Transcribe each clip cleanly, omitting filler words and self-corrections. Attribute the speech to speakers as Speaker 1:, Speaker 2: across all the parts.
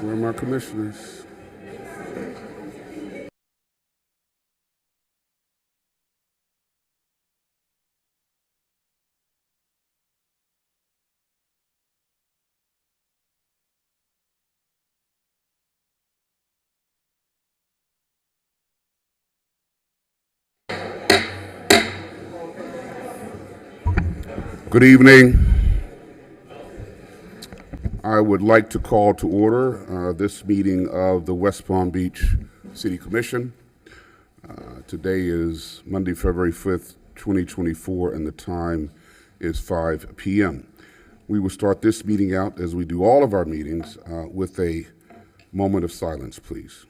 Speaker 1: Where are my commissioners? Good evening. I would like to call to order this meeting of the West Palm Beach City Commission. Today is Monday, February 5th, 2024, and the time is 5 p.m. We will start this meeting out, as we do all of our meetings, with a moment of silence, please.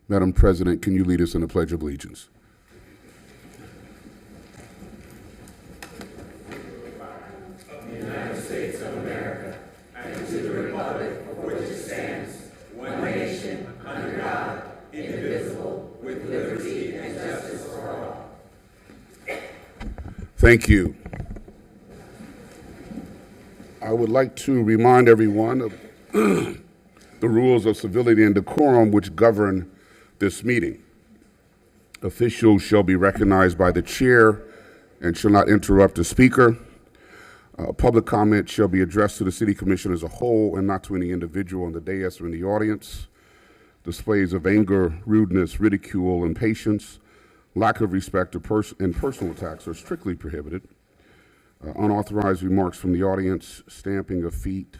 Speaker 1: Madam President, can you lead us in the Pledge of Allegiance?
Speaker 2: Of the United States of America, and to the republic for which it stands, one nation, under God, indivisible, with liberty and justice for all.
Speaker 1: Thank you. I would like to remind everyone of the rules of civility and decorum which govern this meeting. Officials shall be recognized by the chair and shall not interrupt the speaker. Public comment shall be addressed to the City Commission as a whole and not to any individual on the dais or in the audience. Displays of anger, rudeness, ridicule, impatience, lack of respect, and personal attacks are strictly prohibited. Unauthorized remarks from the audience, stamping of feet,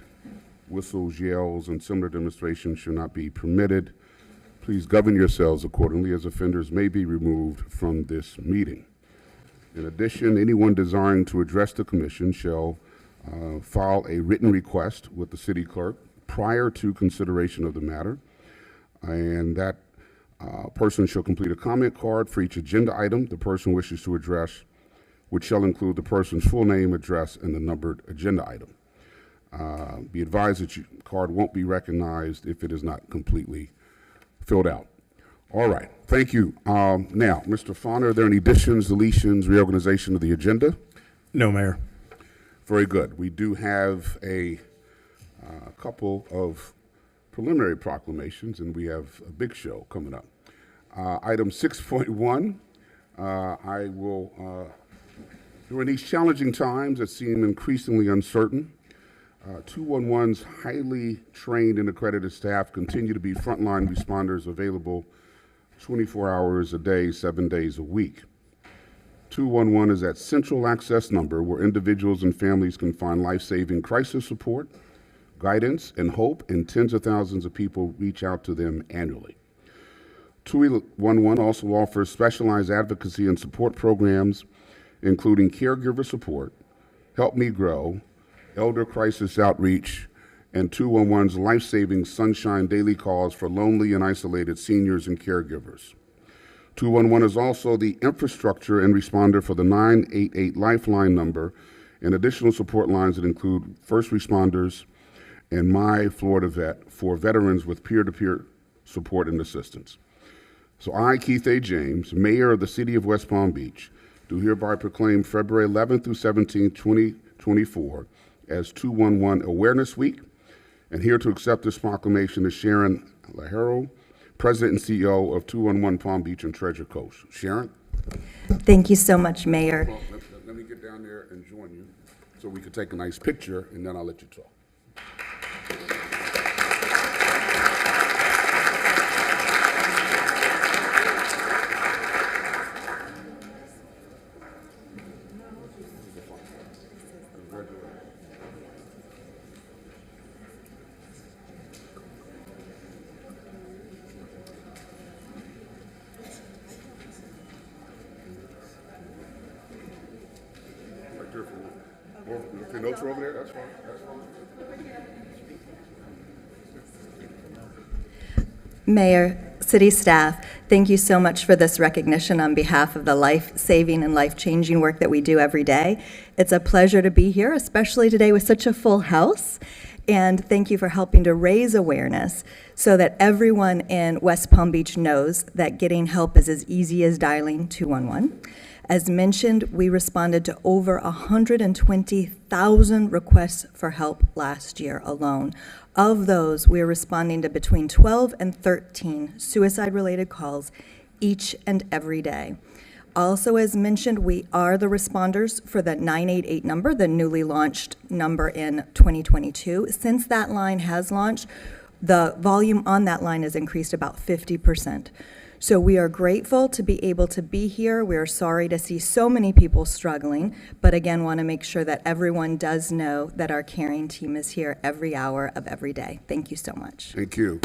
Speaker 1: whistles, yells, and similar demonstrations should not be permitted. Please govern yourselves accordingly, as offenders may be removed from this meeting. In addition, anyone desiring to address the commission shall file a written request with the city clerk prior to consideration of the matter, and that person shall complete a comment card for each agenda item the person wishes to address, which shall include the person's full name, address, and the numbered agenda item. Be advised that your card won't be recognized if it is not completely filled out. All right, thank you. Now, Mr. Fauna, are there any additions, deletions, reorganization of the agenda?
Speaker 3: No, Mayor.
Speaker 1: Very good. We do have a couple of preliminary proclamations, and we have a big show coming up. Item 6.1, I will, during these challenging times that seem increasingly uncertain, 211's highly trained and accredited staff continue to be frontline responders available 24 hours a day, 7 days a week. 211 is that central access number where individuals and families can find life-saving crisis support, guidance, and hope, and tens of thousands of people reach out to them annually. 211 also offers specialized advocacy and support programs, including caregiver support, Help Me Grow, Elder Crisis Outreach, and 211's life-saving Sunshine Daily Calls for lonely and isolated seniors and caregivers. 211 is also the infrastructure and responder for the 988 Lifeline number and additional support lines that include first responders and My Florida Vet for veterans with peer-to-peer support and assistance. So I, Keith A. James, Mayor of the City of West Palm Beach, do hereby proclaim February 11th through 17th, 2024 as 211 Awareness Week. And here to accept this proclamation is Sharon Lahero, President and CEO of 211 Palm Beach and Treasure Coast. Sharon?
Speaker 4: Thank you so much, Mayor.
Speaker 1: Well, let me get down there and join you so we can take a nice picture, and then I'll let you talk. If your notes are over there, that's fine. That's fine.
Speaker 4: Mayor, city staff, thank you so much for this recognition on behalf of the life-saving and life-changing work that we do every day. It's a pleasure to be here, especially today with such a full house. And thank you for helping to raise awareness so that everyone in West Palm Beach knows that getting help is as easy as dialing 211. As mentioned, we responded to over 120,000 requests for help last year alone. Of those, we are responding to between 12 and 13 suicide-related calls each and every day. Also, as mentioned, we are the responders for the 988 number, the newly launched number in 2022. Since that line has launched, the volume on that line has increased about 50%. So we are grateful to be able to be here. We are sorry to see so many people struggling, but again, want to make sure that everyone does know that our caring team is here every hour of every day. Thank you so much.
Speaker 1: Thank you.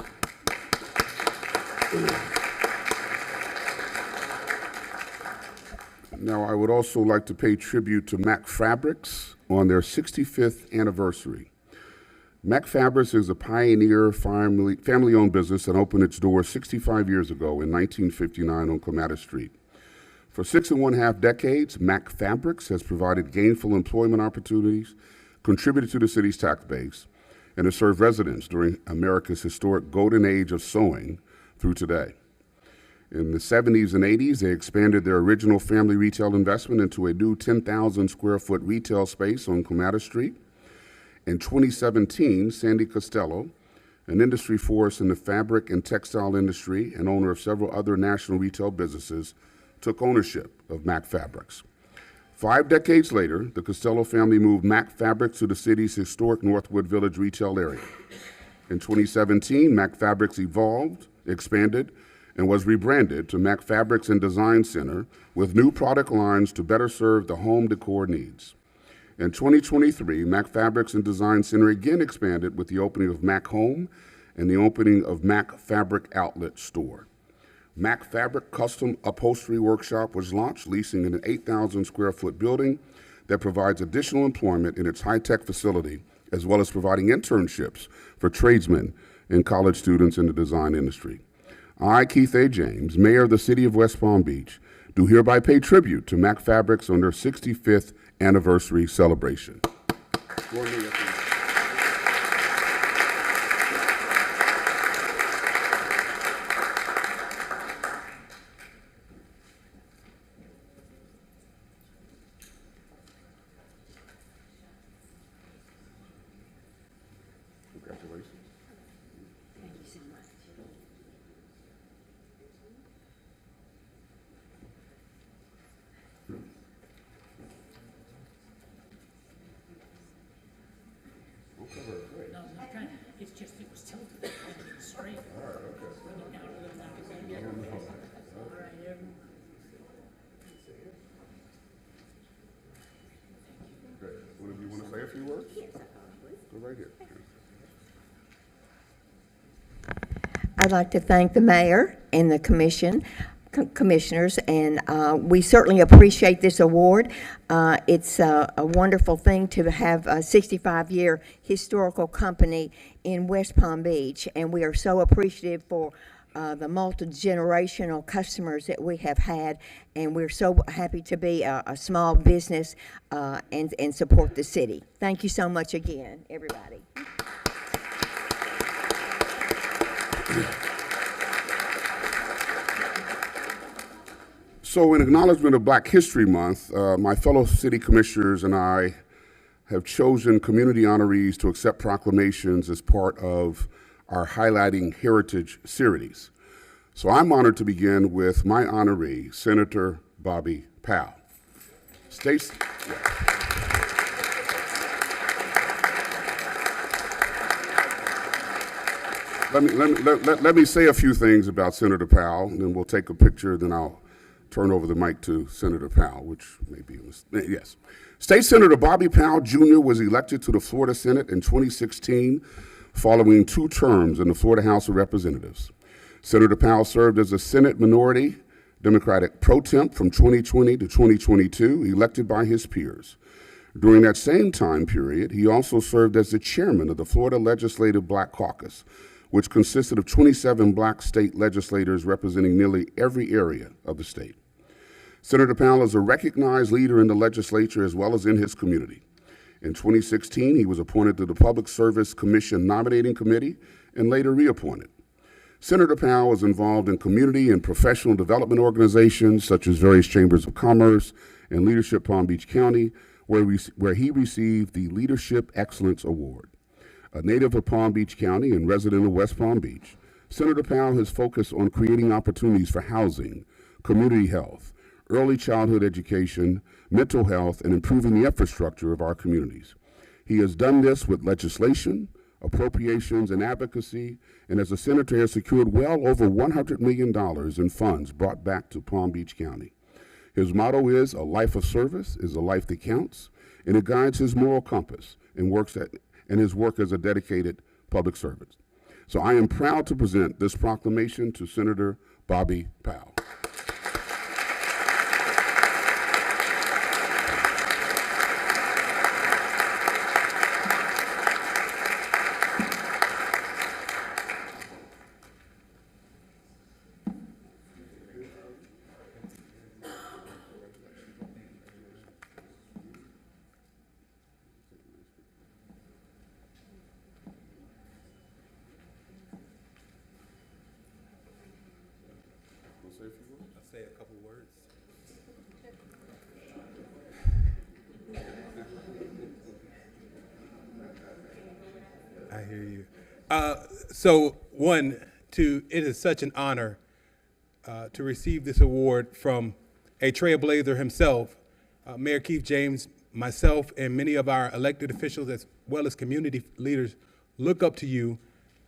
Speaker 1: Now, I would also like to pay tribute to Mac Fabrics on their 65th anniversary. Mac Fabrics is a pioneer family-owned business that opened its doors 65 years ago in 1959 on Clematis Street. For 6½ decades, Mac Fabrics has provided gainful employment opportunities, contributed to the city's tax base, and has served residents during America's historic golden age of sewing through today. In the 70s and 80s, they expanded their original family retail investment into a new 10,000 square foot retail space on Clematis Street. In 2017, Sandy Costello, an industry force in the fabric and textile industry and owner of several other national retail businesses, took ownership of Mac Fabrics. 5 decades later, the Costello family moved Mac Fabrics to the city's historic Northwood Village retail area. In 2017, Mac Fabrics evolved, expanded, and was rebranded to Mac Fabrics and Design Center with new product lines to better serve the home decor needs. In 2023, Mac Fabrics and Design Center again expanded with the opening of Mac Home and the opening of Mac Fabric Outlet Store. Mac Fabric Custom Upholstery Workshop was launched, leasing an 8,000 square foot building that provides additional employment in its high-tech facility, as well as providing internships for tradesmen and college students in the design industry. I, Keith A. James, Mayor of the City of West Palm Beach, do hereby pay tribute to Mac Fabrics on their 65th anniversary celebration. Congratulations.
Speaker 3: Thank you so much.
Speaker 5: No, I'm not trying, it's just, it was tilted, it was straight. All right, okay. Bring it down a little bit. All right,
Speaker 1: Great. One of you want to say a few words? Yes. Go right here.
Speaker 3: I'd like to thank the mayor and the commissioners, and we certainly appreciate this award. It's a wonderful thing to have a 65-year historical company in West Palm Beach, and we are so appreciative for the multi-generational customers that we have had, and we're so happy to be a small business and support the city. Thank you so much again, everybody.
Speaker 1: So in acknowledgement of Black History Month, my fellow city commissioners and I have chosen community honorees to accept proclamations as part of our Highlighting Heritage series. So I'm honored to begin with my honoree, Senator Bobby Powell. Stacy. Yeah. Let me say a few things about Senator Powell, and then we'll take a picture, then I'll turn over the mic to Senator Powell, which may be, yes. State Senator Bobby Powell Jr. was elected to the Florida Senate in 2016, following 2 terms in the Florida House of Representatives. Senator Powell served as a Senate Minority Democratic Pro Temp from 2020 to 2022, elected by his peers. During that same time period, he also served as the chairman of the Florida Legislative Black Caucus, which consisted of 27 black state legislators representing nearly every area of the state. Senator Powell is a recognized leader in the legislature as well as in his community. In 2016, he was appointed to the Public Service Commission Nominating Committee and later reappointed. Senator Powell is involved in community and professional development organizations such as various chambers of commerce and Leadership Palm Beach County, where he received the Leadership Excellence Award. A native of Palm Beach County and resident of West Palm Beach, Senator Powell has focused on creating opportunities for housing, community health, early childhood education, mental health, and improving the infrastructure of our communities. He has done this with legislation, appropriations, and advocacy, and as a senator has secured well over $100 million in funds brought back to Palm Beach County. His motto is, "A life of service is a life that counts," and it guides his moral compass and his work as a dedicated public servant. So I am proud to present this proclamation to Senator Bobby Powell.
Speaker 6: I'll say a couple words. I hear you. It is such an honor to receive this award from a trailblazer himself, Mayor Keith James. Myself and many of our elected officials, as well as community leaders, look up to you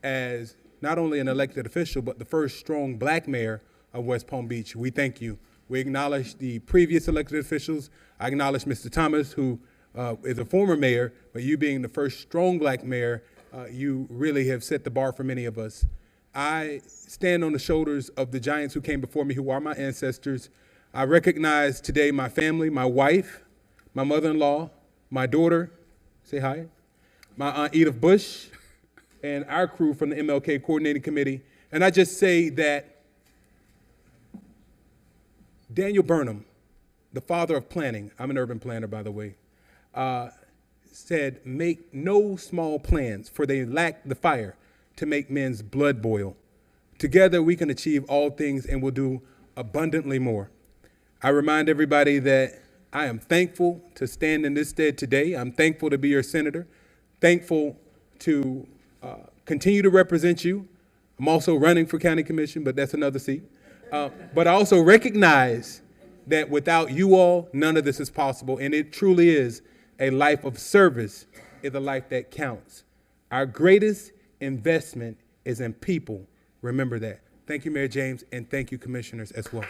Speaker 6: as not only an elected official, but the first strong black mayor of West Palm Beach. We thank you. We acknowledge the previous elected officials. I acknowledge Mr. Thomas, who is a former mayor, but you being the first strong black mayor, you really have set the bar for many of us. I stand on the shoulders of the giants who came before me, who are my ancestors. I recognize today my family, my wife, my mother-in-law, my daughter, say hi, my Aunt Edith Bush, and our crew from the MLK Coordinating Committee. And I just say that Daniel Burnham, the father of planning, I'm an urban planner, by the way, said, "Make no small plans, for they lack the fire to make men's blood boil. Together we can achieve all things and will do abundantly more." I remind everybody that I am thankful to stand in this stead today. I'm thankful to be your senator, thankful to continue to represent you. I'm also running for county commission, but that's another seat. But I also recognize that without you all, none of this is possible, and it truly is a life of service, is a life that counts. Our greatest investment is in people. Remember that. Thank you, Mayor James, and thank you, commissioners, as well.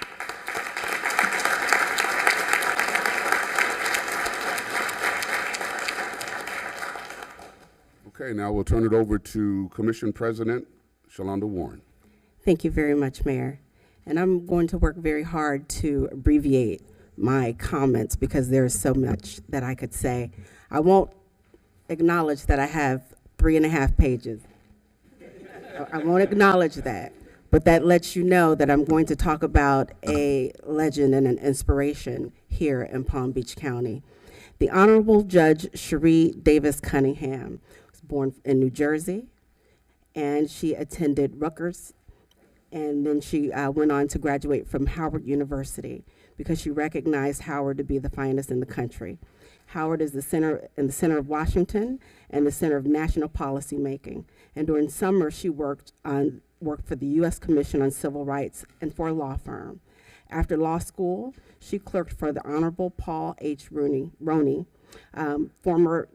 Speaker 1: Okay, now we'll turn it over to Commission President Shalonda Warren.
Speaker 7: Thank you very much, Mayor. And I'm going to work very hard to abbreviate my comments because there's so much that I could say. I won't acknowledge that I have 3.5 pages. I won't acknowledge that, but that lets you know that I'm going to talk about a legend and an inspiration here in Palm Beach County. The Honorable Judge Cherie Davis Cunningham was born in New Jersey, and she attended Rutgers, and then she went on to graduate from Howard University because she recognized Howard to be the finest in the country. Howard is the center of Washington and the center of national policy making. And during summer, she worked for the U.S. Commission on Civil Rights and for a law firm. After law school, she clerked for the Honorable Paul H. Roney, former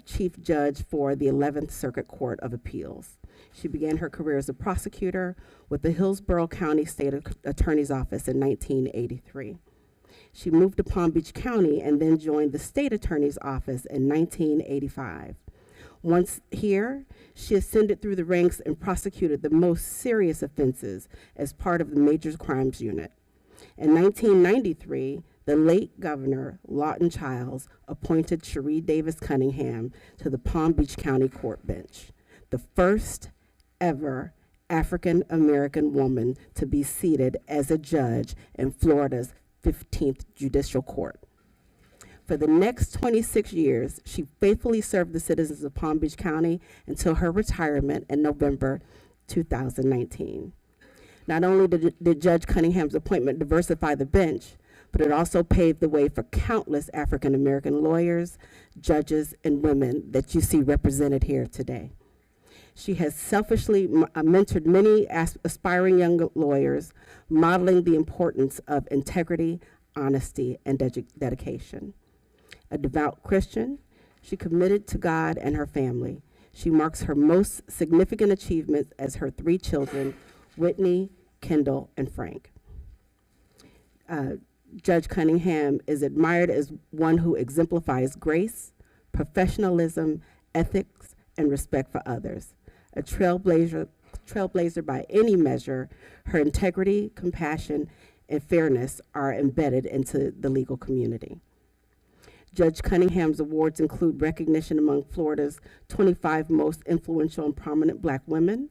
Speaker 7: chief judge for the 11th Circuit Court of Appeals. She began her career as a prosecutor with the Hillsborough County State Attorney's Office in 1983. She moved to Palm Beach County and then joined the State Attorney's Office in 1985. Once here, she ascended through the ranks and prosecuted the most serious offenses as part of the Major Crimes Unit. In 1993, the late Governor Lawton Chiles appointed Cherie Davis Cunningham to the Palm Beach County Court Bench, the first ever African-American woman to be seated as a judge in Florida's 15th Judicial Court. For the next 26 years, she faithfully served the citizens of Palm Beach County until her retirement in November 2019. Not only did Judge Cunningham's appointment diversify the bench, but it also paved the way for countless African American lawyers, judges, and women that you see represented here today. She has selfishly mentored many aspiring young lawyers, modeling the importance of integrity, honesty, and dedication. A devout Christian, she committed to God and her family. She marks her most significant achievements as her 3 children, Whitney, Kendall, and Frank. Judge Cunningham is admired as one who exemplifies grace, professionalism, ethics, and respect for others. A trailblazer by any measure, her integrity, compassion, and fairness are embedded into the legal community. Judge Cunningham's awards include recognition among Florida's 25 most influential and prominent Black women,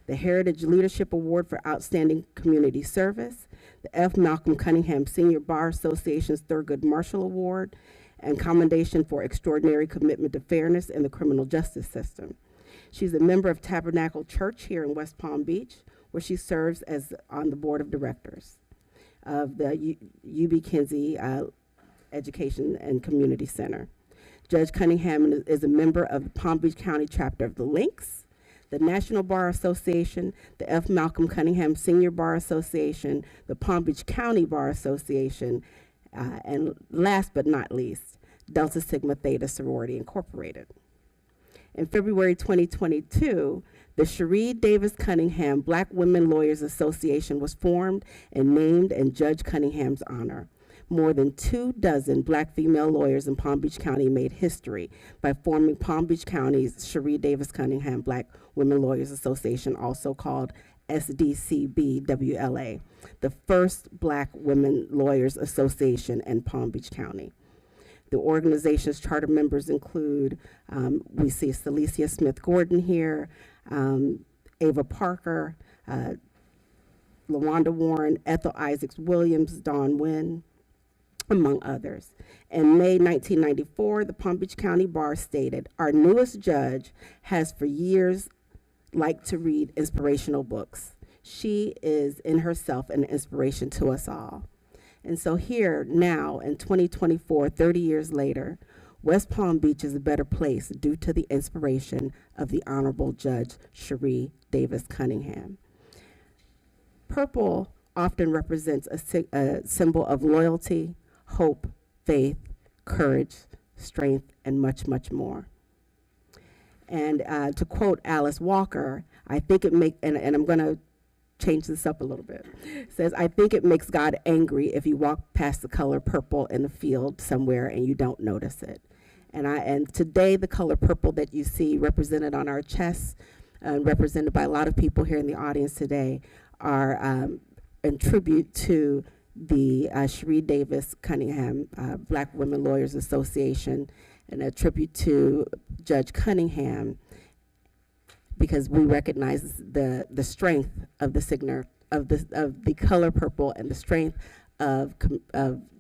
Speaker 7: the Heritage Leadership Award for Outstanding Community Service, the F. Malcolm Cunningham Senior Bar Association's Thurgood Marshall Award, and Commendation for Extraordinary Commitment to Fairness in the Criminal Justice System. She's a member of Tabernacle Church here in West Palm Beach, where she serves as on the board of directors of the UB Kinsey Education and Community Center. Judge Cunningham is a member of the Palm Beach County chapter of the Lynx, the National Bar Association, the F. Malcolm Cunningham Senior Bar Association, the Palm Beach County Bar Association, and last but not least, Delta Sigma Theta Sorority Incorporated. In February 2022, the Cherie Davis Cunningham Black Women Lawyers Association was formed and named in Judge Cunningham's honor. More than 24 Black female lawyers in Palm Beach County made history by forming Palm Beach County's Cherie Davis Cunningham Black Women Lawyers Association, also called SDCBWLA, the first Black Women Lawyers Association in Palm Beach County. The organization's charter members include, we see Celicia Smith Gordon here, Ava Parker, LaWanda Warren, Ethel Isaacs Williams, Dawn Wynn, among others. In May 1994, the Palm Beach County Bar stated, "Our newest judge has for years liked to read inspirational books. She is in herself an inspiration to us all." And so here, now, in 2024, 30 years later, West Palm Beach is a better place due to the inspiration of the Honorable Judge Cherie Davis Cunningham. Purple often represents a symbol of loyalty, hope, faith, courage, strength, and much, much more. And to quote Alice Walker, I think it makes, and I'm going to change this up a little bit, says, "I think it makes God angry if you walk past the color purple in the field somewhere and you don't notice it." And today, the color purple that you see represented on our chests, represented by a lot of people here in the audience today, are in tribute to the Cherie Davis Cunningham Black Women Lawyers Association, and a tribute to Judge Cunningham, because we recognize the strength of the color purple and the strength of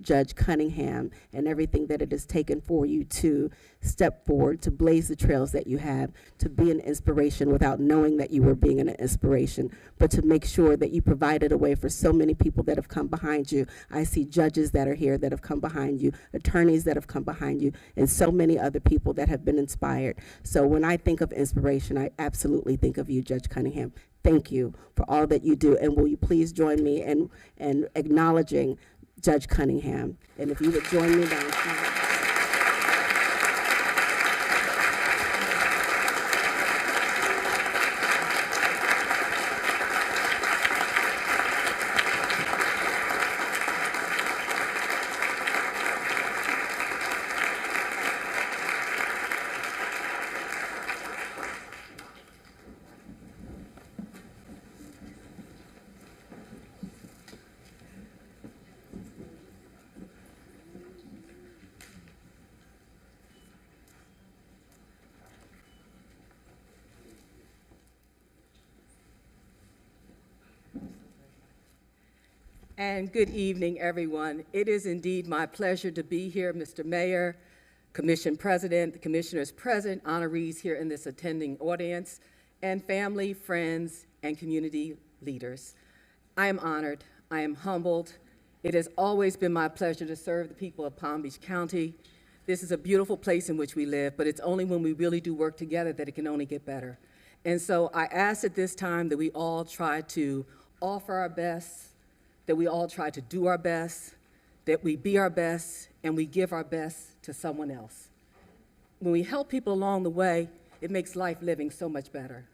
Speaker 7: Judge Cunningham and everything that it has taken for you to step forward, to blaze the trails that you have, to be an inspiration without knowing that you were being an inspiration, but to make sure that you provided a way for so many people that have come behind you. I see judges that are here that have come behind you, attorneys that have come behind you, and so many other people that have been inspired. So when I think of inspiration, I absolutely think of you, Judge Cunningham. Thank you for all that you do, and will you please join me in acknowledging Judge Cunningham? And if you would join me down here.
Speaker 8: And good evening, everyone. It is indeed my pleasure to be here, Mr. Mayor, Commission President, the Commissioners present, honorees here in this attending audience, and family, friends, and community leaders. I am honored. I am humbled. It has always been my pleasure to serve the people of Palm Beach County. This is a beautiful place in which we live, but it's only when we really do work together that it can only get better. And so I ask at this time that we all try to offer our best, that we all try to do our best, that we be our best, and we give our best to someone else. When we help people along the way, it makes life living so much better.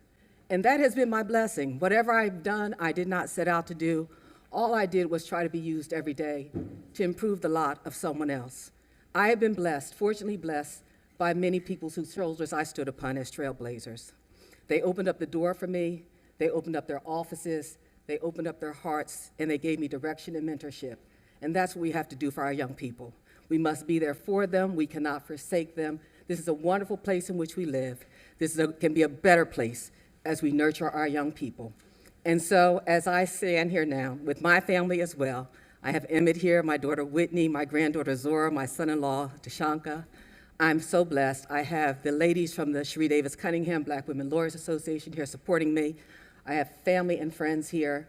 Speaker 8: And that has been my blessing. Whatever I've done, I did not set out to do. All I did was try to be used every day to improve the lot of someone else. I have been blessed, fortunately blessed, by many people whose shoulders I stood upon as trailblazers. They opened up the door for me, they opened up their offices, they opened up their hearts, and they gave me direction and mentorship. And that's what we have to do for our young people. We must be there for them. We cannot forsake them. This is a wonderful place in which we live. This can be a better place as we nurture our young people. And so as I stand here now with my family as well, I have Emmett here, my daughter Whitney, my granddaughter Zora, my son-in-law Tashanka. I'm so blessed. I have the ladies from the Cherie Davis Cunningham Black Women Lawyers Association here supporting me. I have family and friends here,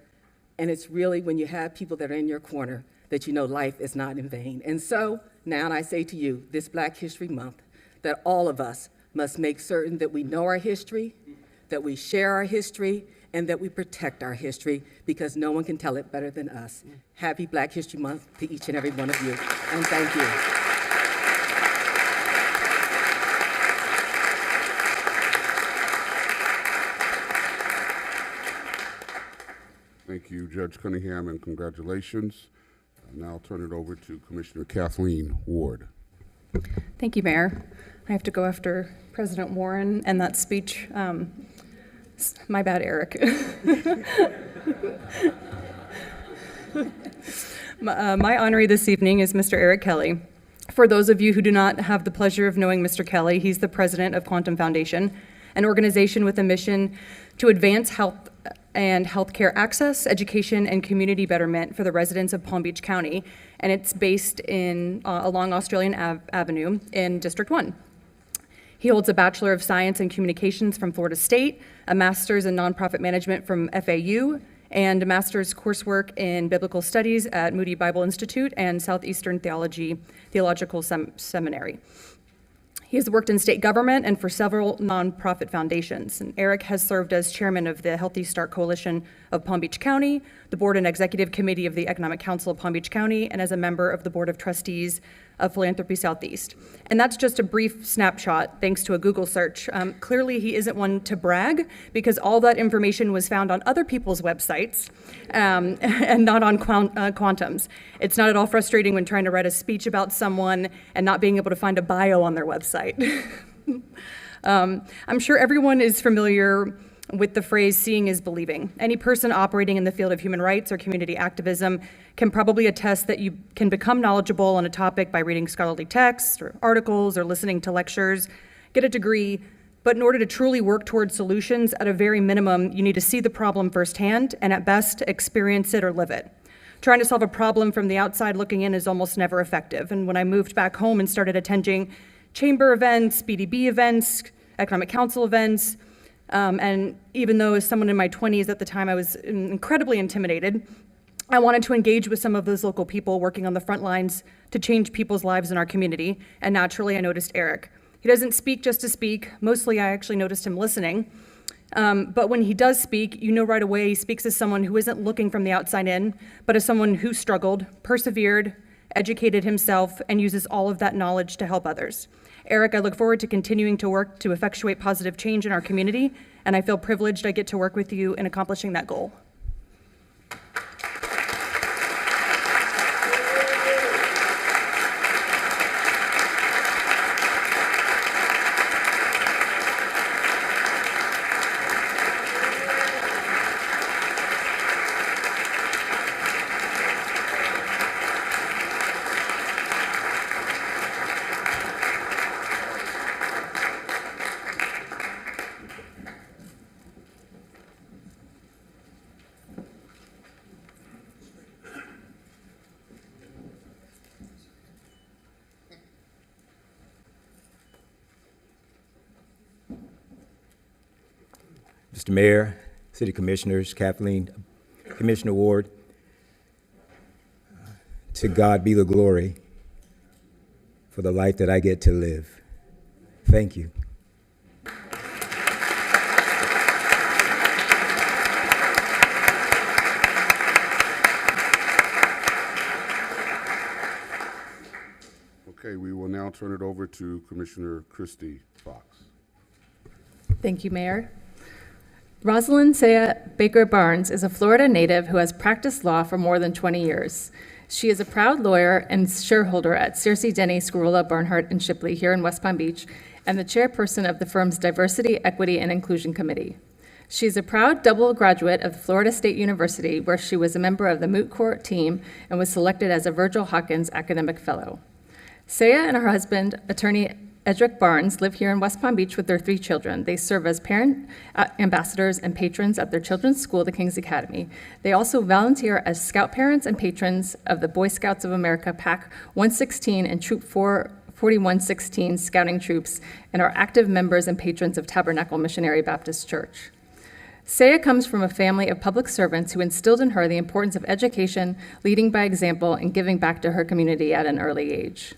Speaker 8: and it's really when you have people that are in your corner that you know life is not in vain. And so now I say to you, this Black History Month, that all of us must make certain that we know our history, that we share our history, and that we protect our history, because no one can tell it better than us. Happy Black History Month to each and every one of you, and thank you.
Speaker 1: Thank you, Judge Cunningham, and congratulations. Now I'll turn it over to Commissioner Kathleen Ward.
Speaker 9: Thank you, Mayor. I have to go after President Warren and that speech. My bad, Eric. My honoree this evening is Mr. Eric Kelly. For those of you who do not have the pleasure of knowing Mr. Kelly, he's the president of Quantum Foundation, an organization with a mission to advance health and healthcare access, education, and community betterment for the residents of Palm Beach County, and it's based in along Australian Avenue in District 1. He holds a Bachelor of Science in Communications from Florida State, a Master's in Nonprofit Management from FAU, and a Master's coursework in Biblical Studies at Moody Bible Institute and Southeastern Theological Seminary. He has worked in state government and for several nonprofit foundations. And Eric has served as chairman of the Healthy Start Coalition of Palm Beach County, the board and executive committee of the Economic Council of Palm Beach County, and as a member of the board of trustees of Philanthropy Southeast. And that's just a brief snapshot, thanks to a Google search. Clearly, he isn't one to brag, because all that information was found on other people's websites and not on Quantum's. It's not at all frustrating when trying to write a speech about someone and not being able to find a bio on their website. I'm sure everyone is familiar with the phrase seeing is believing. Any person operating in the field of human rights or community activism can probably attest that you can become knowledgeable on a topic by reading scholarly texts or articles or listening to lectures, get a degree, but in order to truly work towards solutions, at a very minimum, you need to see the problem firsthand and at best experience it or live it. Trying to solve a problem from the outside looking in is almost never effective. And when I moved back home and started attending chamber events, BDB events, Economic Council events, and even though as someone in my 20s at the time I was incredibly intimidated, I wanted to engage with some of those local people working on the front lines to change people's lives in our community, and naturally I noticed Eric. He doesn't speak just to speak. Mostly I actually noticed him listening. But when he does speak, you know right away he speaks as someone who isn't looking from the outside in, but as someone who struggled, persevered, educated himself, and uses all of that knowledge to help others. Eric, I look forward to continuing to work to effectuate positive change in our community, and I feel privileged I get to work with you in accomplishing that goal.
Speaker 10: Mr. Mayor, City Commissioners, Kathleen, Commissioner Ward, to God be the glory for the life that I get to live. Thank you.
Speaker 1: Okay, we will now turn it over to Commissioner Christy Fox.
Speaker 9: Thank you, Mayor. Rosalind Saya Baker Barnes is a Florida native who has practiced law for more than 20 years. She is a proud lawyer and shareholder at Searcy Denny, Scarola, Barnhart, and Shipley here in West Palm Beach, and the chairperson of the firm's Diversity, Equity, and Inclusion Committee. She is a proud double graduate of Florida State University, where she was a member of the moot court team and was selected as a Virgil Hawkins Academic Fellow. Saya and her husband, attorney Edric Barnes, live here in West Palm Beach with their 3 children. They serve as parent ambassadors and patrons at their children's school, the King's Academy. They also volunteer as scout parents and patrons of the Boy Scouts of America PAC 116 and Troop 4116 scouting troops, and are active members and patrons of Tabernacle Missionary Baptist Church. Saya comes from a family of public servants who instilled in her the importance of education, leading by example, and giving back to her community at an early age.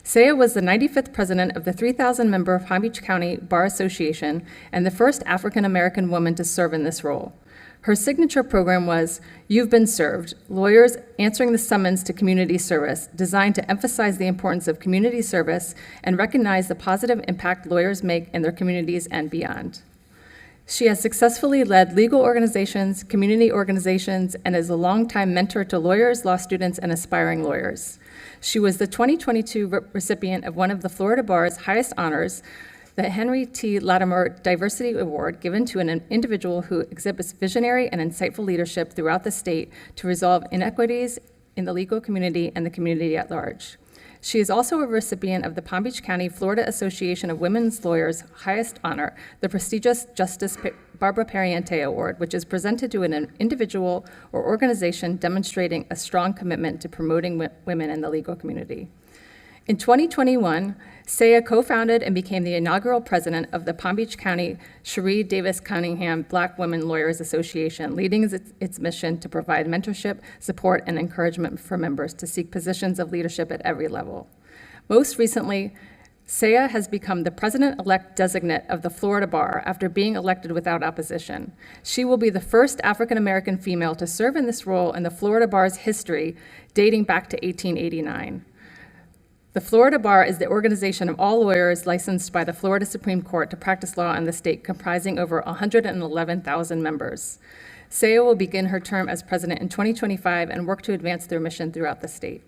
Speaker 9: Saya was the 95th president of the 3,000-member Palm Beach County Bar Association and the first African-American woman to serve in this role. Her signature program was You've Been Served, Lawyers Answering the Summons to Community Service, designed to emphasize the importance of community service and recognize the positive impact lawyers make in their communities and beyond. She has successfully led legal organizations, community organizations, and is a longtime mentor to lawyers, law students, and aspiring lawyers. She was the 2022 recipient of one of the Florida Bar's highest honors, the Henry T. Latimer Diversity Award, given to an individual who exhibits visionary and insightful leadership throughout the state to resolve inequities in the legal community and the community at large. She is also a recipient of the Palm Beach County Florida Association of Women's Lawyers' highest honor, the prestigious Justice Barbara Pariente Award, which is presented to an individual or organization demonstrating a strong commitment to promoting women in the legal community. In 2021, Saya co-founded and became the inaugural president of the Palm Beach County Cherie Davis Cunningham Black Women Lawyers Association, leading its mission to provide mentorship, support, and encouragement for members to seek positions of leadership at every level. Most recently, Saya has become the president-elect designate of the Florida Bar after being elected without opposition. She will be the first African-American female to serve in this role in the Florida Bar's history, dating back to 1889. The Florida Bar is the organization of all lawyers licensed by the Florida Supreme Court to practice law in the state, comprising over 111,000 members. Saya will begin her term as president in 2025 and work to advance their mission throughout the state.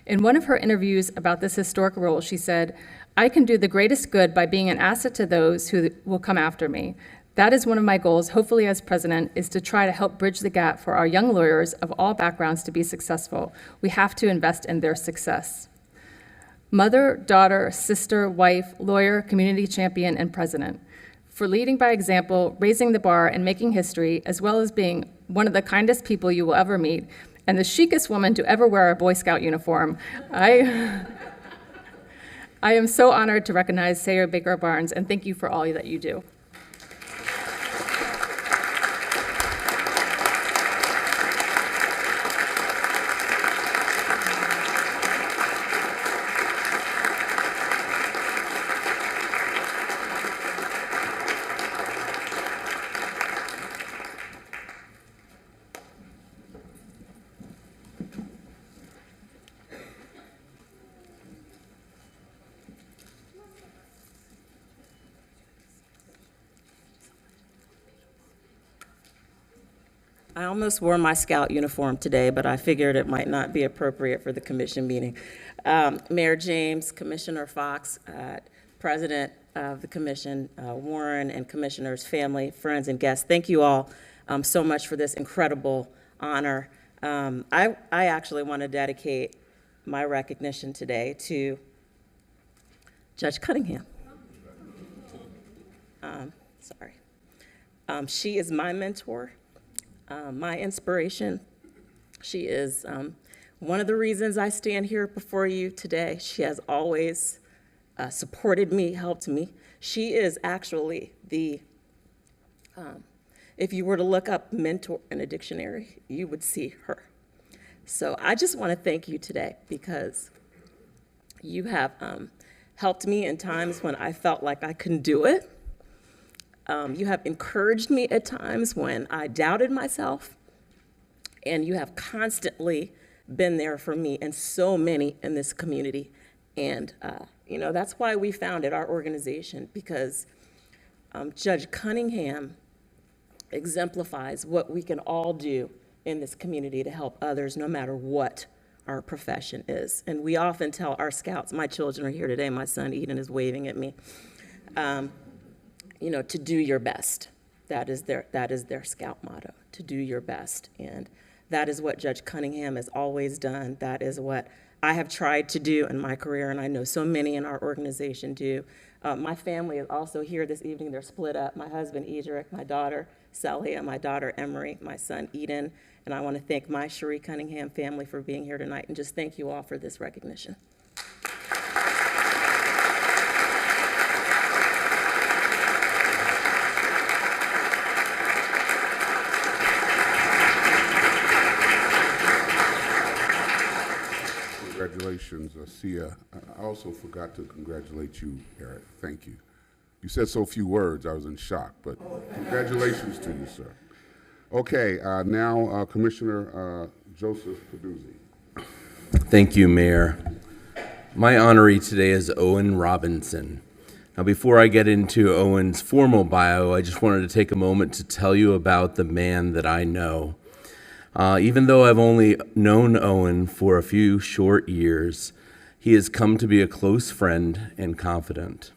Speaker 9: In one of her interviews about this historic role, she said, "I can do the greatest good by being an asset to those who will come after me. That is one of my goals, hopefully as president, is to try to help bridge the gap for our young lawyers of all backgrounds to be successful. We have to invest in their success." Mother, daughter, sister, wife, lawyer, community champion, and president. For leading by example, raising the bar, and making history, as well as being one of the kindest people you will ever meet, and the chicest woman to ever wear a Boy Scout uniform, I am so honored to recognize Saya Baker Barnes, and thank you for all that you do.
Speaker 11: I almost wore my scout uniform today, but I figured it might not be appropriate for the commission meeting. Mayor James, Commissioner Fox, President of the Commission, Warren, and Commissioners, family, friends, and guests, thank you all so much for this incredible honor. I actually want to dedicate my recognition today to Judge Cunningham. She is my mentor. My inspiration. She is one of the reasons I stand here before you today. She has always supported me, helped me. She is actually the If you were to look up mentor in a dictionary, you would see her. So I just want to thank you today because you have helped me in times when I felt like I couldn't do it. You have encouraged me at times when I doubted myself. And you have constantly been there for me and so many in this community. And, that's why we founded our organization, because Judge Cunningham exemplifies what we can all do in this community to help others, no matter what our profession is. And we often tell our scouts, my children are here today, my son Eden is waving at me, to do your best. That is their scout motto, to do your best. And that is what Judge Cunningham has always done. That is what I have tried to do in my career, and I know so many in our organization do. My family is also here this evening. They're split up. My husband, Edric, my daughter, Celia, my daughter, Emery, my son, Eden. And I want to thank my Cherie Cunningham family for being here tonight, and just thank you all for this recognition.
Speaker 1: Congratulations, Sia. I also forgot to congratulate you, Eric. Thank you. You said so few words, I was in shock, but congratulations to you, sir. Okay, now Commissioner Joseph Peduzzi.
Speaker 12: Thank you, Mayor. My honoree today is Owen Robinson. Now, before I get into Owen's formal bio, I just wanted to take a moment to tell you about the man that I know. Even though I've only known Owen for a few short years, he has come to be a close friend and confidant.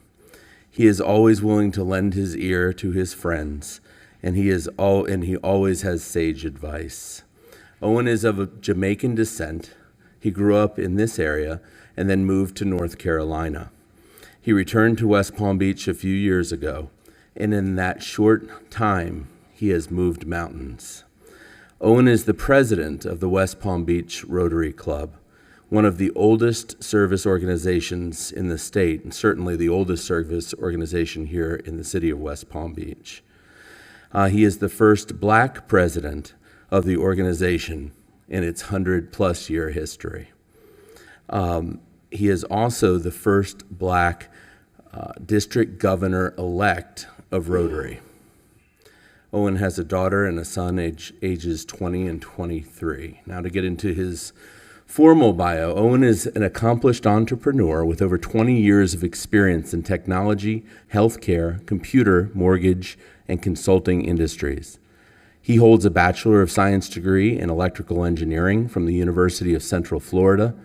Speaker 12: He is always willing to lend his ear to his friends, and he always has sage advice. Owen is of Jamaican descent. He grew up in this area and then moved to North Carolina. He returned to West Palm Beach a few years ago, and in that short time, he has moved mountains. Owen is the president of the West Palm Beach Rotary Club, one of the oldest service organizations in the state, and certainly the oldest service organization here in the city of West Palm Beach. He is the first black president of the organization in its 100-plus year history. He is also the first black district governor-elect of Rotary. Owen has a daughter and a son ages 20 and 23. Now to get into his formal bio, Owen is an accomplished entrepreneur with over 20 years of experience in technology, healthcare, computer, mortgage, and consulting industries. He holds a Bachelor of Science degree in electrical engineering from the University of Central Florida,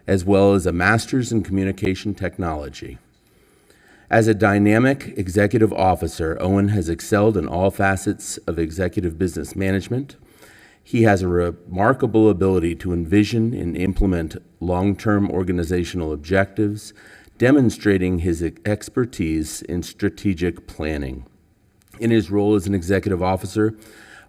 Speaker 12: as well as a Master's in Communication Technology. As a dynamic executive officer, Owen has excelled in all facets of executive business management. He has a remarkable ability to envision and implement long-term organizational objectives, demonstrating his expertise in strategic planning. In his role as an executive officer,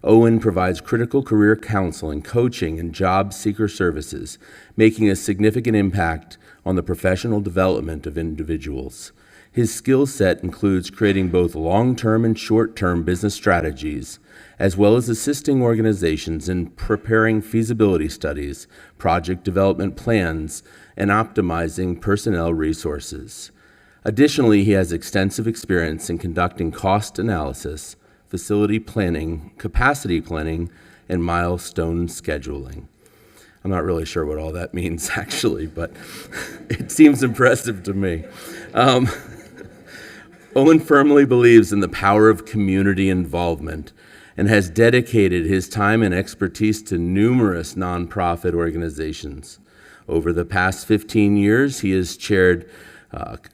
Speaker 12: Owen provides critical career counseling, coaching, and job seeker services, making a significant impact on the professional development of individuals. His skill set includes creating both long-term and short-term business strategies, as well as assisting organizations in preparing feasibility studies, project development plans, and optimizing personnel resources. Additionally, he has extensive experience in conducting cost analysis, facility planning, capacity planning, and milestone scheduling. I'm not really sure what all that means, actually, but it seems impressive to me. Owen firmly believes in the power of community involvement and has dedicated his time and expertise to numerous nonprofit organizations. Over the past 15 years, he has chaired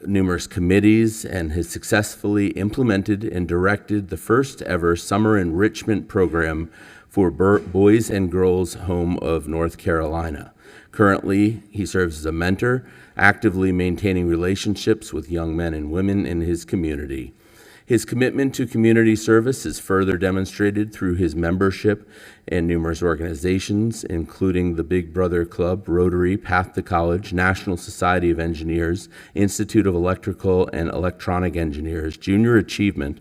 Speaker 12: numerous committees and has successfully implemented and directed the first ever summer enrichment program for Boys and Girls Home of North Carolina. Currently, he serves as a mentor, actively maintaining relationships with young men and women in his community. His commitment to community service is further demonstrated through his membership in numerous organizations, including the Big Brother Club, Rotary, Path to College, National Society of Engineers, Institute of Electrical and Electronic Engineers, Junior Achievement,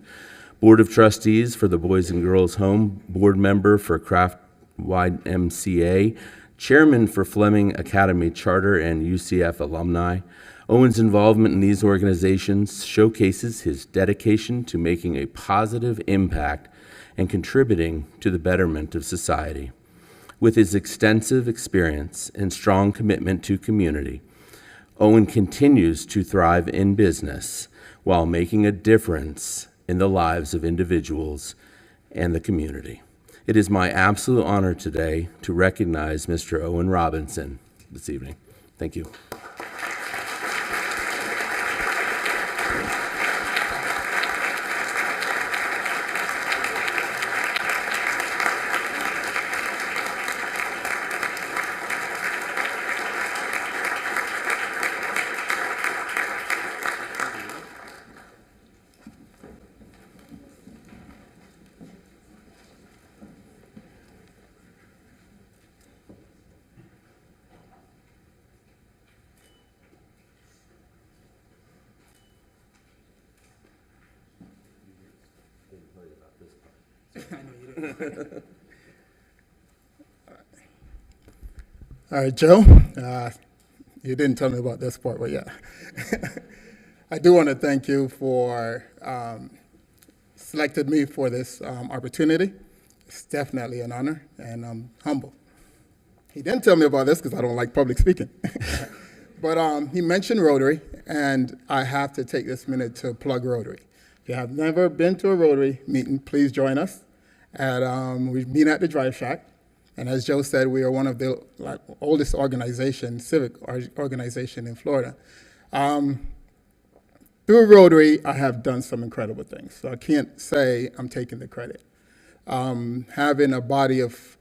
Speaker 12: Board of Trustees for the Boys and Girls Home, board member for Craft YMCA, chairman for Fleming Academy Charter and UCF alumni. Owen's involvement in these organizations showcases his dedication to making a positive impact and contributing to the betterment of society. With his extensive experience and strong commitment to community, Owen continues to thrive in business while making a difference in the lives of individuals and the community. It is my absolute honor today to recognize Mr. Owen Robinson this evening. Thank you.
Speaker 13: All right, Joe, you didn't tell me about this part, but yeah. I do want to thank you for selecting me for this opportunity. It's definitely an honor, and I'm humble. He didn't tell me about this because I don't like public speaking. But he mentioned Rotary, and I have to take this minute to plug Rotary. If you have never been to a Rotary meeting, please join us. We meet at the Drive Shack. And as Joe said, we are one of the oldest civic organization in Florida. Through Rotary, I have done some incredible things. So I can't say I'm taking the credit. Having a body of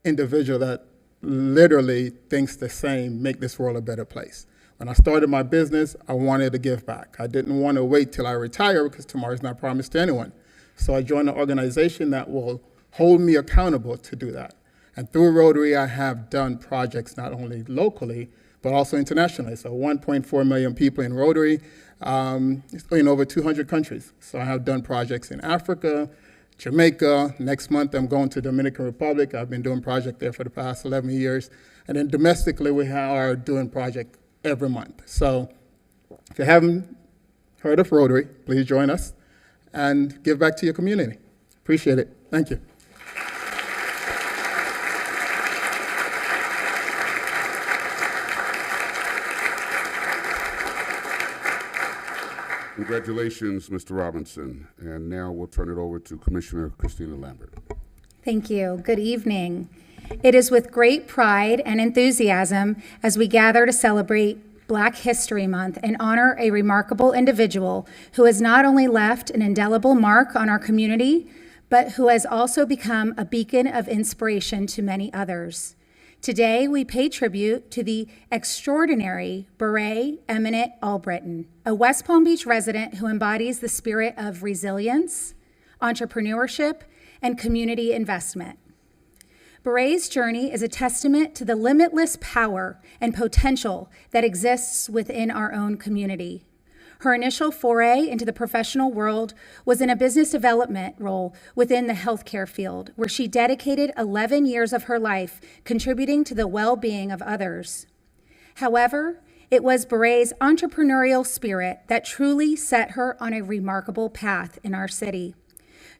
Speaker 13: individuals that literally thinks the same make this world a better place. When I started my business, I wanted to give back. I didn't want to wait till I retire because tomorrow's not promised to anyone. So I joined an organization that will hold me accountable to do that. And through Rotary, I have done projects not only locally, but also internationally. So 1.4 million people in Rotary, in over 200 countries. So I have done projects in Africa, Jamaica. Next month, I'm going to Dominican Republic. I've been doing project there for the past 11 years. And then domestically, we are doing project every month. So if you haven't heard of Rotary, please join us and give back to your community. Appreciate it. Thank you.
Speaker 1: Congratulations, Mr. Robinson. And now we'll turn it over to Commissioner Christina Lambert.
Speaker 14: Thank you. Good evening. It is with great pride and enthusiasm as we gather to celebrate Black History Month and honor a remarkable individual who has not only left an indelible mark on our community, but who has also become a beacon of inspiration to many others. Today, we pay tribute to the extraordinary Beret Eminent Albritton, a West Palm Beach resident who embodies the spirit of resilience, entrepreneurship, and community investment. Beret's journey is a testament to the limitless power and potential that exists within our own community. Her initial foray into the professional world was in a business development role within the healthcare field, where she dedicated 11 years of her life contributing to the well-being of others. However, it was Beret's entrepreneurial spirit that truly set her on a remarkable path in our city.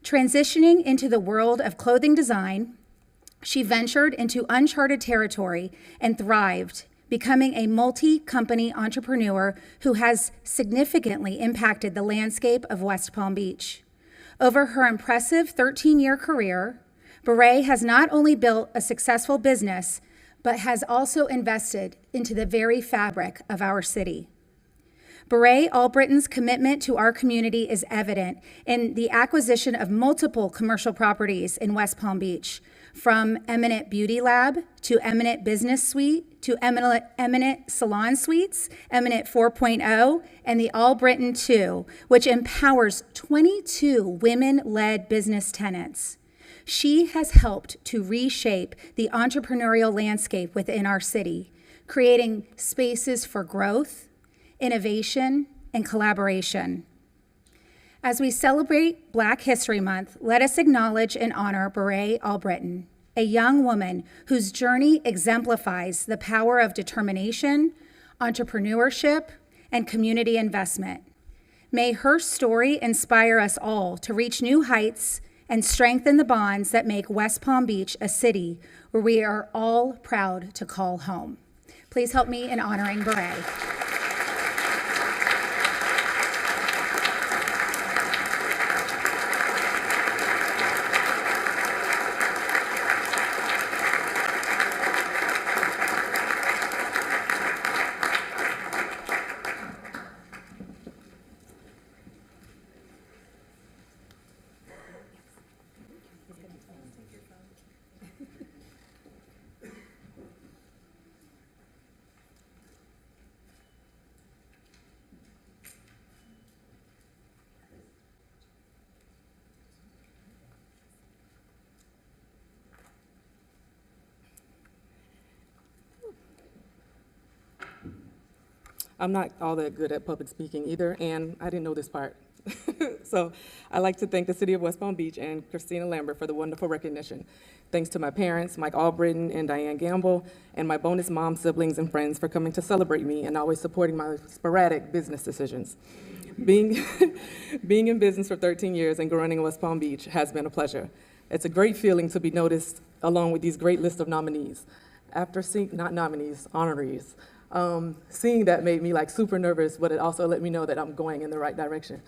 Speaker 14: Transitioning into the world of clothing design, she ventured into uncharted territory and thrived, becoming a multi-company entrepreneur who has significantly impacted the landscape of West Palm Beach. Over her impressive 13-year career, Beret has not only built a successful business, but has also invested into the very fabric of our city. Beret Albritton's commitment to our community is evident in the acquisition of multiple commercial properties in West Palm Beach, from Eminent Beauty Lab to Eminent Business Suite to Eminent Salon Suites, Eminent 4.0, and the Albritton 2, which empowers 22 women-led business tenants. She has helped to reshape the entrepreneurial landscape within our city, creating spaces for growth, innovation, and collaboration. As we celebrate Black History Month, let us acknowledge and honor Beret Albritton, a young woman whose journey exemplifies the power of determination, entrepreneurship, and community investment. May her story inspire us all to reach new heights and strengthen the bonds that make West Palm Beach a city where we are all proud to call home. Please help me in honoring Beret.
Speaker 8: I'm not all that good at public speaking either, and I didn't know this part. So I'd like to thank the City of West Palm Beach and Christina Lambert for the wonderful recognition. Thanks to my parents, Mike Albritton and Diane Gamble, and my bonus mom, siblings, and friends for coming to celebrate me and always supporting my sporadic business decisions. Being, being in business for 13 years and growing in West Palm Beach has been a pleasure. It's a great feeling to be noticed along with these great list of nominees. After seeing, not nominees, honorees. Seeing that made me super nervous, but it also let me know that I'm going in the right direction.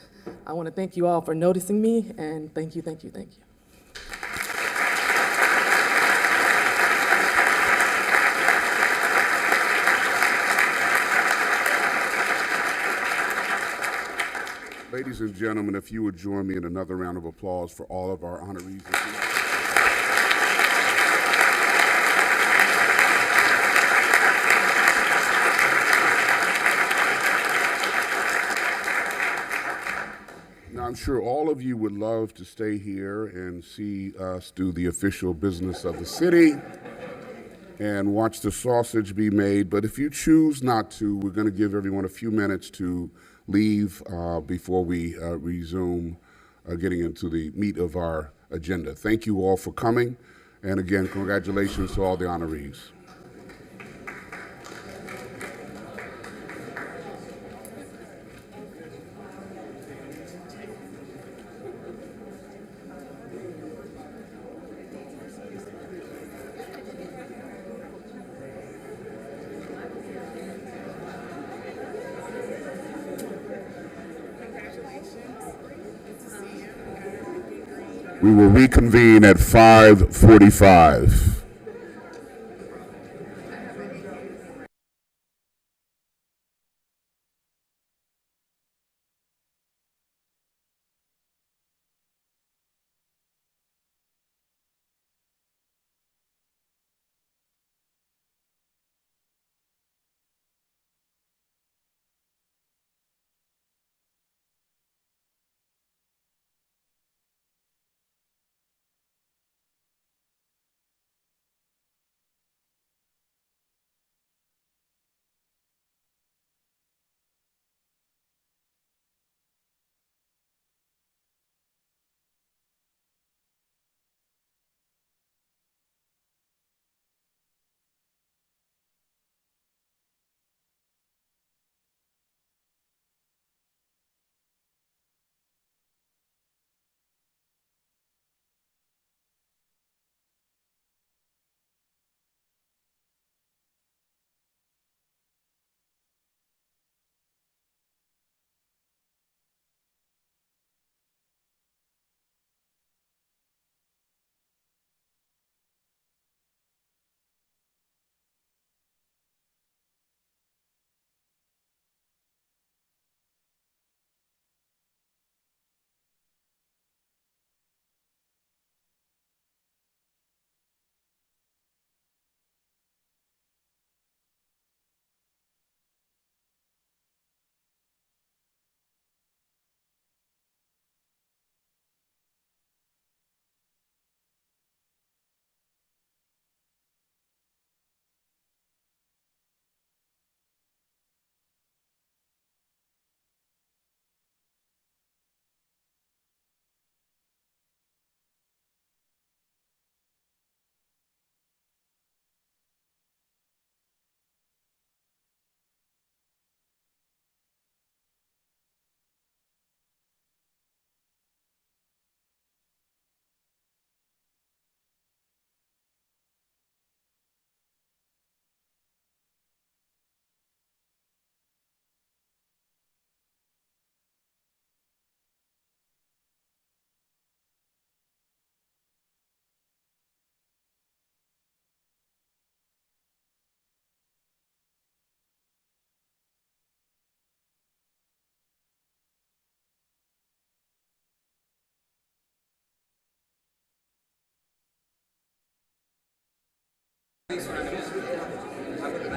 Speaker 8: I want to thank you all for noticing me, and thank you, thank you, thank you.
Speaker 1: Ladies and gentlemen, if you would join me in another round of applause for all of our honorees. Now, I'm sure all of you would love to stay here and see us do the official business of the city and watch the sausage be made, but if you choose not to, we're going to give everyone a few minutes to leave before we resume getting into the meat of our agenda. Thank you all for coming, and again, congratulations to all the honorees. We will reconvene at 5:45.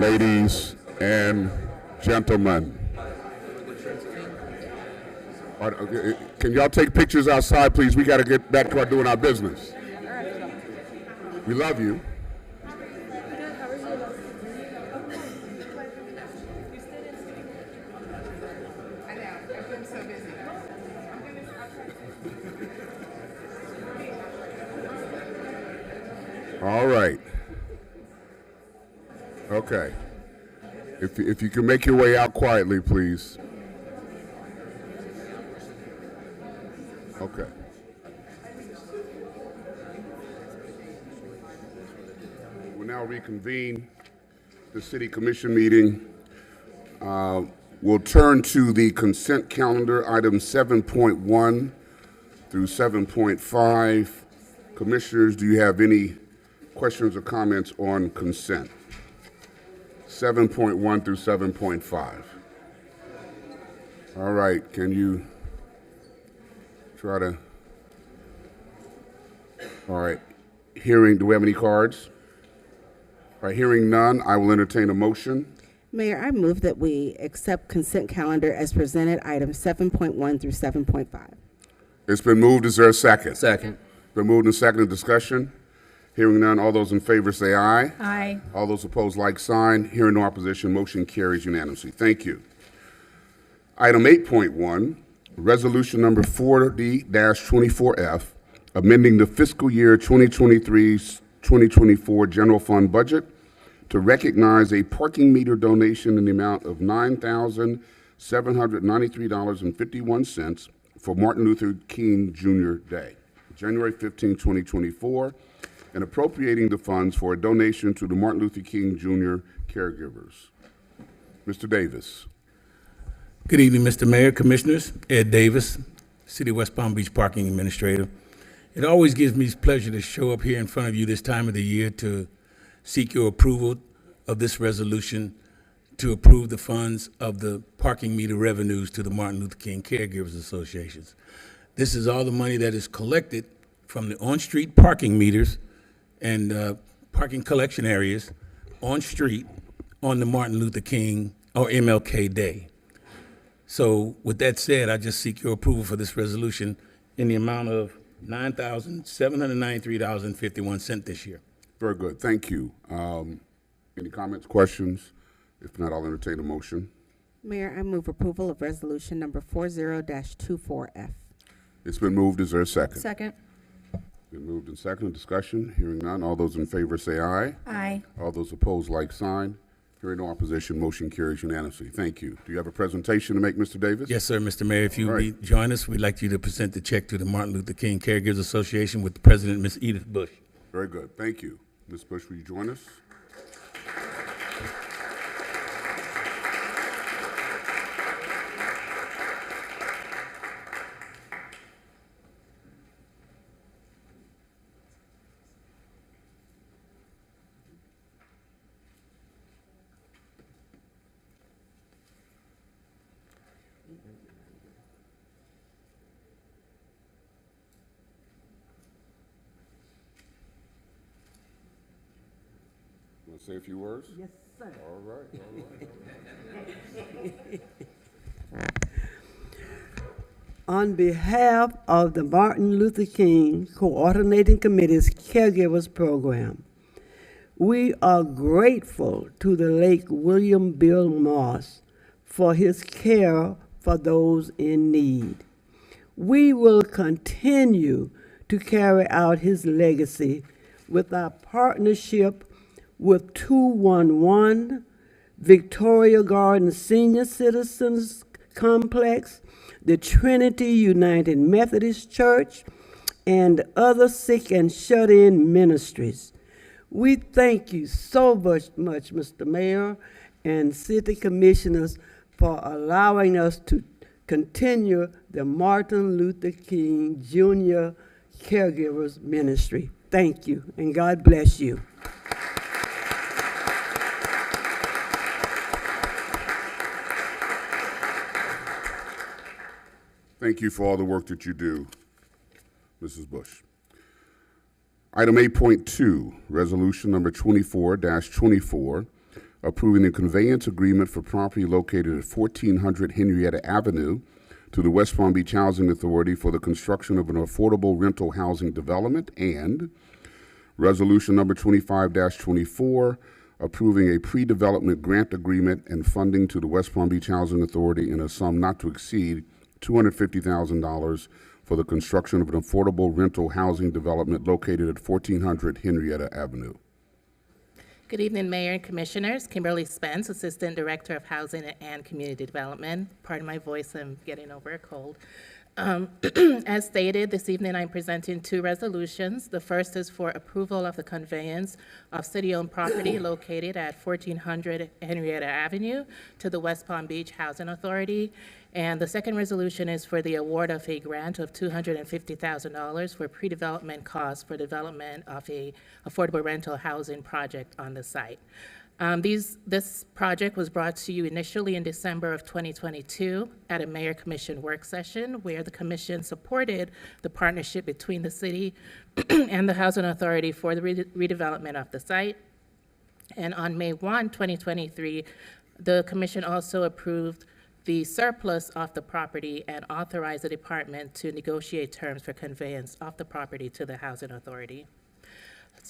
Speaker 1: Ladies and gentlemen. Can y'all take pictures outside, please? We got to get back to doing our business. We love you. All right. Okay. If you can make your way out quietly, please. Okay. We'll now reconvene the City Commission meeting. We'll turn to the consent calendar, items 7.1 through 7.5. Commissioners, do you have any questions or comments on consent? 7.1 through 7.5. All right, can you try to, all right, do we have any cards? All right, hearing none, I will entertain a motion.
Speaker 7: Mayor, I move that we accept consent calendar as presented, items 7.1 through 7.5.
Speaker 1: It's been moved. Is there a second?
Speaker 12: Second.
Speaker 1: Been moved and seconded. Discussion? Hearing none, all those in favor say aye.
Speaker 14: Aye.
Speaker 1: All those opposed, like sign. Hearing no opposition, motion carries unanimously. Thank you. Item 8.1, resolution number 40-24F, amending the fiscal year 2023-2024 general fund budget to recognize a parking meter donation in the amount of $9,793.51 for Martin Luther King Jr. Day, January 15, 2024, and appropriating the funds for a donation to the Martin Luther King Jr. caregivers. Mr. Davis.
Speaker 5: Good evening, Mr. Mayor, Commissioners. Ed Davis, City of West Palm Beach Parking Administrator. It always gives me pleasure to show up here in front of you this time of the year to seek your approval of this resolution to approve the funds of the parking meter revenues to the Martin Luther King Caregivers Associations. This is all the money that is collected from the on-street parking meters and parking collection areas on street on the Martin Luther King or MLK Day. So with that said, I just seek your approval for this resolution in the amount of $9,793.51 this year.
Speaker 1: Very good. Thank you. Any comments, questions? If not, I'll entertain a motion.
Speaker 7: Mayor, I move approval of resolution number 40-24F.
Speaker 1: It's been moved. Is there a second?
Speaker 9: Second.
Speaker 1: Been moved and seconded. Discussion. Hearing none. All those in favor say aye.
Speaker 14: Aye.
Speaker 1: All those opposed, like sign. Hearing no opposition, motion carries unanimously. Thank you. Do you have a presentation to make, Mr. Davis?
Speaker 5: Yes, sir, Mr. Mayor. If you
Speaker 1: All
Speaker 5: would join us, we'd like you to present the check to the Martin Luther King Caregivers Association with the President, Ms. Edith Bush.
Speaker 1: Very good. Thank you. Ms. Bush, will you join us? Want to say a few words?
Speaker 15: Yes, sir.
Speaker 1: All right.
Speaker 15: On behalf of the Martin Luther King Coordinating Committee's Caregivers Program, we are grateful to the late William Bill Moss for his care for those in need. We will continue to carry out his legacy with our partnership with 211, Victoria Garden Senior Citizens Complex, the Trinity United Methodist Church, and other sick and shut-in ministries. We thank you so much, Mr. Mayor and City Commissioners, for allowing us to continue the Martin Luther King Jr. Caregivers Ministry. Thank you, and God bless you.
Speaker 1: Thank you for all the work that you do, Mrs. Bush. Item 8.2, resolution number 24-24, approving the conveyance agreement for property located at 1400 Henrietta Avenue to the West Palm Beach Housing Authority for the construction of an affordable rental housing development, and resolution number 25-24, approving a pre-development grant agreement and funding to the West Palm Beach Housing Authority in a sum not to exceed $250,000 for the construction of an affordable rental housing development located at 1400 Henrietta Avenue.
Speaker 16: Good evening, Mayor and Commissioners. Kimberly Spence, Assistant Director of Housing and Community Development. Pardon my voice, I'm getting over a cold. As stated, this evening I'm presenting two resolutions. The first is for approval of the conveyance of city-owned property located at 1400 Henrietta Avenue to the West Palm Beach Housing Authority. And the second resolution is for the award of a grant of $250,000 for pre-development costs for development of a affordable rental housing project on the site. This project was brought to you initially in December of 2022 at a Mayor Commission work session where the Commission supported the partnership between the city and the Housing Authority for the redevelopment of the site. And on May 1, 2023, the Commission also approved the surplus of the property and authorized the department to negotiate terms for conveyance of the property to the Housing Authority.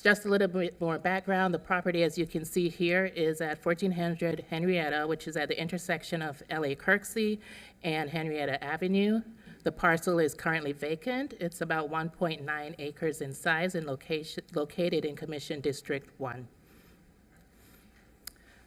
Speaker 16: Just a little bit more background. The property, as you can see here, is at 1400 Henrietta, which is at the intersection of LA Kirksey and Henrietta Avenue. The parcel is currently vacant. It's about 1.9 acres in size and located in Commission District 1.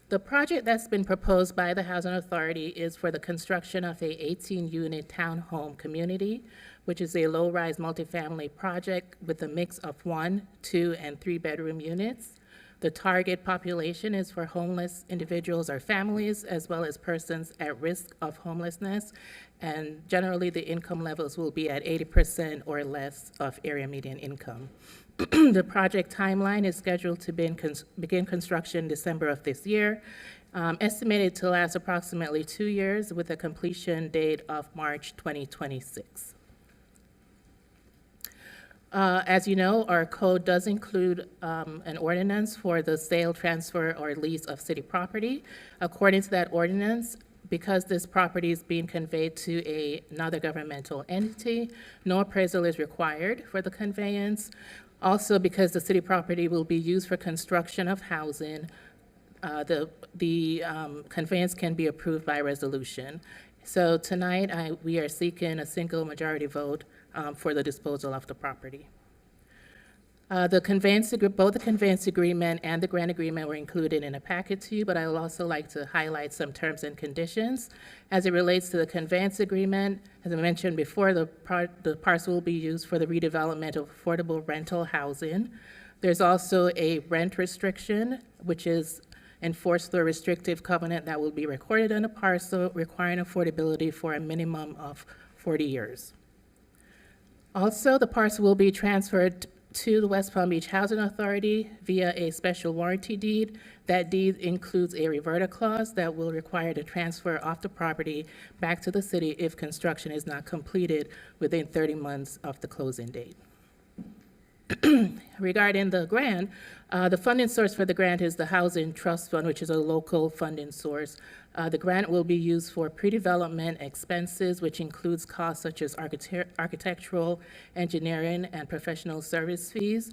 Speaker 16: The project that's been proposed by the Housing Authority is for the construction of a 18-unit townhome community, which is a low-rise multifamily project with a mix of 1, 2, and 3-bedroom units. The target population is for homeless individuals or families, as well as persons at risk of homelessness, and generally the income levels will be at 80% or less of area median income. The project timeline is scheduled to begin construction December of this year, estimated to last approximately 2 years with a completion date of March 2026. As you know, our code does include an ordinance for the sale, transfer, or lease of city property. According to that ordinance, because this property is being conveyed to another governmental entity, no appraisal is required for the conveyance. Also, because the city property will be used for construction of housing, the conveyance can be approved by resolution. So tonight, we are seeking a single majority vote for the disposal of the property. Both the conveyance agreement and the grant agreement were included in a packet to you, but I would also like to highlight some terms and conditions. As it relates to the conveyance agreement, as I mentioned before, the parcel will be used for the redevelopment of affordable rental housing. There's also a rent restriction, which is enforced through a restrictive covenant that will be recorded on the parcel, requiring affordability for a minimum of 40 years. Also, the parcel will be transferred to the West Palm Beach Housing Authority via a special warranty deed. That deed includes a reverter clause that will require the transfer of the property back to the city if construction is not completed within 30 months of the closing date. Regarding the grant, the funding source for the grant is the Housing Trust Fund, which is a local funding source. The grant will be used for pre-development expenses, which includes costs such as architectural, engineering, and professional service fees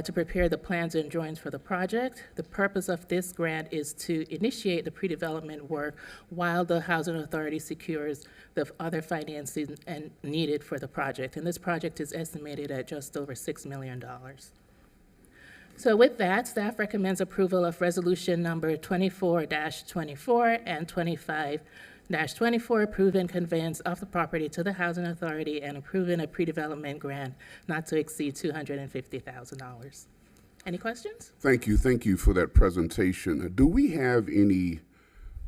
Speaker 16: to prepare the plans and drawings for the project. The purpose of this grant is to initiate the pre-development work while the Housing Authority secures the other financing needed for the project. And this project is estimated at just over $6 million. So with that, staff recommends approval of resolution number 24-24 and 25-24, approving conveyance of the property to the Housing Authority and approving a pre-development grant not to exceed $250,000. Any questions?
Speaker 1: Thank you for that presentation. Do we have any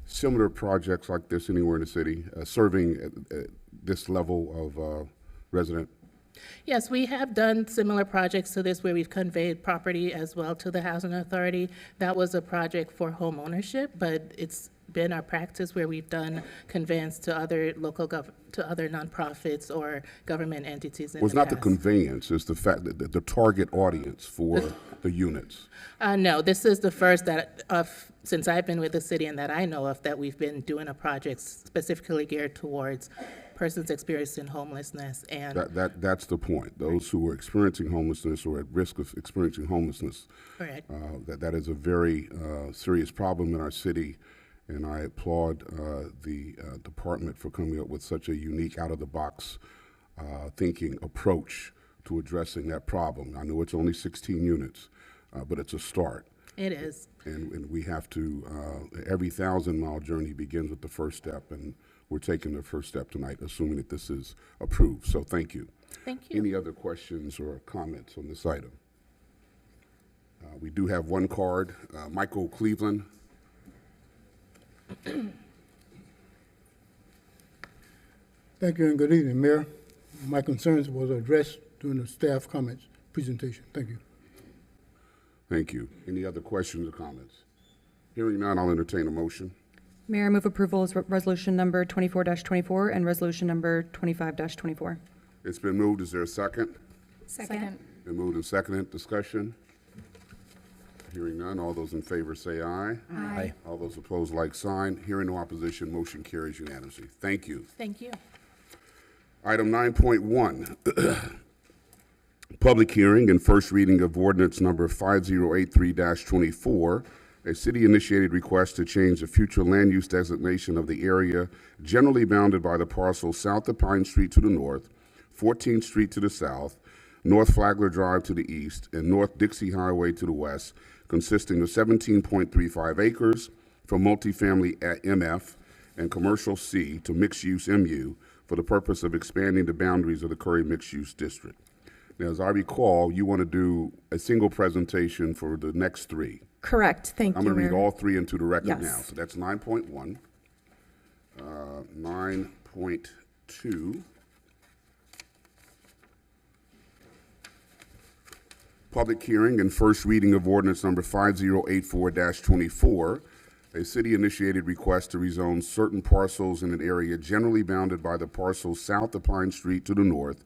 Speaker 1: similar projects like this anywhere in the city, serving this level of resident?
Speaker 16: Yes, we have done similar projects to this where we've conveyed property as well to the Housing Authority. That was a project for home ownership, but been our practice where we've done conveyance to other to other nonprofits or government entities in
Speaker 1: Well, it's
Speaker 16: the
Speaker 1: not the
Speaker 16: past.
Speaker 1: conveyance, it's the fact that the target audience for the units.
Speaker 16: No, this is the first since I've been with the city and that I know of, that we've been doing a project specifically geared towards persons experiencing homelessness and.
Speaker 1: That's the point. Those who are experiencing homelessness or at risk of experiencing homelessness.
Speaker 16: Correct.
Speaker 1: That is a very serious problem in our city, and I applaud the department for coming up with such a unique, out-of-the-box thinking approach to addressing that problem. I know it's only 16 units, but it's a start.
Speaker 16: It is.
Speaker 1: And we have to, every 1,000-mile journey begins with the first step, and we're taking the first step tonight, assuming that this is approved. So thank you.
Speaker 16: Thank you.
Speaker 1: Any other questions or comments on this item? We do have one card. Michael Cleveland.
Speaker 17: Thank you and good evening, Mayor. My concerns was addressed during the staff comments presentation. Thank you.
Speaker 1: Thank you. Any other questions or comments? Hearing none, I'll entertain a motion.
Speaker 9: Mayor, I move approval of resolution number 24-24 and resolution number 25-24.
Speaker 1: It's been moved. Is there a second?
Speaker 14: Second.
Speaker 1: Been moved and seconded. Discussion? Hearing none. All those in favor say aye.
Speaker 14: Aye.
Speaker 1: All those opposed, like sign. Hearing no opposition, motion carries unanimously. Thank you.
Speaker 16: Thank you.
Speaker 1: Item 9.1, public hearing and first reading of ordinance number 5083-24, a city-initiated request to change the future land use designation of the area generally bounded by the parcel south of Pine Street to the north, 14th Street to the south, North Flagler Drive to the east, and North Dixie Highway to the west, consisting of 17.35 acres from multifamily at MF and commercial C to mixed-use MU for the purpose of expanding the boundaries of the Curry Mixed-Use District. Now, as I recall, you want to do a single presentation for the next three.
Speaker 18: Correct. Thank you,
Speaker 1: I'm going to read
Speaker 18: Mayor.
Speaker 1: all three into the record
Speaker 18: Yes.
Speaker 1: now. So that's 9.1, 9.2, public hearing and first reading of ordinance number 5084-24, a city-initiated request to rezone certain parcels in an area generally bounded by the parcels south of Pine Street to the north,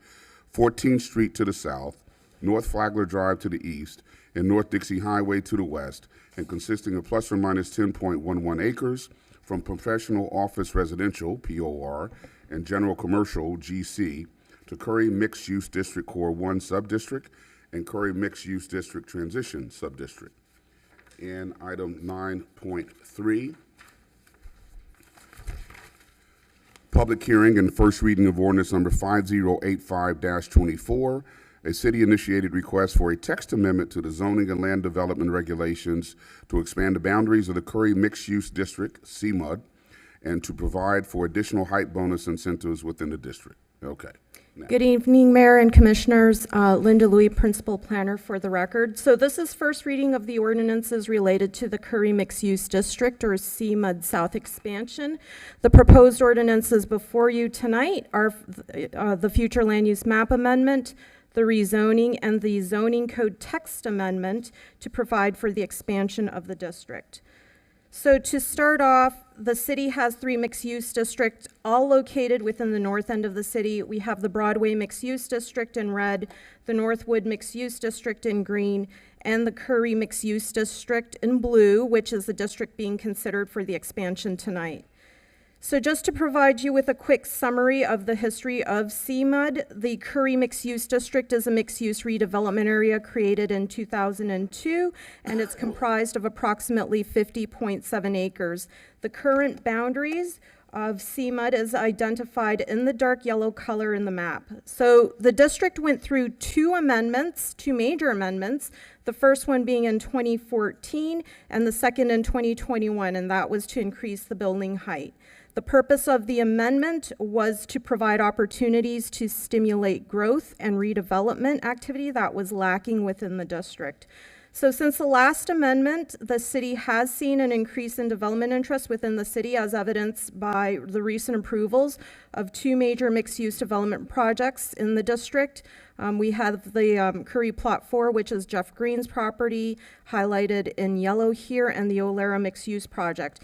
Speaker 1: 14th Street to the south, North Flagler Drive to the east, and North Dixie Highway to the west, and consisting of plus or minus 10.11 acres from professional office residential, POR, and general commercial, GC, to Curry Mixed Use District Core 1 Subdistrict and Curry Mixed Use District Transition Subdistrict. And item 9.3, public hearing and first reading of ordinance number 5085-24, a city-initiated request for a text amendment to the zoning and land development regulations to expand the boundaries of the Curry Mixed Use District, CMUD, and to provide for additional height bonus incentives within the district. Okay. Now.
Speaker 18: Good evening, Mayor and Commissioners. Linda Louie, Principal Planner for the record. So this is first reading of the ordinances related to the Curry Mixed Use District, or CMUD South expansion. The proposed ordinances before you tonight are the future land use map amendment, the rezoning, and the zoning code text amendment to provide for the expansion of the district. So to start off, the city has 3 mixed-use districts, all located within the north end of the city. We have the Broadway Mixed-Use District in red, the Northwood Mixed-Use District in green, and the Curry Mixed-Use District in blue, which is the district being considered for the expansion tonight. So just to provide you with a quick summary of the history of CMUD, the Curry Mixed Use District is a mixed-use redevelopment area created in 2002, and it's comprised of approximately 50.7 acres. The current boundaries of CMUD is identified in the dark yellow color in the map. So the district went through 2 major amendments, the first one being in 2014 and the second in 2021, and that was to increase the building height. The purpose of the amendment was to provide opportunities to stimulate growth and redevelopment activity that was lacking within the district. So since the last amendment, the city has seen an increase in development interest within the city, as evidenced by the recent approvals of 2 major mixed-use development projects in the district. We have the Curry Plot 4, which is Jeff Green's property, highlighted in yellow here, and the Olera mixed-use project.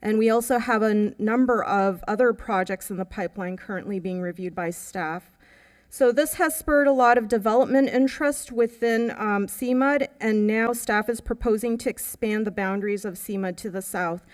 Speaker 18: And we also have a number of other projects in the pipeline currently being reviewed by staff. So this has spurred a lot of development interest within CMUD, and now staff is proposing to expand the boundaries of CMUD to the south.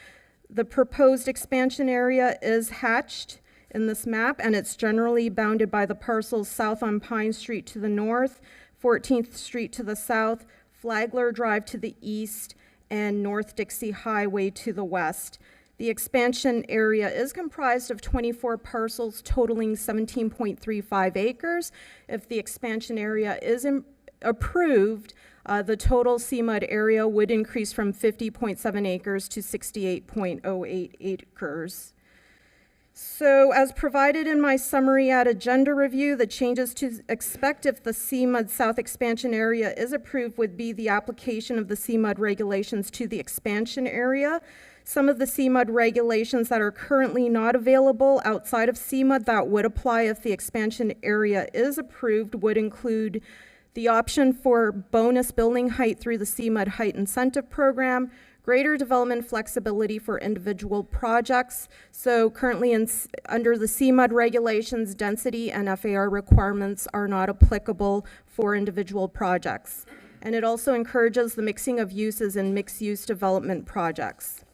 Speaker 18: The proposed expansion area is hatched in this map, and it's generally bounded by the parcels south on Pine Street to the north, 14th Street to the south, Flagler Drive to the east, and North Dixie Highway to the west. The expansion area is comprised of 24 parcels totaling 17.35 acres. If the expansion area is approved, the total CMUD area would increase from 50.7 acres to 68.08 acres. So as provided in my summary at agenda review, the changes to expect if the CMUD South expansion area is approved would be the application of the CMUD regulations to the expansion area. Some of the CMUD regulations that are currently not available outside of CMUD that would apply if the expansion area is approved would include the option for bonus building height through the CMUD Height Incentive Program, greater development flexibility for individual projects. So currently under the CMUD regulations, density and FAR requirements are not applicable for individual projects. And it also encourages the mixing of uses in mixed-use development projects.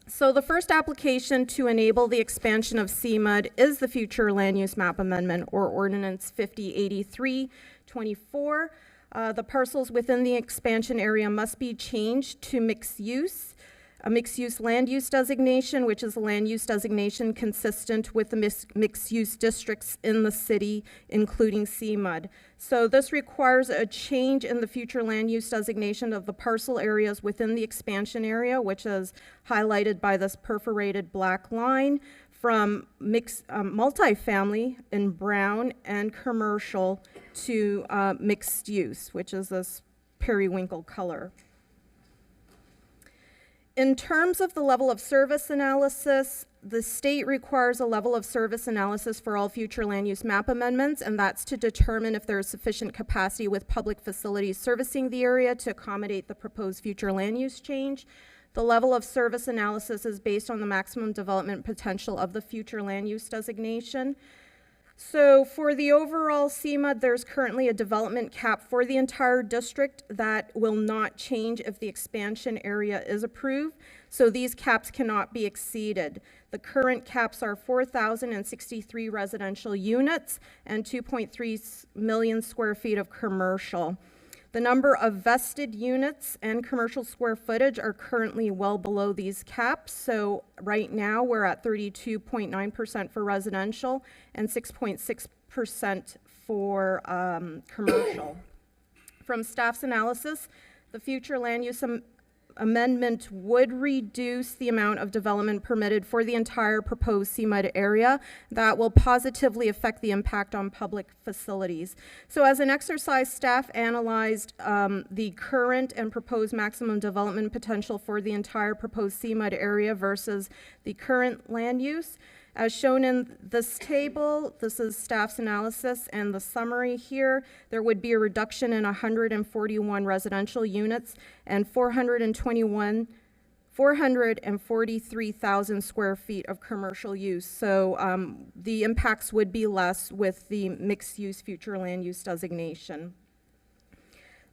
Speaker 18: So the first application to enable the expansion of CMUD is the Future Land Use Map Amendment, or Ordinance 5083-24. The parcels within the expansion area must be changed to mixed use. A mixed-use land use designation, which is a land use designation consistent with the mixed-use districts in the city, including CMUD. So this requires a change in the future land use designation of the parcel areas within the expansion area, which is highlighted by this perforated black line, from multifamily in brown and commercial to mixed use, which is this periwinkle color. In terms of the level of service analysis, the state requires a level of service analysis for all future land use map amendments, and that's to determine if there is sufficient capacity with public facilities servicing the area to accommodate the proposed future land use change. The level of service analysis is based on the maximum development potential of the future land use designation. So for the overall CMUD, there's currently a development cap for the entire district that will not change if the expansion area is approved. So these caps cannot be exceeded. The current caps are 4,063 residential units and 2.3 million square feet of commercial. The number of vested units and commercial square footage are currently well below these caps. So right now we're at 32.9% for residential and 6.6% for commercial. From staff's analysis, the future land use amendment would reduce the amount of development permitted for the entire proposed CMUD area. That will positively affect the impact on public facilities. So as an exercise, staff analyzed the current and proposed maximum development potential for the entire proposed CMUD area versus the current land use. As shown in this table, this is staff's analysis and the summary here. There would be a reduction in 141 residential units and 443,000 square feet of commercial use. So the impacts would be less with the mixed-use future land use designation.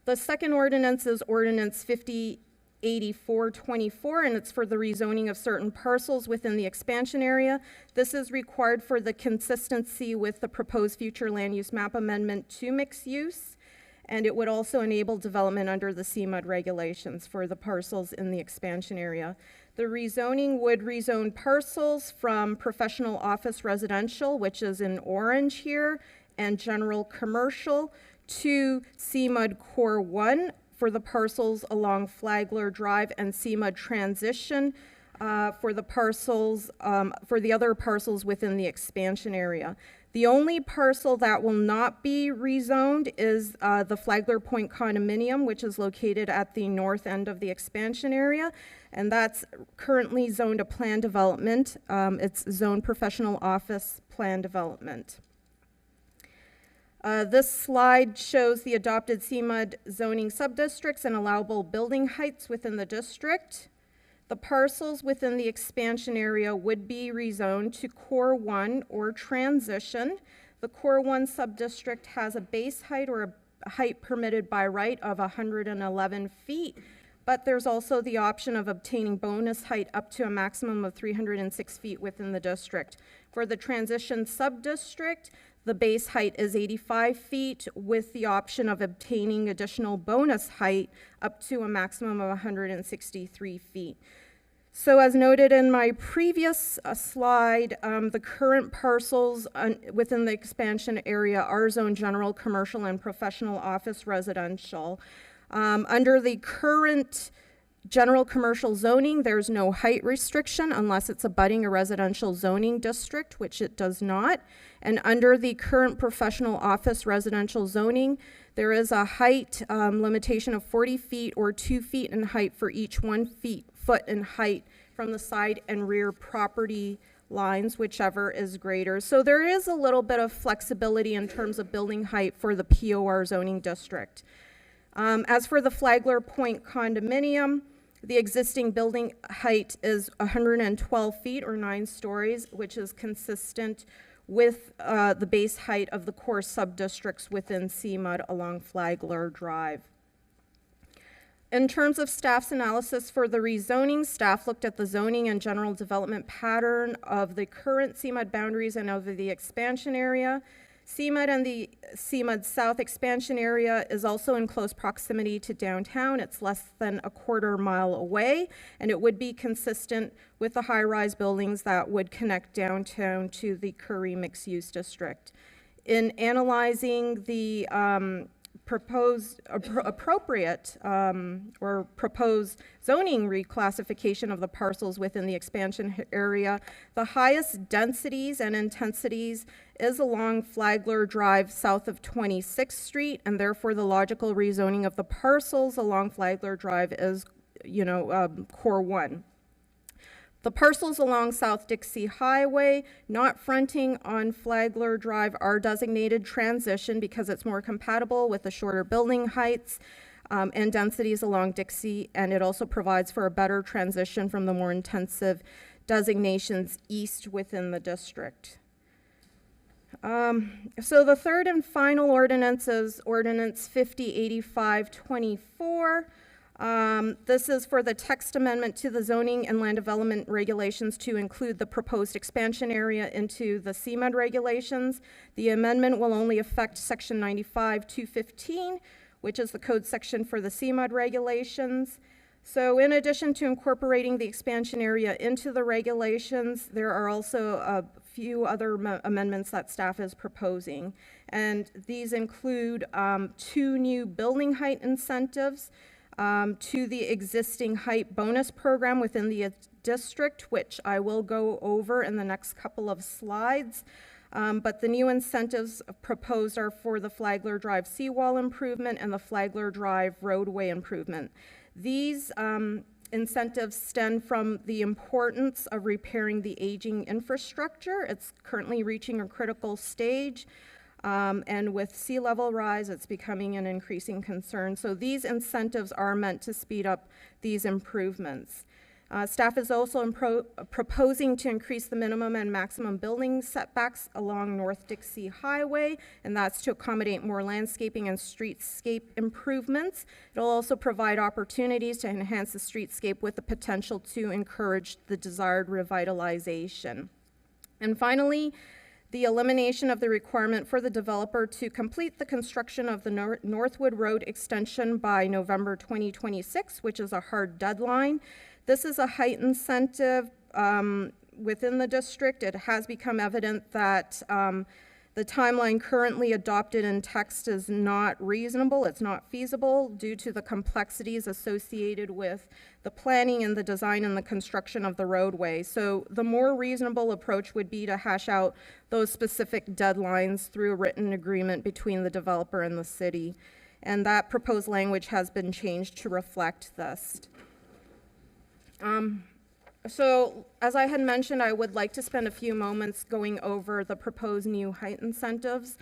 Speaker 18: The second ordinance is Ordinance 5084-24, and it's for the rezoning of certain parcels within the expansion area. This is required for the consistency with the proposed future land use map amendment to mixed use, and it would also enable development under the CMUD regulations for the parcels in the expansion area. The rezoning would rezone parcels from professional office residential, which is in orange here, and general commercial, to CMUD Core 1, for the parcels along Flagler Drive, and CMUD Transition for the parcels, for the other parcels within the expansion area. The only parcel that will not be rezoned is the Flagler Point condominium, which is located at the north end of the expansion area, and that's currently zoned a plan development. It's zoned professional office plan development. This slide shows the adopted CMUD zoning subdistricts and allowable building heights within the district. The parcels within the expansion area would be rezoned to Core 1 or transition. The Core 1 subdistrict has a base height or a height permitted by right of 111 feet, but there's also the option of obtaining bonus height up to a maximum of 306 feet within the district. For the transition subdistrict, the base height is 85 feet with the option of obtaining additional bonus height up to a maximum of 163 feet. So as noted in my previous slide, the current parcels within the expansion area are zoned general, commercial, and professional office residential. Under the current general commercial zoning, there's no height restriction unless it's abutting a residential zoning district, which it does not. And under the current professional office residential zoning, there is a height limitation of 40 feet or 2 feet in height for each 1 foot in height from the side and rear property lines, whichever is greater. So there is a little bit of flexibility in terms of building height for the POR zoning district. As for the Flagler Point condominium, the existing building height is 112 feet or 9 stories, which is consistent with the base height of the core subdistricts within CMUD along Flagler Drive. In terms of staff's analysis for the rezoning, staff looked at the zoning and general development pattern of the current CMUD boundaries and of the expansion area. CMUD and the CMUD South expansion area is also in close proximity to downtown. It's less than a quarter mile away, and it would be consistent with the high-rise buildings that would connect downtown to the Curry mixed-use district. In analyzing the proposed zoning reclassification of the parcels within the expansion area, the highest densities and intensities is along Flagler Drive south of 26th Street, and therefore the logical rezoning of the parcels along Flagler Drive is, Core 1. The parcels along South Dixie Highway, not fronting on Flagler Drive, are designated transition because it's more compatible with the shorter building heights and densities along Dixie, and it also provides for a better transition from the more intensive designations east within the district. So the third and final ordinance is Ordinance 5085-24. This is for the text amendment to the zoning and land development regulations to include the proposed expansion area into the CMUD regulations. The amendment will only affect Section 95-215, which is the code section for the CMUD regulations. So in addition to incorporating the expansion area into the regulations, there are also a few other amendments that staff is proposing. And these include 2 new building height incentives, to the existing height bonus program within the district, which I will go over in the next couple of slides. But the new incentives proposed are for the Flagler Drive seawall improvement and the Flagler Drive roadway improvement. These incentives stem from the importance of repairing the aging infrastructure. It's currently reaching a critical stage. And with sea level rise, it's becoming an increasing concern. So these incentives are meant to speed up these improvements. Staff is also proposing to increase the minimum and maximum building setbacks along North Dixie Highway, and that's to accommodate more landscaping and streetscape improvements. It'll also provide opportunities to enhance the streetscape with the potential to encourage the desired revitalization. And finally, the elimination of the requirement for the developer to complete the construction of the Northwood Road extension by November 2026, which is a hard deadline. This is a height incentive within the district. It has become evident that the timeline currently adopted in text is not reasonable. It's not feasible due to the complexities associated with the planning and the design and the construction of the roadway. So the more reasonable approach would be to hash out those specific deadlines through a written agreement between the developer and the city. And that proposed language has been changed to reflect this. So, as I had mentioned, I would like to spend a few moments going over the proposed new height incentives.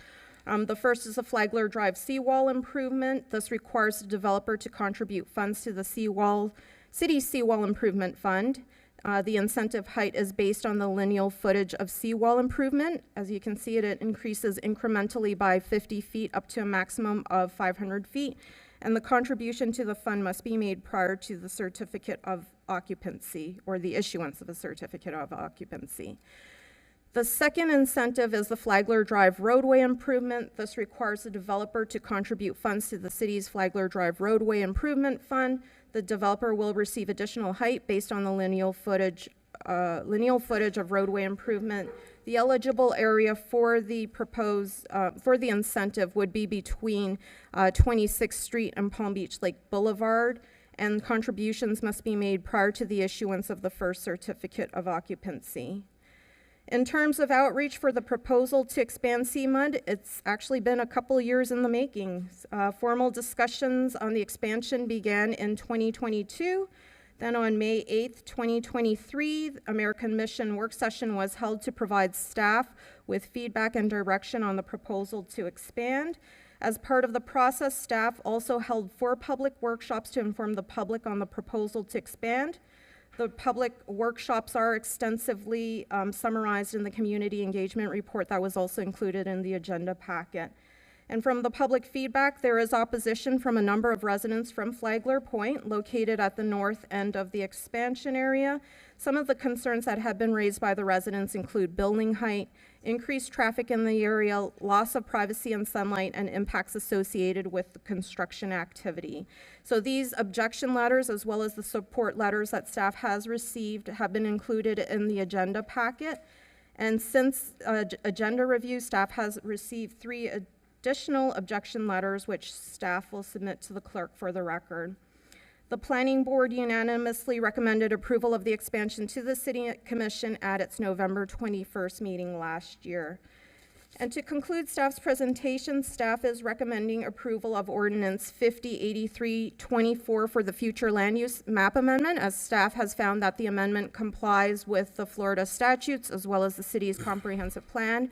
Speaker 18: The first is the Flagler Drive seawall improvement. This requires the developer to contribute funds to the seawall City Seawall Improvement Fund. The incentive height is based on the lineal footage of seawall improvement. As you can see, it increases incrementally by 50 feet up to a maximum of 500 feet. And the contribution to the fund must be made prior to the certificate of occupancy or the issuance of a certificate of occupancy. The second incentive is the Flagler Drive roadway improvement. This requires the developer to contribute funds to the city's Flagler Drive roadway improvement fund. The developer will receive additional height based on the lineal footage of roadway improvement. The eligible area for the incentive would be between 26th Street and Palm Beach Lake Boulevard, and contributions must be made prior to the issuance of the first certificate of occupancy. In terms of outreach for the proposal to expand CMUD, it's actually been a couple years in the making. Formal discussions on the expansion began in 2022. Then on May 8th, 2023, the American Mission work session was held to provide staff with feedback and direction on the proposal to expand. As part of the process, staff also held 4 public workshops to inform the public on the proposal to expand. The public workshops are extensively summarized in the community engagement report that was also included in the agenda packet. And from the public feedback, there is opposition from a number of residents from Flagler Point, located at the north end of the expansion area. Some of the concerns that have been raised by the residents include building height, increased traffic in the area, loss of privacy and sunlight, and impacts associated with the construction activity. So these objection letters, as well as the support letters that staff has received, have been included in the agenda packet. And since agenda review, staff has received 3 additional objection letters, which staff will submit to the clerk for the record. The Planning Board unanimously recommended approval of the expansion to the City Commission at its November 21st meeting last year. And to conclude staff's presentation, staff is recommending approval of Ordinance 5083-24 for the future land use map amendment, as staff has found that the amendment complies with the Florida statutes as well as the city's comprehensive plan.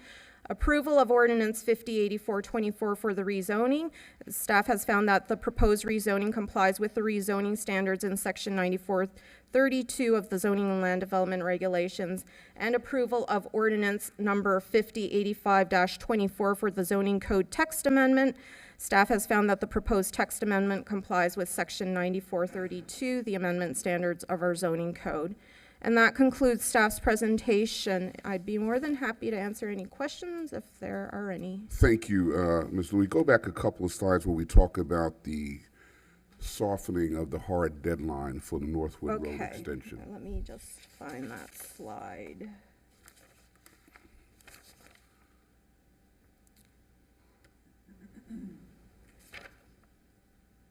Speaker 18: Approval of Ordinance 5084-24 for the rezoning. Staff has found that the proposed rezoning complies with the rezoning standards in Section 9432 of the Zoning and Land Development Regulations. And approval of Ordinance number 5085-24 for the Zoning Code text amendment. Staff has found that the proposed text amendment complies with Section 9432, the amendment standards of our zoning code. And that concludes staff's presentation. I'd be more than happy to answer any questions if there are any.
Speaker 1: Thank you, Ms. Louis. Go back a couple of slides where we talk about the softening of the hard deadline for the Northwood Road extension.
Speaker 18: Let me just find that slide.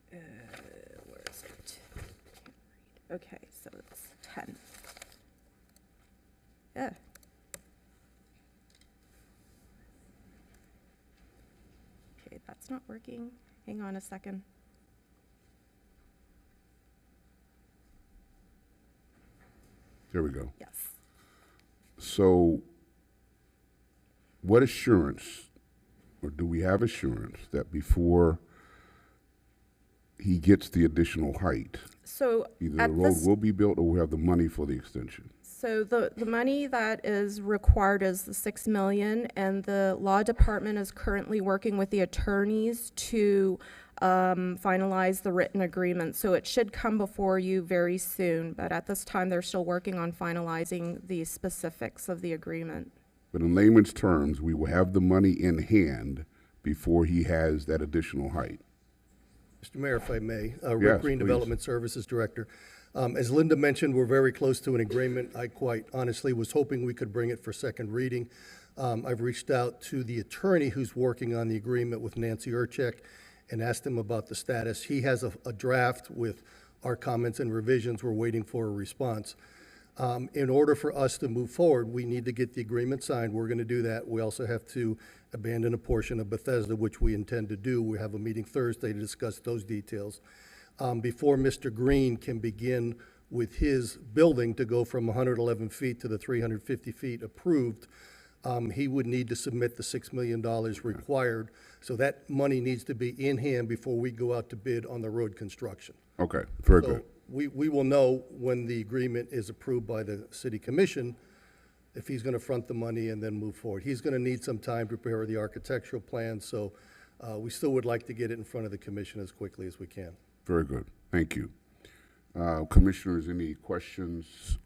Speaker 18: Where is it? Okay, so it's 10. Yeah. Okay, that's not working. Hang on a second.
Speaker 1: There we go.
Speaker 18: Yes.
Speaker 1: So what assurance, or do we have assurance that before he gets the additional height,
Speaker 18: So
Speaker 1: either
Speaker 18: at
Speaker 1: the road
Speaker 18: this,
Speaker 1: will be built or we'll have the money for the extension?
Speaker 18: so the money that is required is the $6 million, and the law department is currently working with the attorneys to finalize the written agreement. So it should come before you very soon, but at this time they're still working on finalizing the specifics of the agreement.
Speaker 1: But in layman's terms, we will have the money in hand before he has that additional height.
Speaker 19: Mr. Mayor, if I may,
Speaker 1: Yes,
Speaker 19: Rick Green,
Speaker 1: please.
Speaker 19: Development Services Director. As Linda mentioned, we're very close to an agreement. I quite honestly was hoping we could bring it for second reading. I've reached out to the attorney who's working on the agreement with Nancy Urchek and asked him about the status. He has a draft with our comments and revisions. We're waiting for a response. In order for us to move forward, we need to get the agreement signed. We're going to do that. We also have to abandon a portion of Bethesda, which we intend to do. We have a meeting Thursday to discuss those details. Before Mr. Green can begin with his building to go from 111 feet to the 350 feet approved, he would need to submit the $6 million required. So that money needs to be in hand before we go out to bid on the road construction.
Speaker 1: Okay, very good.
Speaker 19: we will know when the agreement is approved by the city commission if he's going to front the money and then move forward. He's going to need some time to prepare the architectural plan, so we still would like to get it in front of the commission as quickly as we can.
Speaker 1: Very good. Thank you. Commissioners, any questions?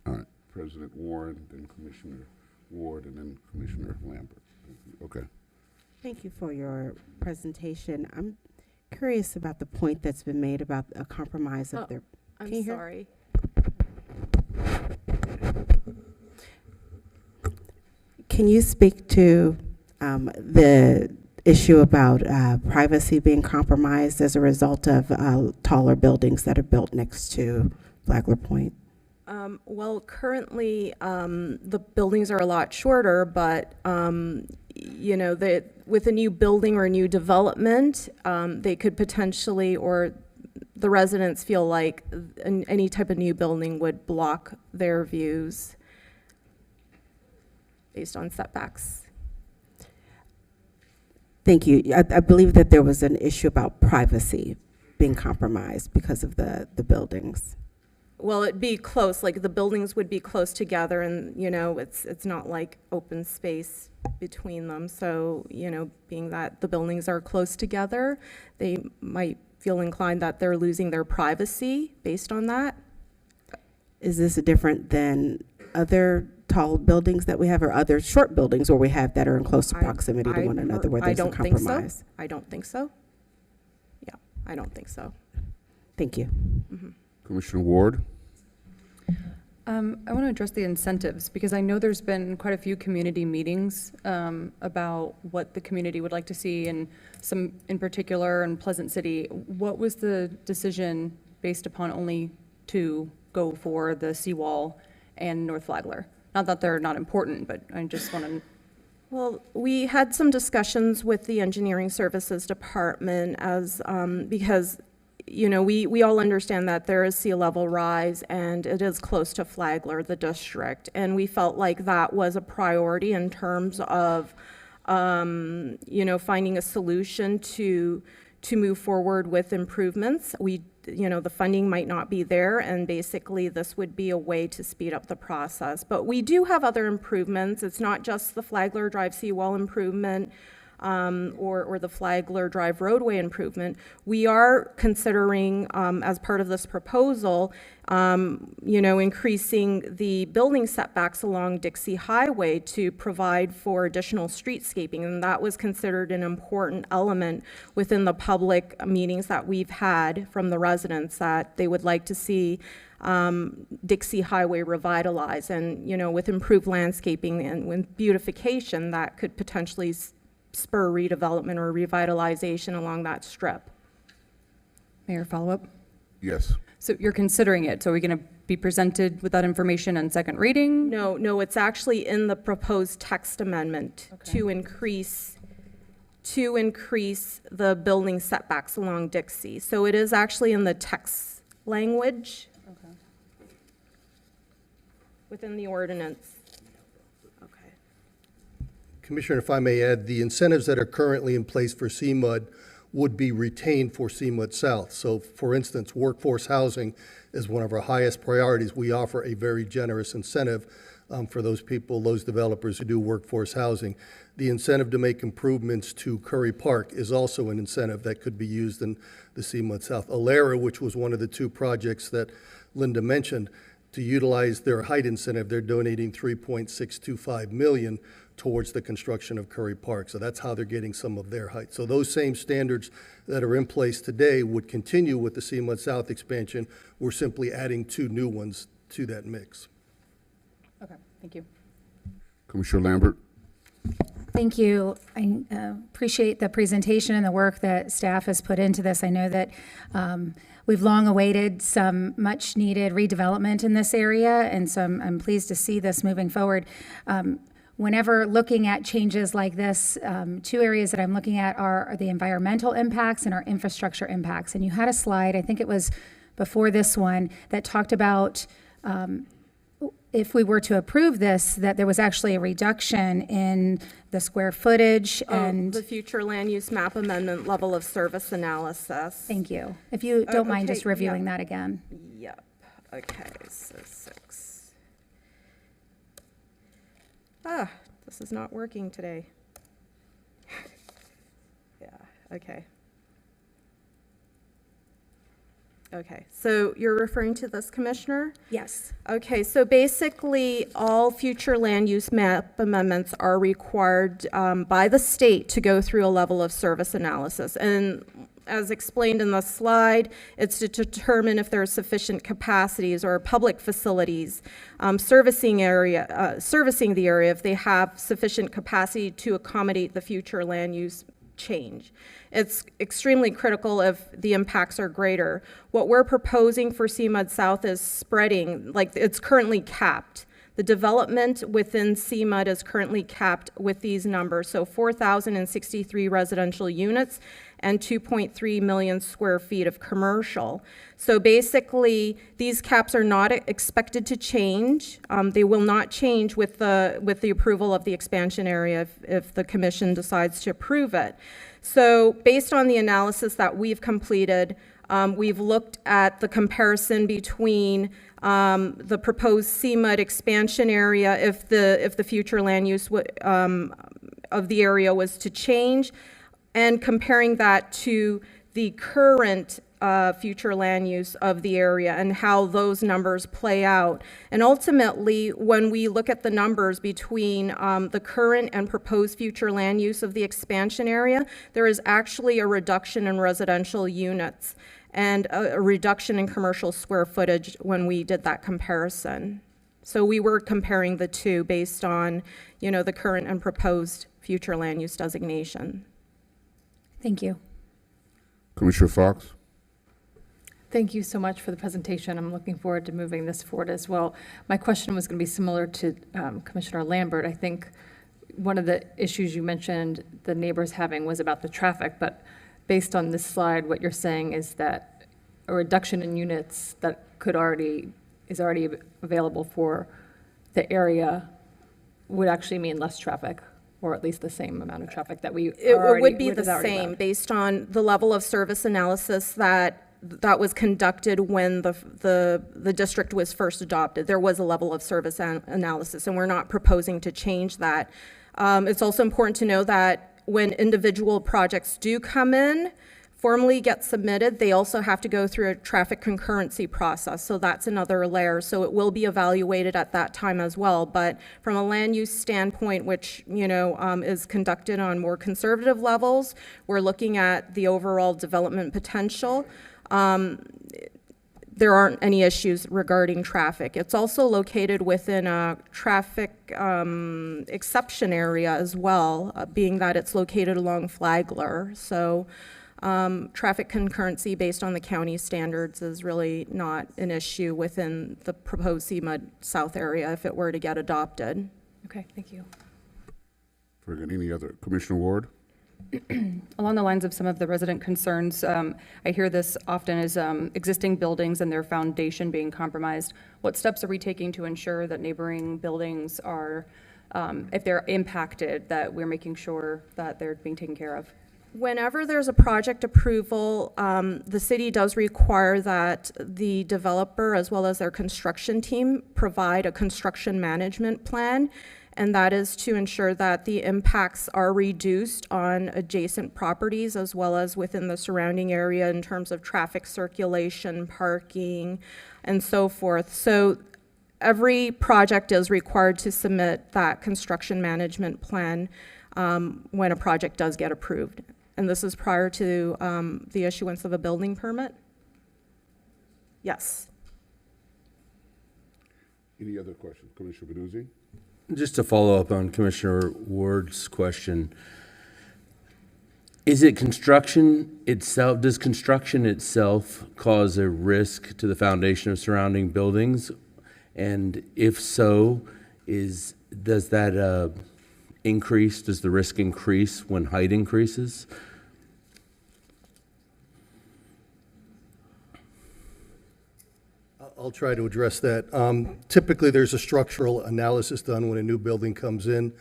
Speaker 1: President Warren, then Commissioner Ward, and then Commissioner Lambert. Okay.
Speaker 7: Thank you for your presentation. I'm curious about the point that's been made about a compromise of their.
Speaker 18: I'm
Speaker 7: Can you hear?
Speaker 18: sorry.
Speaker 7: Can you speak to the issue about privacy being compromised as a result of taller buildings that are built next to Flagler Point?
Speaker 18: Well, currently, the buildings are a lot shorter, but, you know, with a new building or a new development, they could potentially, or the residents feel like any type of new building would block their views based on setbacks.
Speaker 7: Thank you. I believe that there was an issue about privacy being compromised because of the buildings.
Speaker 18: Well, it'd be close, like the buildings would be close together, and, you know, it's not like open space between them. So, you know, being that the buildings are close together, they might feel inclined that they're losing their privacy based on that.
Speaker 7: Is this different than other tall buildings that we have, or other short buildings where we have that are in close proximity to one another where there's a compromise?
Speaker 18: I don't think so. Yeah, I don't think so.
Speaker 7: Thank you.
Speaker 18: Mm-hmm.
Speaker 1: Commissioner Ward?
Speaker 9: I want to address the incentives, because I know there's been quite a few community meetings about what the community would like to see, and some in particular in Pleasant City. What was the decision based upon only to go for the seawall and North Flagler? Not that they're not important, but I just want to.
Speaker 18: Well, we had some discussions with the engineering services department as, because, you know, we all understand that there is sea level rise and it is close to Flagler, the district. And we felt like that was a priority in terms of, you know, finding a solution to move forward with improvements. You know, the funding might not be there, and basically this would be a way to speed up the process. But we do have other improvements. It's not just the Flagler Drive seawall improvement or the Flagler Drive roadway improvement. We are considering, as part of this proposal, you know, increasing the building setbacks along Dixie Highway to provide for additional streetscaping, and that was considered an important element within the public meetings that we've had from the residents, that they would like to see Dixie Highway revitalized, and, you know, with improved landscaping and with beautification, that could potentially spur redevelopment or revitalization along that strip.
Speaker 9: Mayor, follow-up?
Speaker 1: Yes.
Speaker 9: So you're considering it, so are we going to be presented with that information on second reading?
Speaker 18: No, it's actually in the proposed text amendment to increase the building setbacks along Dixie. So it is actually in the text language within the ordinance.
Speaker 19: Commissioner, if I may add, the incentives that are currently in place for CMUD would be retained for CMUD South. So, for instance, workforce housing is one of our highest priorities. We offer a very generous incentive for those people, those developers who do workforce housing. The incentive to make improvements to Curry Park is also an incentive that could be used in the CMUD South. Alera, which was one of the two projects that Linda mentioned, to utilize their height incentive, they're donating $3.625 million towards the construction of Curry Park. So that's how they're getting some of their height. So those same standards that are in place today would continue with the CMUD South expansion. We're simply adding two new ones to that mix.
Speaker 9: Okay, thank you.
Speaker 1: Commissioner Lambert?
Speaker 14: Thank you. I appreciate the presentation and the work that staff has put into this. I know that we've long awaited some much needed redevelopment in this area, and so I'm pleased to see this moving forward. Whenever looking at changes like this, two areas that I'm looking at are the environmental impacts and our infrastructure impacts. And you had a slide, I think it was before this one, that talked about if we were to approve this, that there was actually a reduction in the square footage and
Speaker 18: the future land use map amendment level of service analysis.
Speaker 14: Thank you. If you don't mind
Speaker 18: okay,
Speaker 14: just reviewing
Speaker 18: yeah.
Speaker 14: that again.
Speaker 18: Yep. Okay, so 6. This is not working today. Yeah, okay. Okay, so you're referring to this, Commissioner?
Speaker 14: Yes.
Speaker 18: Okay, so basically, all future land use map amendments are required by the state to go through a level of service analysis. And as explained in the slide, it's to determine if there are sufficient capacities or public facilities servicing the area, if they have sufficient capacity to accommodate the future land use change. It's extremely critical if the impacts are greater. What we're proposing for CMUD South is spreading, like it's currently capped. The development within CMUD is currently capped with these numbers, so 4,063 residential units and 2.3 million square feet of commercial. So basically, these caps are not expected to change. They will not change with the approval of the expansion area if the commission decides to approve it. So based on the analysis that we've completed, we've looked at the comparison between the proposed CMUD expansion area if the future land use of the area was to change, and comparing that to the current future land use of the area and how those numbers play out. And ultimately, when we look at the numbers between the current and proposed future land use of the expansion area, there is actually a reduction in residential units and a reduction in commercial square footage when we did that comparison. So we were comparing the two based on, the current and proposed future land use designation.
Speaker 14: Thank you.
Speaker 1: Commissioner Fox?
Speaker 20: Thank you so much for the presentation. I'm looking forward to moving this forward as well. My question was going to be similar to Commissioner Lambert. I think one of the issues you mentioned the neighbors having was about the traffic, but based on this slide, what you're saying is that a reduction in units that is already available for the area would actually mean less traffic, or at least the same amount of traffic that
Speaker 18: It would be the same based on the level of service analysis that was conducted when the district was first adopted. There was a level of service analysis, and we're not proposing to change that. It's also important to know that when individual projects do come in, formally get submitted, they also have to go through a traffic concurrency process. So that's another layer. So it will be evaluated at that time as well. But from a land use standpoint, which is conducted on more conservative levels, we're looking at the overall development potential. There aren't any issues regarding traffic. It's also located within a traffic exception area as well, being that it's located along Flagler. So traffic concurrency based on the county standards is really not an issue within the proposed CMUD South area if it were to get adopted.
Speaker 20: Okay, thank you.
Speaker 1: Very good. Any other? Commissioner Ward?
Speaker 9: Along the lines of some of the resident concerns, I hear this often as existing buildings and their foundation being compromised. What steps are we taking to ensure that neighboring buildings are, if they're impacted, that we're making sure that they're being taken care of?
Speaker 18: Whenever there's a project approval, the city does require that the developer as well as their construction team provide a construction management plan, and that is to ensure that the impacts are reduced on adjacent properties as well as within the surrounding area in terms of traffic circulation, parking, and so forth. So every project is required to submit that construction management plan when a project does get approved. And this is prior to the issuance of a building permit? Yes.
Speaker 1: Any other questions? Commissioner Benuzzi?
Speaker 12: Just to follow up on Commissioner Ward's question, is it construction itself, does construction itself cause a risk to the foundation of surrounding buildings? And if so, does that increase, does the risk increase when height increases?
Speaker 19: I'll try to address that. Typically, there's a structural analysis done when a new building comes in.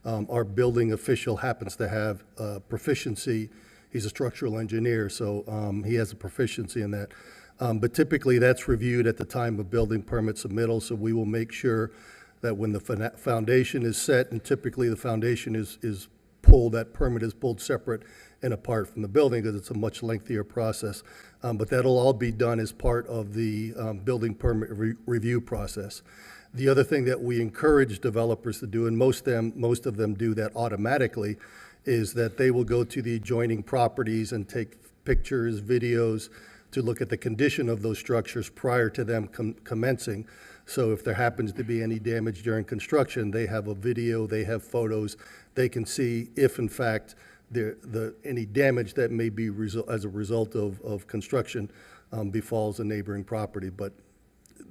Speaker 19: Our building official happens to have proficiency. He's a structural engineer, so he has a proficiency in that. But typically, that's reviewed at the time of building permit submittal, so we will make sure that when the foundation is set, and typically the foundation is pulled, that permit is pulled separate and apart from the building because it's a much lengthier process. But that'll all be done as part of the building permit review process. The other thing that we encourage developers to do, and most of them do that automatically, is that they will go to the adjoining properties and take pictures, videos, to look at the condition of those structures prior to them commencing. So if there happens to be any damage during construction, they have a video, they have photos, they can see if in fact any damage that may be as a result of construction befalls a neighboring property. But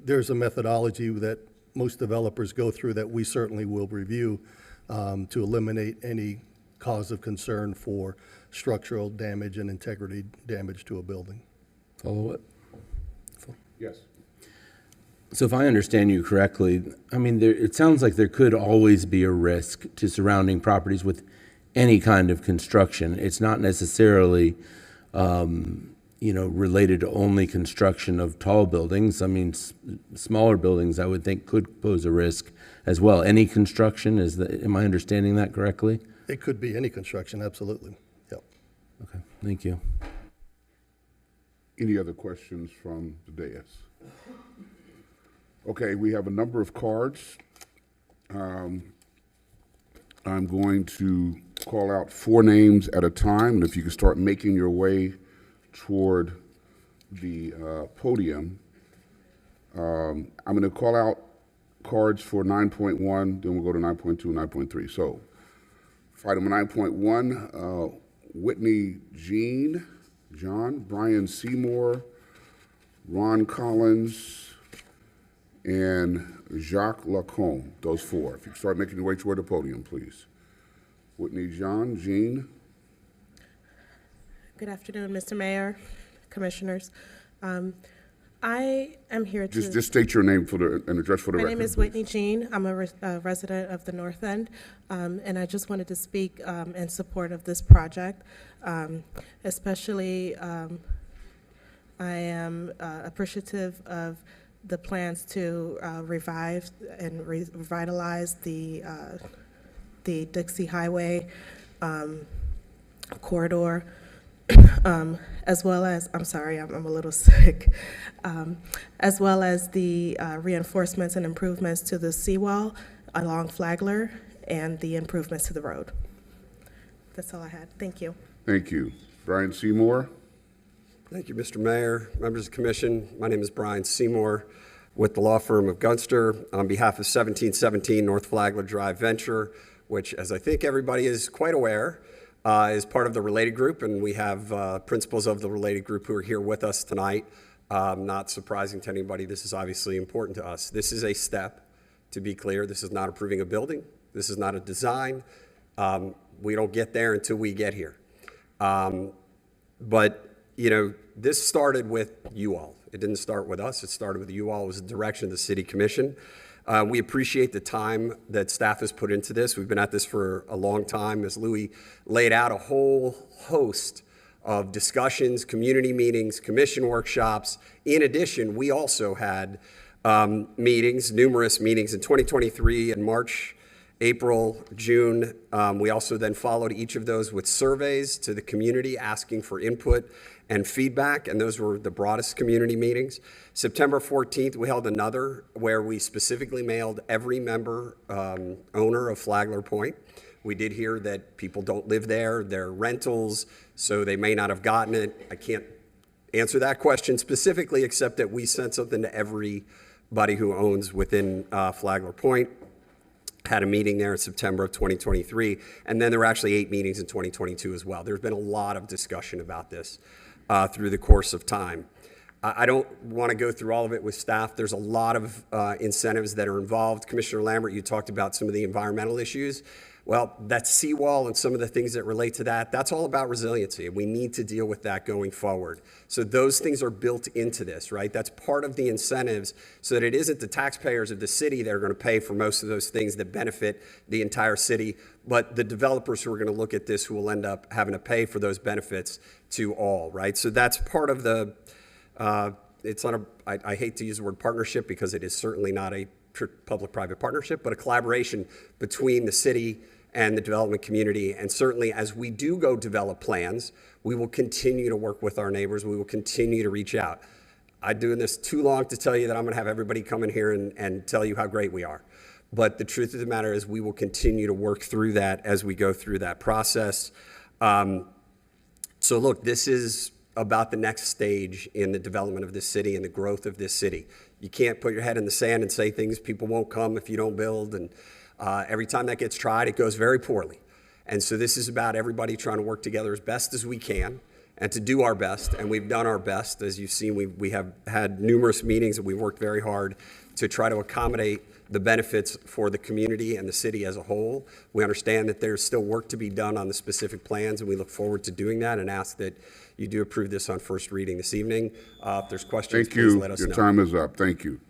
Speaker 19: there's a methodology that most developers go through that we certainly will review to eliminate any cause of concern for structural damage and integrity damage to a building.
Speaker 12: Follow up?
Speaker 1: Yes.
Speaker 12: So if I understand you correctly, I mean, it sounds like there could always be a risk to surrounding properties with any kind of construction. It's not necessarily, related to only construction of tall buildings. I mean, smaller buildings, I would think, could pose a risk as well. Any construction, am I understanding that correctly?
Speaker 19: It could be any construction, absolutely. Yep.
Speaker 12: Okay, thank you.
Speaker 1: Any other questions from the dais? Okay, we have a number of cards. I'm going to call out 4 names at a time, and if you can start making your way toward the podium. I'm going to call out cards for 9.1, then we'll go to 9.2 and 9.3. So, for item 9.1, Whitney John, Brian Seymour, Ron Collins, and Jacques Lacombe, those 4. If you can start making your way toward the podium, please. Whitney Jean.
Speaker 21: Good afternoon, Mr. Mayor, Commissioners. I am here to...
Speaker 1: Just state your name and address for the record.
Speaker 21: My name is Whitney Jean. I'm a resident of the North End, and I just wanted to speak in support of this project. Especially, I am appreciative of the plans to revive and revitalize the Dixie Highway corridor, as well as, I'm sorry, I'm a little sick, as well as the reinforcements and improvements to the seawall along Flagler and the improvements to the road. That's all I had. Thank you.
Speaker 1: Thank you. Brian Seymour.
Speaker 22: Thank you, Mr. Mayor, members of the commission. My name is Brian Seymour with the law firm of Gunster on behalf of 1717 North Flagler Drive Venture, which, as I think everybody is quite aware, is part of the Related Group, and we have principals of the Related Group who are here with us tonight. Not surprising to anybody, this is obviously important to us. This is a step, to be clear. This is not approving a building. This is not a design. We don't get there until we get here. But, this started with you all. It didn't start with us. It started with you all. It was the direction of the City Commission. We appreciate the time that staff has put into this. We've been at this for a long time. As Louis laid out, a whole host of discussions, community meetings, commission workshops. In addition, we also had numerous meetings in 2023 in March, April, June. We also then followed each of those with surveys to the community asking for input and feedback, and those were the broadest community meetings. September 14th, we held another where we specifically mailed every member owner of Flagler Point. We did hear that people don't live there, they're rentals, so they may not have gotten it. I can't answer that question specifically, except that we sent something to everybody who owns within Flagler Point. Had a meeting there in September of 2023, and then there were actually 8 meetings in 2022 as well. There's been a lot of discussion about this through the course of time. I don't want to go through all of it with staff. There's a lot of incentives that are involved. Commissioner Lambert, you talked about some of the environmental issues. Well, that seawall and some of the things that relate to that, that's all about resiliency, and we need to deal with that going forward. So those things are built into this, right? That's part of the incentives so that it isn't the taxpayers of the city that are going to pay for most of those things that benefit the entire city, but the developers who are going to look at this who will end up having to pay for those benefits to all, right? So that's part of the I hate to use the word partnership because it is certainly not a public-private partnership, but a collaboration between the city and the development community. And certainly as we do go develop plans, we will continue to work with our neighbors. We will continue to reach out. I'm doing this too long to tell you that I'm going to have everybody come in here and tell you how great we are. But the truth of the matter is we will continue to work through that as we go through that process. So look, this is about the next stage in the development of this city and the growth of this city. You can't put your head in the sand and say things, people won't come if you don't build. And every time that gets tried, it goes very poorly. And so this is about everybody trying to work together as best as we can and to do our best. And we've done our best. As you've seen, we have had numerous meetings and we've worked very hard to try to accommodate the benefits for the community and the city as a whole. We understand that there's still work to be done on the specific plans, and we look forward to doing that and ask that you do approve this on first reading this evening. If there's questions, please let us know.
Speaker 1: Your time is up. Thank you.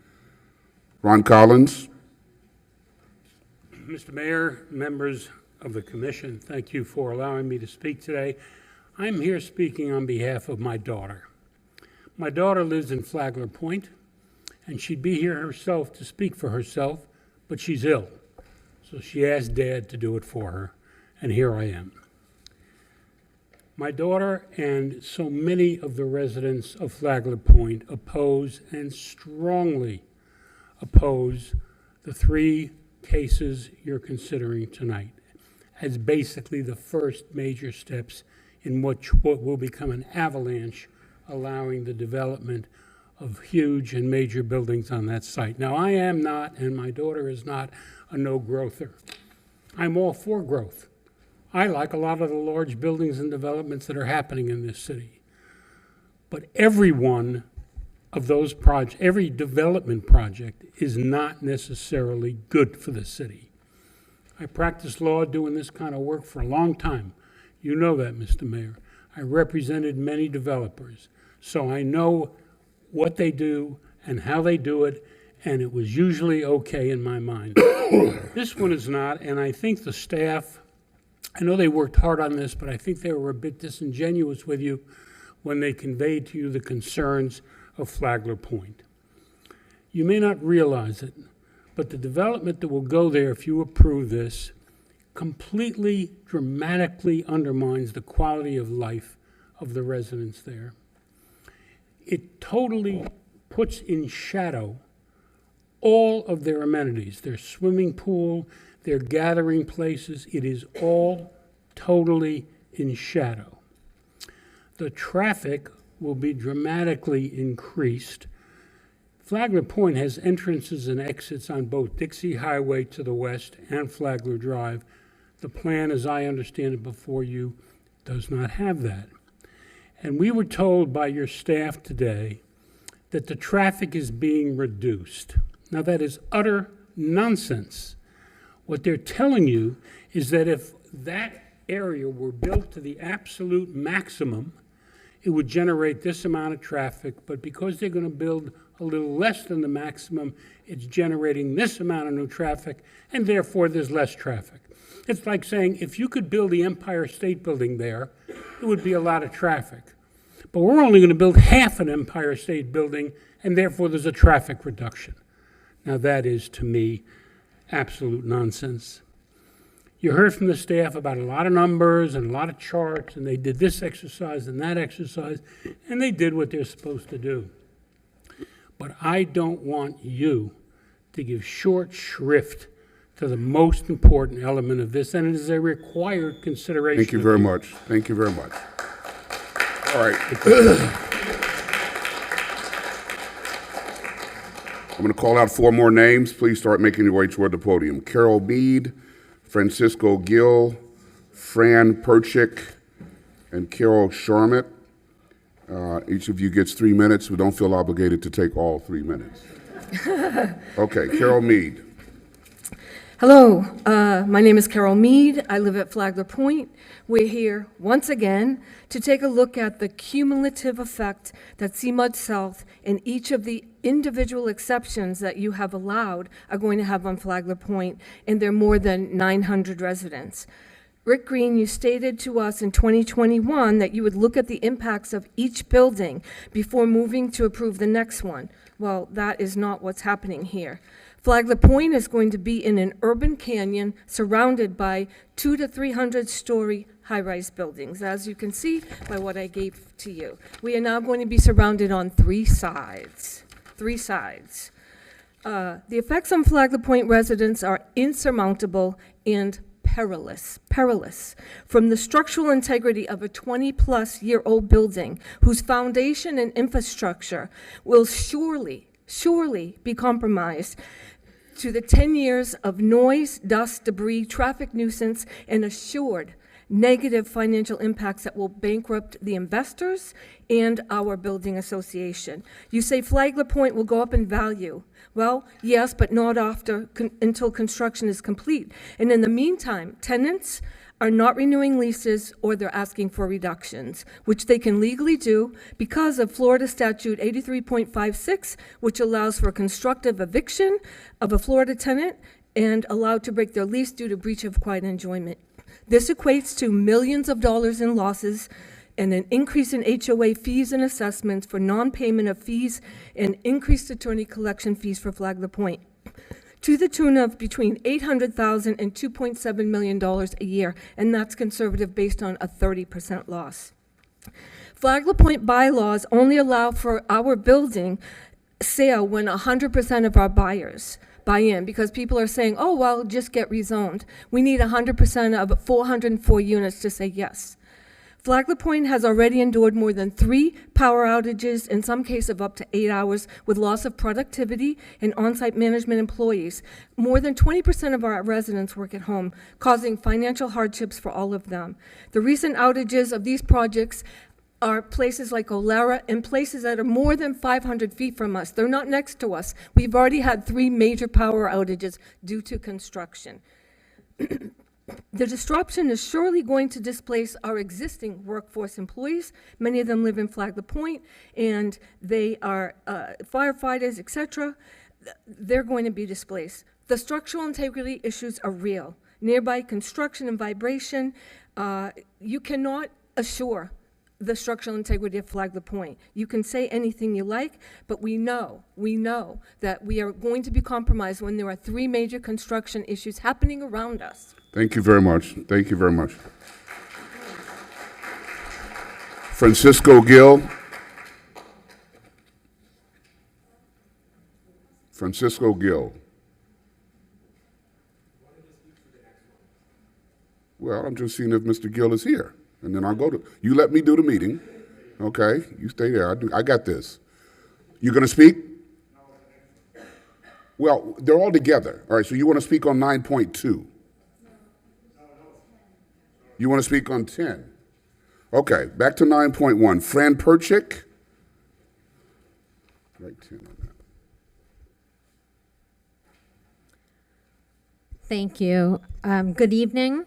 Speaker 1: Ron Collins.
Speaker 2: Mr. Mayor, members of the commission, thank you for allowing me to speak today. I'm here speaking on behalf of my daughter. My daughter lives in Flagler Point, and she'd be here herself to speak for herself, but she's ill. So she asked Dad to do it for her, and here I am. My daughter and so many of the residents of Flagler Point oppose and strongly oppose the 3 cases you're considering tonight as basically the first major steps in what will become an avalanche, allowing the development of huge and major buildings on that site. Now, I am not, and my daughter is not, a no-growther. I'm all for growth. I like a lot of the large buildings and developments that are happening in this city. But every one of those projects, every development project is not necessarily good for the city. I practiced law doing this kind of work for a long time. You know that, Mr. Mayor. I represented many developers, so I know what they do and how they do it, and it was usually okay in my mind. This one is not, and I think the staff, I know they worked hard on this, but I think they were a bit disingenuous with you when they conveyed to you the concerns of Flagler Point. You may not realize it, but the development that will go there if you approve this completely, dramatically undermines the quality of life of the residents there. It totally puts in shadow all of their amenities, their swimming pool, their gathering places. It is all totally in shadow. The traffic will be dramatically increased. Flagler Point has entrances and exits on both Dixie Highway to the west and Flagler Drive. The plan, as I understand it before you, does not have that. And we were told by your staff today that the traffic is being reduced. Now, that is utter nonsense. What they're telling you is that if that area were built to the absolute maximum, it would generate this amount of traffic, but because they're going to build a little less than the maximum, it's generating this amount of new traffic, and therefore there's less traffic. It's like saying if you could build the Empire State Building there, it would be a lot of traffic. But we're only going to build half an Empire State Building, and therefore there's a traffic reduction. Now that is, to me, absolute nonsense. You heard from the staff about a lot of numbers and a lot of charts, and they did this exercise and that exercise, and they did what they're supposed to do. But I don't want you to give short shrift to the most important element of this, and it is a required consideration.
Speaker 1: Thank you very much. Thank you very much. All right. I'm going to call out 4 more names. Please start making your way toward the podium. Carol Mead, Francisco Gill, Fran Perchik, and Carol Sharmett. Each of you gets 3 minutes. We don't feel obligated to take all 3 minutes. Okay, Carol Mead.
Speaker 4: Hello, my name is Carol Mead. I live at Flagler Point. We're here once again to take a look at the cumulative effect that CMUD South and each of the individual exceptions that you have allowed are going to have on Flagler Point and their more than 900 residents. Rick Green, you stated to us in 2021 that you would look at the impacts of each building before moving to approve the next one. Well, that is not what's happening here. Flagler Point is going to be in an urban canyon surrounded by 200 to 300-story high-rise buildings, as you can see by what I gave to you. We are now going to be surrounded on three sides. The effects on Flagler Point residents are insurmountable and perilous. From the structural integrity of a 20-plus-year-old building whose foundation and infrastructure will surely be compromised, to the 10 years of noise, dust, debris, traffic nuisance, and assured negative financial impacts that will bankrupt the investors and our building association. You say Flagler Point will go up in value. Well, yes, but not until construction is complete. And in the meantime, tenants are not renewing leases or they're asking for reductions, which they can legally do because of Florida Statute 83.56, which allows for constructive eviction of a Florida tenant and allowed to break their lease due to breach of quiet enjoyment. This equates to millions of dollars in losses and an increase in HOA fees and assessments for non-payment of fees and increased attorney collection fees for Flagler Point, to the tune of between $800,000 and $2.7 million a year, and that's conservative based on a 30% loss. Flagler Point bylaws only allow for our building sale when 100% of our buyers buy in, because people are saying, oh, well, just get rezoned. We need 100% of 404 units to say yes. Flagler Point has already endured more than 3 power outages, in some cases of up to 8 hours, with loss of productivity and on-site management employees. More than 20% of our residents work at home, causing financial hardships for all of them. The recent outages of these projects are places like Olara and places that are more than 500 feet from us. They're not next to us. We've already had 3 major power outages due to construction. The disruption is surely going to displace our existing workforce employees. Many of them live in Flagler Point, and they are firefighters, etc. They're going to be displaced. The structural integrity issues are real. Nearby construction and vibration, you cannot assure the structural integrity of Flagler Point. You can say anything you like, but we know that we are going to be compromised when there are 3 major construction issues happening around us.
Speaker 1: Thank you very much. Thank you very much. Francisco Gill. Francisco Gill. Well, I'm just seeing if Mr. Gill is here. And then I'll go to, you let me do the meeting. Okay, you stay there. I got this. You going to speak? Well, they're all together. All right, so you want to speak on 9.2? You want to speak on 10? Okay, back to 9.1. Fran Perchik. Write 10 on that.
Speaker 3: Thank you. Good evening.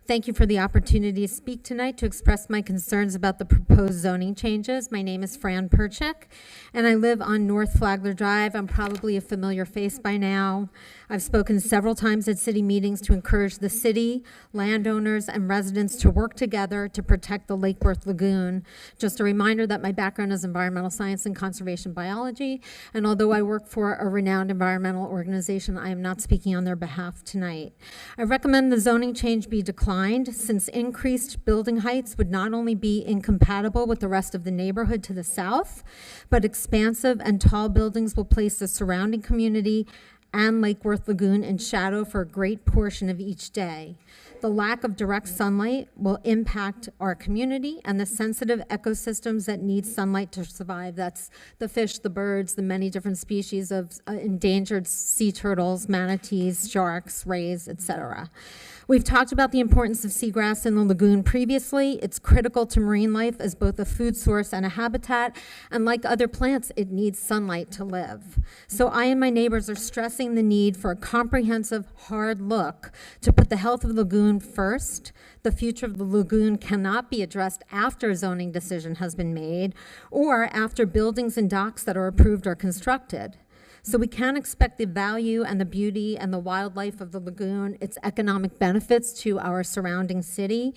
Speaker 3: Thank you for the opportunity to speak tonight to express my concerns about the proposed zoning changes. My name is Fran Perchik, and I live on North Flagler Drive. I'm probably a familiar face by now. I've spoken several times at city meetings to encourage the city, landowners, and residents to work together to protect the Lake Worth Lagoon. Just a reminder that my background is environmental science and conservation biology, and although I work for a renowned environmental organization, I am not speaking on their behalf tonight. I recommend the zoning change be declined, since increased building heights would not only be incompatible with the rest of the neighborhood to the south, but expansive and tall buildings will place the surrounding community and Lake Worth Lagoon in shadow for a great portion of each day. The lack of direct sunlight will impact our community and the sensitive ecosystems that need sunlight to survive. That's the fish, the birds, the many different species of endangered sea turtles, manatees, sharks, rays, etc. We've talked about the importance of seagrass in the lagoon previously. It's critical to marine life as both a food source and a habitat, and like other plants, it needs sunlight to live. So I and my neighbors are stressing the need for a comprehensive, hard look to put the health of the lagoon first. The future of the lagoon cannot be addressed after a zoning decision has been made or after buildings and docks that are approved are constructed. So we can't expect the value and the beauty and the wildlife of the lagoon, its economic benefits to our surrounding city.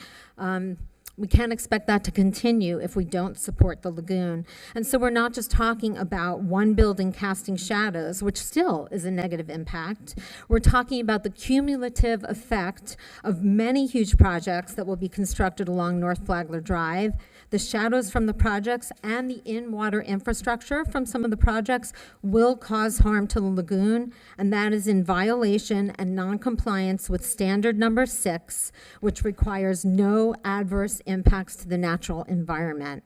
Speaker 3: We can't expect that to continue if we don't support the lagoon. And so we're not just talking about one building casting shadows, which still is a negative impact. We're talking about the cumulative effect of many huge projects that will be constructed along North Flagler Drive. The shadows from the projects and the in-water infrastructure from some of the projects will cause harm to the lagoon, and that is in violation and non-compliance with standard number 6, which requires no adverse impacts to the natural environment.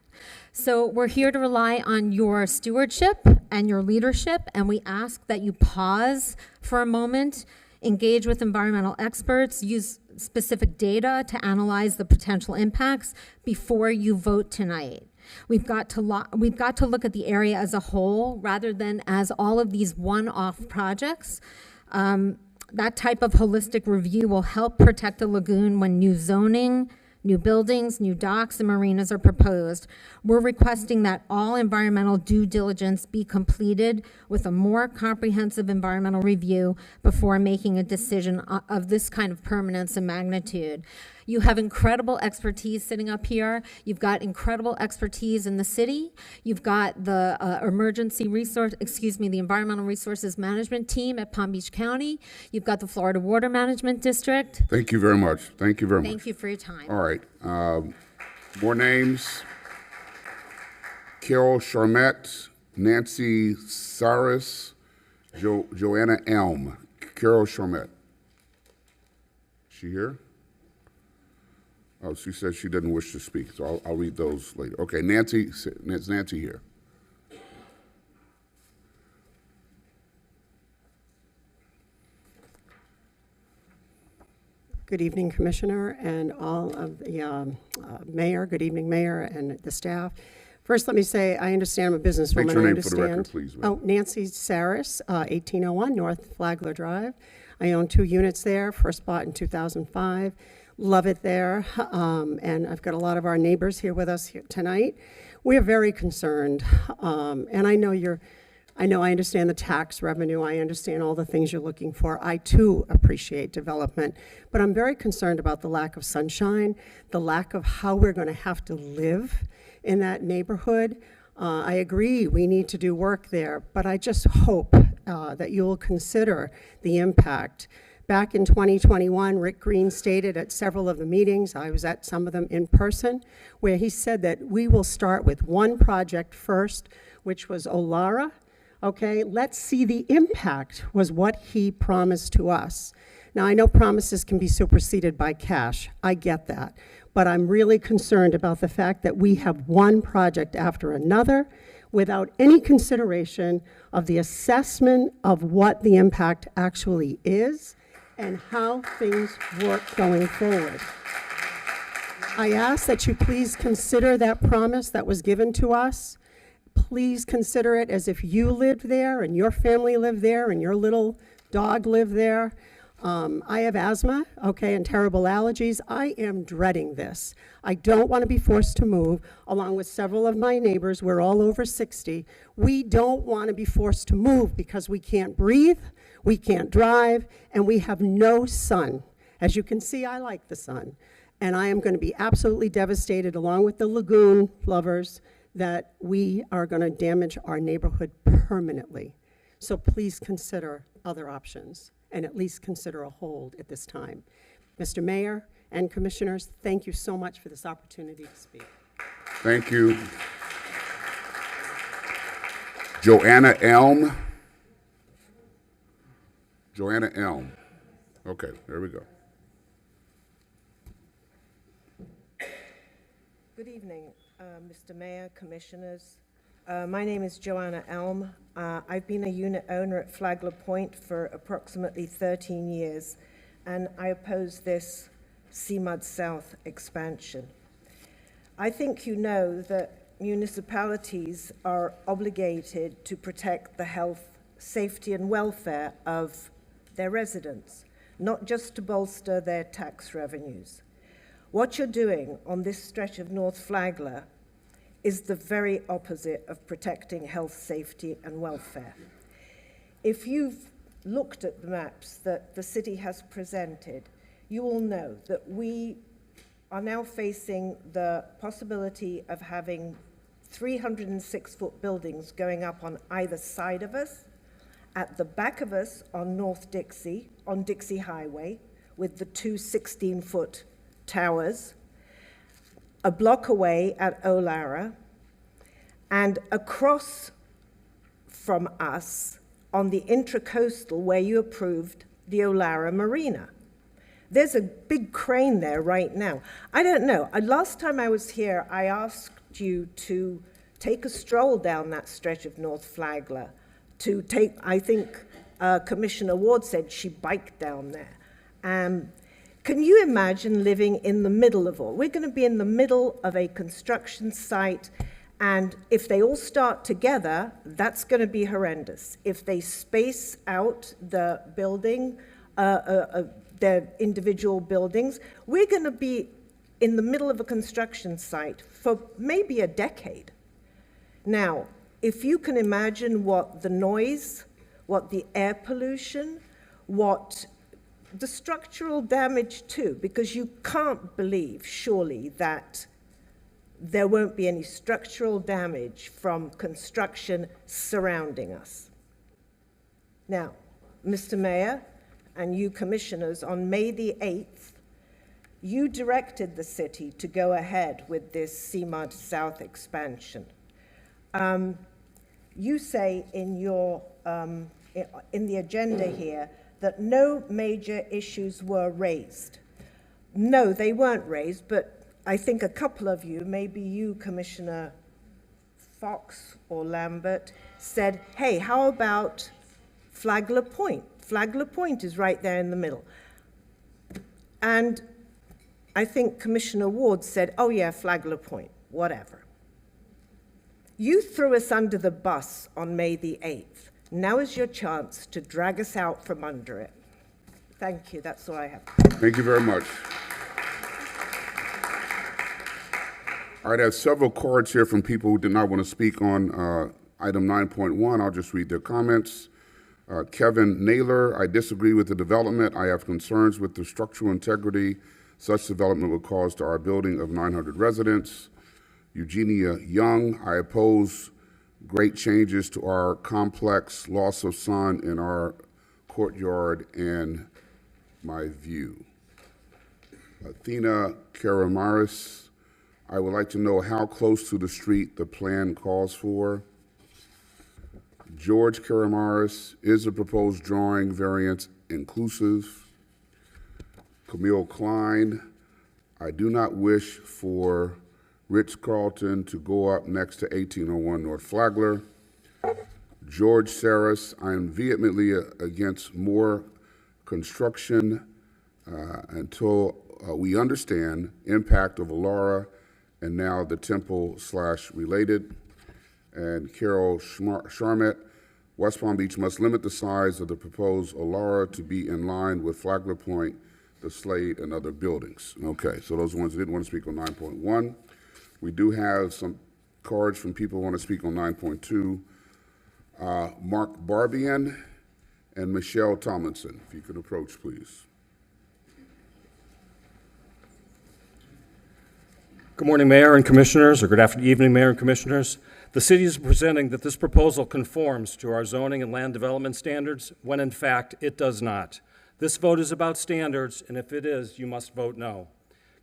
Speaker 3: So we're here to rely on your stewardship and your leadership, and we ask that you pause for a moment, engage with environmental experts, use specific data to analyze the potential impacts before you vote tonight. We've got to look at the area as a whole rather than as all of these one-off projects. That type of holistic review will help protect the lagoon when new zoning, new buildings, new docks, and marinas are proposed. We're requesting that all environmental due diligence be completed with a more comprehensive environmental review before making a decision of this kind of permanence and magnitude. You have incredible expertise sitting up here. You've got incredible expertise in the city. You've got the the Environmental Resources Management team at Palm Beach County. You've got the Florida Water Management District.
Speaker 1: Thank you very much. Thank you very much.
Speaker 3: Thank you for your time.
Speaker 1: All right. More names. Carol Charmette, Nancy Saris, Joanna Elm. Carol Charmette. She here? Oh, she said she didn't wish to speak, so I'll read those later. Okay, Nancy, is Nancy here?
Speaker 6: Good evening, Commissioner, and all of the Mayor. Good evening, Mayor, and the staff. First, let me say I understand I'm a businesswoman.
Speaker 1: State your
Speaker 6: I
Speaker 1: name for the record, please, ma'am.
Speaker 6: Oh, Nancy Saris, 1801 North Flagler Drive. I own 2 units there, first bought in 2005. Love it there, and I've got a lot of our neighbors here with us here tonight. We are very concerned, and I understand the tax revenue. I understand all the things you're looking for. I too appreciate development, but I'm very concerned about the lack of sunshine, the lack of how we're going to have to live in that neighborhood. I agree we need to do work there, but I just hope that you'll consider the impact. Back in 2021, Rick Green stated at several of the meetings, I was at some of them in person, where he said that we will start with one project first, which was Olara. Okay, let's see the impact, was what he promised to us. Now, I know promises can be superseded by cash. I get that. But I'm really concerned about the fact that we have one project after another without any consideration of the assessment of what the impact actually is and how things work going forward. I ask that you please consider that promise that was given to us. Please consider it as if you lived there and your family lived there and your little dog lived there. I have asthma, okay, and terrible allergies. I am dreading this. I don't want to be forced to move, along with several of my neighbors. We're all over 60. We don't want to be forced to move because we can't breathe, we can't drive, and we have no sun. As you can see, I like the sun. And I am going to be absolutely devastated, along with the lagoon lovers, that we are going to damage our neighborhood permanently. So please consider other options, and at least consider a hold at this time. Mr. Mayor and Commissioners, thank you so much for this opportunity to speak.
Speaker 1: Thank you. Joanna Elm. Joanna Elm. Okay, there we go.
Speaker 10: Good evening, Mr. Mayor, Commissioners. My name is Joanna Elm. I've been a unit owner at Flagler Point for approximately 13 years, and I oppose this CMUD South expansion. I think you know that municipalities are obligated to protect the health, safety, and welfare of their residents, not just to bolster their tax revenues. What you're doing on this stretch of North Flagler is the very opposite of protecting health, safety, and welfare. if you've looked at the maps that the city has presented, you will know that we are now facing the possibility of having 306-foot buildings going up on either side of us, at the back of us on North Dixie, on Dixie Highway, with the two 16-foot towers, a block away at Olara, and across from us on the Intracoastal where you approved the Olara Marina. There's a big crane there right now. I don't know. Last time I was here, I asked you to take a stroll down that stretch of North Flagler. I think Commissioner Ward said she biked down there. Can you imagine living in the middle of all? We're going to be in the middle of a construction site, and if they all start together, that's going to be horrendous. If they space out the building, their individual buildings, we're going to be in the middle of a construction site for maybe a decade. Now, if you can imagine what the noise, what the air pollution, what the structural damage too, because you can't believe, surely, that there won't be any structural damage from construction surrounding us. Now, Mr. Mayor and you commissioners, on May the 8th, you directed the city to go ahead with this CMUD South expansion. You say in your in the agenda here that no major issues were raised. No, they weren't raised, but I think a couple of you, maybe you, Commissioner Fox or Lambert, said, hey, how about Flagler Point? Flagler Point is right there in the middle. And I think Commissioner Ward said, oh yeah, Flagler Point, whatever. You threw us under the bus on May the 8th. Now is your chance to drag us out from under it. Thank you, that's all I have.
Speaker 1: Thank you very much. All right, I have several cards here from people who did not want to speak on item 9.1. I'll just read their comments. Kevin Naylor, I disagree with the development. I have concerns with the structural integrity such development would cause to our building of 900 residents. Eugenia Young, I oppose great changes to our complex, loss of sun in our courtyard and my view. Athena Karamaris, I would like to know how close to the street the plan calls for. George Karamaris, is the proposed drawing variance inclusive? Camille Klein, I do not wish for Ritz-Carlton to go up next to 1801 North Flagler. George Saris, I am vehemently against more construction until we understand impact of Alara and now the temple/related. And Carol Charmet, West Palm Beach must limit the size of the proposed Alara to be in line with Flagler Point, the Slade, and other buildings. Okay, so those ones that didn't want to speak on 9.1. We do have some cards from people who want to speak on 9.2. Mark Barbian and Michelle Tomlinson, if you could approach, please.
Speaker 11: Good morning, Mayor and Commissioners, or good evening, Mayor and Commissioners. The city is presenting that this proposal conforms to our zoning and land development standards, when in fact it does not. This vote is about standards, and if it is, you must vote no.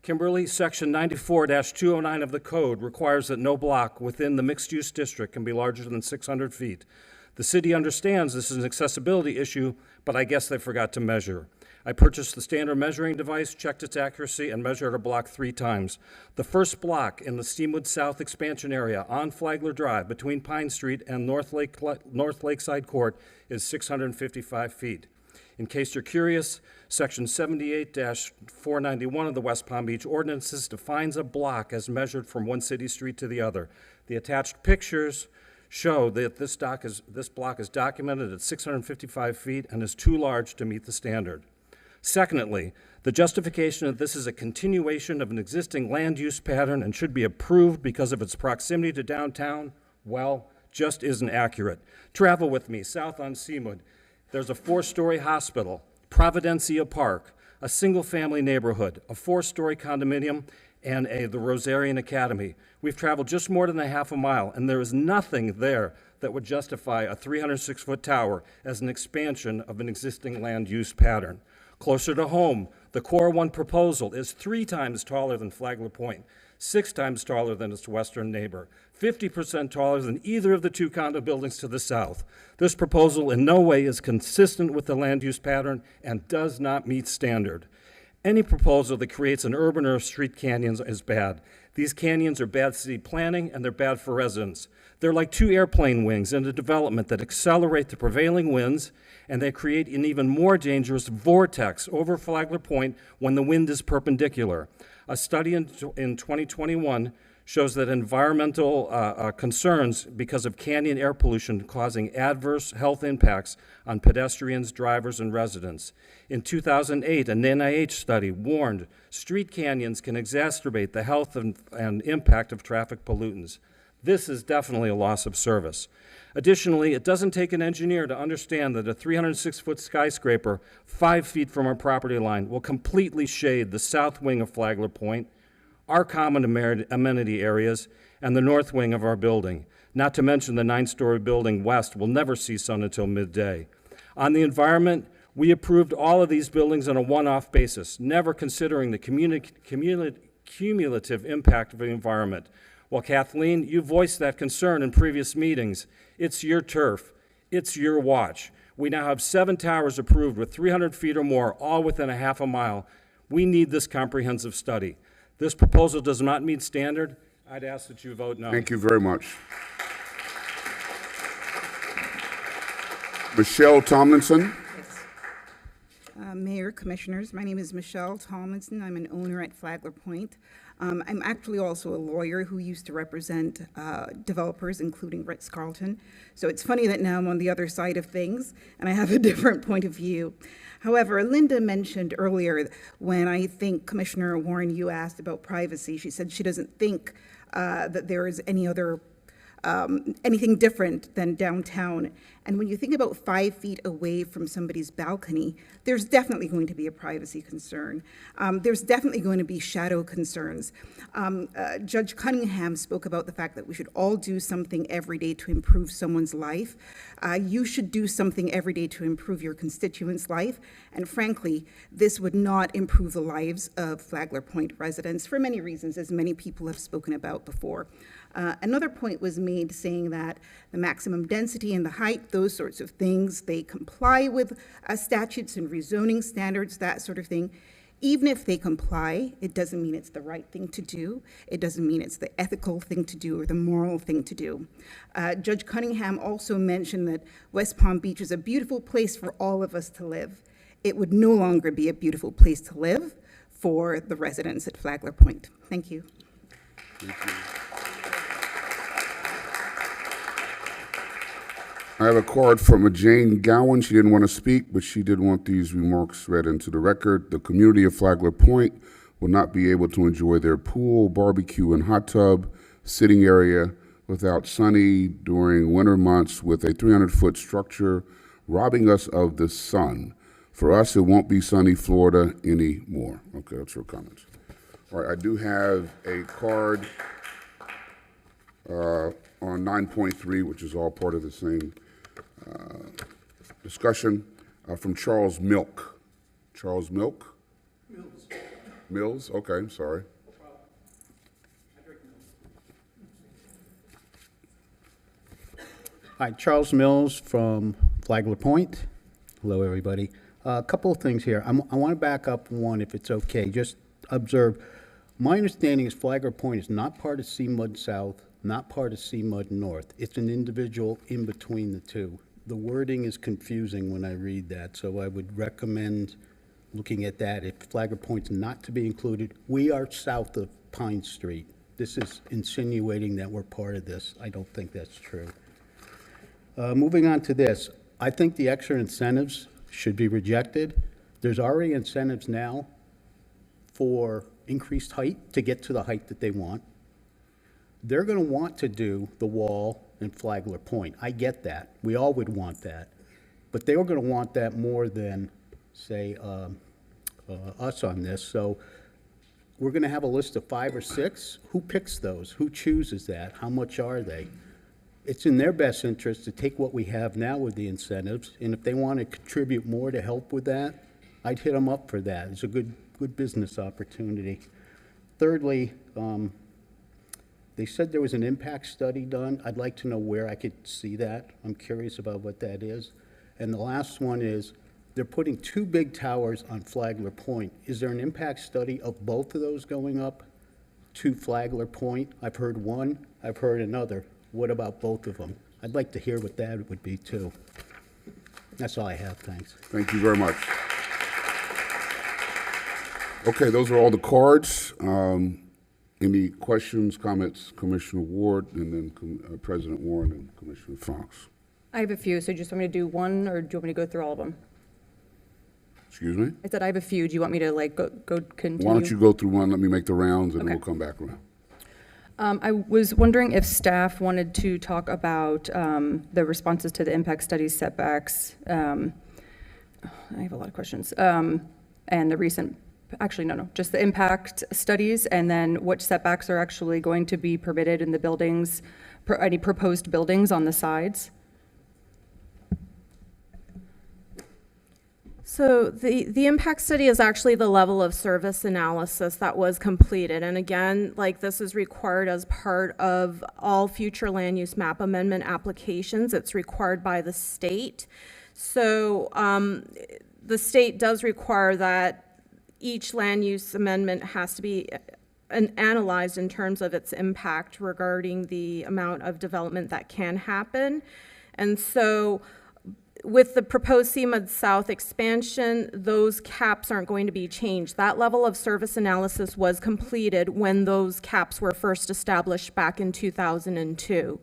Speaker 11: Kimberly, Section 94-209 of the code requires that no block within the mixed-use district can be larger than 600 feet. The city understands this is an accessibility issue, but I guess they forgot to measure. I purchased the standard measuring device, checked its accuracy, and measured a block 3 times. The first block in the Steamwood South expansion area on Flagler Drive between Pine Street and North Lakeside Court is 655 feet. In case you're curious, Section 78-491 of the West Palm Beach Ordinances defines a block as measured from one city street to the other. The attached pictures show that this block is documented at 655 feet and is too large to meet the standard. Secondly, the justification that this is a continuation of an existing land use pattern and should be approved because of its proximity to downtown, well, just isn't accurate. Travel with me south on Seawood. There's a 4-story hospital, Providencia Park, a single-family neighborhood, a 4-story condominium, and the Rosarian Academy. We've traveled just more than a half a mile, and there is nothing there that would justify a 306-foot tower as an expansion of an existing land use pattern. Closer to home, the Core 1 proposal is 3 times taller than Flagler Point, 6 times taller than its western neighbor, 50% taller than either of the 2 condo buildings to the south. This proposal in no way is consistent with the land use pattern and does not meet standard. Any proposal that creates an urban or street canyons is bad. These canyons are bad city planning and they're bad for residents. They're like 2 airplane wings in a development that accelerate the prevailing winds, and they create an even more dangerous vortex over Flagler Point when the wind is perpendicular. A study in 2021 shows that environmental concerns because of canyon air pollution causing adverse health impacts on pedestrians, drivers, and residents. In 2008, an NIH study warned street canyons can exacerbate the health and impact of traffic pollutants. This is definitely a loss of service. Additionally, it doesn't take an engineer to understand that a 306-foot skyscraper 5 feet from our property line will completely shade the south wing of Flagler Point, our common amenity areas, and the north wing of our building. Not to mention the 9-story building west will never see sun until midday. On the environment, we approved all of these buildings on a one-off basis, never considering the cumulative impact of the environment. Well, Kathleen, you voiced that concern in previous meetings. It's your turf. It's your watch. We now have 7 towers approved with 300 feet or more, all within a half a mile. We need this comprehensive study. This proposal does not meet standard. I'd ask that you vote no.
Speaker 1: Thank you very much. Michelle Tomlinson.
Speaker 8: Mayor, Commissioners, my name is Michelle Tomlinson. I'm an owner at Flagler Point. I'm actually also a lawyer who used to represent developers, including Ritz-Carlton. So it's funny that now I'm on the other side of things and I have a different point of view. However, Linda mentioned earlier when I think Commissioner Warren, you asked about privacy, she said she doesn't think that there is any other anything different than downtown. And when you think about 5 feet away from somebody's balcony, there's definitely going to be a privacy concern. There's definitely going to be shadow concerns. Judge Cunningham spoke about the fact that we should all do something every day to improve someone's life. You should do something every day to improve your constituent's life. And frankly, this would not improve the lives of Flagler Point residents for many reasons, as many people have spoken about before. Another point was made saying that the maximum density and the height, those sorts of things, they comply with statutes and rezoning standards, that sort of thing. Even if they comply, it doesn't mean it's the right thing to do. It doesn't mean it's the ethical thing to do or the moral thing to do. Judge Cunningham also mentioned that West Palm Beach is a beautiful place for all of us to live. It would no longer be a beautiful place to live for the residents at Flagler Point. Thank you.
Speaker 1: Thank you. I have a card from a Jane Gowan. She didn't want to speak, but she did want these remarks read into the record. The community of Flagler Point will not be able to enjoy their pool, barbecue, and hot tub sitting area without sunny during winter months with a 300-foot structure robbing us of the sun. For us, it won't be sunny Florida anymore. Okay, that's her comments. All right, I do have a card on 9.3, which is all part of the same discussion, from Charles Milk. Charles Milk? Mills. Mills? Okay, I'm sorry.
Speaker 13: Hi, Charles Mills from Flagler Point. Hello, everybody. A couple of things here. I want to back up one, if it's okay. Just observe. My understanding is Flagler Point is not part of CMUD South, not part of CMUD North. It's an individual in between the two. The wording is confusing when I read that, so I would recommend looking at that. If Flagler Point's not to be included, we are south of Pine Street. This is insinuating that we're part of this. I don't think that's true. Moving on to this, I think the extra incentives should be rejected. There's already incentives now for increased height to get to the height that they want. they're going to want to do the wall and Flagler Point. I get that. We all would want that. But they were going to want that more than, say, us on this. So we're going to have a list of 5 or 6. Who picks those? Who chooses that? How much are they? It's in their best interest to take what we have now with the incentives, and if they want to contribute more to help with that, I'd hit them up for that. It's a good business opportunity. Thirdly, they said there was an impact study done. I'd like to know where I could see that. I'm curious about what that is. And the last one is, they're putting 2 big towers on Flagler Point. Is there an impact study of both of those going up to Flagler Point? I've heard one, I've heard another. What about both of them? I'd like to hear what that would be too. That's all I have, thanks.
Speaker 1: Thank you very much. Okay, those are all the cards. Any questions, comments, Commissioner Ward, and then President Warren and Commissioner Fox?
Speaker 9: I have a few, so do you just want me to do one, or do you want me to go through all of them?
Speaker 1: Excuse me?
Speaker 9: I said I have a few. Do you want me to go continue?
Speaker 1: Why don't you go through one, let me make the rounds, and then
Speaker 9: Okay.
Speaker 1: we'll come back around.
Speaker 9: I was wondering if staff wanted to talk about the responses to the impact studies setbacks. I have a lot of questions. And the recent, actually, no, just the impact studies, and then which setbacks are actually going to be permitted in the buildings, any proposed buildings on the sides.
Speaker 18: So the impact study is actually the level of service analysis that was completed. And again, like this is required as part of all future land use map amendment applications. It's required by the state. So the state does require that each land use amendment has to be analyzed in terms of its impact regarding the amount of development that can happen. And so with the proposed CMUD South expansion, those caps aren't going to be changed. That level of service analysis was completed when those caps were first established back in 2002.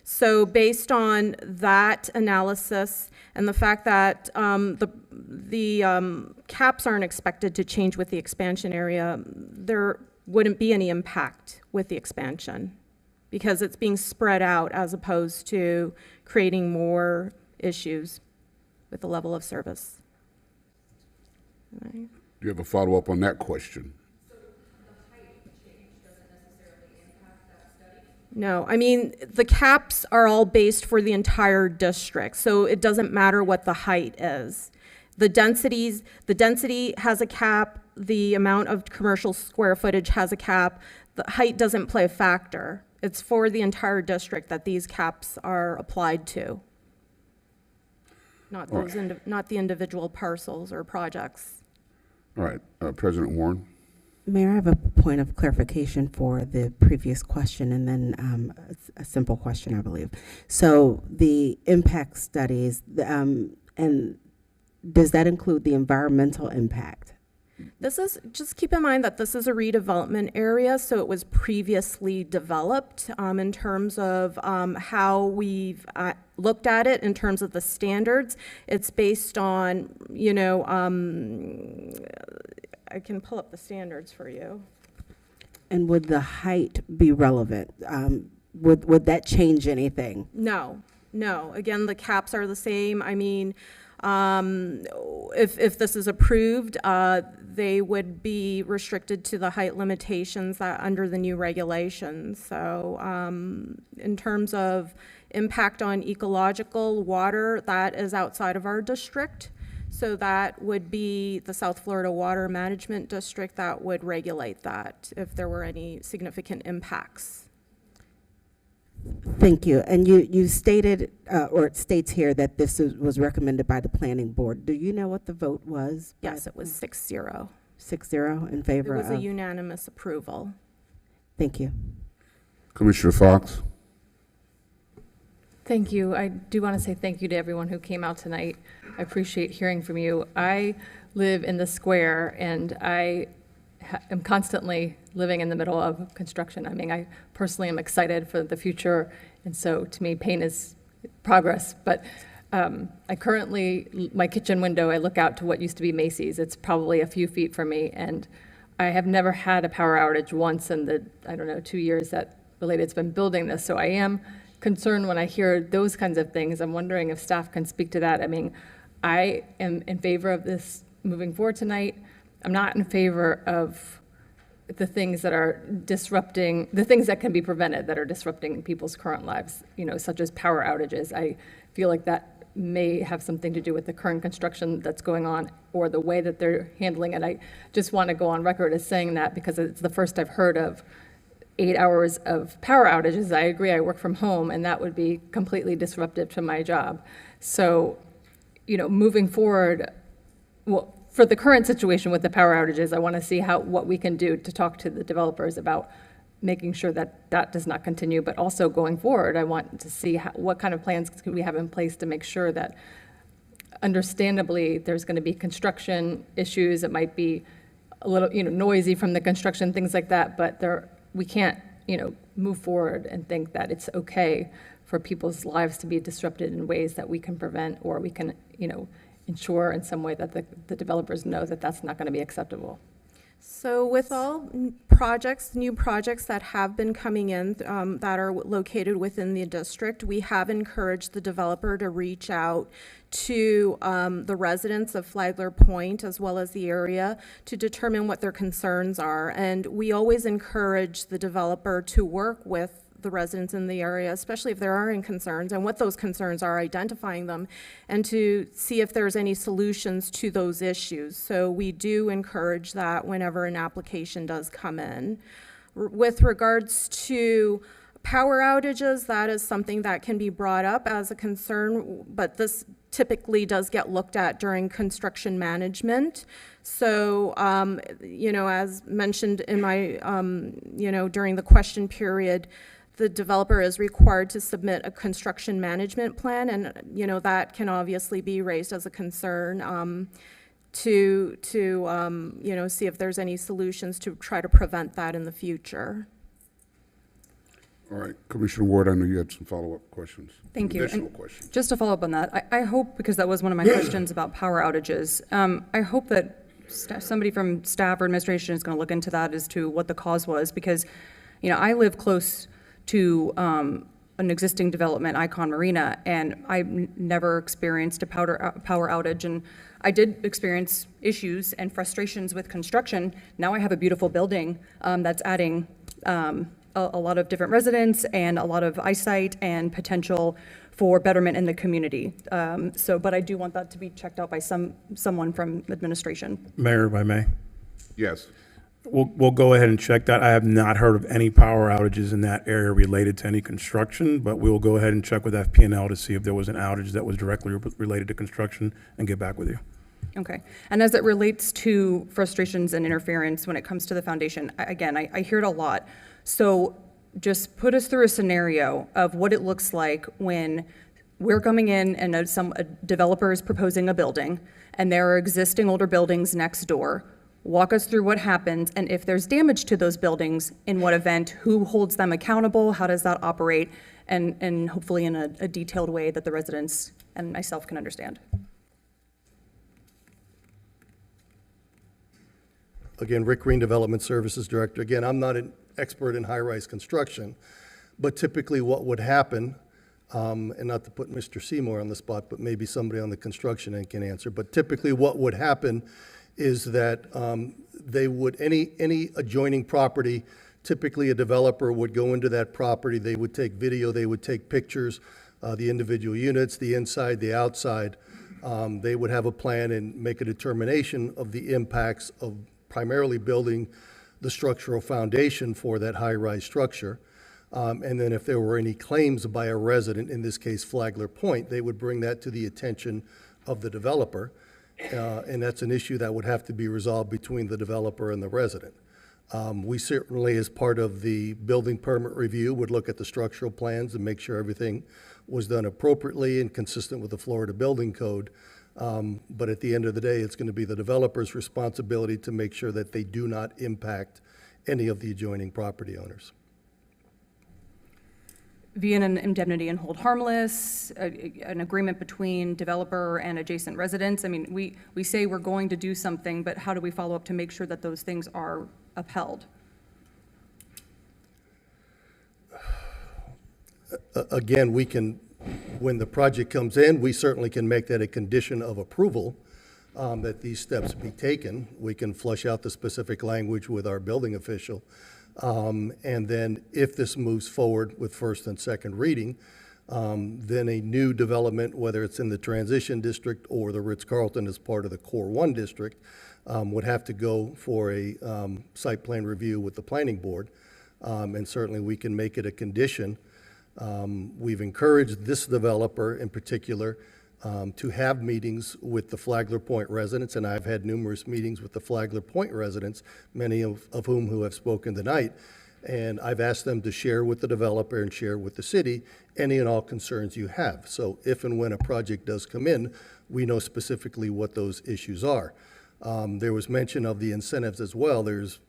Speaker 18: So based on that analysis and the fact that the caps aren't expected to change with the expansion area, there wouldn't be any impact with the expansion because it's being spread out as opposed to creating more issues with the level of service. Right.
Speaker 1: Do you have a follow-up on that question?
Speaker 18: No, I mean, the caps are all based for the entire district, so it doesn't matter what the height is. The density has a cap, the amount of commercial square footage has a cap, the height doesn't play a factor. It's for the entire district that these caps are applied to. Not those, not the individual parcels or projects.
Speaker 1: All right, President Warren.
Speaker 7: Mayor, I have a point of clarification for the previous question and then a simple question, I believe. So the impact studies, and does that include the environmental impact?
Speaker 18: This is, just keep in mind that this is a redevelopment area, so it was previously developed in terms of how we've looked at it in terms of the standards. It's based on, you know, I can pull up the standards for you.
Speaker 7: And would the height be relevant? Would that change anything?
Speaker 18: No, no. Again, the caps are the same. I mean, if this is approved, they would be restricted to the height limitations that under the new regulations. So in terms of impact on ecological water, that is outside of our district. So that would be the South Florida Water Management District that would regulate that if there were any significant impacts.
Speaker 7: Thank you. And you stated, or it states here that this was recommended by the planning board. Do you know what the vote was?
Speaker 18: Yes, it was 6-0.
Speaker 7: 6-0 in favor of?
Speaker 18: It was a unanimous approval.
Speaker 7: Thank you.
Speaker 1: Commissioner Fox.
Speaker 20: Thank you. I do want to say thank you to everyone who came out tonight. I appreciate hearing from you. I live in the square, and I am constantly living in the middle of construction. I mean, I personally am excited for the future, and so to me, pain is progress. But I currently, my kitchen window, I look out to what used to be Macy's. It's probably a few feet from me, and I have never had a power outage once in the, I don't know, 2 years that related has been building this. So I am concerned when I hear those kinds of things. I'm wondering if staff can speak to that. I mean, I am in favor of this moving forward tonight. I'm not in favor of the things that are disrupting, the things that can be prevented that are disrupting people's current lives, you know, such as power outages. I feel like that may have something to do with the current construction that's going on or the way that they're handling it. I just want to go on record as saying that because it's the first I've heard of 8 hours of power outages. I agree, I work from home, and that would be completely disruptive to my job. So, you know, moving forward, well, for the current situation with the power outages, I want to see what we can do to talk to the developers about making sure that that does not continue. But also going forward, I want to see what kind of plans can we have in place to make sure that, understandably, there's going to be construction issues. It might be a little, you know, noisy from the construction, things like that. But we can't, you know, move forward and think that it's okay for people's lives to be disrupted in ways that we can prevent, or we can, you know, ensure in some way that the developers know that that's not going to be acceptable.
Speaker 18: So with all new projects that have been coming in that are located within the district, we have encouraged the developer to reach out to the residents of Flagler Point as well as the area to determine what their concerns are. And we always encourage the developer to work with the residents in the area, especially if there are any concerns, and what those concerns are, identifying them, and to see if there's any solutions to those issues. So we do encourage that whenever an application does come in. With regards to power outages, that is something that can be brought up as a concern, but this typically does get looked at during construction management. So, you know, as mentioned in my, you know, during the question period, the developer is required to submit a construction management plan, and, you know, that can obviously be raised as a concern to you know, see if there's any solutions to try to prevent that in the future.
Speaker 1: All right, Commissioner Ward, I know you had some follow-up questions.
Speaker 9: Thank you.
Speaker 1: Additional
Speaker 9: And
Speaker 1: questions.
Speaker 9: just to follow up on that, I hope, because that was one of my questions about power outages, I hope that somebody from staff or administration is going to look into that as to what the cause was, because, you know, I live close to an existing development, Icon Marina, and I never experienced a power outage. And I did experience issues and frustrations with construction. Now I have a beautiful building that's adding a lot of different residents and a lot of eyesight and potential for betterment in the community. But I do want that to be checked out by someone from administration.
Speaker 5: Mayor, if I may.
Speaker 1: Yes.
Speaker 5: We'll go ahead and check that. I have not heard of any power outages in that area related to any construction, but we'll go ahead and check with FP&L to see if there was an outage that was directly related to construction and get back with you.
Speaker 9: Okay. And as it relates to frustrations and interference when it comes to the foundation, I hear it a lot. So just put us through a scenario of what it looks like when we're coming in and a developer is proposing a building and there are existing older buildings next door. Walk us through what happens, and if there's damage to those buildings, in what event, who holds them accountable, how does that operate, and hopefully in a detailed way that the residents and myself can understand.
Speaker 19: Again, Rick Green, Development Services Director. Again, I'm not an expert in high-rise construction, but typically what would happen, and not to put Mr. Seymour on the spot, but maybe somebody on the construction end can answer, but typically what would happen is that they would, any adjoining property, typically a developer would go into that property, they would take video, they would take pictures, the individual units, the inside, the outside. They would have a plan and make a determination of the impacts of primarily building the structural foundation for that high-rise structure. And then if there were any claims by a resident, in this case Flagler Point, they would bring that to the attention of the developer. And that's an issue that would have to be resolved between the developer and the resident. We certainly, as part of the building permit review, would look at the structural plans and make sure everything was done appropriately and consistent with the Florida Building Code. But at the end of the day, it's going to be the developer's responsibility to make sure that they do not impact any of the adjoining property owners.
Speaker 9: Via an indemnity and hold harmless, an agreement between developer and adjacent residents. I mean, we say we're going to do something, but how do we follow up to make sure that those things are upheld?
Speaker 19: Again, we can, when the project comes in, we certainly can make that a condition of approval, that these steps be taken. We can flush out the specific language with our building official. And then if this moves forward with first and second reading, then a new development, whether it's in the transition district or the Ritz-Carlton as part of the Core 1 district, would have to go for a site plan review with the planning board. And certainly we can make it a condition. We've encouraged this developer in particular to have meetings with the Flagler Point residents, and I've had numerous meetings with the Flagler Point residents, many of whom who have spoken tonight, and I've asked them to share with the developer and share with the city any and all concerns you have. So if and when a project does come in, we know specifically what those issues are. There was mention of the incentives as well. There's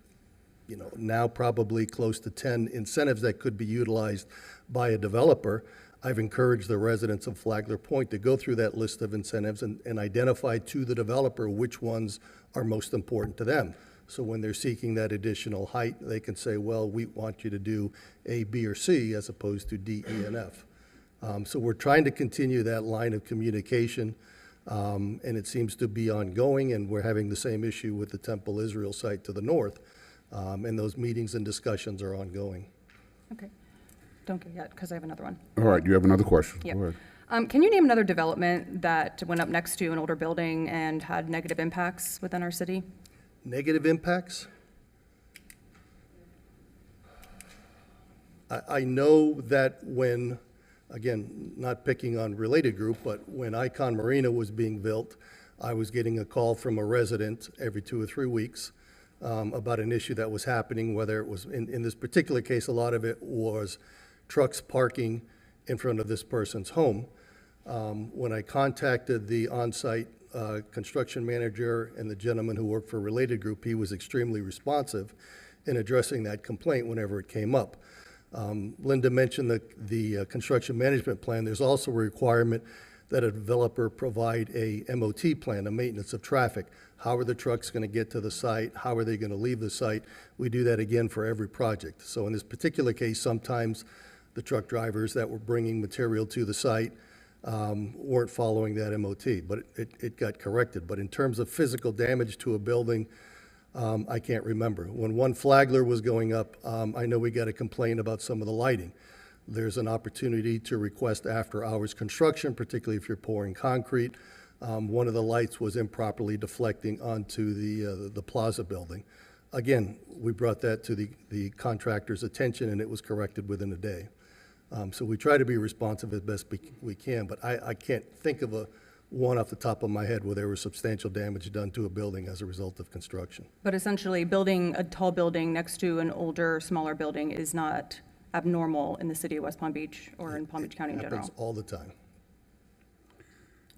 Speaker 19: now probably close to 10 incentives that could be utilized by a developer. I've encouraged the residents of Flagler Point to go through that list of incentives and identify to the developer which ones are most important to them. So when they're seeking that additional height, they can say, well, we want you to do A, B, or C as opposed to D, E, and F. So we're trying to continue that line of communication, and it seems to be ongoing, and we're having the same issue with the Temple Israel site to the north, and those meetings and discussions are ongoing.
Speaker 9: Okay. Don't go yet, because I have another one.
Speaker 1: All right, you have another question?
Speaker 9: Yeah.
Speaker 1: Go ahead.
Speaker 9: Can you name another development that went up next to an older building and had negative impacts within our city?
Speaker 19: Negative impacts? I know that when, again, not picking on related group, but when Icon Marina was being built, I was getting a call from a resident every 2 or 3 weeks about an issue that was happening, whether it was, in this particular case, a lot of it was trucks parking in front of this person's home. When I contacted the on-site construction manager and the gentleman who worked for a related group, he was extremely responsive in addressing that complaint whenever it came up. Linda mentioned the construction management plan. There's also a requirement that a developer provide a MOT plan, a maintenance of traffic. How are the trucks going to get to the site? How are they going to leave the site? We do that again for every project. So in this particular case, sometimes the truck drivers that were bringing material to the site weren't following that MOT, but it got corrected. But in terms of physical damage to a building, I can't remember. When one Flagler was going up, I know we got a complaint about some of the lighting. There's an opportunity to request after-hours construction, particularly if you're pouring concrete. One of the lights was improperly deflecting onto the plaza building. Again, we brought that to the contractor's attention, and it was corrected within a day. So we try to be responsive as best we can, but I can't think of one off the top of my head where there was substantial damage done to a building as a result of construction.
Speaker 9: But essentially, building a tall building next to an older, smaller building is not abnormal in the city of West Palm Beach or in Palm Beach County in general.
Speaker 19: Happens all the time.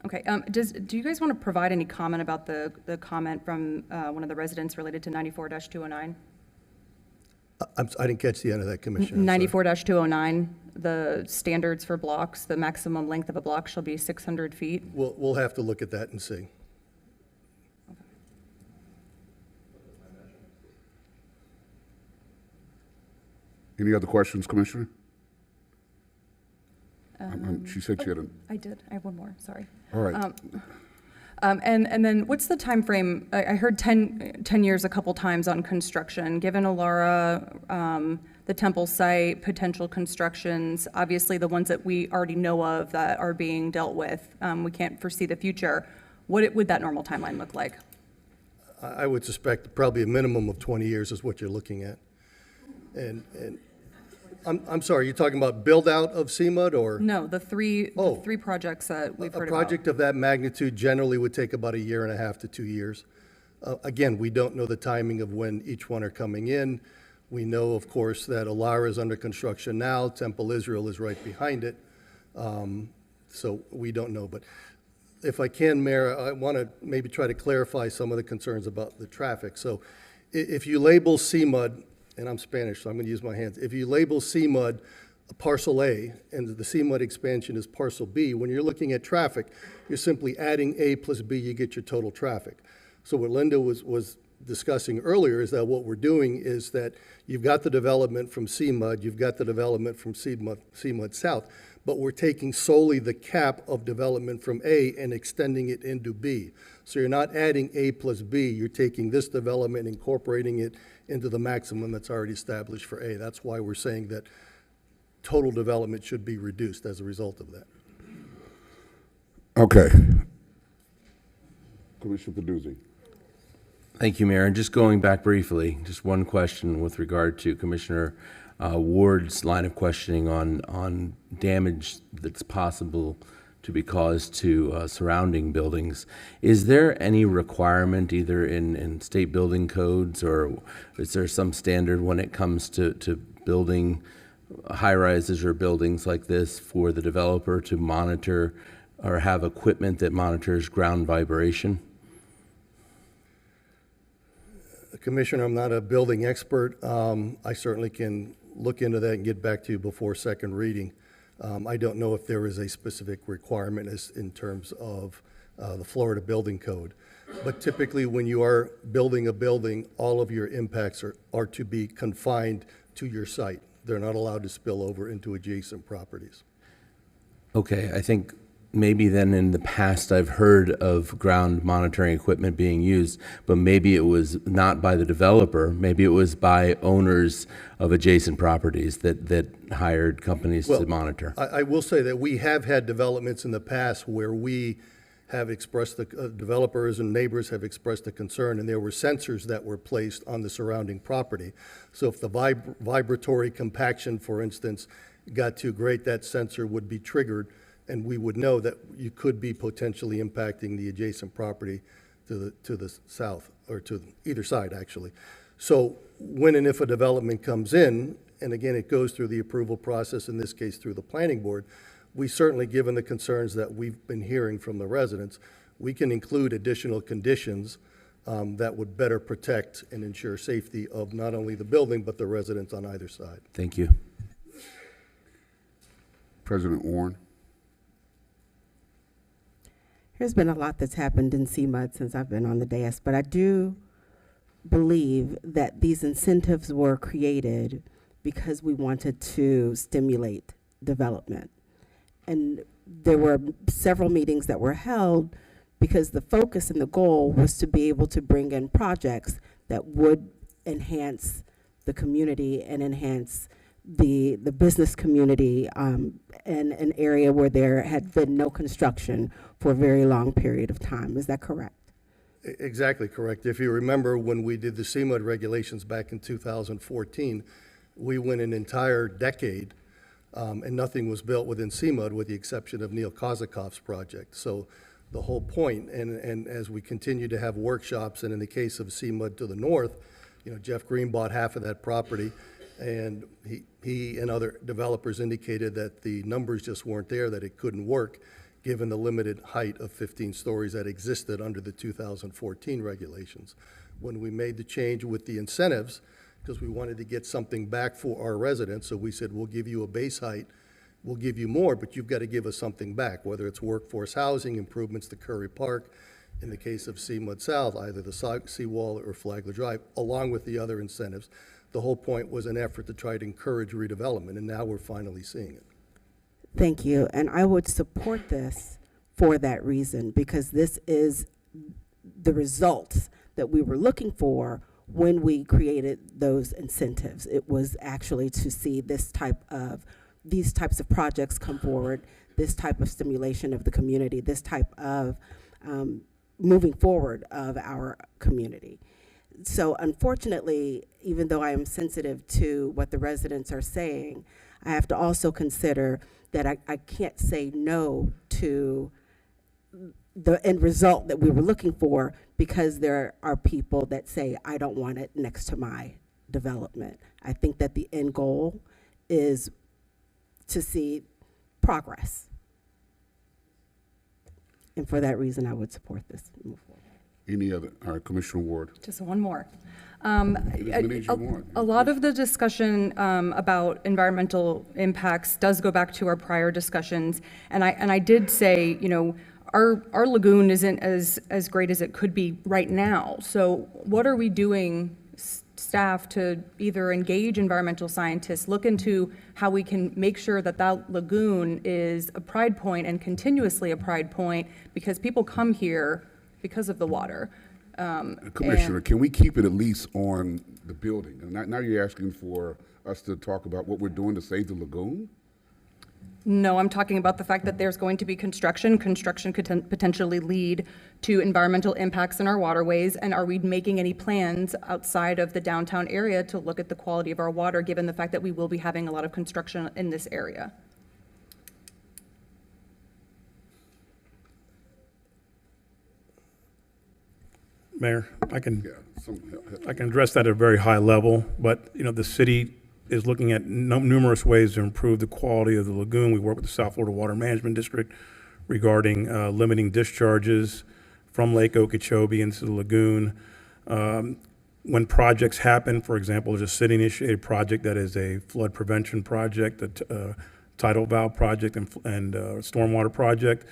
Speaker 9: Okay, do you guys want to provide any comment about the comment from one of the residents related to 94-209?
Speaker 19: I didn't catch the end of that, Commissioner. I'm sorry.
Speaker 9: 94-209, the standards for blocks, the maximum length of a block shall be 600 feet.
Speaker 19: We'll have to look at that and see.
Speaker 1: Any other questions, Commissioner? She said she had a...
Speaker 9: I did. I have one more. Sorry.
Speaker 1: All right.
Speaker 9: And then what's the time frame? I heard 10 years a couple times on construction. Given Alara, the Temple site, potential constructions, obviously the ones that we already know of that are being dealt with, we can't foresee the future. What would that normal timeline look like?
Speaker 19: I would suspect probably a minimum of 20 years is what you're looking at. And I'm sorry, you're talking about build-out of CMUD or?
Speaker 9: No, the three projects that we've heard
Speaker 19: A project of that magnitude generally would take about 1.5 years to 2 years. Again, we don't know the timing of when each one are coming in. We know, of course, that Alara is under construction now. Temple Israel is right behind it. So we don't know. But if I can, Mayor, I want to maybe try to clarify some of the concerns about the traffic. So if you label CMUD, and I'm Spanish, so I'm going to use my hands. If you label CMUD parcel A and the CMUD expansion is parcel B, when you're looking at traffic, you're simply adding A plus B, you get your total traffic. So what Linda was discussing earlier is that what we're doing is that you've got the development from CMUD, you've got the development from CMUD South, but we're taking solely the cap of development from A and extending it into B. So you're not adding A plus B, you're taking this development, incorporating it into the maximum that's already established for A. That's why we're saying that total development should be reduced as a result of that.
Speaker 1: Okay. Commissioner Peduzzi.
Speaker 12: Thank you, Mayor. And just going back briefly, just one question with regard to Commissioner Ward's line of questioning on damage that's possible to be caused to surrounding buildings. Is there any requirement either in state building codes, or is there some standard when it comes to building high-rises or buildings like this for the developer to monitor or have equipment that monitors ground vibration?
Speaker 19: Commissioner, I'm not a building expert. I certainly can look into that and get back to you before second reading. I don't know if there is a specific requirement in terms of the Florida Building Code. But typically, when you are building a building, all of your impacts are to be confined to your site. They're not allowed to spill over into adjacent properties.
Speaker 12: Okay, I think maybe then in the past I've heard of ground monitoring equipment being used, but maybe it was not by the developer. Maybe it was by owners of adjacent properties that hired companies to monitor.
Speaker 19: I will say that we have had developments in the past where we have expressed, the developers and neighbors have expressed a concern, and there were sensors that were placed on the surrounding property. So if the vibratory compaction, for instance, got too great, that sensor would be triggered, and we would know that you could be potentially impacting the adjacent property to the south, or to either side, actually. So when and if a development comes in, and again, it goes through the approval process, in this case through the planning board, we certainly, given the concerns that we've been hearing from the residents, we can include additional conditions that would better protect and ensure safety of not only the building, but the residents on either side.
Speaker 12: Thank you.
Speaker 1: President Warren.
Speaker 7: There's been a lot that's happened in CMUD since I've been on the dais, but I do believe that these incentives were created because we wanted to stimulate development. And there were several meetings that were held because the focus and the goal was to be able to bring in projects that would enhance the community and enhance the business community in an area where there had been no construction for a very long period of time. Is that correct?
Speaker 19: Exactly correct. If you remember, when we did the CMUD regulations back in 2014, we went an entire decade and nothing was built within CMUD with the exception of Neil Kozakov's project. So the whole point, and as we continue to have workshops, and in the case of CMUD to the north, you know, Jeff Green bought half of that property, and he and other developers indicated that the numbers just weren't there, that it couldn't work, given the limited height of 15 stories that existed under the 2014 regulations. When we made the change with the incentives, because we wanted to get something back for our residents, so we said, we'll give you a base height, we'll give you more, but you've got to give us something back, whether it's workforce housing, improvements to Curry Park, in the case of CMUD South, either the seawall or Flagler Drive, along with the other incentives. The whole point was an effort to try to encourage redevelopment, and now we're finally seeing it.
Speaker 7: Thank you. And I would support this for that reason, because this is the results that we were looking for when we created those incentives. It was actually to see these types of projects come forward, this type of stimulation of the community, this type of moving forward of our community. So unfortunately, even though I am sensitive to what the residents are saying, I have to also consider that I can't say no to the end result that we were looking for, because there are people that say, I don't want it next to my development. I think that the end goal is to see progress. And for that reason, I would support this. Move forward.
Speaker 1: Any other? All right, Commissioner Ward.
Speaker 9: Just one more.
Speaker 1: As many as you want.
Speaker 9: A lot of the discussion about environmental impacts does go back to our prior discussions, and I did say, you know, our lagoon isn't as great as it could be right now. So what are we doing, staff, to either engage environmental scientists, look into how we can make sure that that lagoon is a pride point and continuously a pride point, because people come here because of the water.
Speaker 1: Commissioner, can we keep it at least on the building? And now you're asking for us to talk about what we're doing to save the lagoon?
Speaker 9: No, I'm talking about the fact that there's going to be construction. Construction could potentially lead to environmental impacts in our waterways. And are we making any plans outside of the downtown area to look at the quality of our water, given the fact that we will be having a lot of construction in this area?
Speaker 5: Mayor, I can address that at a very high level, but the city is looking at numerous ways to improve the quality of the lagoon. We work with the South Florida Water Management District regarding limiting discharges from Lake Okeechobee into the lagoon. When projects happen, for example, there's a city-initiated project that is a flood prevention project, a tidal valve project, and stormwater project.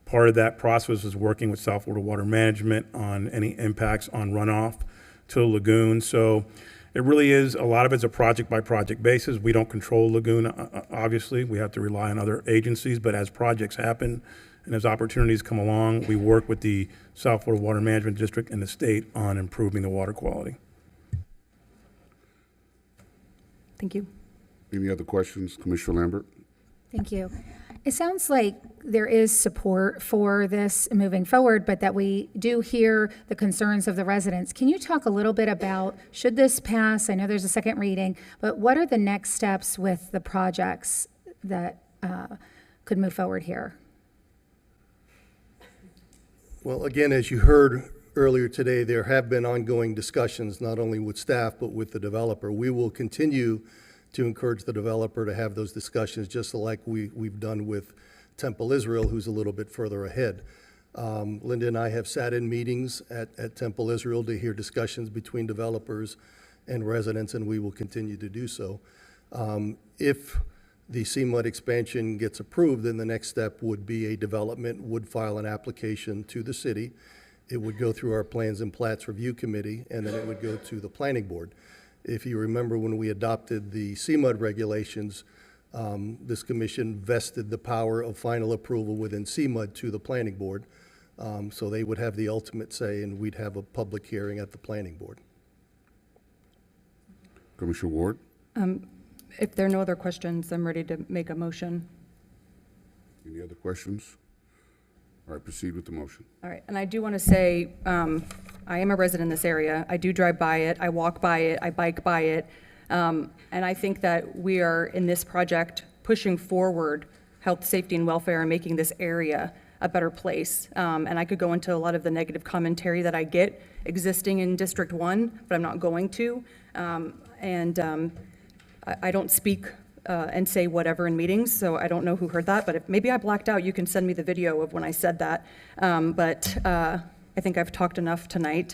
Speaker 5: Part of that process is working with South Florida Water Management on any impacts on runoff to the lagoon. So it really is, a lot of it's a project-by-project basis. We don't control lagoon, obviously. We have to rely on other agencies, but as projects happen and as opportunities come along, we work with the South Florida Water Management District and the state on improving the water quality.
Speaker 9: Thank you.
Speaker 1: Any other questions? Commissioner Lambert?
Speaker 14: Thank you. It sounds like there is support for this moving forward, but that we do hear the concerns of the residents. Can you talk a little bit about, should this pass, I know there's a second reading, but what are the next steps with the projects that could move forward here?
Speaker 19: Well, again, as you heard earlier today, there have been ongoing discussions, not only with staff, but with the developer. We will continue to encourage the developer to have those discussions, just like we've done with Temple Israel, who's a little bit further ahead. Linda and I have sat in meetings at Temple Israel to hear discussions between developers and residents, and we will continue to do so. If the CMUD expansion gets approved, then the next step would be a development would file an application to the city. It would go through our Plans and Plats Review Committee, and then it would go to the Planning Board. If you remember, when we adopted the CMUD regulations, this commission vested the power of final approval within CMUD to the Planning Board. So they would have the ultimate say, and we'd have a public hearing at the Planning Board.
Speaker 1: Commissioner Ward?
Speaker 9: If there are no other questions, I'm ready to make a motion.
Speaker 1: Any other questions? All right, proceed with the motion.
Speaker 9: All right, and I do want to say, I am a resident in this area. I do drive by it, I walk by it, I bike by it. And I think that we are, in this project, pushing forward health, safety, and welfare and making this area a better place. And I could go into a lot of the negative commentary that I get existing in District 1, but I'm not going to. I don't speak and say whatever in meetings, so I don't know who heard that, but if maybe I blacked out, you can send me the video of when I said that. I think I've talked enough tonight.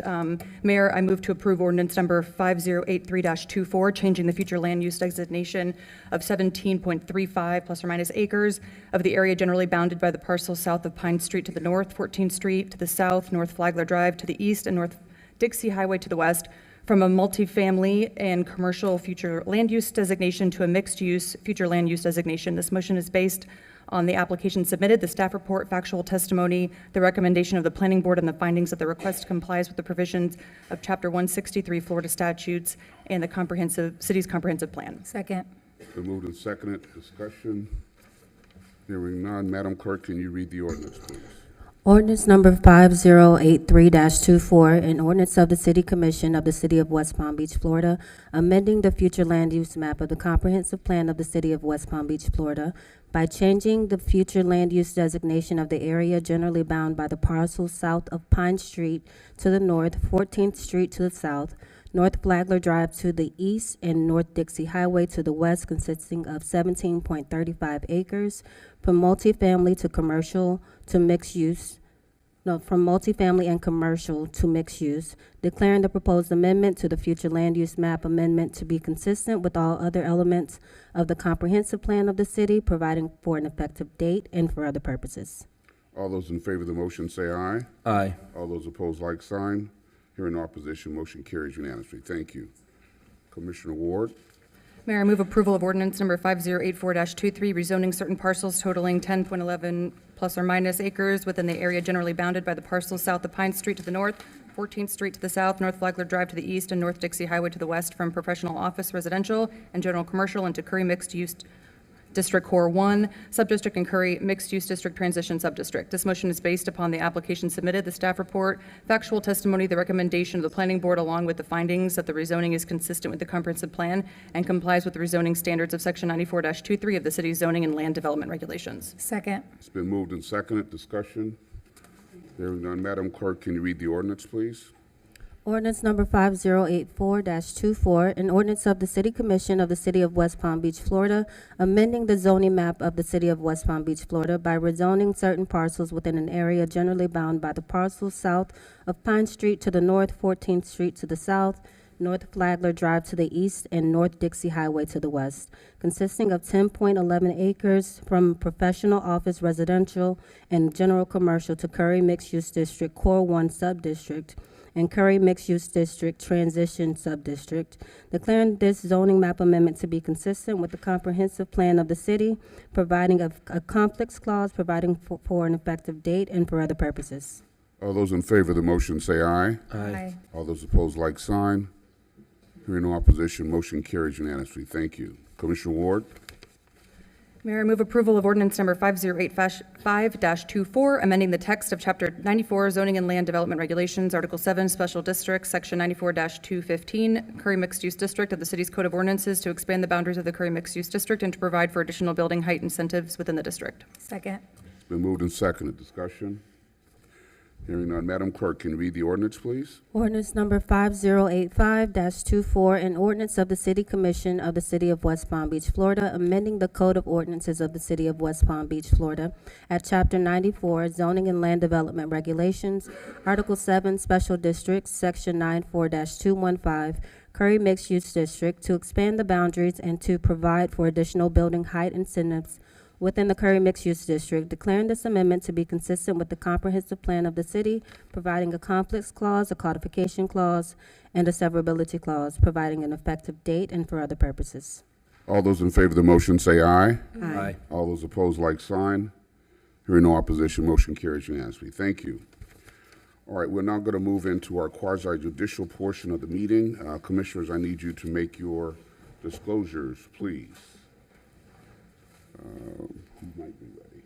Speaker 9: Mayor, I move to approve ordinance number 5083-24, changing the future land use designation of 17.35 plus or minus acres of the area generally bounded by the parcel south of Pine Street to the north, 14th Street to the south, North Flagler Drive to the east, and North Dixie Highway to the west, from a multifamily and commercial future land use designation to a mixed-use future land use designation. This motion is based on the application submitted, the staff report, factual testimony, the recommendation of the planning board, and the findings of the request complies with the provisions of Chapter 163 Florida statutes and the city's comprehensive plan.
Speaker 14: Second.
Speaker 1: Been moved and seconded. Discussion. Hearing none. Madam Clerk, can you read the ordinance, please?
Speaker 15: Ordinance number 5083-24, an ordinance of the City Commission of the City of West Palm Beach, Florida, amending the future land use map of the comprehensive plan of the City of West Palm Beach, Florida, by changing the future land use designation of the area generally bound by the parcel south of Pine Street to the north, 14th Street to the south, North Flagler Drive to the east, and North Dixie Highway to the west, consisting of 17.35 acres, from multifamily to commercial to mixed use, from multifamily and commercial to mixed use, declaring the proposed amendment to the future land use map amendment to be consistent with all other elements of the comprehensive plan of the city, providing for an effective date and for other purposes.
Speaker 1: All those in favor of the motion say aye.
Speaker 12: Aye.
Speaker 1: All those opposed, like sign. Hearing no opposition, motion carries unanimously. Thank you. Commissioner Ward.
Speaker 9: Mayor, I move approval of ordinance number 5084-23, rezoning certain parcels totaling 10.11 plus or minus acres within the area generally bounded by the parcels south of Pine Street to the north, 14th Street to the south, North Flagler Drive to the east, and North Dixie Highway to the west from professional office, residential, and general commercial into Curry Mixed Use District Core 1, Subdistrict, and Curry Mixed Use District Transition Subdistrict. This motion is based upon the application submitted, the staff report, factual testimony, the recommendation of the Planning Board, along with the findings that the rezoning is consistent with the comprehensive plan and complies with the rezoning standards of Section 94-23 of the city's zoning and land development regulations.
Speaker 14: Second.
Speaker 1: It's been moved and seconded. Discussion. Hearing none. Madam Clerk, can you read the ordinance, please?
Speaker 15: Ordinance number 5084-24, an ordinance of the City Commission of the City of West Palm Beach, Florida, amending the zoning map of the City of West Palm Beach, Florida by rezoning certain parcels within an area generally bound by the parcels south of Pine Street to the north, 14th Street to the south, North Flagler Drive to the east, and North Dixie Highway to the west, consisting of 10.11 acres from professional office, residential, and general commercial to Curry Mixed Use District Core 1 Subdistrict, and Curry Mixed Use District Transition Subdistrict, declaring this zoning map amendment to be consistent with the comprehensive plan of the city, providing a conflicts clause, providing for an effective date, and for other purposes.
Speaker 1: All those in favor of the motion say aye.
Speaker 14: Aye.
Speaker 1: All those opposed, like sign. Hearing no opposition, motion carries unanimously. Thank you. Commissioner Ward.
Speaker 9: Mayor, I move approval of ordinance number 5085-24, amending the text of Chapter 94, Zoning and Land Development Regulations, Article 7, Special Districts, Section 94-215, Curry Mixed Use District of the city's Code of Ordinances to expand the boundaries of the Curry Mixed Use District and to provide for additional building height incentives within the district.
Speaker 14: Second.
Speaker 1: It's been moved and seconded. Discussion. Hearing none. Madam Clerk, can you read the ordinance, please?
Speaker 15: Ordinance number 5085-24, an ordinance of the City Commission of the City of West Palm Beach, Florida, amending the Code of Ordinances of the City of West Palm Beach, Florida, at Chapter 94, Zoning and Land Development Regulations, Article 7, Special Districts, Section 94-215, Curry Mixed Use District, to expand the boundaries and to provide for additional building height incentives within the Curry Mixed Use District, declaring this amendment to be consistent with the comprehensive plan of the city, providing a conflicts clause, a codification clause, and a severability clause, providing an effective date, and for other purposes.
Speaker 1: All those in favor of the motion say aye.
Speaker 12: Aye.
Speaker 1: All those opposed, like sign. Hearing no opposition, motion carries unanimously. Thank you. All right, we're now going to move into our quasi-judicial portion of the meeting. Commissioners, I need you to make your disclosures, please. Who might be ready?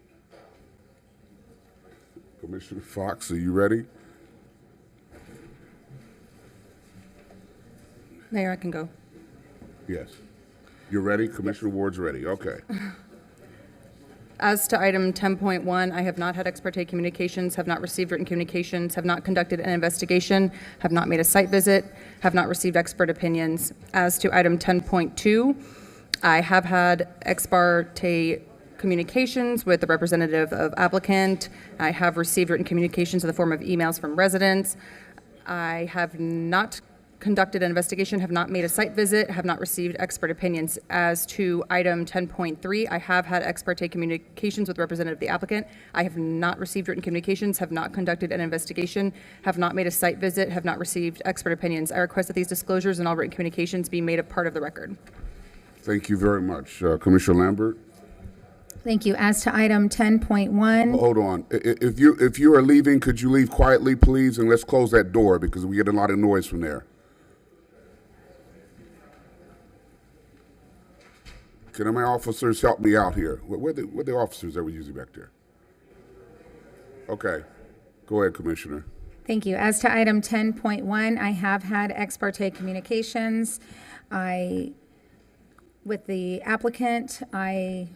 Speaker 1: Commissioner Fox, are you ready?
Speaker 9: Mayor, I can go.
Speaker 1: Yes. You're ready? Commissioner Ward's ready. Okay.
Speaker 9: As to item 10.1, I have not had ex parte communications, have not received written communications, have not conducted an investigation, have not made a site visit, have not received expert opinions. As to item 10.2, I have had ex parte communications with the representative of applicant. I have received written communications in the form of emails from residents. I have not conducted an investigation, have not made a site visit, have not received expert opinions. As to item 10.3, I have had ex parte communications with the representative of the applicant. I have not received written communications, have not conducted an investigation, have not made a site visit, have not received expert opinions. I request that these disclosures and all written communications be made a part of the record.
Speaker 1: Thank you very much. Commissioner Lambert?
Speaker 14: Thank you. As to item 10.1.
Speaker 1: Hold on. If you are leaving, could you leave quietly, please? And let's close that door because we get a lot of noise from there. Can my officers help me out here? Where are the officers that were usually back there? Okay. Go ahead, Commissioner.
Speaker 14: Thank you. As to item 10.1, I have had ex parte communications. With the applicant, I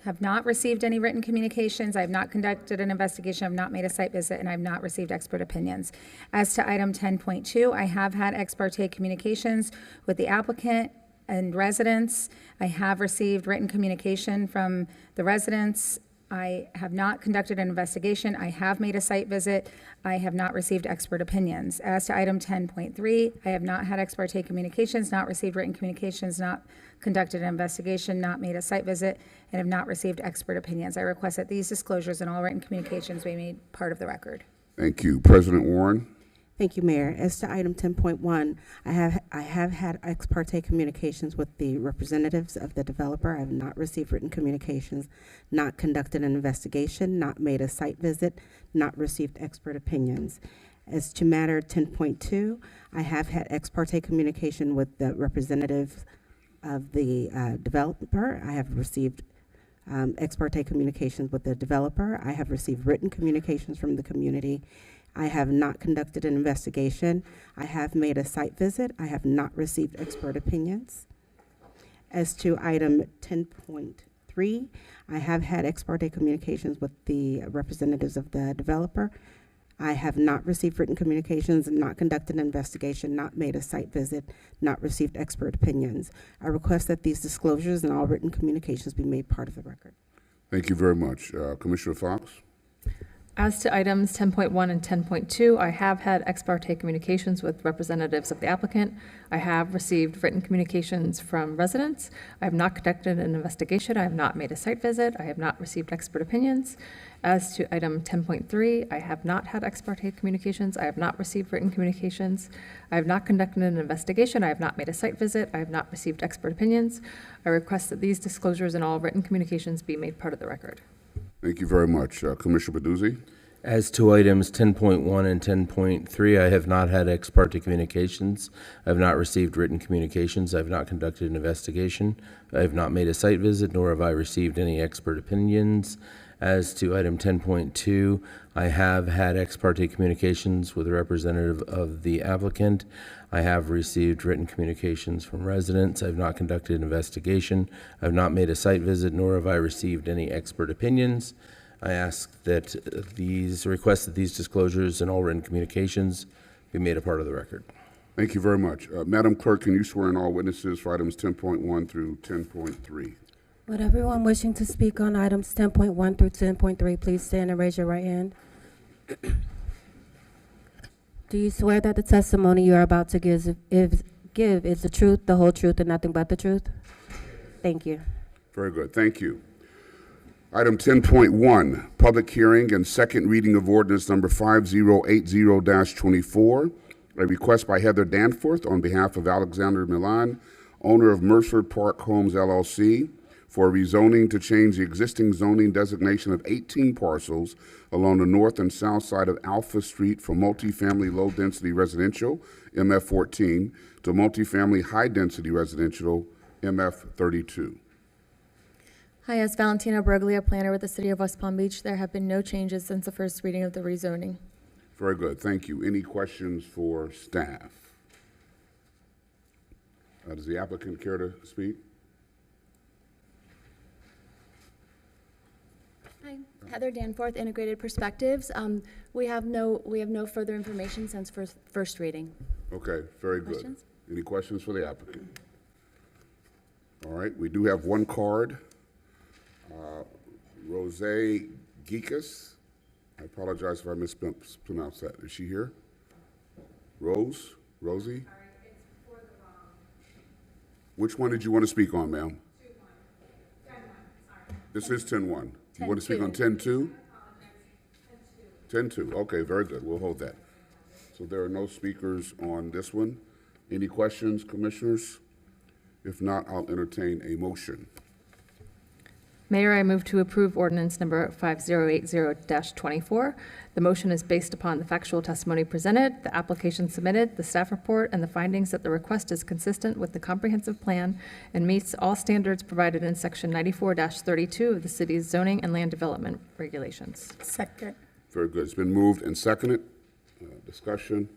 Speaker 14: have not received any written communications. I have not conducted an investigation. I have not made a site visit, and I have not received expert opinions. As to item 10.2, I have had ex parte communications with the applicant and residents. I have received written communication from the residents I have not conducted an investigation. I have made a site visit. I have not received expert opinions. As to item 10.3, I have not had ex parte communications, not received written communications, not conducted an investigation, not made a site visit, and have not received expert opinions. I request that these disclosures and all written communications be made part of the record.
Speaker 1: Thank you. President Warren.
Speaker 7: Thank you, Mayor. As to item 10.1, I have had ex parte communications with the representatives of the developer. I have not received written communications, not conducted an investigation, not made a site visit, not received expert opinions. As to matter 10.2, I have had ex parte communication with the representatives of the developer. I have received ex parte communications with the developer. I have received written communications from the community. I have not conducted an investigation. I have made a site visit. I have not received expert opinions. As to item 10.3, I have had ex parte communications with the representatives of the developer. I have not received written communications, not conducted an investigation, not made a site visit, not received expert opinions. I request that these disclosures and all written communications be made part of the record.
Speaker 1: Thank you very much. Commissioner Fox?
Speaker 20: As to items 10.1 and 10.2, I have had ex parte communications with representatives of the applicant. I have received written communications from residents. I have not conducted an investigation. I have not made a site visit. I have not received expert opinions. As to item 10.3, I have not had ex parte communications. I have not received written communications. I have not conducted an investigation. I have not made a site visit. I have not received expert opinions. I request that these disclosures and all written communications be made part of the record.
Speaker 1: Thank you very much. Commissioner Baduzzi?
Speaker 12: As to items 10.1 and 10.3, I have not had ex parte communications. I have not received written communications. I have not conducted an investigation. I have not made a site visit, nor have I received any expert opinions. As to item 10.2, I have had ex parte communications with a representative of the applicant. I have received written communications from residents. I have not conducted an investigation. I have not made a site visit, nor have I received any expert opinions. I ask that request that these disclosures and all written communications be made a part of the record.
Speaker 1: Thank you very much. Madam Clerk, can you swear in all witnesses for items 10.1 through 10.3?
Speaker 15: Would everyone wishing to speak on items 10.1 through 10.3 please stand and raise your right hand? Do you swear that the testimony you are about to give is the truth, the whole truth, and nothing but the truth? Thank you.
Speaker 1: Very good. Thank you. Item 10.1, public hearing and second reading of ordinance number 5080-24, a request by Heather Danforth on behalf of Alexander Milan, owner of Mercer Park Homes LLC, for rezoning to change the existing zoning designation of 18 parcels along the north and south side of Alpha Street from multifamily low-density residential, MF14, to multifamily high-density residential, MF32.
Speaker 16: Hi, as Valentina Broglia, planner with the City of West Palm Beach. There have been no changes since the first reading of the rezoning.
Speaker 1: Very good. Thank you. Any questions for staff? Does the applicant care to speak?
Speaker 16: Hi, Heather Danforth, Integrated Perspectives. We have no further information since first reading.
Speaker 1: Okay, very good.
Speaker 16: Questions?
Speaker 1: Any questions for the applicant? All right, we do have one card. Rose Geekus. I apologize if I mispronounced that. Is she here? Rose? Rosie? Which one did you want to speak on, ma'am? 10-1. This is 10-1. You want to speak on 10-2? 10-2. Okay, very good. We'll hold that. So there are no speakers on this one. Any questions, commissioners? If not, I'll entertain a motion.
Speaker 20: Mayor, I move to approve ordinance number 5080-24. The motion is based upon the factual testimony presented, the application submitted, the staff report, and the findings that the request is consistent with the comprehensive plan and meets all standards provided in section 94-32 of the city's zoning and land development regulations.
Speaker 14: Second.
Speaker 1: Very good. It's been moved and seconded. Discussion.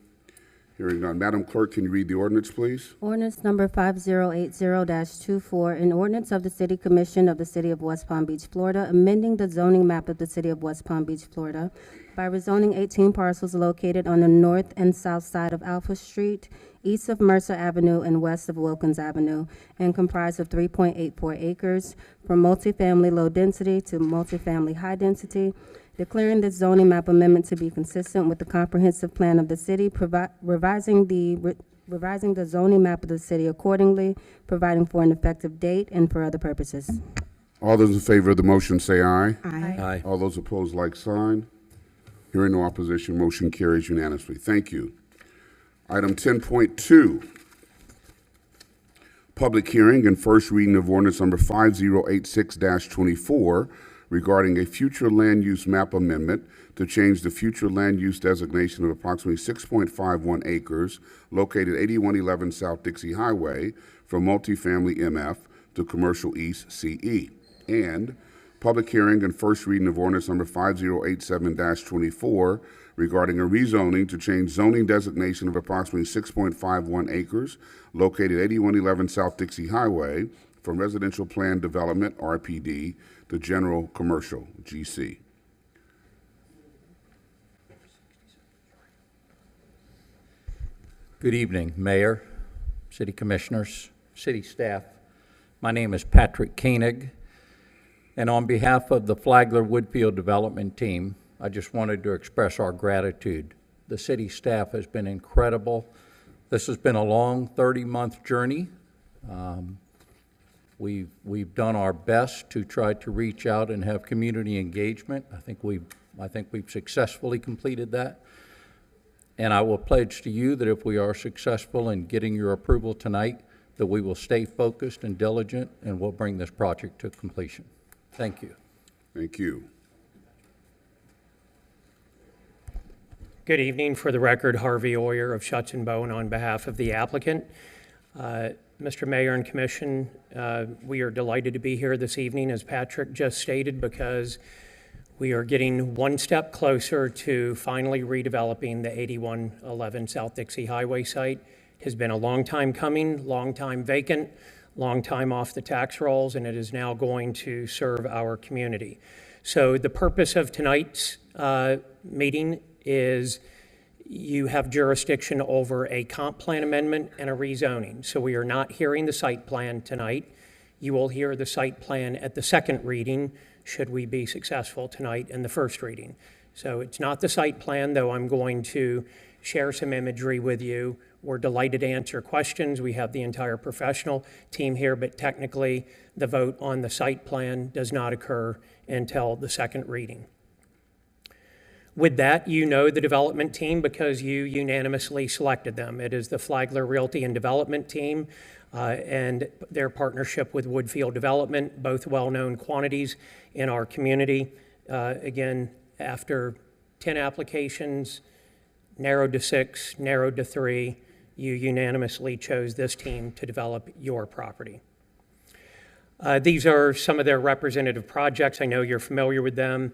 Speaker 1: Hearing none. Madam Clerk, can you read the ordinance, please?
Speaker 15: Ordinance number 5080-24, an ordinance of the City Commission of the City of West Palm Beach, Florida, amending the zoning map of the City of West Palm Beach, Florida, by rezoning 18 parcels located on the north and south side of Alpha Street, east of Mercer Avenue and west of Wilkins Avenue, and comprised of 3.84 acres, from multifamily low density to multifamily high density, declaring this zoning map amendment to be consistent with the comprehensive plan of the city, revising the zoning map of the city accordingly, providing for an effective date, and for other purposes.
Speaker 1: All those in favor of the motion say aye.
Speaker 15: Aye.
Speaker 12: Aye.
Speaker 1: All those opposed, like sign. Hearing no opposition, motion carries unanimously. Thank you. Item 10.2, public hearing and first reading of ordinance number 5086-24 regarding a future land use map amendment to change the future land use designation of approximately 6.51 acres located 8111 South Dixie Highway from multifamily MF to commercial East CE. And public hearing and first reading of ordinance number 5087-24 regarding a rezoning to change zoning designation of approximately 6.51 acres located 8111 South Dixie Highway from residential plan development, RPD, to general commercial, GC.
Speaker 17: Good evening, Mayor, City Commissioners, City staff. My name is Patrick Koenig, and on behalf of the Flagler Woodfield Development Team, I just wanted to express our gratitude. The city staff has been incredible. This has been a long 30-month journey. We've done our best to try to reach out and have community engagement. I think we've successfully completed that. And I will pledge to you that if we are successful in getting your approval tonight, that we will stay focused and diligent, and we'll bring this project to completion. Thank you.
Speaker 1: Thank you.
Speaker 21: Good evening. For the record, Harvey Oyer of Schutz and Bowen on behalf of the applicant. Mr. Mayor and Commission, we are delighted to be here this evening, as Patrick just stated, because we are getting one step closer to finally redeveloping the 8111 South Dixie Highway site. It has been a long time coming, long time vacant, long time off the tax rolls, and it is now going to serve our community. So the purpose of tonight's meeting is you have jurisdiction over a comp plan amendment and a rezoning. So we are not hearing the site plan tonight. You will hear the site plan at the second reading, should we be successful tonight in the first reading. So it's not the site plan, though I'm going to share some imagery with you. We're delighted to answer questions. We have the entire professional team here, but technically the vote on the site plan does not occur until the second reading. With that, you know the development team because you unanimously selected them. It is the Flagler Realty and Development Team and their partnership with Woodfield Development, both well-known quantities in our community. Again, after 10 applications, narrowed to 6, narrowed to 3, you unanimously chose this team to develop your property. These are some of their representative projects. I know you're familiar with them.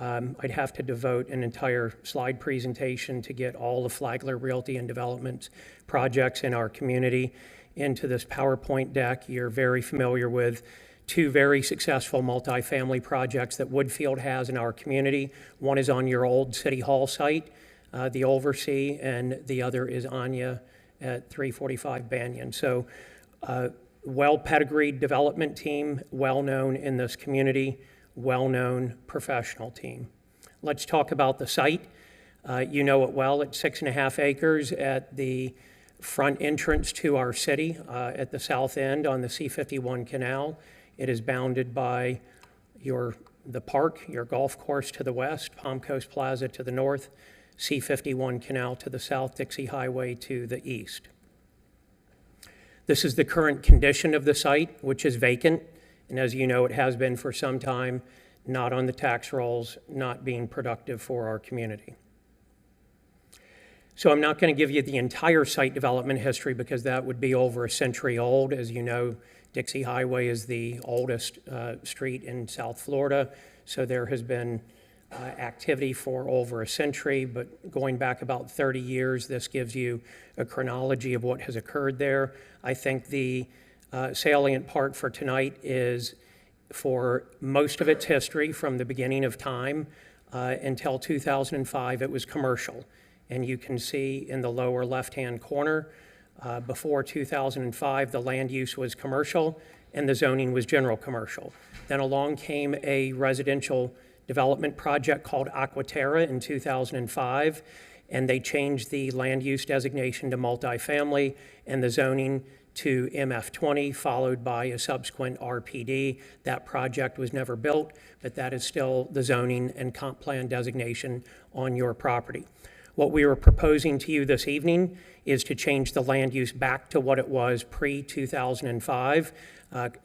Speaker 21: I'd have to devote an entire slide presentation to get all the Flagler Realty and Development projects in our community into this PowerPoint deck. You're very familiar with two very successful multifamily projects that Woodfield has in our community. One is on your old City Hall site, the Oversea, and the other is Anya at 345 Banyan. So well-pedigreed development team, well-known in this community, well-known professional team. Let's talk about the site. You know it well. It's 6.5 acres at the front entrance to our city at the south end on the C-51 canal. It is bounded by the park, your golf course to the west, Palm Coast Plaza to the north, C-51 canal to the south, Dixie Highway to the east. This is the current condition of the site, which is vacant. And as you know, it has been for some time, not on the tax rolls, not being productive for our community. So I'm not going to give you the entire site development history because that would be over a century old. As you know, Dixie Highway is the oldest street in South Florida. So there has been activity for over a century, but going back about 30 years, this gives you a chronology of what has occurred there. I think the salient part for tonight is for most of its history, from the beginning of time until 2005, it was commercial. And you can see in the lower left-hand corner, before 2005, the land use was commercial and the zoning was general commercial. Then along came a residential development project called Aquaterra in 2005, and they changed the land use designation to multifamily and the zoning to MF20, followed by a subsequent RPD. That project was never built, but that is still the zoning and comp plan designation on your property. What we are proposing to you this evening is to change the land use back to what it was pre-2005,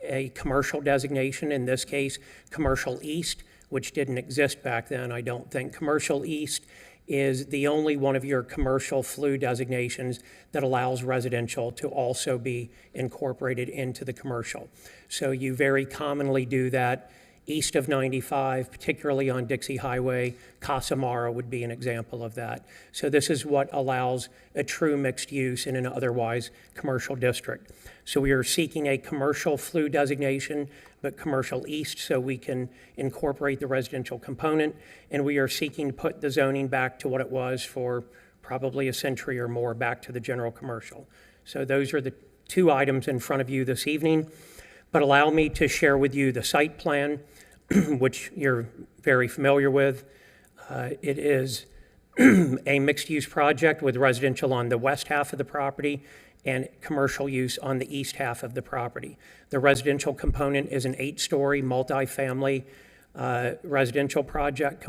Speaker 21: a commercial designation, in this case, Commercial East, which didn't exist back then, I don't think. Commercial East is the only one of your commercial FLU designations that allows residential to also be incorporated into the commercial. So you very commonly do that east of 95, particularly on Dixie Highway. Casamara would be an example of that. So this is what allows a true mixed use in an otherwise commercial district. So we are seeking a commercial FLU designation, but commercial east, so we can incorporate the residential component. And we are seeking to put the zoning back to what it was for probably a century or more, back to the general commercial. So those are the two items in front of you this evening. But allow me to share with you the site plan, which you're very familiar with. It is a mixed-use project with residential on the west half of the property and commercial use on the east half of the property. The residential component is an 8-story multifamily residential project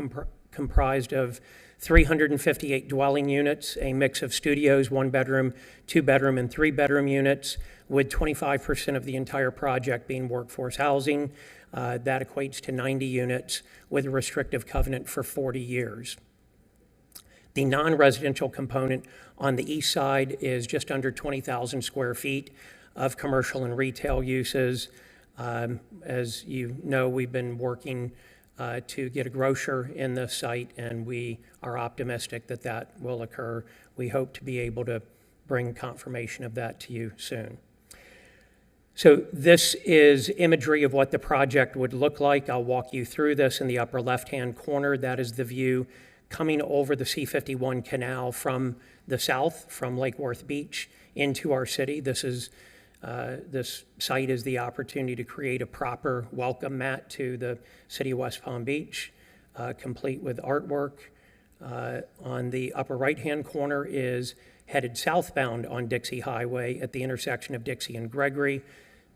Speaker 21: comprised of 358 dwelling units, a mix of studios, 1-bedroom, 2-bedroom, and 3-bedroom units, with 25% of the entire project being workforce housing. That equates to 90 units with a restrictive covenant for 40 years. The non-residential component on the east side is just under 20,000 square feet of commercial and retail uses. As you know, we've been working to get a grocer in the site, and we are optimistic that that will occur. We hope to be able to bring confirmation of that to you soon. So this is imagery of what the project would look like. I'll walk you through this in the upper left-hand corner. That is the view coming over the C-51 canal from the south, from Lake Worth Beach into our city. This site is the opportunity to create a proper welcome mat to the city of West Palm Beach, complete with artwork. On the upper right-hand corner is headed southbound on Dixie Highway at the intersection of Dixie and Gregory.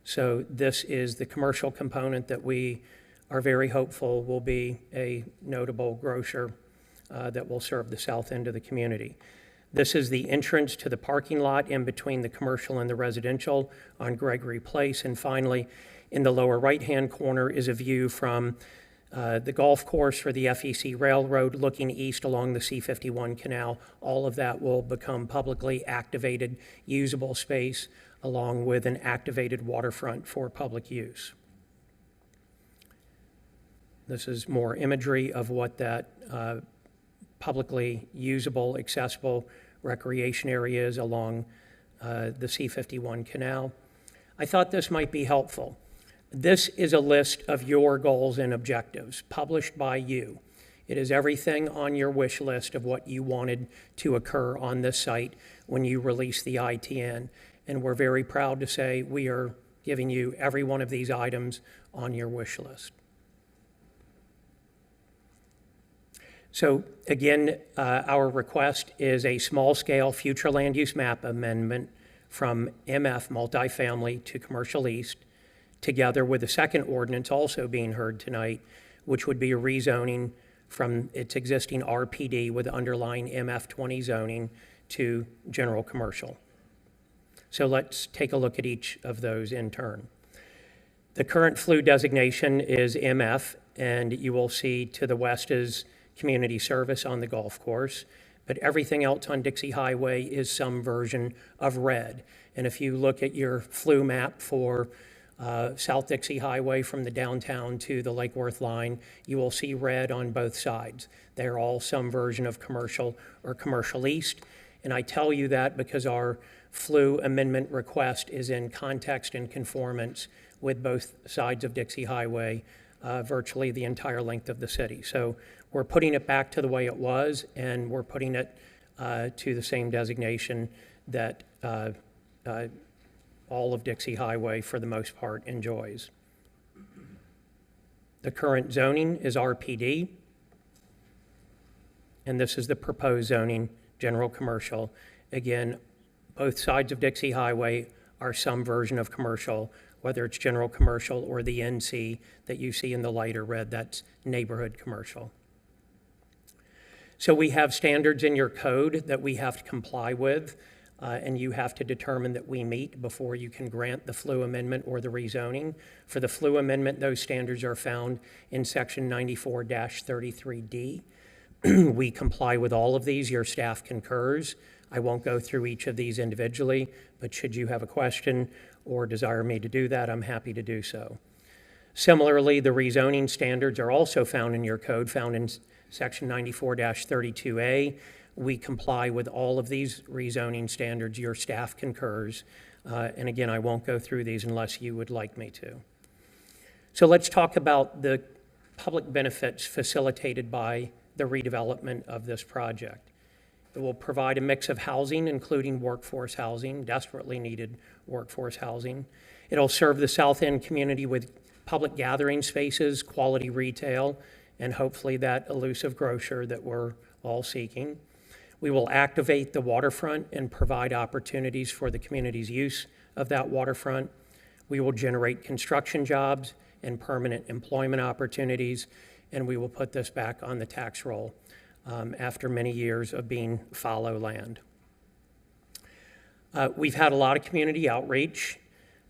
Speaker 21: So this is the commercial component that we are very hopeful will be a notable grocer that will serve the south end of the community. This is the entrance to the parking lot in between the commercial and the residential on Gregory Place. And finally, in the lower right-hand corner is a view from the golf course for the FEC Railroad looking east along the C-51 canal. All of that will become publicly activated, usable space, along with an activated waterfront for public use. This is more imagery of what that publicly usable, accessible recreation area is along the C-51 canal. I thought this might be helpful. This is a list of your goals and objectives published by you. It is everything on your wish list of what you wanted to occur on this site when you release the ITN. And we're very proud to say we are giving you every one of these items on your wish list. So again, our request is a small-scale future land use map amendment from MF multifamily to commercial east, together with the second ordinance also being heard tonight, which would be a rezoning from its existing RPD with underlying MF20 zoning to general commercial. So let's take a look at each of those in turn. The current FLU designation is MF, and you will see to the west is community service on the golf course, but everything else on Dixie Highway is some version of red. And if you look at your FLU map for South Dixie Highway from the downtown to the Lake Worth line, you will see red on both sides. They're all some version of commercial or commercial east. And I tell you that because our flu amendment request is in context and conformance with both sides of Dixie Highway, virtually the entire length of the city. So we're putting it back to the way it was, and we're putting it to the same designation that all of Dixie Highway, for the most part, enjoys. The current zoning is RPD, and this is the proposed zoning, general commercial. Again, both sides of Dixie Highway are some version of commercial, whether it's general commercial or the NC that you see in the lighter red, that's neighborhood commercial. So we have standards in your code that we have to comply with, and you have to determine that we meet before you can grant the flu amendment or the rezoning. For the flu amendment, those standards are found in section 94-33D. We comply with all of these. Your staff concurs. I won't go through each of these individually, but should you have a question or desire me to do that, I'm happy to do so. Similarly, the rezoning standards are also found in your code, found in section 94-32A. We comply with all of these rezoning standards. Your staff concurs. And again, I won't go through these unless you would like me to. So let's talk about the public benefits facilitated by the redevelopment of this project. It will provide a mix of housing, including workforce housing, desperately needed workforce housing. It'll serve the South End community with public gathering spaces, quality retail, and hopefully that elusive grocer that we're all seeking. We will activate the waterfront and provide opportunities for the community's use of that waterfront. We will generate construction jobs and permanent employment opportunities, and we will put this back on the tax roll after many years of being fallow land. We've had a lot of community outreach.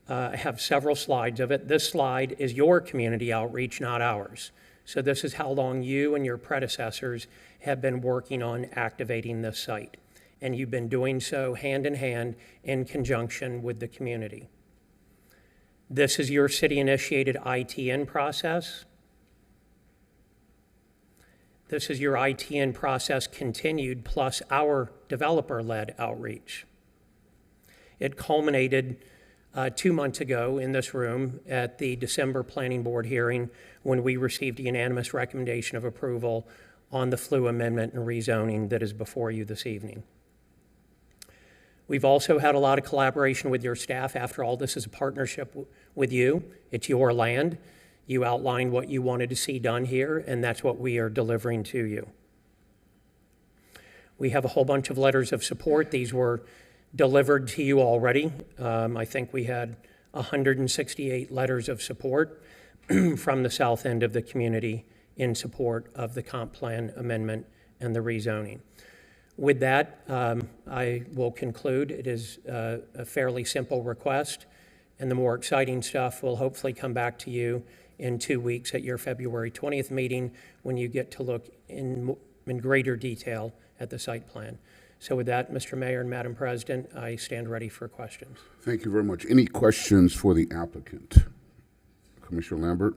Speaker 21: I have several slides of it. This slide is your community outreach, not ours. So this is how long you and your predecessors have been working on activating this site. And you've been doing so hand in hand in conjunction with the community. This is your city-initiated ITN process. This is your ITN process continued plus our developer-led outreach. It culminated 2 months ago in this room at the December Planning Board hearing when we received a unanimous recommendation of approval on the flu amendment and rezoning that is before you this evening. We've also had a lot of collaboration with your staff. After all, this is a partnership with you. It's your land. You outlined what you wanted to see done here, and that's what we are delivering to you. We have a whole bunch of letters of support. These were delivered to you already. I think we had 168 letters of support from the south end of the community in support of the comp plan amendment and the rezoning. With that, I will conclude. It is a fairly simple request, and the more exciting stuff will hopefully come back to you in 2 weeks at your February 20th meeting when you get to look in greater detail at the site plan. So with that, Mr. Mayor and Madam President, I stand ready for questions.
Speaker 1: Thank you very much. Any questions for the applicant? Commissioner Lambert?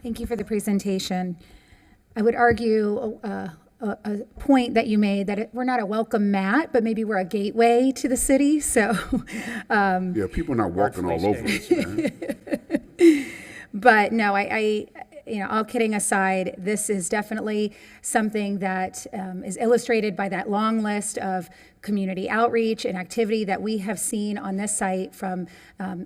Speaker 14: Thank you for the presentation. I would argue a point that you made that we're not a welcome mat, but maybe we're a gateway to the city. So,
Speaker 1: yeah, people are not walking all over us, man.
Speaker 14: But no, all kidding aside, this is definitely something that is illustrated by that long list of community outreach and activity that we have seen on this site from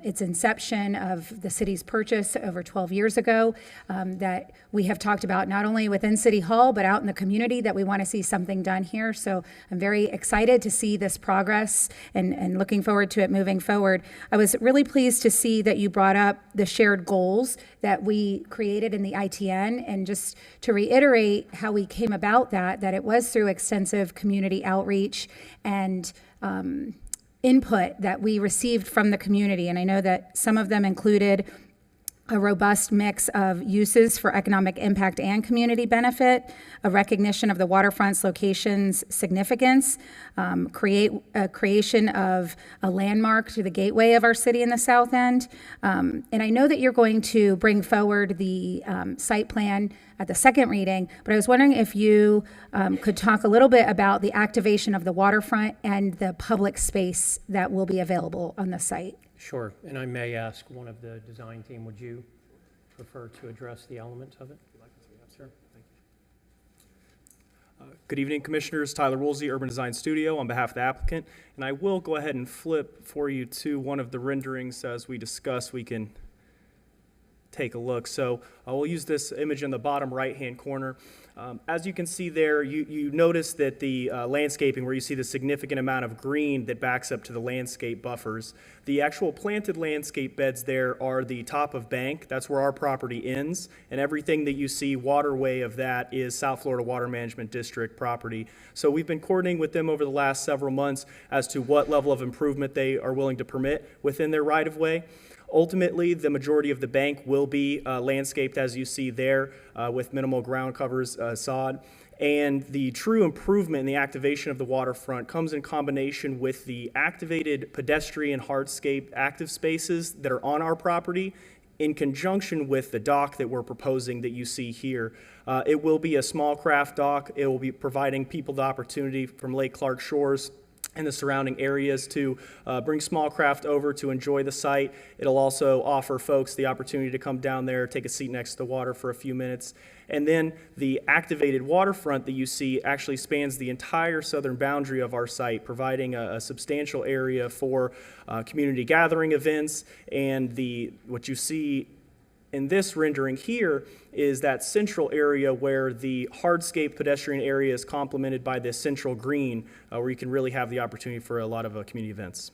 Speaker 14: its inception of the city's purchase over 12 years ago, that we have talked about not only within City Hall, but out in the community, that we want to see something done here. So I'm very excited to see this progress and looking forward to it moving forward. I was really pleased to see that you brought up the shared goals that we created in the ITN, and just to reiterate how we came about that it was through extensive community outreach and input that we received from the community. And I know that some of them included a robust mix of uses for economic impact and community benefit, a recognition of the waterfront's location's significance, creation of a landmark to the gateway of our city in the south end. And I know that you're going to bring forward the site plan at the second reading, but I was wondering if you could talk a little bit about the activation of the waterfront and the public space that will be available on the site.
Speaker 21: Sure, and I may ask one of the design team, would you prefer to address the elements of it? Sure, thank you.
Speaker 2: Good evening, Commissioners. Tyler Woolsey, Urban Design Studio, on behalf of the applicant. And I will go ahead and flip for you to one of the renderings as we discuss. We can take a look. So we'll use this image in the bottom right-hand corner. As you can see there, you notice that the landscaping, where you see the significant amount of green that backs up to the landscape buffers, the actual planted landscape beds there are the top of bank. That's where our property ends, and everything that you see waterway of that is South Florida Water Management District property. So we've been coordinating with them over the last several months as to what level of improvement they are willing to permit within their right-of-way. Ultimately, the majority of the bank will be landscaped, as you see there, with minimal ground covers, sod. And the true improvement in the activation of the waterfront comes in combination with the activated pedestrian hardscape active spaces that are on our property, in conjunction with the dock that we're proposing that you see here. It will be a small craft dock. It will be providing people the opportunity from Lake Clark Shores and the surrounding areas to bring small craft over to enjoy the site. It'll also offer folks the opportunity to come down there, take a seat next to the water for a few minutes. And then the activated waterfront that you see actually spans the entire southern boundary of our site, providing a substantial area for community gathering events. And what you see in this rendering here is that central area where the hardscape pedestrian area is complemented by this central green, where you can really have the opportunity for a lot of community events.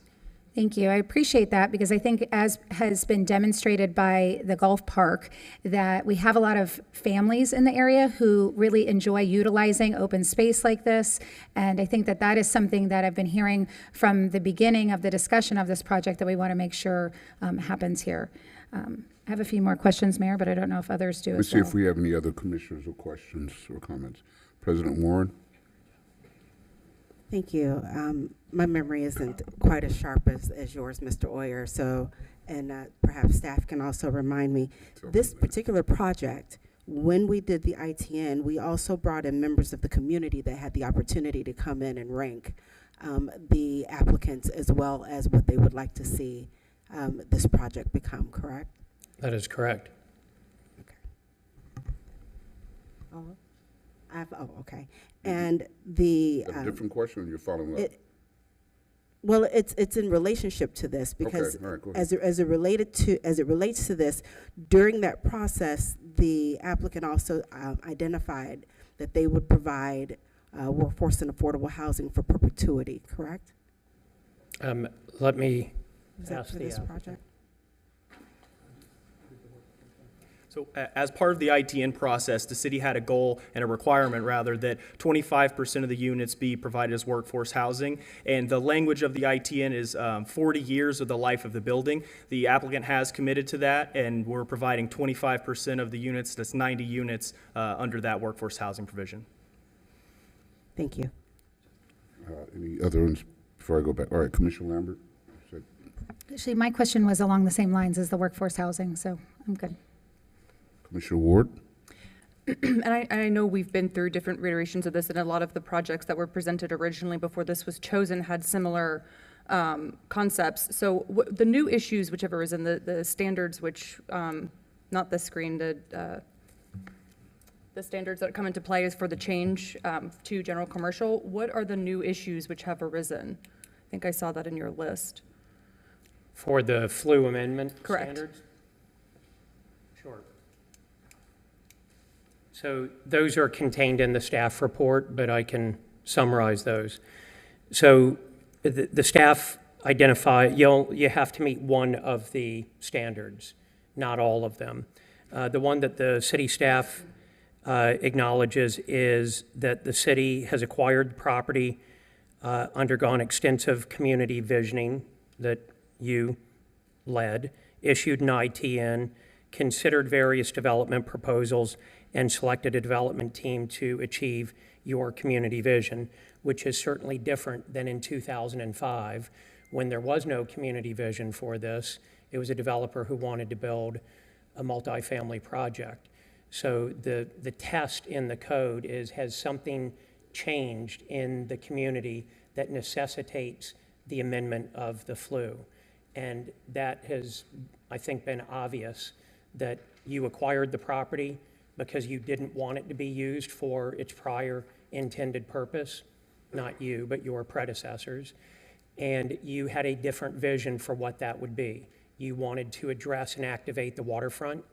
Speaker 14: Thank you. I appreciate that because I think, as has been demonstrated by the golf park, that we have a lot of families in the area who really enjoy utilizing open space like this. And I think that that is something that I've been hearing from the beginning of the discussion of this project that we want to make sure happens here. I have a few more questions, Mayor, but I don't know if others do
Speaker 1: Let's
Speaker 14: as
Speaker 1: see
Speaker 14: well.
Speaker 1: if we have any other commissioners or questions or comments. President Warren?
Speaker 7: Thank you. My memory isn't quite as sharp as yours, Mr. Oyer, so, and perhaps staff can also remind me. This particular project, when we did the ITN, we also brought in members of the community that had the opportunity to come in and rank the applicants as well as what they would like to see this project become, correct?
Speaker 21: That is correct.
Speaker 7: Okay. And the
Speaker 1: A different question, or you're following up?
Speaker 7: Well, it's in relationship to this because
Speaker 1: Okay, all right, go ahead.
Speaker 7: as it relates to this, during that process, the applicant also identified that they would provide workforce and affordable housing for perpetuity, correct?
Speaker 21: Let me
Speaker 7: Is that
Speaker 21: ask
Speaker 7: for
Speaker 21: the
Speaker 7: this
Speaker 21: applicant.
Speaker 7: project?
Speaker 2: So as part of the ITN process, the city had a goal and a requirement, rather, that 25% of the units be provided as workforce housing. And the language of the ITN is 40 years of the life of the building. The applicant has committed to that, and we're providing 25% of the units, that's 90 units, under that workforce housing provision.
Speaker 7: Thank you.
Speaker 1: Any other ones before I go back? All right, Commissioner Lambert?
Speaker 14: Actually, my question was along the same lines as the workforce housing, so I'm good.
Speaker 1: Commissioner Ward?
Speaker 9: And I know we've been through different iterations of this, and a lot of the projects that were presented originally before this was chosen had similar concepts. So the new issues, whichever is in the standards, which, not the screen, the standards that come into play is for the change to general commercial. What are the new issues which have arisen? I think I saw that in your list.
Speaker 21: For the flu amendment
Speaker 9: Correct.
Speaker 21: standards? Sure. So those are contained in the staff report, but I can summarize those. So the staff identify, you have to meet one of the standards, not all of them. The one that the city staff acknowledges is that the city has acquired the property, undergone extensive community visioning that you led, issued an ITN, considered various development proposals, and selected a development team to achieve your community vision, which is certainly different than in 2005 when there was no community vision for this. It was a developer who wanted to build a multifamily project. So the test in the code is, has something changed in the community that necessitates the amendment of the FLU? And that has, I think, been obvious, that you acquired the property because you didn't want it to be used for its prior intended purpose, not you, but your predecessors, and you had a different vision for what that would be. You wanted to address and activate the waterfront.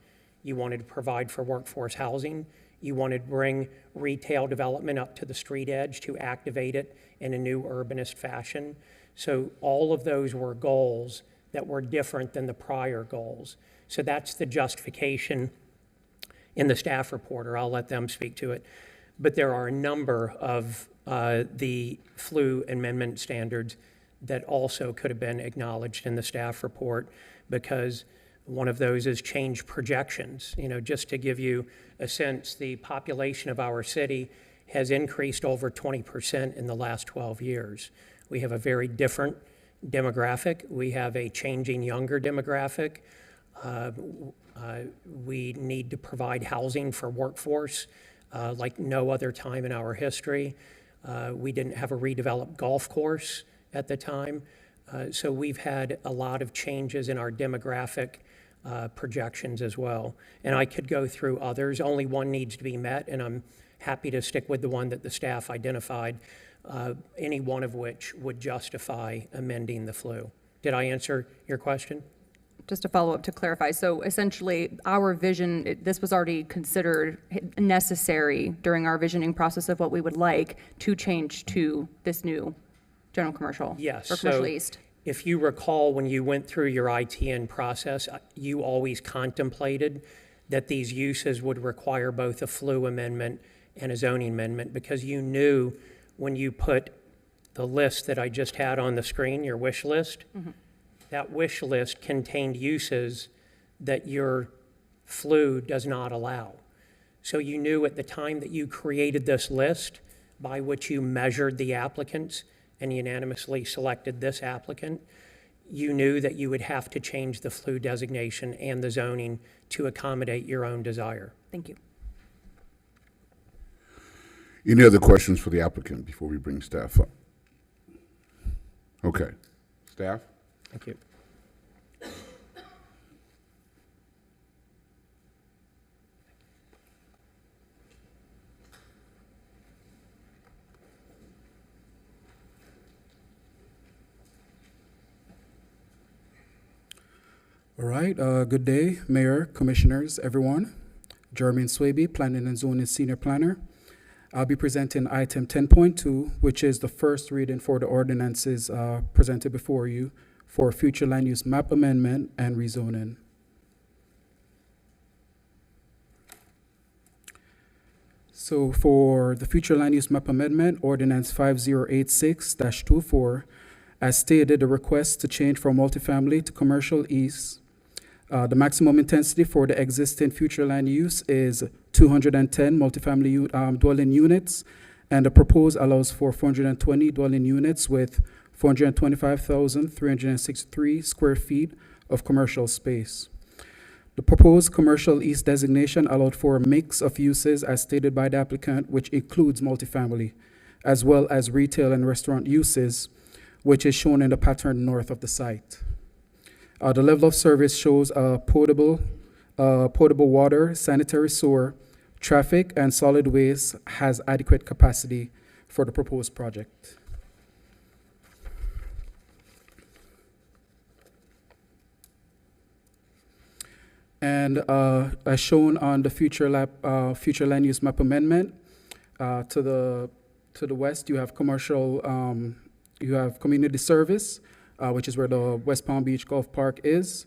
Speaker 21: You wanted to provide for workforce housing. You wanted to bring retail development up to the street edge to activate it in a new urbanist fashion. So all of those were goals that were different than the prior goals. So that's the justification in the staff report, or I'll let them speak to it. But there are a number of the FLU amendment standards that also could have been acknowledged in the staff report, because one of those is change projections. You know, just to give you a sense, the population of our city has increased over 20% in the last 12 years. We have a very different demographic. We have a changing younger demographic. We need to provide housing for workforce like no other time in our history. We didn't have a redeveloped golf course at the time. So we've had a lot of changes in our demographic projections as well. And I could go through others. Only one needs to be met, and I'm happy to stick with the one that the staff identified, any one of which would justify amending the FLU. Did I answer your question?
Speaker 9: Just to follow up to clarify, so essentially our vision, this was already considered necessary during our visioning process of what we would like to change to this new general commercial.
Speaker 21: Yes.
Speaker 9: Or commercial
Speaker 21: So
Speaker 9: east.
Speaker 21: if you recall, when you went through your ITN process, you always contemplated that these uses would require both a FLU amendment and a zoning amendment, because you knew when you put the list that I just had on the screen, your wish list, that wish list contained uses that your FLU does not allow. So you knew at the time that you created this list, by which you measured the applicants and unanimously selected this applicant, you knew that you would have to change the FLU designation and the zoning to accommodate your own desire.
Speaker 9: Thank you.
Speaker 1: Any other questions for the applicant before we bring staff up? Okay. Staff?
Speaker 21: Thank you.
Speaker 4: All right, good day, Mayor, Commissioners, everyone. Jermaine Swaby, Planning and Zoning Senior Planner. I'll be presenting item 10.2, which is the first reading for the ordinances presented before you for future land use map amendment and rezoning. So for the future land use map amendment, ordinance 5086-24, as stated, the request to change from multifamily to commercial east. The maximum intensity for the existing future land use is 210 multifamily dwelling units, and the proposed allows for 420 dwelling units with 425,363 square feet of commercial space. The proposed commercial east designation allowed for a mix of uses as stated by the applicant, which includes multifamily, as well as retail and restaurant uses, which is shown in the pattern north of the site. The level of service shows potable water, sanitary sewer, traffic, and solid waste has adequate capacity for the proposed project. And as shown on the future land use map amendment, to the west you have commercial, you have community service, which is where the West Palm Beach Golf Park is.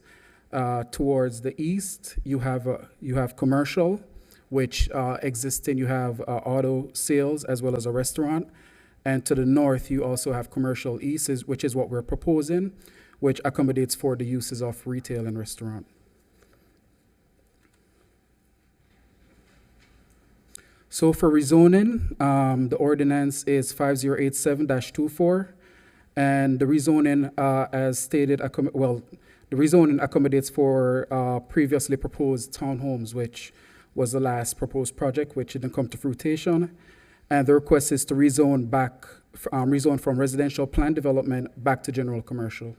Speaker 4: Towards the east, you have commercial, which existing. You have auto sales as well as a restaurant, and to the north, you also have commercial east, which is what we're proposing, which accommodates for the uses of retail and restaurant. So for rezoning, the ordinance is 5087-24, and the rezoning, as stated, the rezoning accommodates for previously proposed townhomes, which was the last proposed project, which didn't come to fruition. And the request is to rezone back, rezone from residential plan development back to general commercial.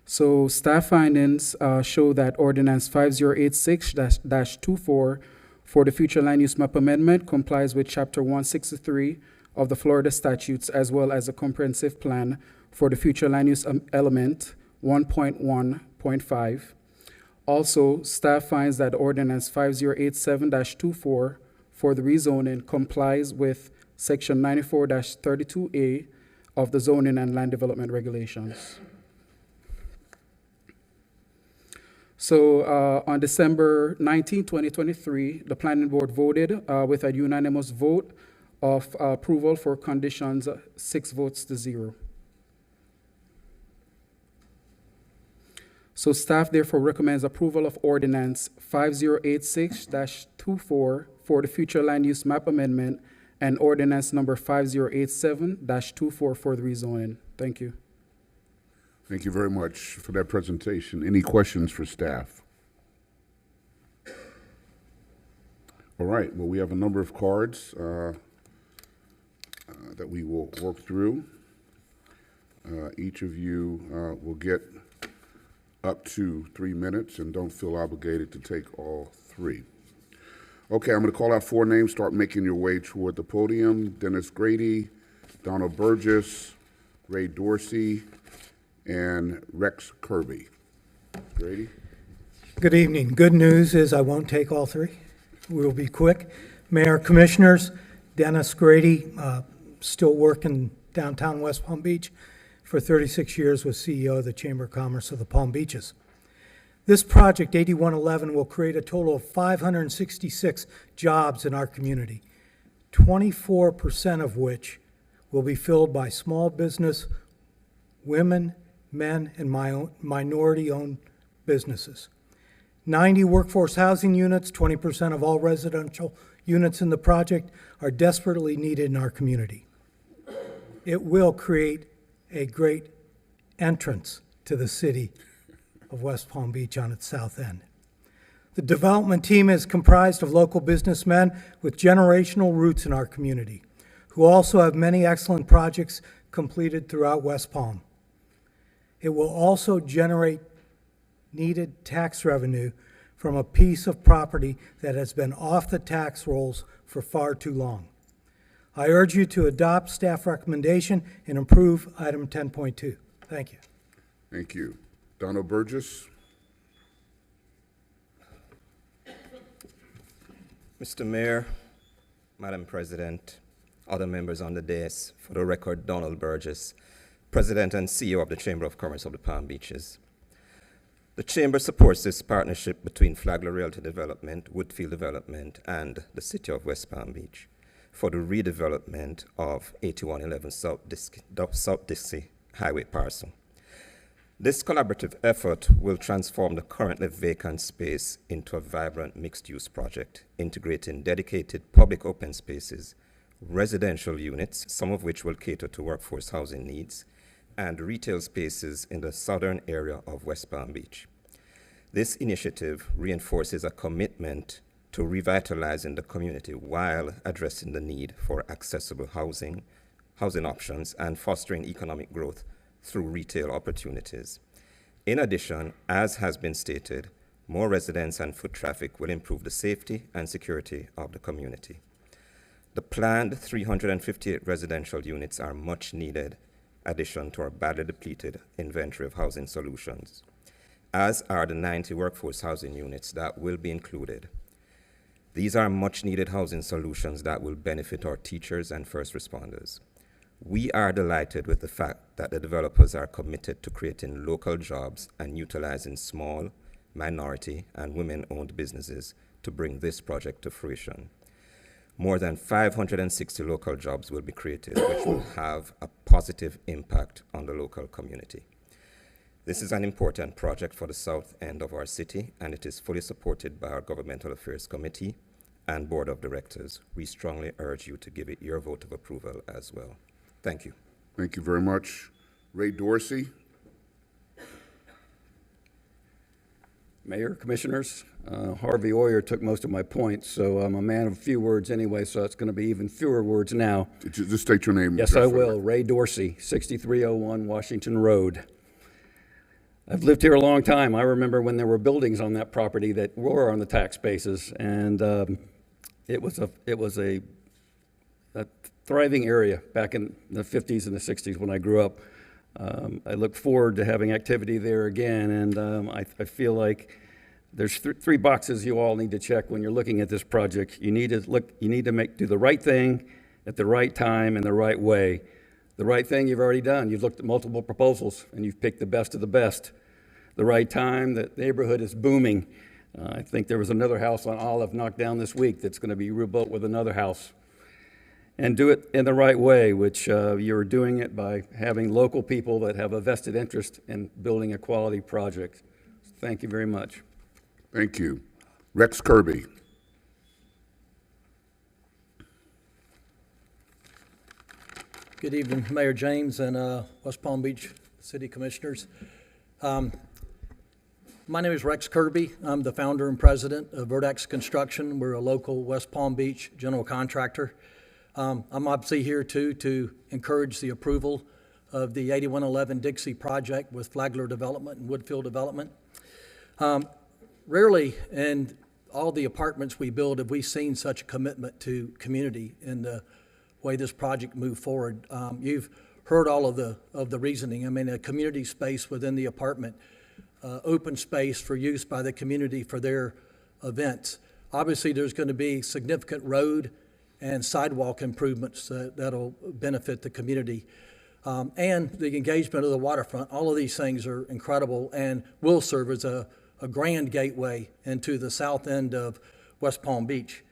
Speaker 4: So staff findings show that ordinance 5086-24 for the future land use map amendment complies with chapter 163 of the Florida statutes, as well as a comprehensive plan for the future land use element 1.1.5. Also, staff finds that ordinance 5087-24 for the rezoning complies with section 94-32A of the zoning and land development regulations. So on December 19, 2023, the planning board voted with a unanimous vote of approval for conditions 6 votes to 0. So staff therefore recommends approval of ordinance 5086-24 for the future land use map amendment and ordinance number 5087-24 for the rezoning. Thank you.
Speaker 1: Thank you very much for that presentation. Any questions for staff? All right, well, we have a number of cards that we will work through. Each of you will get up to 3 minutes, and don't feel obligated to take all 3. Okay, I'm going to call out 4 names. Start making your way toward the podium. Dennis Grady, Donald Burgess, Ray Dorsey, and Rex Kirby. Grady?
Speaker 3: Good evening. Good news is I won't take all 3. We'll be quick. Mayor, Commissioners, Dennis Grady, still working downtown West Palm Beach. For 36 years was CEO of the Chamber of Commerce of the Palm Beaches. This project, 8111, will create a total of 566 jobs in our community, 24% of which will be filled by small business, women, men, and minority-owned businesses. 90 workforce housing units, 20% of all residential units in the project, are desperately needed in our community. It will create a great entrance to the city of West Palm Beach on its south end. The development team is comprised of local businessmen with generational roots in our community, who also have many excellent projects completed throughout West Palm. It will also generate needed tax revenue from a piece of property that has been off the tax rolls for far too long. I urge you to adopt staff recommendation and approve item 10.2. Thank you.
Speaker 1: Thank you. Donald Burgess.
Speaker 22: Mr. Mayor, Madam President, other members on the dais, for the record, Donald Burgess, President and CEO of the Chamber of Commerce of the Palm Beaches. The Chamber supports this partnership between Flagler Realty Development, Woodfield Development, and the City of West Palm Beach for the redevelopment of 8111 South Dixie Highway parcel. This collaborative effort will transform the currently vacant space into a vibrant mixed-use project, integrating dedicated public open spaces, residential units, some of which will cater to workforce housing needs, and retail spaces in the southern area of West Palm Beach. This initiative reinforces a commitment to revitalizing the community while addressing the need for accessible housing options, and fostering economic growth through retail opportunities. In addition, as has been stated, more residents and foot traffic will improve the safety and security of the community. The planned 358 residential units are much needed addition to our badly depleted inventory of housing solutions, as are the 90 workforce housing units that will be included. These are much needed housing solutions that will benefit our teachers and first responders. We are delighted with the fact that the developers are committed to creating local jobs and utilizing small, minority, and women-owned businesses to bring this project to fruition. More than 560 local jobs will be created, which will have a positive impact on the local community. This is an important project for the south end of our city, and it is fully supported by our Governmental Affairs Committee and Board of Directors. We strongly urge you to give it your vote of approval as well. Thank you.
Speaker 1: Thank you very much. Ray Dorsey.
Speaker 6: Mayor, Commissioners, Harvey Oyer took most of my points, so I'm a man of few words anyway, so it's going to be even fewer words now.
Speaker 1: Just state your name.
Speaker 6: Yes, I will. Ray Dorsey, 6301 Washington Road. I've lived here a long time. I remember when there were buildings on that property that were on the tax bases, and it was a thriving area back in the 50s and the 60s when I grew up. I look forward to having activity there again, and I feel like there's three boxes you all need to check when you're looking at this project. You need to do the right thing at the right time and the right way. The right thing you've already done. You've looked at multiple proposals and you've picked the best of the best. The right time, the neighborhood is booming. I think there was another house on Olive knocked down this week that's going to be rebuilt with another house. And do it in the right way, which you're doing it by having local people that have a vested interest in building a quality project. Thank you very much.
Speaker 1: Thank you. Rex Kirby.
Speaker 10: Good evening, Mayor James and West Palm Beach City Commissioners. My name is Rex Kirby. I'm the founder and president of Vertex Construction. We're a local West Palm Beach general contractor. I'm obviously here to encourage the approval of the 8111 Dixie project with Flagler Development and Woodfield Development. Rarely in all the apartments we build have we seen such a commitment to community in the way this project moved forward. You've heard all of the reasoning. I mean, a community space within the apartment, open space for use by the community for their events. Obviously, there's going to be significant road and sidewalk improvements that'll benefit the community. And the engagement of the waterfront. All of these things are incredible and will serve as a grand gateway into the south end of West Palm Beach.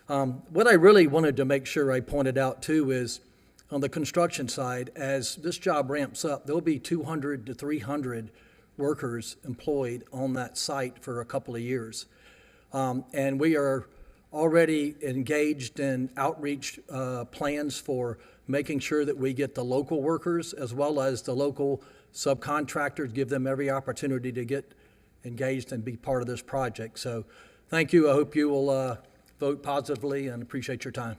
Speaker 10: What I really wanted to make sure I pointed out too is on the construction side, as this job ramps up, there'll be 200 to 300 workers employed on that site for a couple of years. And we are already engaged in outreach plans for making sure that we get the local workers as well as the local subcontractors, give them every opportunity to get engaged and be part of this project. So thank you. I hope you will vote positively and appreciate your time.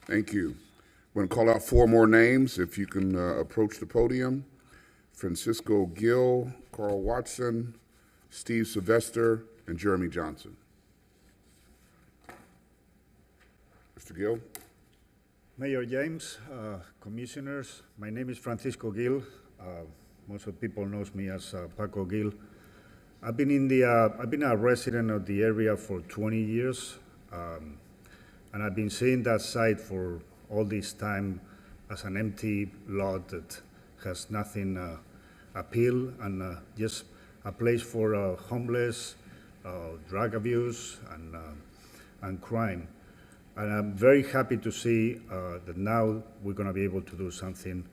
Speaker 1: Thank you. I'm going to call out four more names. If you can approach the podium. Francisco Gill, Carl Watson, Steve Sylvester, and Jeremy Johnson. Mr. Gill.
Speaker 23: Mayor James, commissioners, my name is Francisco Gill. Most of the people knows me as Paco Gill. I've been a resident of the area for 20 years, and I've been seeing that site for all this time as an empty lot that has nothing appeal and just a place for homeless, drug abuse, and crime. And I'm very happy to see that now we're going to be able to do something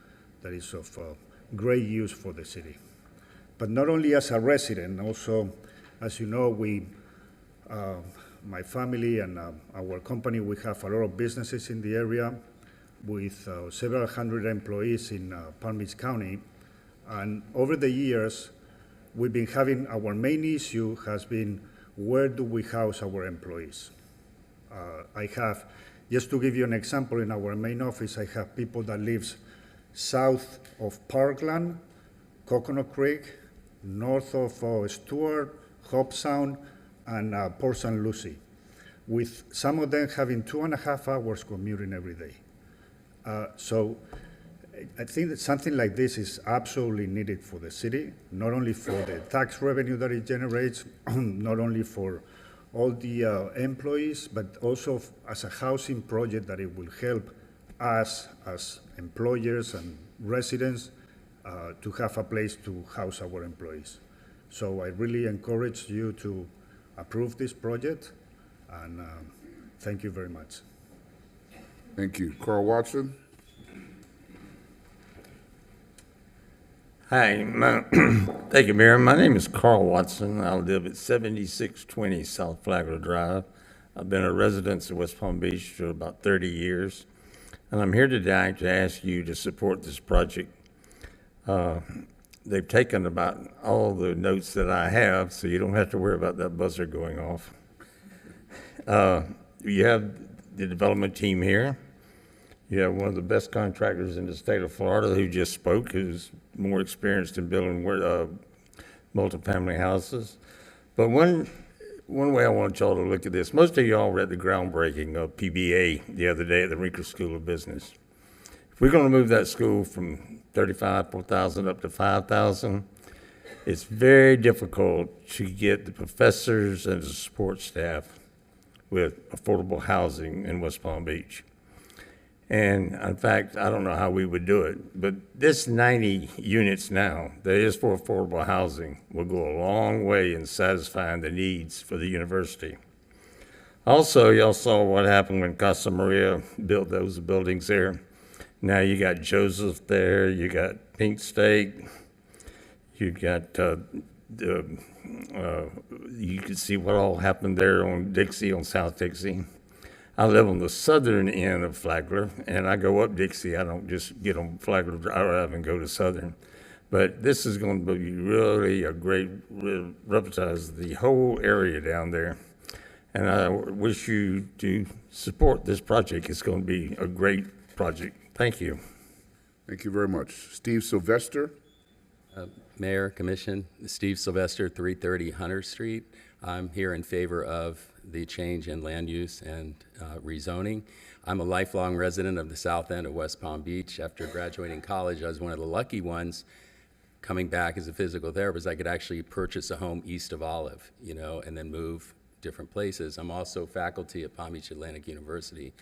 Speaker 23: that is of great use for the city. But not only as a resident, also, as you know, my family and our company, we have a lot of businesses in the area with several hundred employees in Palm Beach County. And over the years, we've been having, our main issue has been, where do we house our employees? I have, just to give you an example, in our main office, I have people that live south of Parkland, Coconut Creek, north of Stewart, Hope Sound, and Port St. Lucie, with some of them having 2.5 hours commuting every day. So I think that something like this is absolutely needed for the city, not only for the tax revenue that it generates, not only for all the employees, but also as a housing project that it will help us as employers and residents to have a place to house our employees. So I really encourage you to approve this project, and thank you very much.
Speaker 1: Thank you. Carl Watson?
Speaker 8: Hi, thank you, Mayor. My name is Carl Watson. I live at 7620 South Flagler Drive. I've been a resident of West Palm Beach for about 30 years, and I'm here today to ask you to support this project. They've taken about all the notes that I have, so you don't have to worry about that buzzer going off. You have the development team here. You have one of the best contractors in the state of Florida who just spoke, who's more experienced in building multifamily houses. But one way I want y'all to look at this, most of y'all read the groundbreaking of PBA the other day at the Rinker School of Business. If we're going to move that school from 4,000 up to 5,000, it's very difficult to get the professors and the support staff with affordable housing in West Palm Beach. And in fact, I don't know how we would do it, but this 90 units now that is for affordable housing will go a long way in satisfying the needs for the university. Also, y'all saw what happened when Casa Maria built those buildings there. Now you got Joseph there, you got Pink Steak, you got, you can see what all happened there on Dixie, on South Dixie. I live on the southern end of Flagler, and I go up Dixie. I don't just get on Flagler Drive and go to Southern. But this is going to be really a great revitalize the whole area down there. And I wish you to support this project. It's going to be a great project. Thank you.
Speaker 1: Thank you very much. Steve Sylvester?
Speaker 11: Mayor, Commission, Steve Sylvester, 330 Hunter Street. I'm here in favor of the change in land use and rezoning. I'm a lifelong resident of the south end of West Palm Beach. After graduating college, I was one of the lucky ones coming back as a physical therapist. I could actually purchase a home east of Olive, you know, and then move different places. I'm also faculty at Palm Beach Atlantic University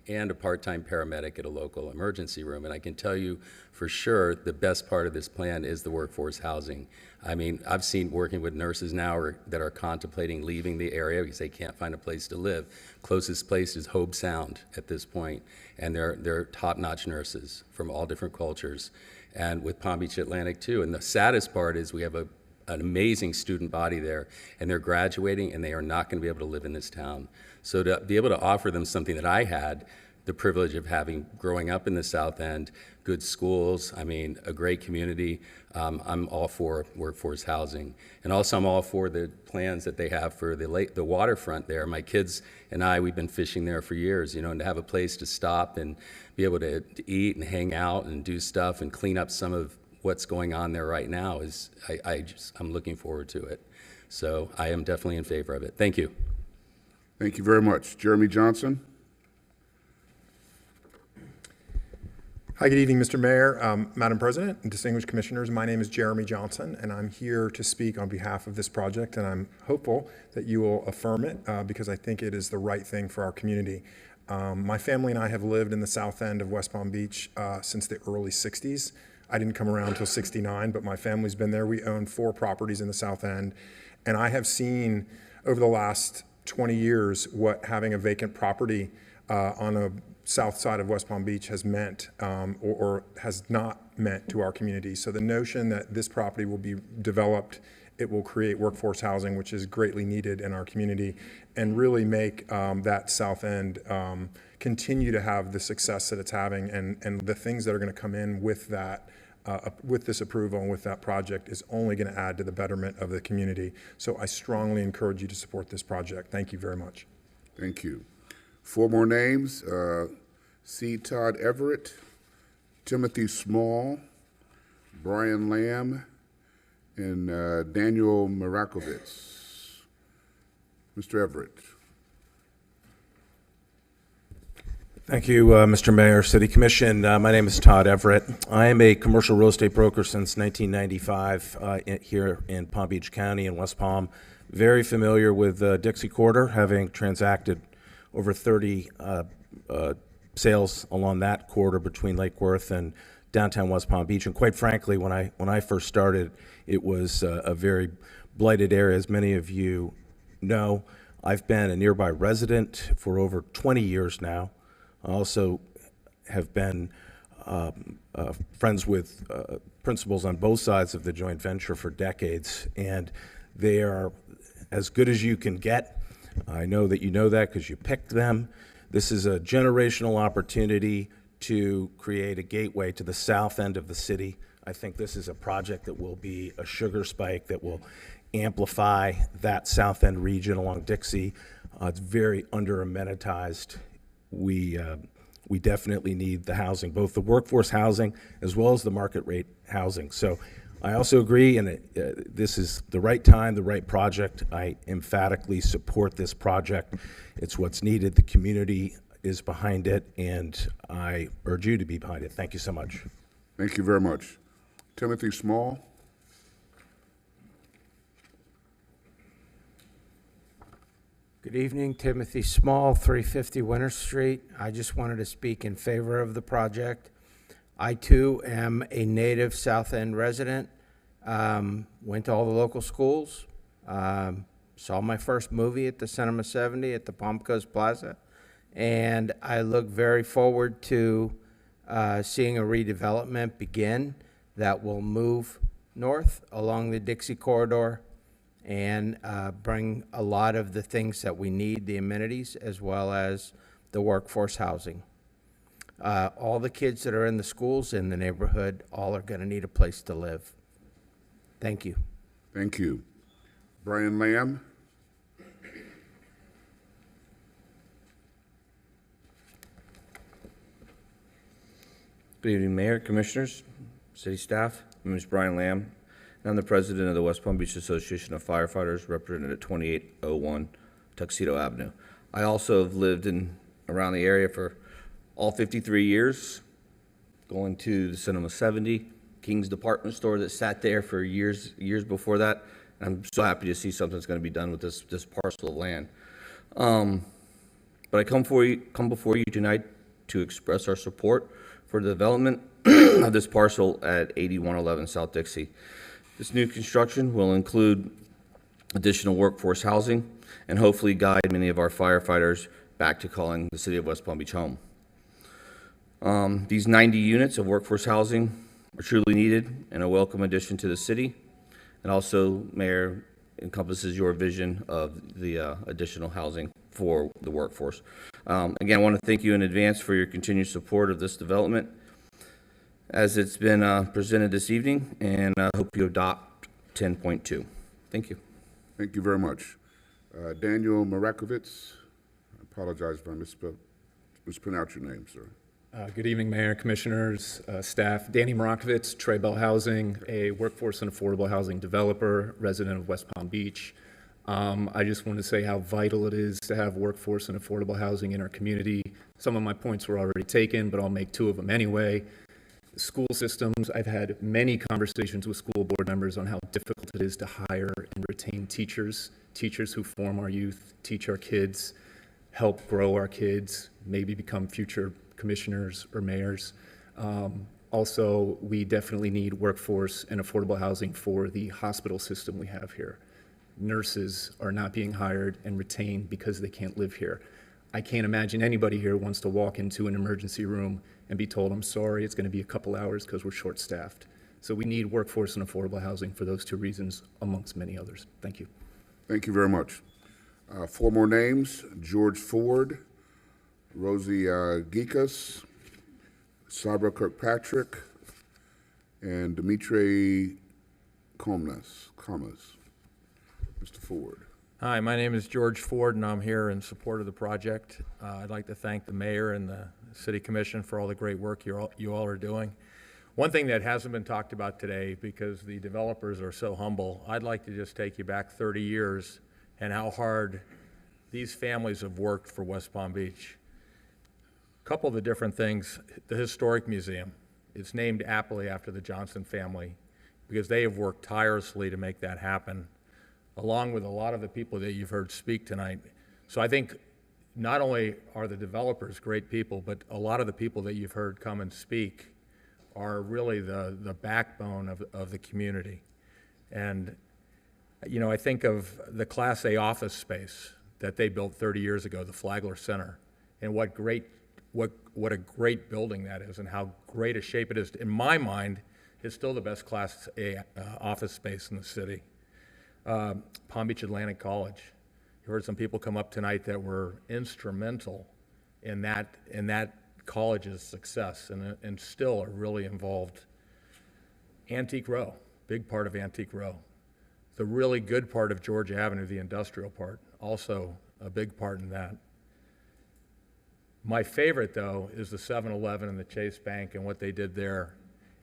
Speaker 11: and a part-time paramedic at a local emergency room. And I can tell you for sure the best part of this plan is the workforce housing. I mean, I've seen working with nurses now that are contemplating leaving the area because they can't find a place to live. Closest place is Hobe Sound at this point, and they're top-notch nurses from all different cultures, and with Palm Beach Atlantic too. And the saddest part is we have an amazing student body there, and they're graduating, and they are not going to be able to live in this town. So to be able to offer them something that I had the privilege of having, growing up in the South End, good schools, I mean, a great community, I'm all for workforce housing. And also I'm all for the plans that they have for the waterfront there. My kids and I, we've been fishing there for years, you know, and to have a place to stop and be able to eat and hang out and do stuff and clean up some of what's going on there right now is, I'm looking forward to it. So I am definitely in favor of it. Thank you.
Speaker 1: Thank you very much. Jeremy Johnson?
Speaker 13: Hi, good evening, Mr. Mayor, Madam President, and distinguished commissioners. My name is Jeremy Johnson, and I'm here to speak on behalf of this project, and I'm hopeful that you will affirm it because I think it is the right thing for our community. My family and I have lived in the south end of West Palm Beach since the early 60s. I didn't come around until 69, but my family's been there. We own 4 properties in the south end, and I have seen over the last 20 years what having a vacant property on a south side of West Palm Beach has meant or has not meant to our community. So the notion that this property will be developed, it will create workforce housing, which is greatly needed in our community, and really make that south end continue to have the success that it's having, and the things that are going to come in with that, with this approval and with that project is only going to add to the betterment of the community. So I strongly encourage you to support this project. Thank you very much.
Speaker 1: Thank you. 4 more names, C. Todd Everett, Timothy Small, Brian Lamb, and Daniel Marakovitz. Mr. Everett.
Speaker 24: Thank you, Mr. Mayor, City Commission. My name is Todd Everett. I am a commercial real estate broker since 1995 here in Palm Beach County in West Palm. Very familiar with Dixie Corridor, having transacted over 30 sales along that corridor between Lake Worth and downtown West Palm Beach. And quite frankly, when I first started, it was a very blighted area, as many of you know. I've been a nearby resident for over 20 years now. I also have been friends with principals on both sides of the joint venture for decades, and they are as good as you can get. I know that you know that because you picked them. This is a generational opportunity to create a gateway to the south end of the city. I think this is a project that will be a sugar spike that will amplify that south end region along Dixie. It's very under-amenitized. We definitely need the housing, both the workforce housing as well as the market rate housing. So I also agree, and this is the right time, the right project. I emphatically support this project. It's what's needed. The community is behind it, and I urge you to be behind it. Thank you so much.
Speaker 1: Thank you very much. Timothy Small.
Speaker 5: Good evening, Timothy Small, 350 Winter Street. I just wanted to speak in favor of the project. I too am a native South End resident. Went to all the local schools. Saw my first movie at the Cinema 70 at the Palm Coast Plaza. And I look very forward to seeing a redevelopment begin that will move north along the Dixie Corridor and bring a lot of the things that we need, the amenities, as well as the workforce housing. All the kids that are in the schools in the neighborhood, all are going to need a place to live. Thank you.
Speaker 1: Thank you. Brian Lamb.
Speaker 16: Good evening, Mayor, Commissioners, City staff. My name is Brian Lamb, and I'm the president of the West Palm Beach Association of Firefighters, represented at 2801 Tuxedo Avenue. I also have lived around the area for all 53 years, going to the Cinema 70, King's Department Store that sat there for years before that. And I'm so happy to see something's going to be done with this parcel of land. But I come before you tonight to express our support for the development of this parcel at 8111 South Dixie. This new construction will include additional workforce housing and hopefully guide many of our firefighters back to calling the city of West Palm Beach home. These 90 units of workforce housing are truly needed and a welcome addition to the city, and also, Mayor, encompasses your vision of the additional housing for the workforce. Again, I want to thank you in advance for your continued support of this development as it's been presented this evening, and I hope you adopt 10.2. Thank you.
Speaker 1: Thank you very much. Daniel Marakovitz. I apologize if I mispronounced your name, sir.
Speaker 18: Good evening, Mayor, Commissioners, staff. Danny Marakovitz, Trey Bell Housing, a workforce and affordable housing developer, resident of West Palm Beach. I just want to say how vital it is to have workforce and affordable housing in our community. Some of my points were already taken, but I'll make two of them anyway. School systems, I've had many conversations with school board members on how difficult it is to hire and retain teachers who form our youth, teach our kids, help grow our kids, maybe become future commissioners or mayors. Also, we definitely need workforce and affordable housing for the hospital system we have here. Nurses are not being hired and retained because they can't live here. I can't imagine anybody here wants to walk into an emergency room and be told, I'm sorry, it's going to be a couple hours because we're short-staffed. So we need workforce and affordable housing for those two reasons, amongst many others. Thank you.
Speaker 1: Thank you very much. Four more names: George Ford, Rosie Gikas, Sabra Kirkpatrick, and Dimitri Komnas. Mr. Ford.
Speaker 19: Hi, my name is George Ford, and I'm here in support of the project. I'd like to thank the mayor and the city commission for all the great work you all are doing. One thing that hasn't been talked about today, because the developers are so humble, I'd like to just take you back 30 years and how hard these families have worked for West Palm Beach. A couple of the different things: the Historic Museum, it's named aptly after the Johnson family because they have worked tirelessly to make that happen, along with a lot of the people that you've heard speak tonight. So I think not only are the developers great people, but a lot of the people that you've heard come and speak are really the backbone of the community. And, you know, I think of the Class A office space that they built 30 years ago, the Flagler Center, and what great what a great building that is and how great a shape it is. In my mind, it's still the best Class A office space in the city. Palm Beach Atlantic College. You heard some people come up tonight that were instrumental in that college's success and still are really involved. Antique Row, big part of Antique Row. The really good part of Georgia Avenue, the industrial part, also a big part in that. My favorite, though, is the 7-Eleven and the Chase Bank and what they did there.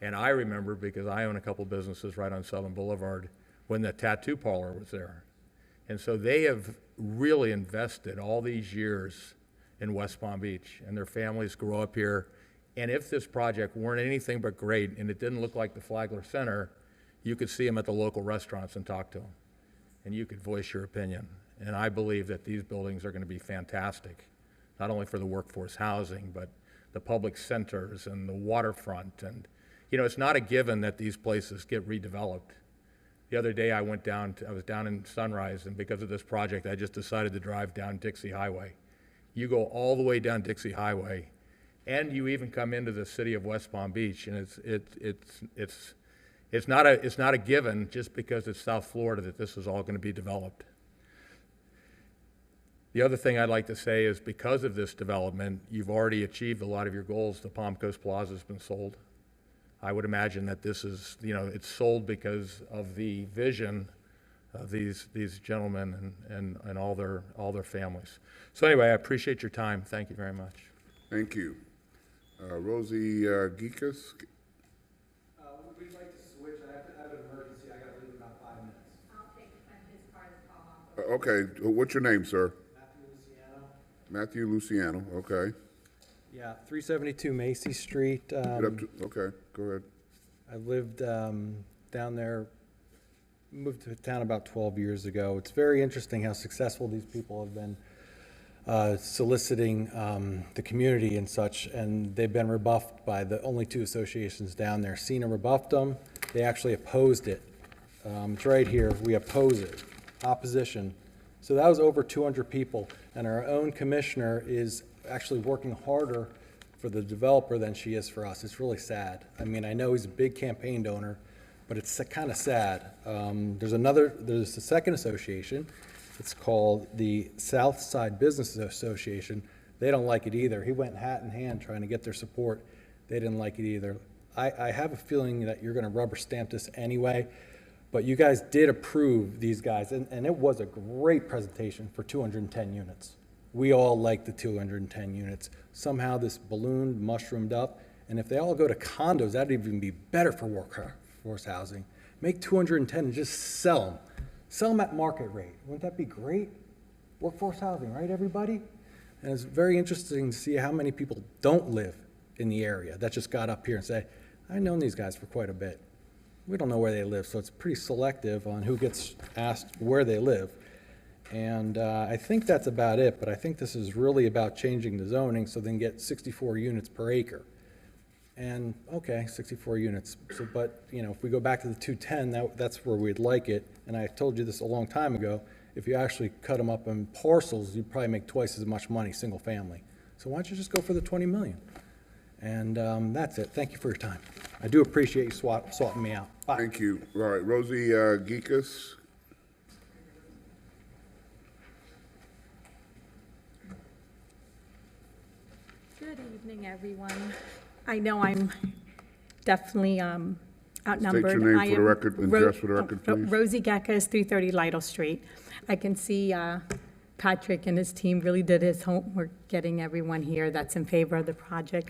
Speaker 19: And I remember, because I own a couple businesses right on Southern Boulevard, when the tattoo parlor was there. And so they have really invested all these years in West Palm Beach, and their families grow up here. And if this project weren't anything but great, and it didn't look like the Flagler Center, you could see them at the local restaurants and talk to them. And you could voice your opinion. And I believe that these buildings are going to be fantastic, not only for the workforce housing, but the public centers and the waterfront. And, you know, it's not a given that these places get redeveloped. The other day I was down in Sunrise, and because of this project, I just decided to drive down Dixie Highway. You go all the way down Dixie Highway, and you even come into the city of West Palm Beach, and it's not a given just because it's South Florida that this is all going to be developed. The other thing I'd like to say is because of this development, you've already achieved a lot of your goals. The Palm Coast Plaza has been sold. I would imagine that this is, you know, it's sold because of the vision of these gentlemen and all their families. So anyway, I appreciate your time. Thank you very much.
Speaker 1: Thank you. Rosie Geekus?
Speaker 12: We'd like to switch. I have an emergency. I got to leave in about 5 minutes.
Speaker 14: I'll take his part of the call.
Speaker 1: Okay, what's your name, sir?
Speaker 12: Matthew Luciano.
Speaker 1: Matthew Luciano, okay.
Speaker 12: Yeah, 372 Macy Street.
Speaker 1: Get up to, okay, go ahead.
Speaker 12: I lived down there, moved to town about 12 years ago. It's very interesting how successful these people have been soliciting the community and such, and they've been rebuffed by the only two associations down there. CENA rebuffed them. They actually opposed it. It's right here. We oppose it. Opposition. So that was over 200 people, and our own commissioner is actually working harder for the developer than she is for us. It's really sad. I mean, I know he's a big campaign donor, but it's kind of sad. There's a second association. It's called the South Side Business Association. They don't like it either. He went hat in hand trying to get their support. They didn't like it either. I have a feeling that you're going to rubber stamp this anyway, but you guys did approve these guys, and it was a great presentation for 210 units. We all like the 210 units. Somehow this balloon mushroomed up, and if they all go to condos, that'd even be better for workforce housing. Make 210 and just sell them. Sell them at market rate. Wouldn't that be great? Workforce housing, right, everybody? And it's very interesting to see how many people don't live in the area that just got up here and say, I've known these guys for quite a bit. We don't know where they live, so it's pretty selective on who gets asked where they live. And I think that's about it, but I think this is really about changing the zoning so they can get 64 units per acre. And, okay, 64 units, so, but, you know, if we go back to the 210, that's where we'd like it. And I told you this a long time ago, if you actually cut them up in parcels, you'd probably make twice as much money, single family. So why don't you just go for the 20 million? And that's it. Thank you for your time. I do appreciate you swapping me out. Bye.
Speaker 1: Thank you. All right, Rosie Geekus?
Speaker 15: Good evening, everyone. I know I'm definitely outnumbered.
Speaker 1: State your name
Speaker 15: I
Speaker 1: for the
Speaker 15: am
Speaker 1: record and address for the record, please.
Speaker 15: Rosie Gekas, 330 Lytle Street. I can see Patrick and his team really did his homework getting everyone here that's in favor of the project.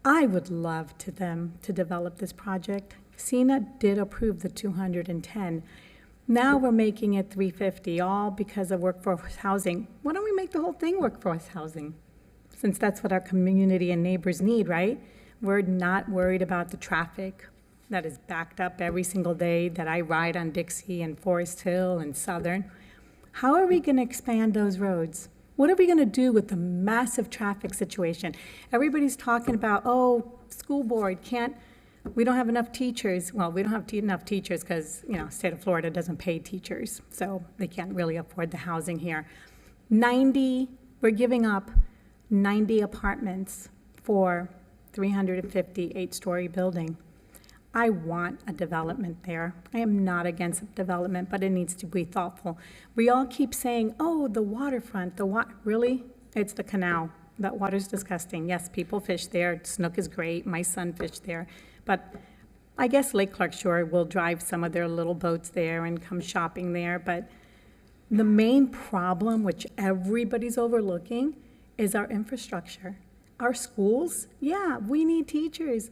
Speaker 15: I would love them to develop this project. CENA did approve the 210. Now we're making it 350, all because of workforce housing. Why don't we make the whole thing workforce housing? Since that's what our community and neighbors need, right? We're not worried about the traffic that is backed up every single day that I ride on Dixie and Forest Hill and Southern. How are we going to expand those roads? What are we going to do with the massive traffic situation? Everybody's talking about, oh, school board we don't have enough teachers. Well, we don't have enough teachers because, you know, state of Florida doesn't pay teachers, so they can't really afford the housing here. We're giving up 90 apartments for 358-story building. I want a development there. I am not against development, but it needs to be thoughtful. We all keep saying, oh, the waterfront, really? It's the canal. That water's disgusting. Yes, people fish there. Snook is great. My son fished there. But I guess Lake Clark Shore will drive some of their little boats there and come shopping there. But the main problem, which everybody's overlooking, is our infrastructure. Our schools, yeah, we need teachers.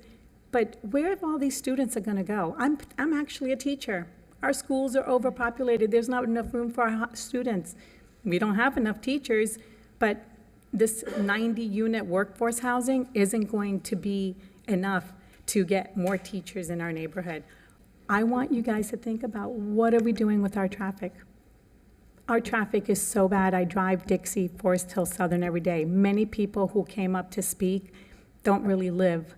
Speaker 15: But where have all these students are going to go? I'm actually a teacher. Our schools are overpopulated. There's not enough room for our students. We don't have enough teachers, but this 90-unit workforce housing isn't going to be enough to get more teachers in our neighborhood. I want you guys to think about, what are we doing with our traffic? Our traffic is so bad. I drive Dixie, Forest Hill Southern every day. Many people who came up to speak don't really live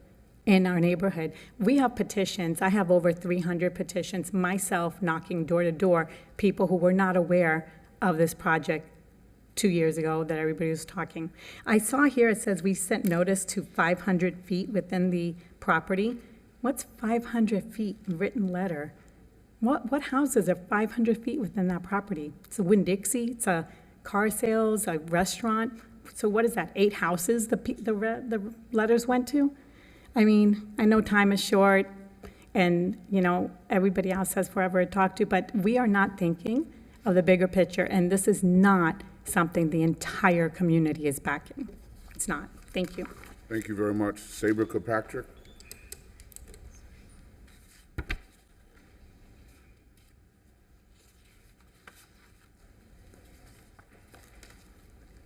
Speaker 15: in our neighborhood. We have petitions. I have over 300 petitions myself, knocking door to door, people who were not aware of this project 2 years ago that everybody was talking. I saw here it says we sent notice to 500 feet within the property. What's 500 feet written letter? What houses are 500 feet within that property? It's a Winn-Dixie, it's a car sales, a restaurant. So what is that, 8 houses the letters went to? I mean, I know time is short and, everybody else has forever to talk to, but we are not thinking of the bigger picture, and this is not something the entire community is backing. It's not. Thank you.
Speaker 1: Thank you very much. Saber Kirkpatrick.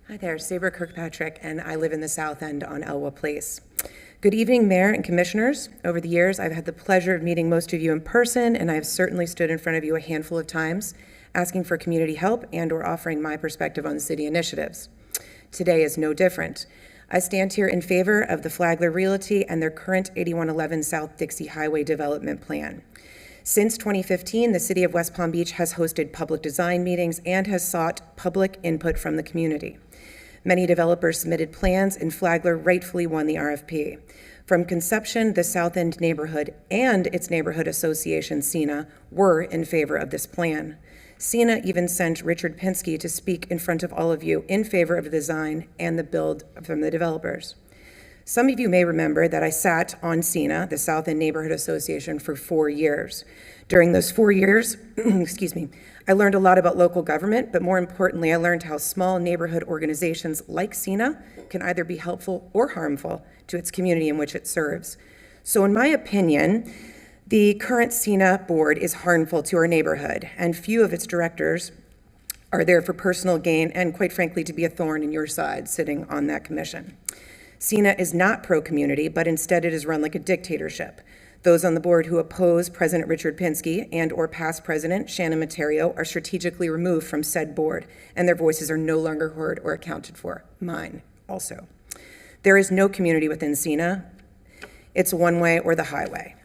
Speaker 2: Hi there, Saber Kirkpatrick, and I live in the South End on Elwha Place. Good evening, Mayor and Commissioners. Over the years, I've had the pleasure of meeting most of you in person, and I have certainly stood in front of you a handful of times, asking for community help and/or offering my perspective on city initiatives. Today is no different. I stand here in favor of the Flagler Realty and their current 8111 South Dixie Highway Development Plan. Since 2015, the City of West Palm Beach has hosted public design meetings and has sought public input from the community. Many developers submitted plans, and Flagler rightfully won the RFP. From conception, the South End neighborhood and its neighborhood association, CENA, were in favor of this plan. CENA even sent Richard Pinsky to speak in front of all of you in favor of the design and the build from the developers. Some of you may remember that I sat on CENA, the South End Neighborhood Association, for 4 years. During those 4 years, I learned a lot about local government, but more importantly, I learned how small neighborhood organizations like CENA can either be helpful or harmful to its community in which it serves. So in my opinion, the current CENA board is harmful to our neighborhood, and few of its directors are there for personal gain and, quite frankly, to be a thorn in your side sitting on that commission. CENA is not pro-community, but instead it is run like a dictatorship. Those on the board who oppose President Richard Pinsky and/or past President Shannon Materio are strategically removed from said board, and their voices are no longer heard or accounted for. Mine also. There is no community within CENA. It's one way or the highway.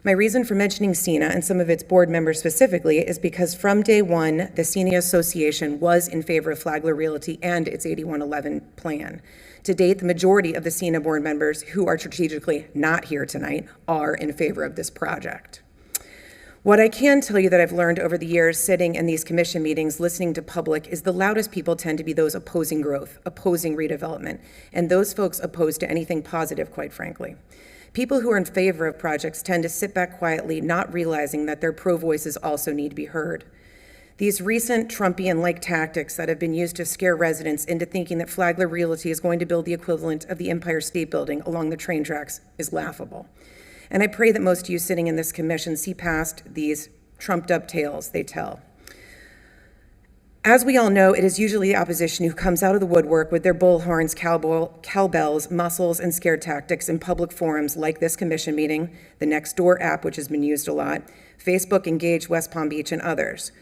Speaker 2: My reason for mentioning CENA and some of its board members specifically is because from day one, the CENA Association was in favor of Flagler Realty and its 8111 plan. To date, the majority of the CENA board members who are strategically not here tonight are in favor of this project. What I can tell you that I've learned over the years sitting in these commission meetings, listening to public, is the loudest people tend to be those opposing growth, opposing redevelopment, and those folks opposed to anything positive, quite frankly. People who are in favor of projects tend to sit back quietly, not realizing that their pro-voices also need to be heard. These recent Trumpian-like tactics that have been used to scare residents into thinking that Flagler Realty is going to build the equivalent of the Empire State Building along the train tracks is laughable. And I pray that most of you sitting in this commission see past these trumped-up tales they tell. As we all know, it is usually the opposition who comes out of the woodwork with their bullhorns, cowbells, muscles, and scare tactics in public forums like this commission meeting, the Nextdoor app, which has been used a lot, Facebook, Engage, West Palm Beach, and others.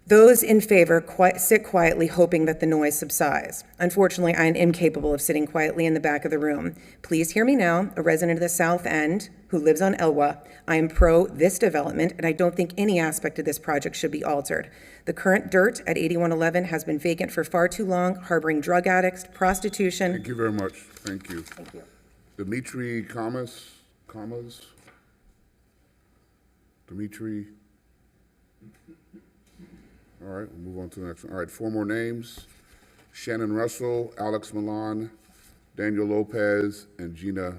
Speaker 2: Those in favor sit quietly, hoping that the noise subsides. Unfortunately, I am incapable of sitting quietly in the back of the room. Please hear me now, a resident of the South End who lives on Elwha. I am pro this development, and I don't think any aspect of this project should be altered. The current dirt at 8111 has been vacant for far too long, harboring drug addicts, prostitution.
Speaker 1: Thank you very much. Thank you.
Speaker 2: Thank you.
Speaker 1: Dimitri Commas? Dimitri? All right, we'll move on to the next one. All right, 4 more names. Shannon Russell, Alex Milan, Daniel Lopez, and Gina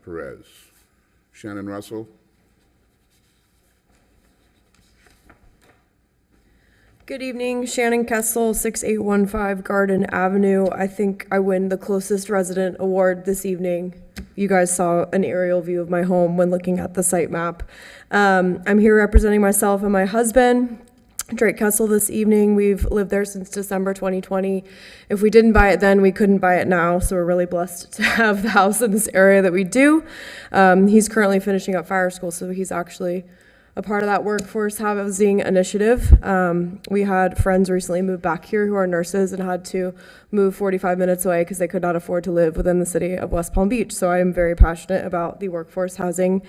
Speaker 1: Perez. Shannon Russell.
Speaker 7: Good evening, Shannon Kessel, 6815 Garden Avenue. I think I win the closest resident award this evening. You guys saw an aerial view of my home when looking at the site map. I'm here representing myself and my husband, Drake Kessel, this evening. We've lived there since December 2020. If we didn't buy it then, we couldn't buy it now, so we're really blessed to have the house in this area that we do. He's currently finishing up fire school, so he's actually a part of that workforce housing initiative. We had friends recently move back here who are nurses and had to move 45 minutes away because they could not afford to live within the city of West Palm Beach. So I am very passionate about the workforce housing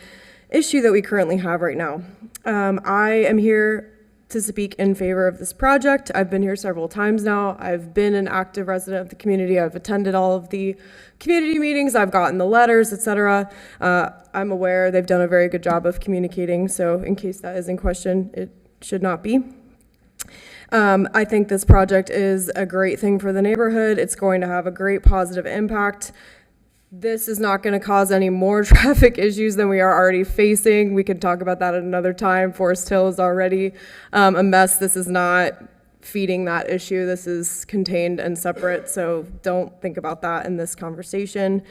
Speaker 7: issue that we currently have right now. I am here to speak in favor of this project. I've been here several times now. I've been an active resident of the community. I've attended all of the community meetings. I've gotten the letters, etc. I'm aware they've done a very good job of communicating, so in case that is in question, it should not be. I think this project is a great thing for the neighborhood. It's going to have a great positive impact. This is not going to cause any more traffic issues than we are already facing. We could talk about that at another time. Forest Hill is already a mess. This is not feeding that issue. This is contained and separate, so don't think about that in this conversation.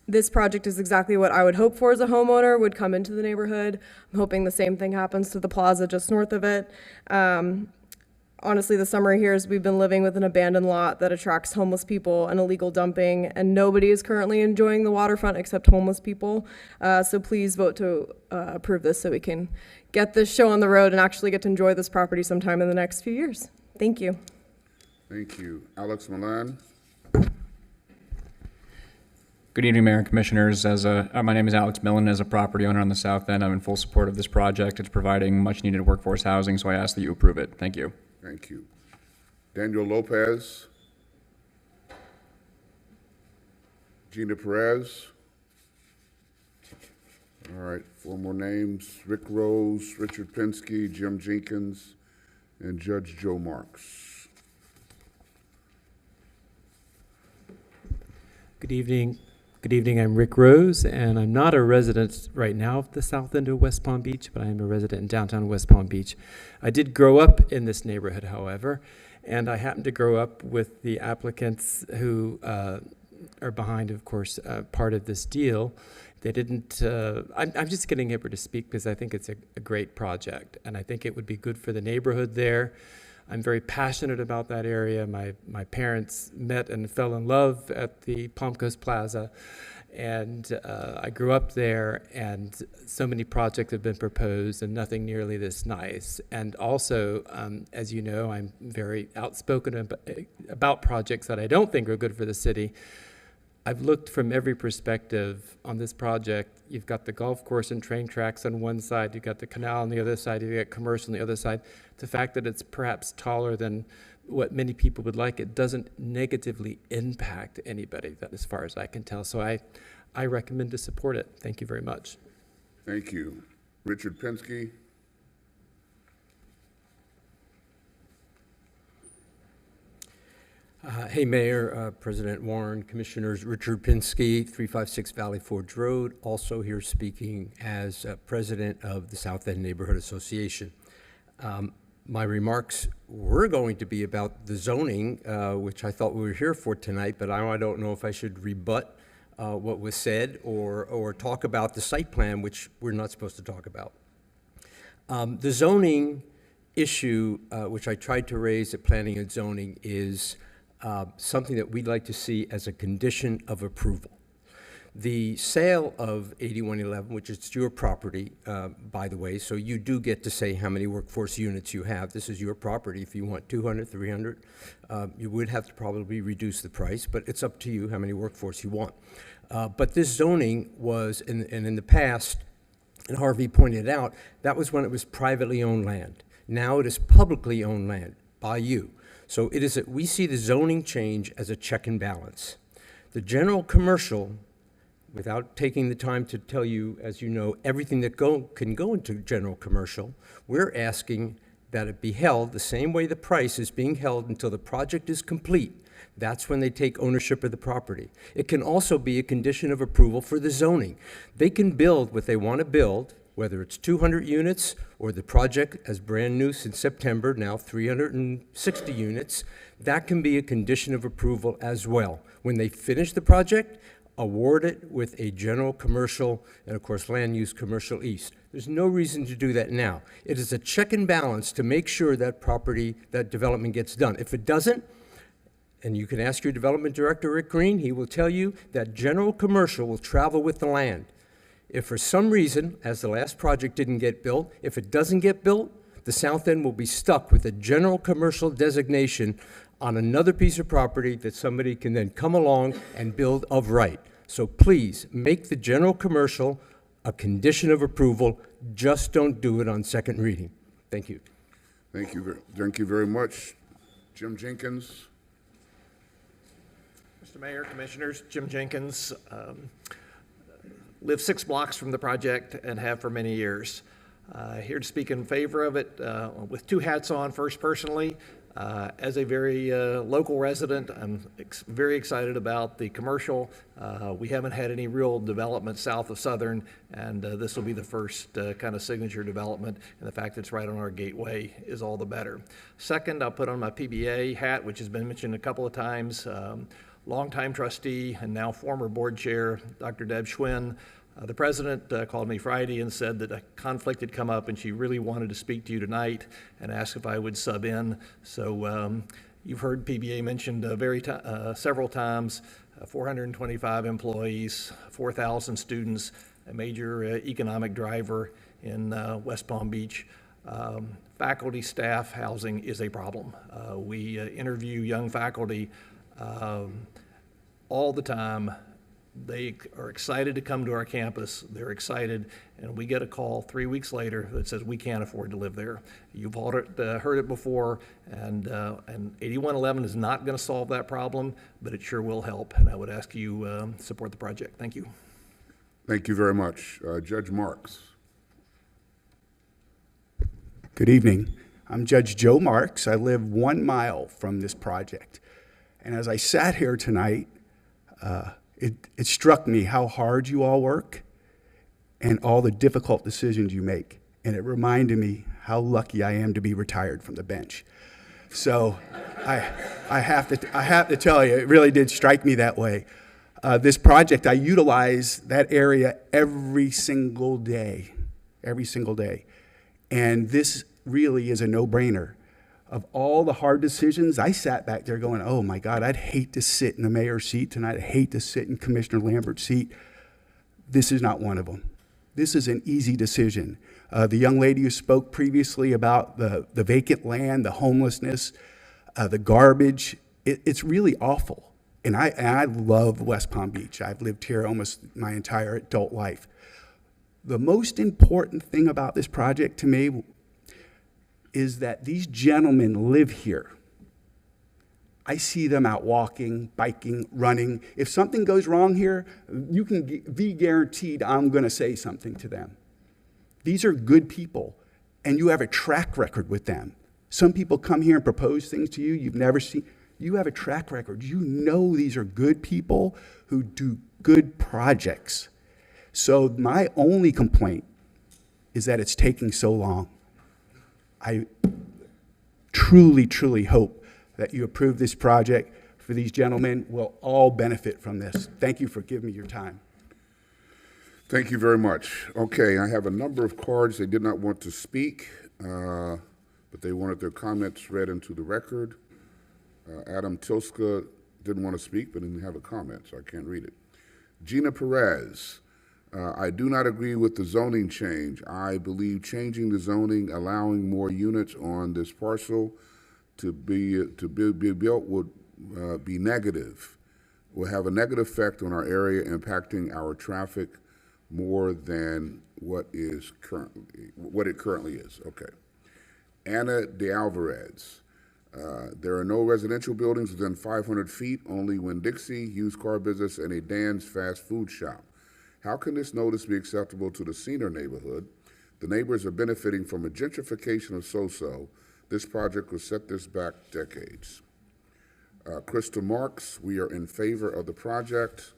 Speaker 7: This project is exactly what I would hope for as a homeowner would come into the neighborhood. I'm hoping the same thing happens to the plaza just north of it. Honestly, the summer here is we've been living with an abandoned lot that attracts homeless people and illegal dumping, and nobody is currently enjoying the waterfront except homeless people. So please vote to approve this so we can get this show on the road and actually get to enjoy this property sometime in the next few years. Thank you.
Speaker 1: Thank you. Alex Milan.
Speaker 9: Good evening, Mayor and Commissioners. My name is Alex Millen. As a property owner on the South End, I'm in full support of this project. It's providing much-needed workforce housing, so I ask that you approve it. Thank you.
Speaker 1: Thank you. Daniel Lopez. Gina Perez. All right, 4 more names. Rick Rose, Richard Pinsky, Jim Jenkins, and Judge Joe Marks.
Speaker 17: Good evening. Good evening. I'm Rick Rose, and I'm not a resident right now of the South End of West Palm Beach, but I am a resident in downtown West Palm Beach. I did grow up in this neighborhood, however, and I happened to grow up with the applicants who are behind, of course, part of this deal. They didn't, I'm just getting here to speak because I think it's a great project, and I think it would be good for the neighborhood there. I'm very passionate about that area. My parents met and fell in love at the Palm Coast Plaza, and I grew up there, and so many projects have been proposed and nothing nearly this nice. And also, as you know, I'm very outspoken about projects that I don't think are good for the city. I've looked from every perspective on this project. You've got the golf course and train tracks on one side, you've got the canal on the other side, you've got commercial on the other side. The fact that it's perhaps taller than what many people would like, it doesn't negatively impact anybody, that as far as I can tell. So I recommend to support it. Thank you very much.
Speaker 1: Thank you. Richard Pinsky.
Speaker 20: Hey, Mayor, President Warren, Commissioners, Richard Pinsky, 356 Valley Forge Road, also here speaking as President of the South End Neighborhood Association. My remarks were going to be about the zoning, which I thought we were here for tonight, but I don't know if I should rebut what was said or talk about the site plan, which we're not supposed to talk about. The zoning issue, which I tried to raise at Planning and Zoning, is something that we'd like to see as a condition of approval. The sale of 8111, which is your property, by the way, so you do get to say how many workforce units you have. This is your property. If you want 200, 300, you would have to probably reduce the price, but it's up to you how many workforce you want. But this zoning was, and in the past, and Harvey pointed out, that was when it was privately owned land. Now it is publicly owned land by you. So it is we see the zoning change as a check and balance. The general commercial, without taking the time to tell you, as you know, everything that can go into general commercial, we're asking that it be held the same way the price is being held until the project is complete. That's when they take ownership of the property. It can also be a condition of approval for the zoning. They can build what they want to build, whether it's 200 units or the project as brand new since September, now 360 units. That can be a condition of approval as well. When they finish the project, award it with a general commercial and, of course, land use commercial east. There's no reason to do that now. It is a check and balance to make sure that property, that development gets done. If it doesn't, and you can ask your development director, Rick Green, he will tell you that general commercial will travel with the land. If for some reason, as the last project didn't get built, if it doesn't get built, the South End will be stuck with a general commercial designation on another piece of property that somebody can then come along and build of right. So please, make the general commercial a condition of approval. Just don't do it on second reading. Thank you.
Speaker 1: Thank you very much. Jim Jenkins.
Speaker 3: Mr. Mayor, Commissioners, Jim Jenkins. Live 6 blocks from the project and have for many years. Here to speak in favor of it with 2 hats on. First, personally, as a very local resident, I'm very excited about the commercial. We haven't had any real development south of Southern, and this will be the first kind of signature development, and the fact that it's right on our gateway is all the better. Second, I'll put on my PBA hat, which has been mentioned a couple of times. Longtime trustee and now former board chair, Dr. Deb Schwinn. The president called me Friday and said that a conflict had come up and she really wanted to speak to you tonight and asked if I would sub in. So you've heard PBA mentioned several times, 425 employees, 4,000 students, a major economic driver in West Palm Beach. Faculty, staff, housing is a problem. We interview young faculty all the time. They are excited to come to our campus. They're excited, and we get a call 3 weeks later that says we can't afford to live there. You've all heard it before, and 8111 is not going to solve that problem, but it sure will help, and I would ask you support the project. Thank you.
Speaker 1: Thank you very much. Judge Marks.
Speaker 4: Good evening. I'm Judge Joe Marks. I live 1 mile from this project. And as I sat here tonight, it struck me how hard you all work and all the difficult decisions you make. And it reminded me how lucky I am to be retired from the bench. So I have to tell you, it really did strike me that way. This project, I utilize that area every single day. And this really is a no-brainer. Of all the hard decisions, I sat back there going, oh my God, I'd hate to sit in the mayor's seat tonight. I'd hate to sit in Commissioner Lambert's seat. This is not one of them. This is an easy decision. The young lady who spoke previously about the vacant land, the homelessness, the garbage, it's really awful. And I love West Palm Beach. I've lived here almost my entire adult life. The most important thing about this project to me is that these gentlemen live here. I see them out walking, biking, running. If something goes wrong here, you can be guaranteed I'm going to say something to them. These are good people, and you have a track record with them. Some people come here and propose things to you you've never seen. You have a track record. You know these are good people who do good projects. So my only complaint is that it's taking so long. I truly, truly hope that you approve this project for these gentlemen. We'll all benefit from this. Thank you for giving me your time.
Speaker 1: Thank you very much. Okay, I have a number of cards. They did not want to speak, but they wanted their comments read into the record. Adam Tilska didn't want to speak, but didn't have a comment, so I can't read it. Gina Perez, I do not agree with the zoning change. I believe changing the zoning, allowing more units on this parcel to be built would be negative, will have a negative effect on our area, impacting our traffic more than what it currently is. Okay. Anna de Alvarez. There are no residential buildings within 500 feet, only Winn-Dixie, used car business, and a Dan's fast food shop. How can this notice be acceptable to the senior neighborhood? The neighbors are benefiting from a gentrification of so-so. This project will set this back decades. Krista Marks, we are in favor of the project.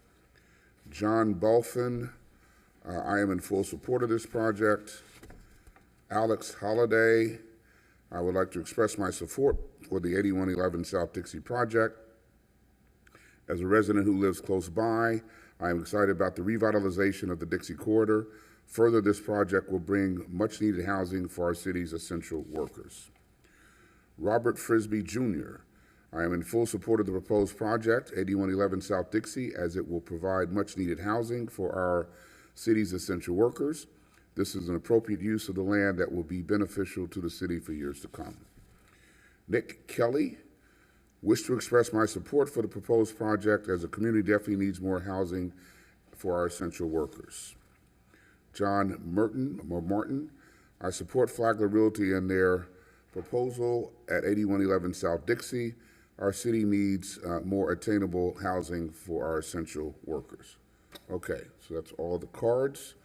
Speaker 1: John Bulfin, I am in full support of this project. Alex Holliday, I would like to express my support for the 8111 South Dixie project. As a resident who lives close by, I am excited about the revitalization of the Dixie Corridor. Further, this project will bring much-needed housing for our city's essential workers. Robert Frisbee, Jr., I am in full support of the proposed project, 8111 South Dixie, as it will provide much-needed housing for our city's essential workers. This is an appropriate use of the land that will be beneficial to the city for years to come. Nick Kelly, wish to express my support for the proposed project, as the community definitely needs more housing for our essential workers. John Martin, I support Flagler Realty and their proposal at 8111 South Dixie. Our city needs more attainable housing for our essential workers. Okay, so that's all the cards.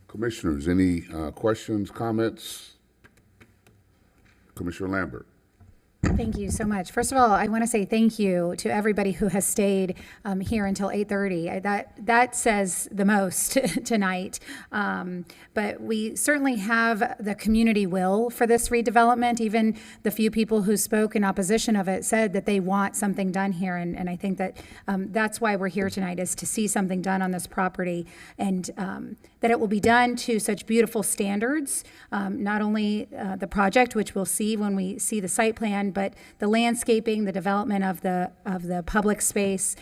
Speaker 1: Commissioners, any questions, comments? Commissioner Lambert.
Speaker 14: Thank you so much. First of all, I want to say thank you to everybody who has stayed here until 8:30. That says the most tonight. But we certainly have the community will for this redevelopment. Even the few people who spoke in opposition of it said that they want something done here. And I think that that's why we're here tonight, is to see something done on this property, and that it will be done to such beautiful standards. Not only the project, which we'll see when we see the site plan, but the landscaping, the development of the public space.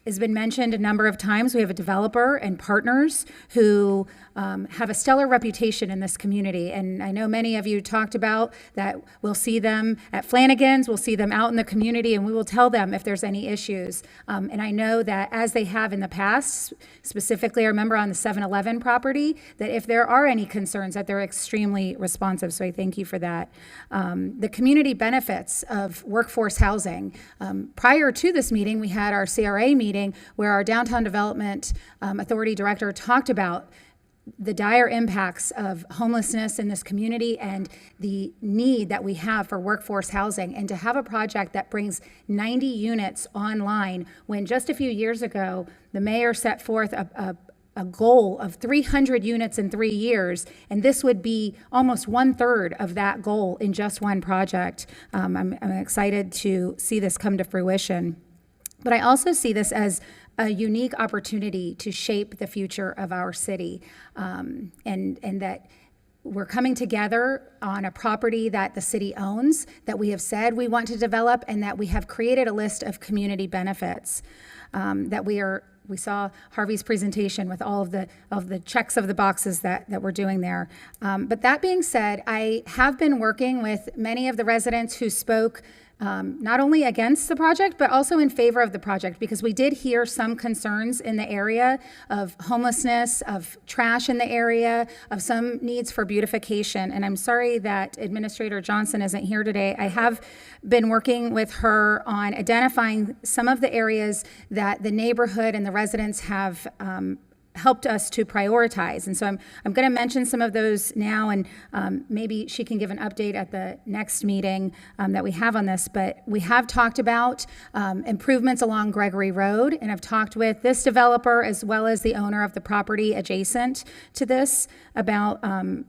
Speaker 14: Has been mentioned a number of times. We have a developer and partners who have a stellar reputation in this community. And I know many of you talked about that. We'll see them at Flanagan's, we'll see them out in the community, and we will tell them if there's any issues. And I know that as they have in the past, specifically I remember on the 7-Eleven property, that if there are any concerns, that they're extremely responsive. So I thank you for that. The community benefits of workforce housing. Prior to this meeting, we had our CRA meeting where our Downtown Development Authority Director talked about the dire impacts of homelessness in this community and the need that we have for workforce housing, and to have a project that brings 90 units online, when just a few years ago the mayor set forth a goal of 300 units in 3 years, and this would be almost 1/3 of that goal in just one project. I'm excited to see this come to fruition. But I also see this as a unique opportunity to shape the future of our city, and that we're coming together on a property that the city owns, that we have said we want to develop, and that we have created a list of community benefits that we saw Harvey's presentation with all of the checks of the boxes that we're doing there. But that being said, I have been working with many of the residents who spoke not only against the project, but also in favor of the project, because we did hear some concerns in the area of homelessness, of trash in the area, of some needs for beautification. And I'm sorry that Administrator Johnson isn't here today. I have been working with her on identifying some of the areas that the neighborhood and the residents have helped us to prioritize. And so I'm going to mention some of those now, and maybe she can give an update at the next meeting that we have on this. But we have talked about improvements along Gregory Road, and I've talked with this developer as well as the owner of the property adjacent to this about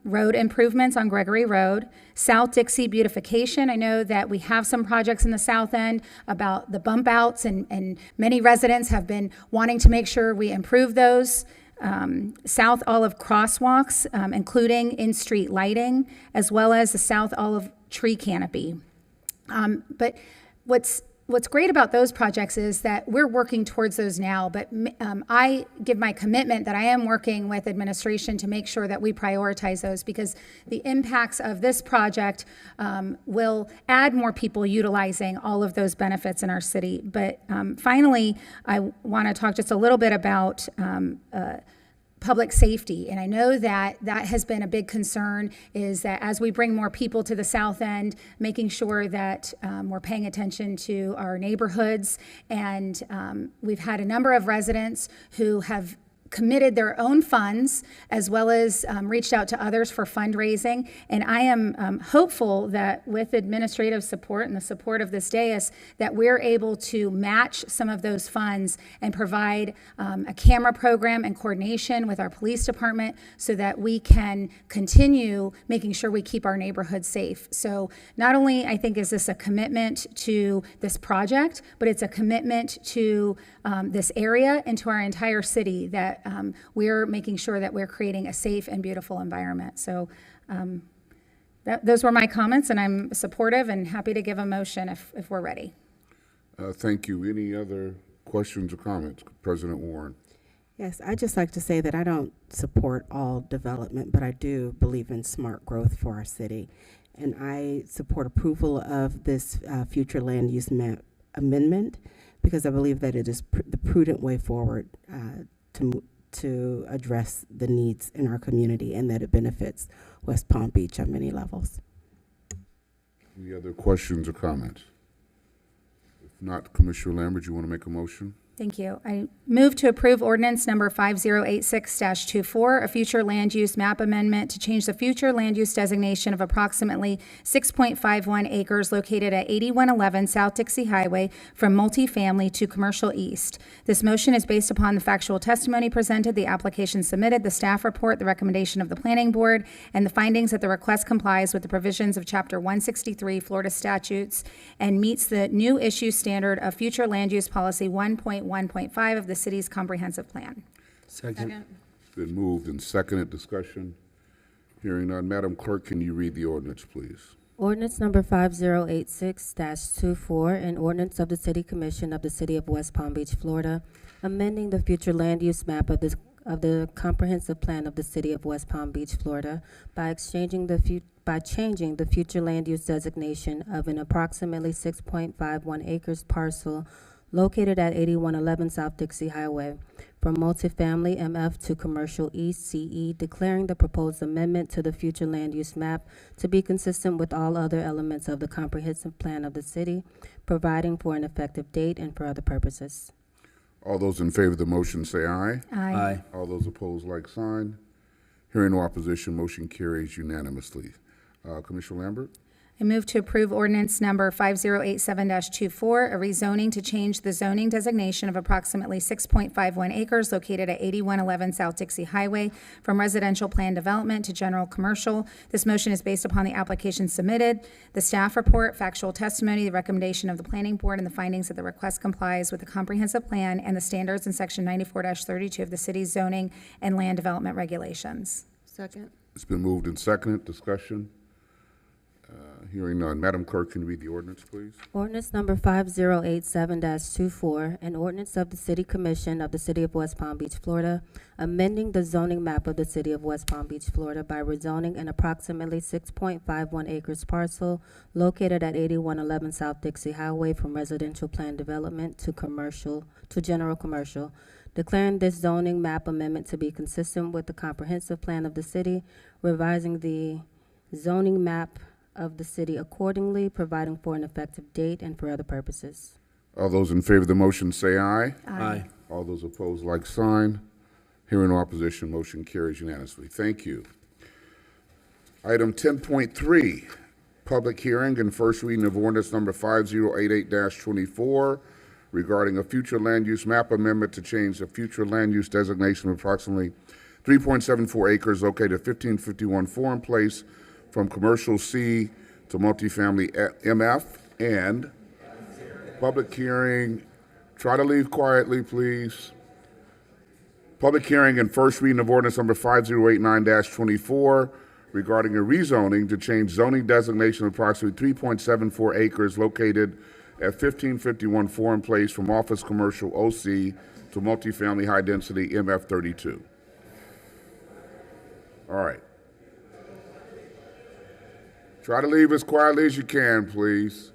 Speaker 14: road improvements on Gregory Road. South Dixie beautification. I know that we have some projects in the south end about the bump outs, and many residents have been wanting to make sure we improve those. South Olive crosswalks, including in-street lighting, as well as the South Olive tree canopy. But what's what's great about those projects is that we're working towards those now, but I give my commitment that I am working with administration to make sure that we prioritize those, because the impacts of this project will add more people utilizing all of those benefits in our city. But finally, I want to talk just a little bit about public safety. And I know that that has been a big concern, is that as we bring more people to the south end, making sure that we're paying attention to our neighborhoods. And we've had a number of residents who have committed their own funds, as well as reached out to others for fundraising. And I am hopeful that with administrative support and the support of this dais, that we're able to match some of those funds and provide a camera program and coordination with our police department so that we can continue making sure we keep our neighborhoods safe. So not only, I think, is this a commitment to this project, but it's a commitment to this area and to our entire city, that we're making sure that we're creating a safe and beautiful environment. So those were my comments, and I'm supportive and happy to give a motion if we're ready.
Speaker 1: Thank you. Any other questions or comments? President Warren.
Speaker 6: Yes, I'd just like to say that I don't support all development, but I do believe in smart growth for our city. And I support approval of this future land use map amendment, because I believe that it is the prudent way forward to address the needs in our community, and that it benefits West Palm Beach on many levels.
Speaker 1: Any other questions or comments? If not, Commissioner Lambert, you want to make a motion?
Speaker 14: Thank you. I move to approve ordinance number 5086-24, a future land use map amendment to change the future land use designation of approximately 6.51 acres located at 8111 South Dixie Highway from multifamily to commercial east. This motion is based upon the factual testimony presented, the application submitted, the staff report, the recommendation of the planning board, and the findings that the request complies with the provisions of Chapter 163 Florida statutes and meets the new issue standard of future land use policy 1.1.5 of the city's comprehensive plan.
Speaker 1: Second. It's been moved and seconded. Discussion. Hearing none. Madam Clerk, can you read the ordinance, please?
Speaker 10: Ordinance number 5086-24, an ordinance of the City Commission of the City of West Palm Beach, Florida, amending the future land use map of the comprehensive plan of the City of West Palm Beach, Florida, by changing the future land use designation of an approximately 6.51 acres parcel located at 8111 South Dixie Highway from multifamily MF to commercial East CE, declaring the proposed amendment to the future land use map to be consistent with all other elements of the comprehensive plan of the city, providing for an effective date and for other purposes.
Speaker 1: All those in favor of the motion say aye.
Speaker 14: Aye.
Speaker 1: Aye. All those opposed, like sign. Hearing no opposition, motion carries unanimously. Commissioner Lambert?
Speaker 14: I move to approve ordinance number 5087-24, a rezoning to change the zoning designation of approximately 6.51 acres located at 8111 South Dixie Highway from residential plan development to general commercial. This motion is based upon the application submitted, the staff report, factual testimony, the recommendation of the planning board, and the findings that the request complies with the comprehensive plan and the standards in section 94-32 of the city's zoning and land development regulations.
Speaker 15: Second.
Speaker 1: It's been moved and seconded. Discussion. Hearing none. Madam Clerk, can you read the ordinance, please?
Speaker 10: Ordinance number 5087-24, an ordinance of the City Commission of the City of West Palm Beach, Florida, amending the zoning map of the City of West Palm Beach, Florida by rezoning an approximately 6.51 acres parcel located at 8111 South Dixie Highway from residential plan development to general commercial, declaring this zoning map amendment to be consistent with the comprehensive plan of the city, revising the zoning map of the city accordingly, providing for an effective date and for other purposes.
Speaker 1: All those in favor of the motion say aye.
Speaker 14: Aye.
Speaker 1: All those opposed, like sign. Hearing no opposition, motion carries unanimously. Thank you. Item 10.3, public hearing and first reading of ordinance number 5088-24 regarding a future land use map amendment to change the future land use designation of approximately 3.74 acres located at 1551 Forum Place from commercial C to multifamily MF, and public hearing, try to leave quietly, please. Public hearing and first reading of ordinance number 5089-24 regarding a rezoning to change zoning designation of approximately 3.74 acres located at 1551 Foreign Place from office commercial OC to multifamily high-density MF32. All right. Try to leave as quietly as you can, please.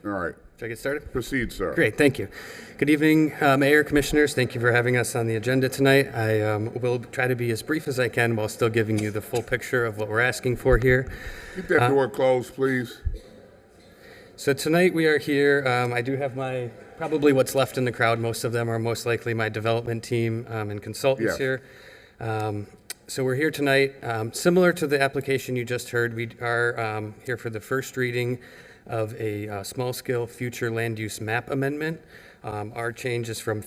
Speaker 1: All right.
Speaker 8: Should I get started?
Speaker 1: Proceed, sir.
Speaker 8: Great, thank you. Good evening, Mayor, Commissioners. Thank you for having us on the agenda tonight. I will try to be as brief as I can while still giving you the full picture of what we're asking for here.
Speaker 1: Keep that door closed, please.
Speaker 8: So tonight we are here. I do have probably what's left in the crowd. Most of them are most likely my development team and consultants
Speaker 1: Yes.
Speaker 8: here. So we're here tonight. Similar to the application you just heard, we are here for the first reading of a small-scale future land use map amendment. Our change is from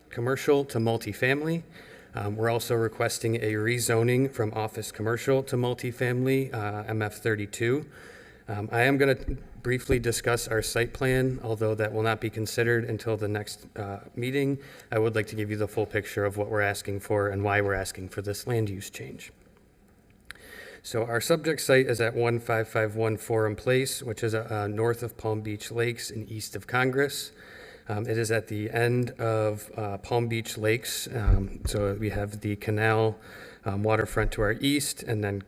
Speaker 8: commercial to multifamily. We're also requesting a rezoning from office commercial to multifamily, MF32. I am going to briefly discuss our site plan, although that will not be considered until the next meeting. I would like to give you the full picture of what we're asking for and why we're asking for this land use change. So our subject site is at 1551 Forum Place, which is north of Palm Beach Lakes and east of Congress. It is at the end of Palm Beach Lakes. So we have the canal waterfront to our east and then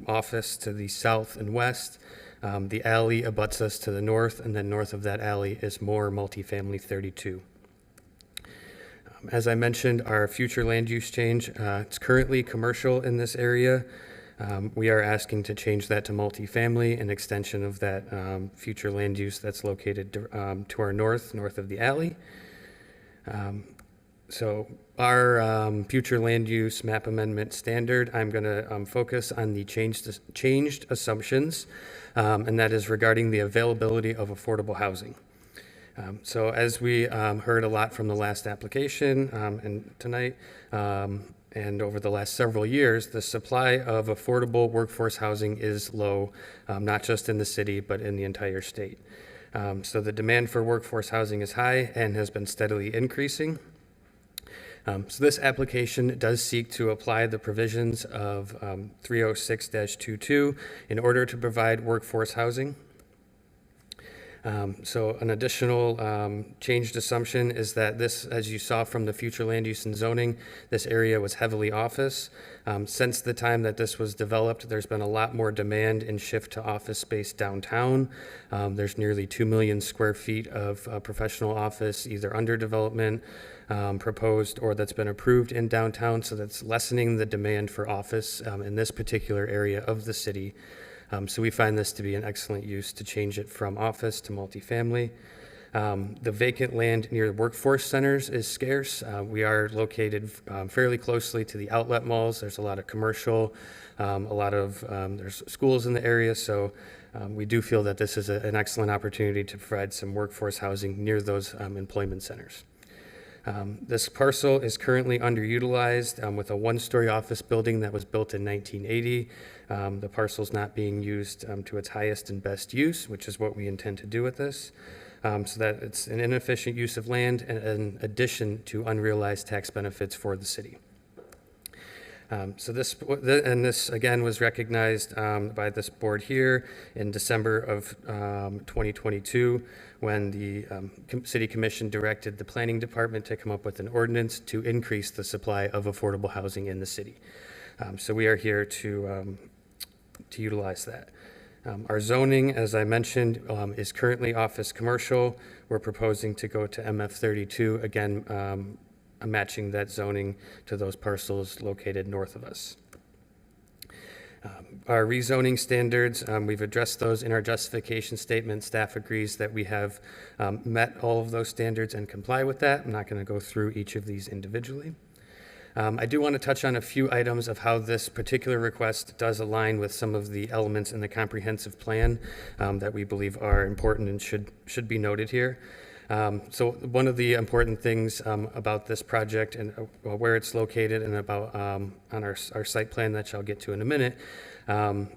Speaker 8: office to the south and west. The alley abuts us to the north, and then north of that alley is more multifamily 32. As I mentioned, our future land use change, it's currently commercial in this area. We are asking to change that to multifamily, an extension of that future land use that's located to our north of the alley. So our future land use map amendment standard, I'm going to focus on the changed assumptions, and that is regarding the availability of affordable housing. So as we heard a lot from the last application and tonight, and over the last several years, the supply of affordable workforce housing is low, not just in the city, but in the entire state. So the demand for workforce housing is high and has been steadily increasing. So this application does seek to apply the provisions of 306-22 in order to provide workforce housing. So an additional changed assumption is that this, as you saw from the future land use and zoning, this area was heavily office. Since the time that this was developed, there's been a lot more demand and shift to office space downtown. There's nearly 2 million square feet of professional office, either under development, proposed, or that's been approved in downtown. So that's lessening the demand for office in this particular area of the city. So we find this to be an excellent use to change it from office to multifamily. The vacant land near workforce centers is scarce. We are located fairly closely to the outlet malls. There's a lot of commercial, there's schools in the area. So we do feel that this is an excellent opportunity to provide some workforce housing near those employment centers. This parcel is currently underutilized with a one-story office building that was built in 1980. The parcel's not being used to its highest and best use, which is what we intend to do with this. So that it's an inefficient use of land and in addition to unrealized tax benefits for the city. So this again was recognized by this board here in December of 2022 when the City Commission directed the Planning Department to come up with an ordinance to increase the supply of affordable housing in the city. So we are here to utilize that. Our zoning, as I mentioned, is currently office commercial. We're proposing to go to MF32, again, matching that zoning to those parcels located north of us. Our rezoning standards, we've addressed those in our justification statement. Staff agrees that we have met all of those standards and comply with that. I'm not going to go through each of these individually. I do want to touch on a few items of how this particular request does align with some of the elements in the comprehensive plan that we believe are important and should be noted here. So one of the important things about this project and where it's located and about on our site plan that I'll get to in a minute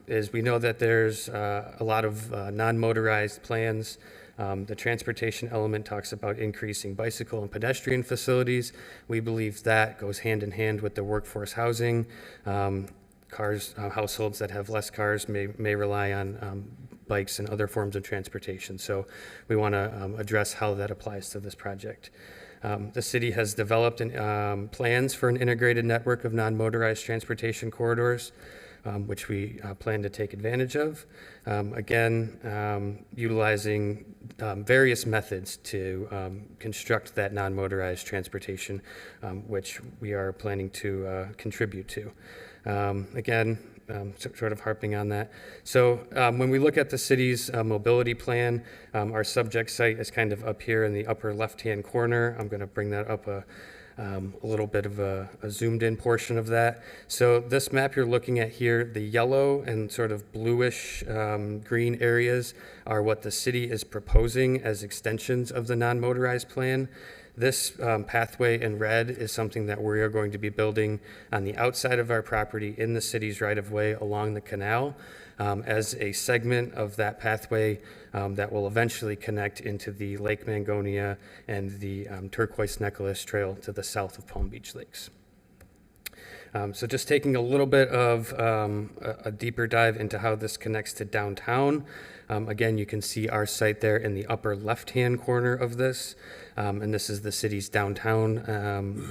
Speaker 8: is we know that there's a lot of non-motorized plans. The transportation element talks about increasing bicycle and pedestrian facilities. We believe that goes hand in hand with the workforce housing households that have less cars may rely on bikes and other forms of transportation. So we want to address how that applies to this project. The city has developed plans for an integrated network of non-motorized transportation corridors, which we plan to take advantage of. Utilizing various methods to construct that non-motorized transportation, which we are planning to contribute to. Sort of harping on that. So when we look at the city's mobility plan, our subject site is kind of up here in the upper left-hand corner. I'm going to bring that up a little bit of a zoomed-in portion of that. So this map you're looking at here, the yellow and sort of bluish green areas are what the city is proposing as extensions of the non-motorized plan. This pathway in red is something that we are going to be building on the outside of our property in the city's right-of-way along the canal as a segment of that pathway that will eventually connect into the Lake Mangonia and the Turquoise Necklace Trail to the south of Palm Beach Lakes. So just taking a little bit of a deeper dive into how this connects to downtown. Again, you can see our site there in the upper left-hand corner of this. And this is the city's downtown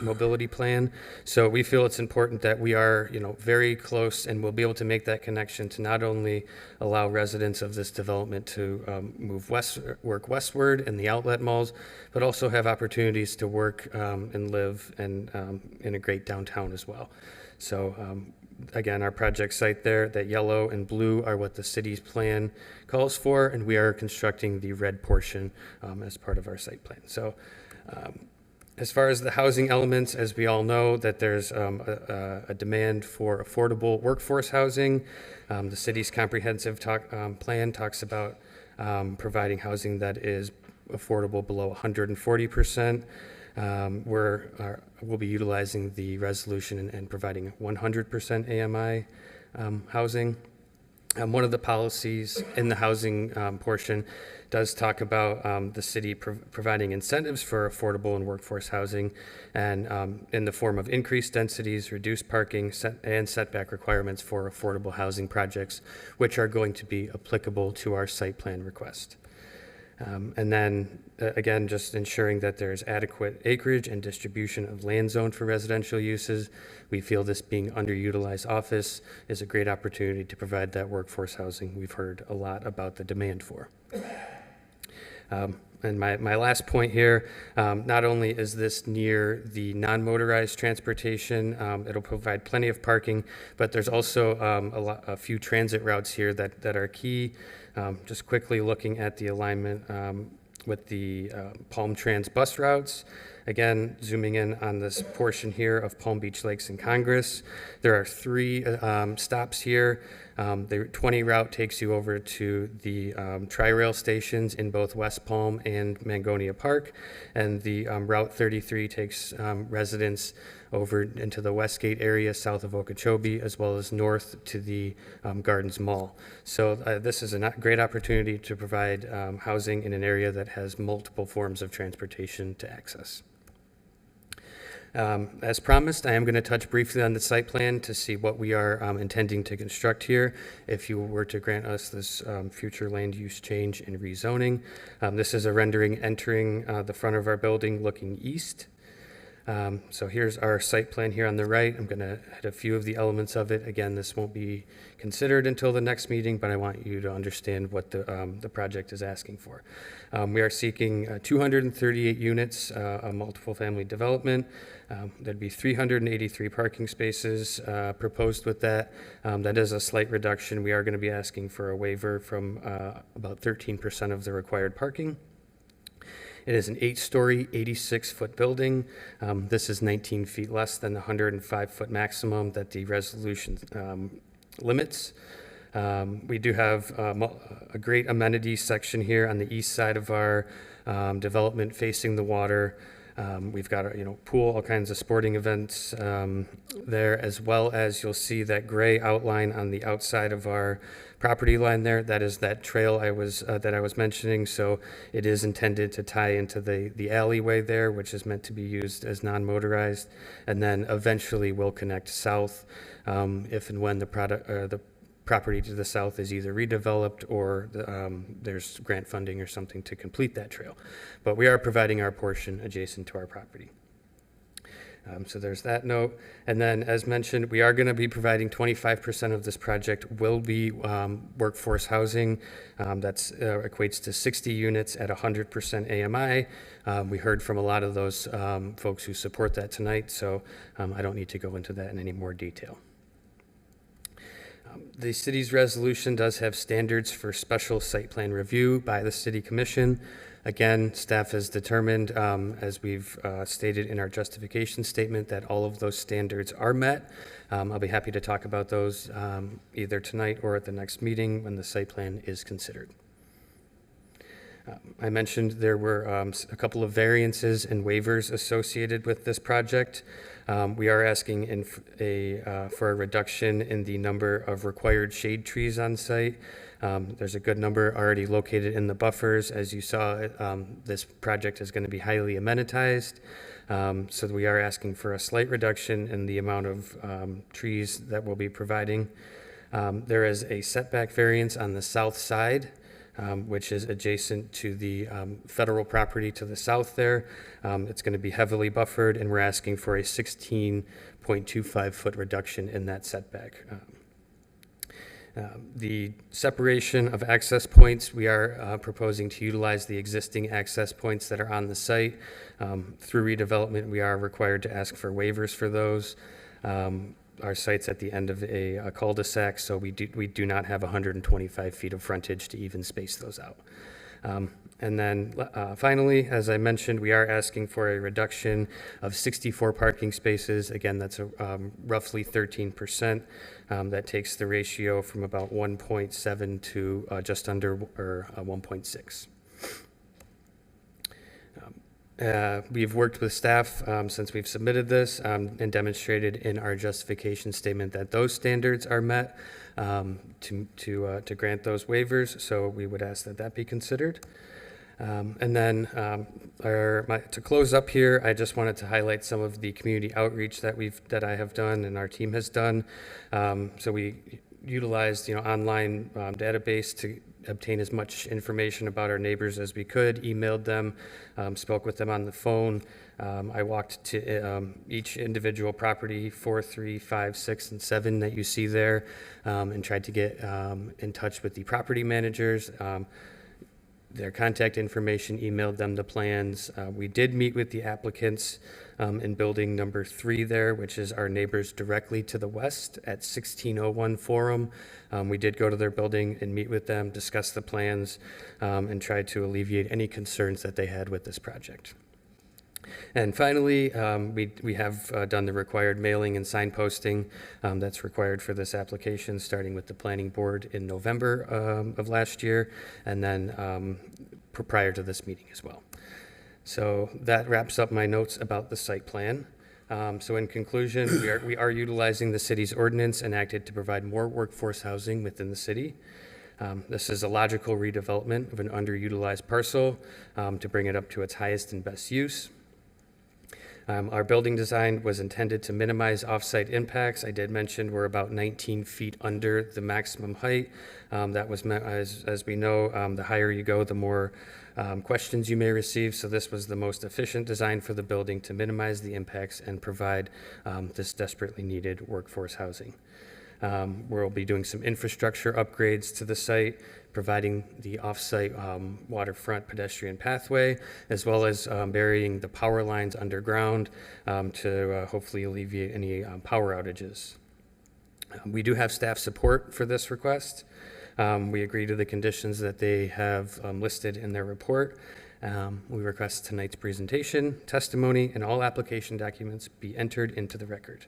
Speaker 8: mobility plan. So we feel it's important that we are, very close, and we'll be able to make that connection to not only allow residents of this development to work westward in the outlet malls, but also have opportunities to work and live and integrate downtown as well. So again, our project site there, that yellow and blue are what the city's plan calls for, and we are constructing the red portion as part of our site plan. So as far as the housing elements, as we all know, that there's a demand for affordable workforce housing. The city's comprehensive plan talks about providing housing that is affordable below 140%. We'll be utilizing the resolution and providing 100% AMI housing. One of the policies in the housing portion does talk about the city providing incentives for affordable and workforce housing, and in the form of increased densities, reduced parking, and setback requirements for affordable housing projects, which are going to be applicable to our site plan request. And then, again, just ensuring that there's adequate acreage and distribution of land zoned for residential uses. We feel this being underutilized office is a great opportunity to provide that workforce housing we've heard a lot about the demand for. And my last point here, not only is this near the non-motorized transportation, it'll provide plenty of parking, but there's also a few transit routes here that are key. Just quickly looking at the alignment with the Palm Trans bus routes. Again, zooming in on this portion here of Palm Beach Lakes and Congress. There are 3 stops here. The 20 route takes you over to the Tri-Rail stations in both West Palm and Mangonia Park. And the Route 33 takes residents over into the Westgate area south of Okeechobee, as well as north to the Gardens Mall. So this is a great opportunity to provide housing in an area that has multiple forms of transportation to access. As promised, I am going to touch briefly on the site plan to see what we are intending to construct here if you were to grant us this future land use change and rezoning. This is a rendering entering the front of our building looking east. So here's our site plan here on the right. I'm going to hit a few of the elements of it. Again, this won't be considered until the next meeting, but I want you to understand what the project is asking for. We are seeking 238 units, a multiple family development. There'd be 383 parking spaces proposed with that. That is a slight reduction. We are going to be asking for a waiver from about 13% of the required parking. It is an 8-story, 86-foot building. This is 19 feet less than the 105-foot maximum that the resolution limits. We do have a great amenities section here on the east side of our development facing the water. We've got a pool, all kinds of sporting events there, as well as you'll see that gray outline on the outside of our property line there. That is that trail that I was mentioning. So it is intended to tie into the alleyway there, which is meant to be used as non-motorized, and then eventually will connect south if and when the property to the south is either redeveloped or there's grant funding or something to complete that trail. But we are providing our portion adjacent to our property. So there's that note. And then, as mentioned, we are going to be providing 25% of this project will be workforce housing. That equates to 60 units at 100% AMI. We heard from a lot of those folks who support that tonight, so I don't need to go into that in any more detail. The city's resolution does have standards for special site plan review by the City Commission. Again, staff has determined, as we've stated in our justification statement, that all of those standards are met. I'll be happy to talk about those either tonight or at the next meeting when the site plan is considered. I mentioned there were a couple of variances and waivers associated with this project. We are asking for a reduction in the number of required shade trees on site. There's a good number already located in the buffers. As you saw, this project is going to be highly amenitized. So we are asking for a slight reduction in the amount of trees that we'll be providing. There is a setback variance on the south side, which is adjacent to the federal property to the south there. It's going to be heavily buffered, and we're asking for a 16.25-foot reduction in that setback. The separation of access points, we are proposing to utilize the existing access points that are on the site. Through redevelopment, we are required to ask for waivers for those. Our site's at the end of a cul-de-sac, so we do not have 125 feet of frontage to even space those out. And then finally, as I mentioned, we are asking for a reduction of 64 parking spaces. Again, that's roughly 13%. That takes the ratio from about 1.7 to just under 1.6. We've worked with staff since we've submitted this and demonstrated in our justification statement that those standards are met to grant those waivers. So we would ask that that be considered. And then to close up here, I just wanted to highlight some of the community outreach that I have done and our team has done. So we utilized online database to obtain as much information about our neighbors as we could, emailed them, spoke with them on the phone. I walked to each individual property, 4, 3, 5, 6, and 7 that you see there, and tried to get in touch with the property managers. Their contact information, emailed them the plans. We did meet with the applicants in building number 3 there, which is our neighbors directly to the west at 1601 Forum. We did go to their building and meet with them, discuss the plans, and try to alleviate any concerns that they had with this project. And finally, we have done the required mailing and signposting that's required for this application, starting with the planning board in November of last year, and then prior to this meeting as well. So that wraps up my notes about the site plan. So in conclusion, we are utilizing the city's ordinance enacted to provide more workforce housing within the city. This is a logical redevelopment of an underutilized parcel to bring it up to its highest and best use. Our building design was intended to minimize off-site impacts. I did mention we're about 19 feet under the maximum height. That was meant, as we know, the higher you go, the more questions you may receive. So this was the most efficient design for the building to minimize the impacts and provide this desperately needed workforce housing. We'll be doing some infrastructure upgrades to the site, providing the off-site waterfront pedestrian pathway, as well as burying the power lines underground to hopefully alleviate any power outages. We do have staff support for this request. We agree to the conditions that they have listed in their report. We request tonight's presentation, testimony, and all application documents be entered into the record.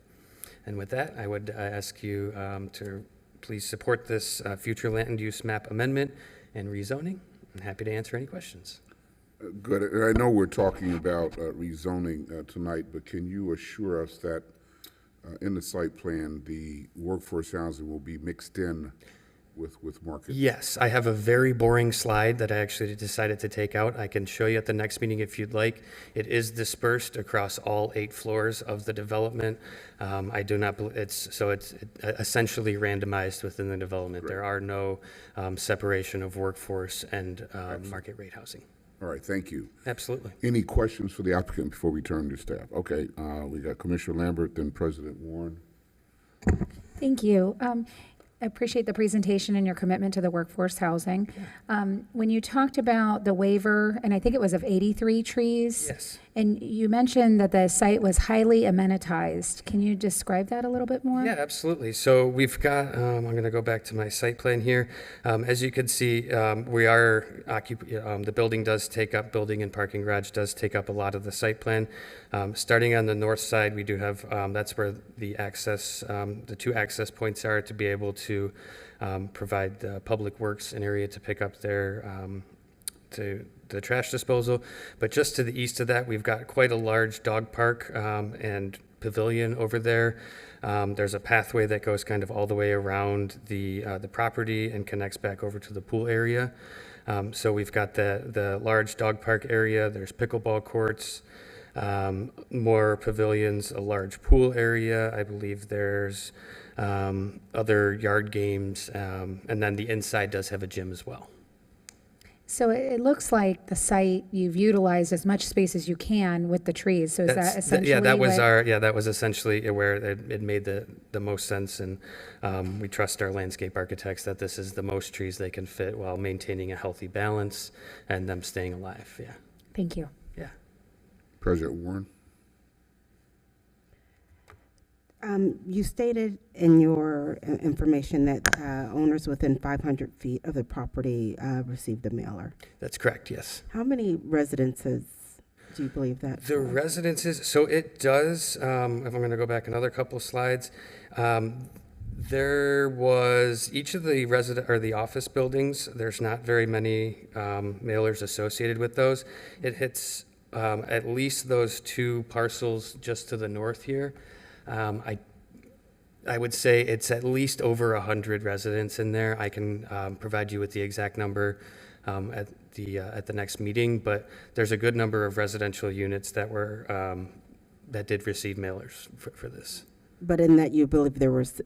Speaker 8: And with that, I would ask you to please support this future land use map amendment and rezoning. I'm happy to answer any questions.
Speaker 1: Good. And I know we're talking about rezoning tonight, but can you assure us that in the site plan, the workforce housing will be mixed in with market?
Speaker 8: Yes, I have a very boring slide that I actually decided to take out. I can show you at the next meeting if you'd like. It is dispersed across all 8 floors of the development. I do not, it's essentially randomized within the development. There are no separation of workforce and market rate housing.
Speaker 1: All right, thank you.
Speaker 8: Absolutely.
Speaker 1: Any questions for the applicant before we turn to staff? Okay, we got Commissioner Lambert, then President Warren.
Speaker 14: Thank you. I appreciate the presentation and your commitment to the workforce housing. When you talked about the waiver, and I think it was of 83 trees.
Speaker 8: Yes.
Speaker 14: And you mentioned that the site was highly amenitized. Can you describe that a little bit more?
Speaker 8: Yeah, absolutely. So we've got, I'm going to go back to my site plan here. As you can see, we are, the building does take up, building and parking garage does take up a lot of the site plan. Starting on the north side, we do have, that's where the access, the 2 access points are to be able to provide Public Works an area to pick up their, to the trash disposal. But just to the east of that, we've got quite a large dog park and pavilion over there. There's a pathway that goes kind of all the way around the property and connects back over to the pool area. So we've got the large dog park area. There's pickleball courts, more pavilions, a large pool area. I believe there's other yard games, and then the inside does have a gym as well.
Speaker 14: So it looks like the site, you've utilized as much space as you can with the trees. So is that essentially
Speaker 8: that was
Speaker 14: what-
Speaker 8: that was essentially where it made the most sense, and we trust our landscape architects that this is the most trees they can fit while maintaining a healthy balance and them staying alive. Yeah.
Speaker 14: Thank you.
Speaker 8: Yeah.
Speaker 1: President Warren.
Speaker 6: You stated in your information that owners within 500 feet of the property received a mailer.
Speaker 8: That's correct, yes.
Speaker 6: How many residences do you believe that?
Speaker 8: The residences, so it does, if I'm going to go back another couple slides, there was each of the resident or the office buildings, there's not very many mailers associated with those. It hits at least those 2 parcels just to the north here. I would say it's at least over 100 residents in there. I can provide you with the exact number at the next meeting, but there's a good number of residential units that were that did receive mailers for this.
Speaker 6: But in that you believe there was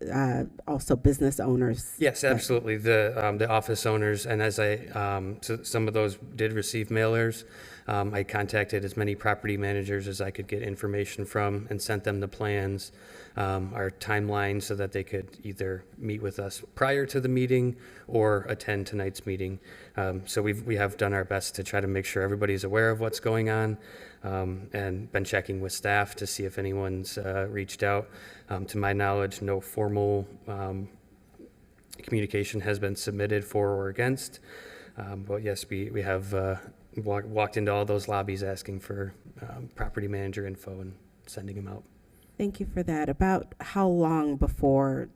Speaker 6: also business owners?
Speaker 8: Yes, absolutely. The office owners, and as so some of those did receive mailers. I contacted as many property managers as I could get information from and sent them the plans, our timeline, so that they could either meet with us prior to the meeting or attend tonight's meeting. So we have done our best to try to make sure everybody's aware of what's going on, and been checking with staff to see if anyone's reached out. To my knowledge, no formal communication has been submitted for or against. But yes, we have walked into all those lobbies asking for property manager info and sending them out.
Speaker 6: Thank you for that. About how long before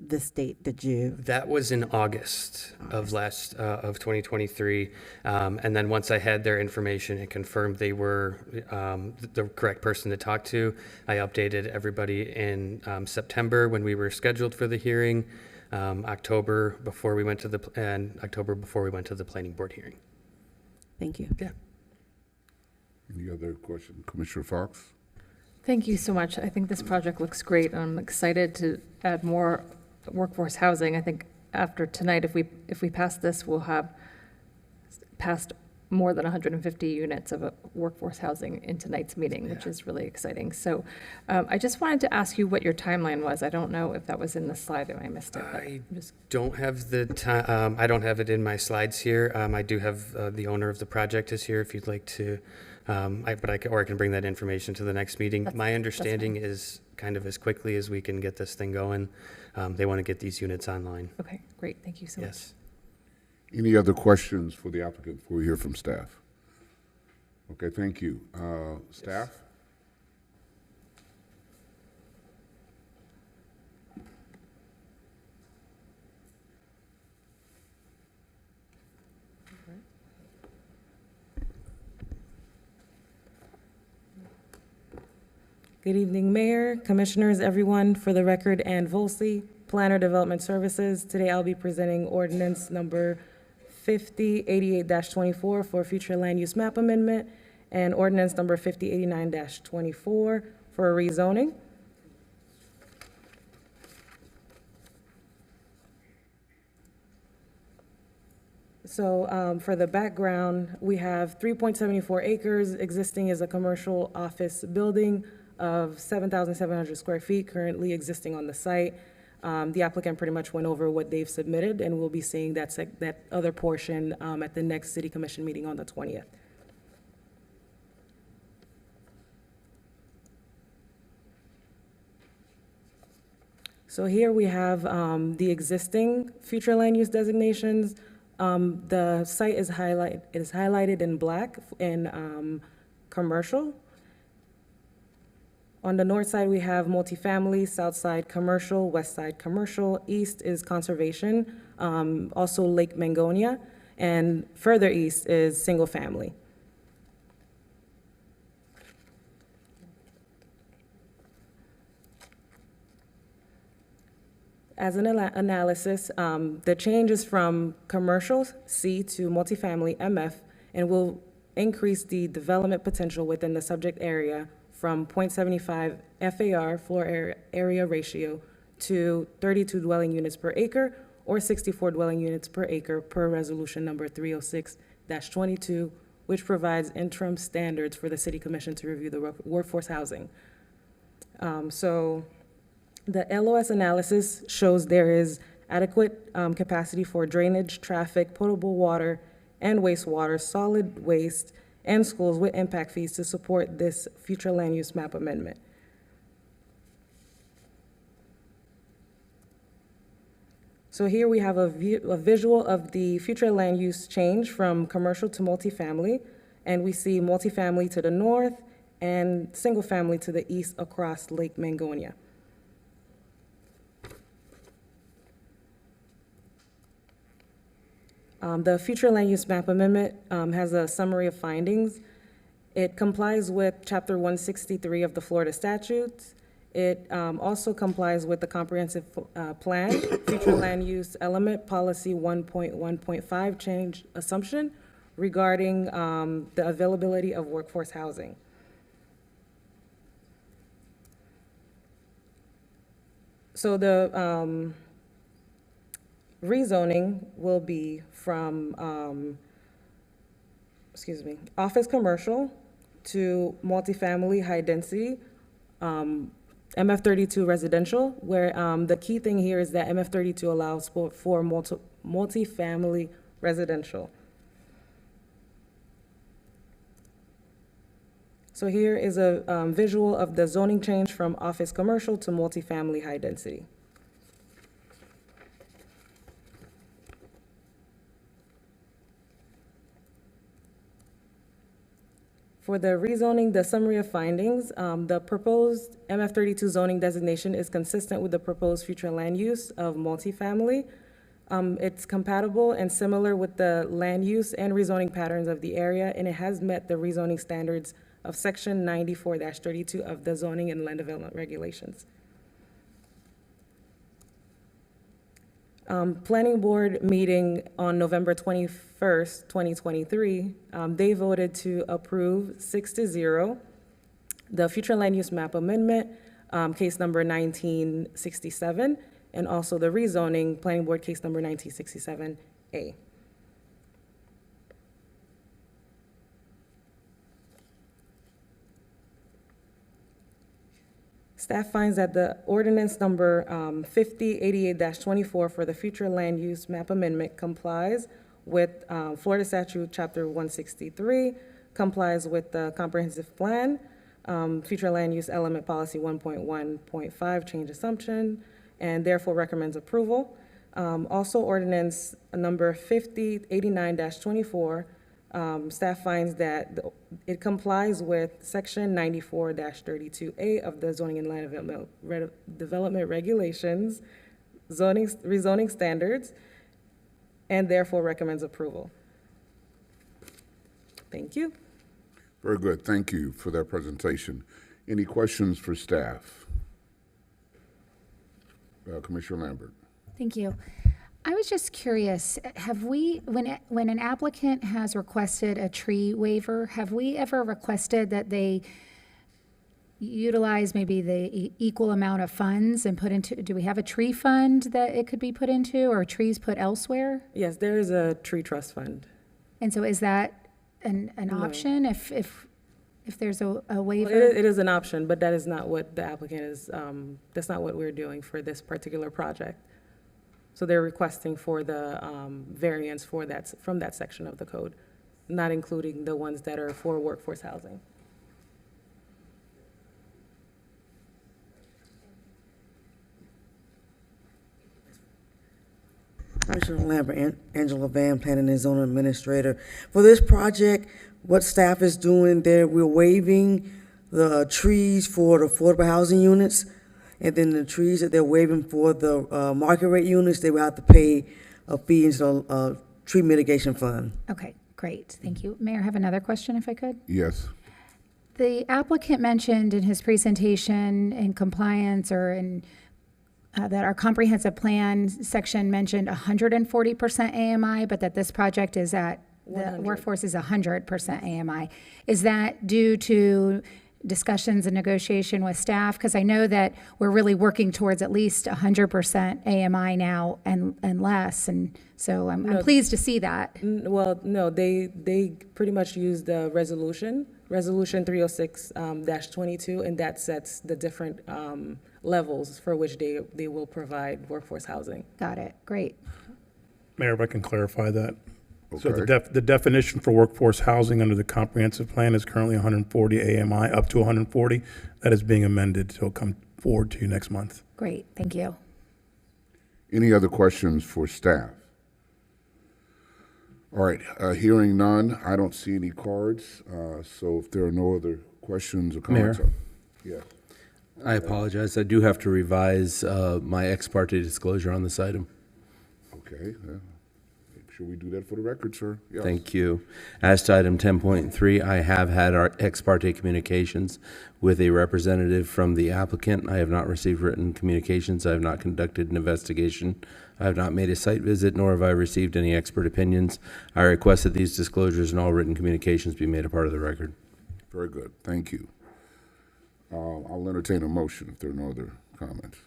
Speaker 6: this date did you?
Speaker 8: That was in August of 2023, and then once I had their information and confirmed they were the correct person to talk to, I updated everybody in September when we were scheduled for the hearing, October before we went to the planning board hearing.
Speaker 6: Thank you.
Speaker 8: Yeah.
Speaker 1: Any other question? Commissioner Fox?
Speaker 11: Thank you so much. I think this project looks great. I'm excited to add more workforce housing. I think after tonight, if we pass this, we'll have passed more than 150 units of workforce housing in tonight's meeting, which is really exciting. So I just wanted to ask you what your timeline was. I don't know if that was in the slide and I missed it.
Speaker 8: I don't have the time. I don't have it in my slides here. I do have the owner of the project is here if you'd like to, I can bring that information to the next meeting. My understanding is kind of as quickly as we can get this thing going. They want to get these units online.
Speaker 11: Okay, great. Thank you so much.
Speaker 8: Yes.
Speaker 1: Any other questions for the applicant before we hear from staff? Okay, thank you. Staff?
Speaker 2: Good evening, Mayor, Commissioners, everyone. For the record, Ann Volsey, Planner Development Services. Today I'll be presenting ordinance number 5088-24 for future land use map amendment and ordinance number 5089-24 for a rezoning. So for the background, we have 3.74 acres. Existing is a commercial office building of 7,700 square feet currently existing on the site. The applicant pretty much went over what they've submitted, and we'll be seeing that other portion at the next City Commission meeting on the 20th. So here we have the existing future land use designations. The site is highlighted in black in commercial. On the north side, we have multifamily, south side commercial, west side commercial, east is conservation, also Lake Mangonia, and further east is single family. As an analysis, the change is from commercial C to multifamily MF and will increase the development potential within the subject area from 0.75 FAR floor area ratio to 32 dwelling units per acre or 64 dwelling units per acre per resolution number 306-22, which provides interim standards for the City Commission to review the workforce housing. So the LOS analysis shows there is adequate capacity for drainage, traffic, potable water, and wastewater, solid waste, and schools with impact fees to support this future land use map amendment. So here we have a visual of the future land use change from commercial to multifamily, and we see multifamily to the north and single family to the east across Lake Mangonia. The future land use map amendment has a summary of findings. It complies with Chapter 163 of the Florida statutes. It also complies with the comprehensive plan, future land use element policy 1.1.5 change assumption regarding the availability of workforce housing. So the rezoning will be from, office commercial to multifamily high density, MF32 residential, where the key thing here is that MF32 allows for multifamily residential. So here is a visual of the zoning change from office commercial to multifamily high density. For the rezoning, the summary of findings, the proposed MF32 zoning designation is consistent with the proposed future land use of multifamily. It's compatible and similar with the land use and rezoning patterns of the area, and it has met the rezoning standards of Section 94-32 of the Zoning and Land Development Regulations. Planning Board meeting on November 21st, 2023, they voted to approve 6-0 the future land use map amendment, case number 1967, and also the rezoning Planning Board case number 1967A. Staff finds that the ordinance number 5088-24 for the future land use map amendment complies with Florida Statute Chapter 163, complies with the comprehensive plan, future land use element policy 1.1.5 change assumption, and therefore recommends approval. Also ordinance number 5089-24, staff finds that it complies with Section 94-32A of the Zoning and Land Development Regulations, rezoning standards, and therefore recommends approval. Thank you.
Speaker 1: Very good. Thank you for that presentation. Any questions for staff? Commissioner Lambert.
Speaker 14: Thank you. I was just curious, have we, when an applicant has requested a tree waiver, have we ever requested that they utilize maybe the equal amount of funds and put into, do we have a tree fund that it could be put into, or trees put elsewhere?
Speaker 2: Yes, there is a tree trust fund.
Speaker 14: And so is that an option if there's a waiver?
Speaker 2: Well, it is an option, but that is not what the applicant is, that's not what we're doing for this particular project. So they're requesting for the variance for that, from that section of the code, not including the ones that are for workforce housing.
Speaker 13: Commissioner Lambert, Angela Van, Planning and Zoning Administrator. For this project, what staff is doing there, we're waiving the trees for the affordable housing units, and then the trees that they're waiving for the market rate units, they will have to pay a fee into the tree mitigation fund.
Speaker 14: Okay, great, thank you. Mayor, I have another question if I could.
Speaker 1: Yes.
Speaker 14: The applicant mentioned in his presentation in compliance or in that our comprehensive plan section mentioned 140% AMI, but that this project is at, the workforce is 100% AMI. Is that due to discussions and negotiation with staff? Because I know that we're really working towards at least 100% AMI now and less, and so I'm pleased to see that.
Speaker 2: Well, no, they pretty much use the resolution 306-22, and that sets the different levels for which they will provide workforce housing.
Speaker 14: Got it, great.
Speaker 21: Mayor, if I can clarify that.
Speaker 1: Okay.
Speaker 21: So the definition for workforce housing under the comprehensive plan is currently 140 AMI, up to 140. That is being amended, so it'll come forward to you next month.
Speaker 14: Great, thank you.
Speaker 1: Any other questions for staff? All right, hearing none, I don't see any cards, so if there are no other questions or comments.
Speaker 22: Mayor?
Speaker 1: Yes.
Speaker 22: I apologize. I do have to revise my ex parte disclosure on this item.
Speaker 1: Okay, make sure we do that for the record, sir. Yes.
Speaker 22: Thank you. As to item 10.3, I have had our ex parte communications with a representative from the applicant. I have not received written communications. I have not conducted an investigation. I have not made a site visit, nor have I received any expert opinions. I request that these disclosures and all written communications be made a part of the record.
Speaker 1: Very good, thank you. I'll entertain a motion if there are no other comments.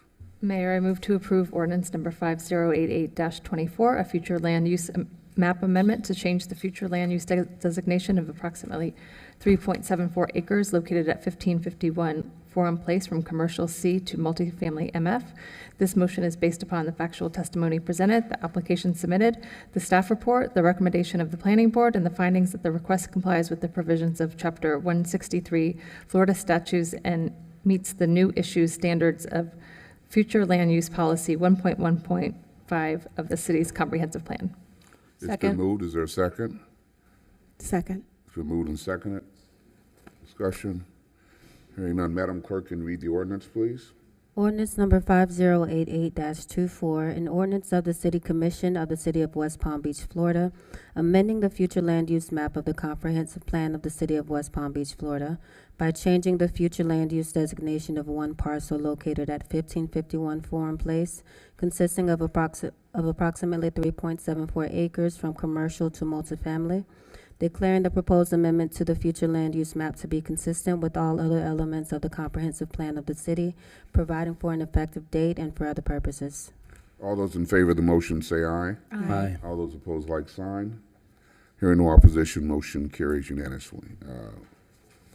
Speaker 11: Mayor, I move to approve ordinance number 5088-24, a future land use map amendment to change the future land use designation of approximately 3.74 acres located at 1551 Forum Place from commercial C to multifamily MF. This motion is based upon the factual testimony presented, the application submitted, the staff report, the recommendation of the planning board, and the findings that the request complies with the provisions of Chapter 163 Florida statutes and meets the new issues standards of Future Land Use Policy 1.1.5 of the city's comprehensive plan.
Speaker 1: It's been moved. Is there a second?
Speaker 6: Second.
Speaker 1: It's been moved and seconded. Discussion. Hearing none, Madam Clerk, can you read the ordinance, please?
Speaker 10: Ordinance number 5088-24, an ordinance of the City Commission of the City of West Palm Beach, Florida, amending the future land use map of the comprehensive plan of the City of West Palm Beach, Florida, by changing the future land use designation of one parcel located at 1551 Forum Place, consisting of approximately 3.74 acres from commercial to multifamily, declaring the proposed amendment to the future land use map to be consistent with all other elements of the comprehensive plan of the city, providing for an effective date and for other purposes.
Speaker 1: All those in favor of the motion say aye.
Speaker 22: Aye. Aye.
Speaker 1: All those opposed, like sign. Hearing no opposition, motion carries unanimously.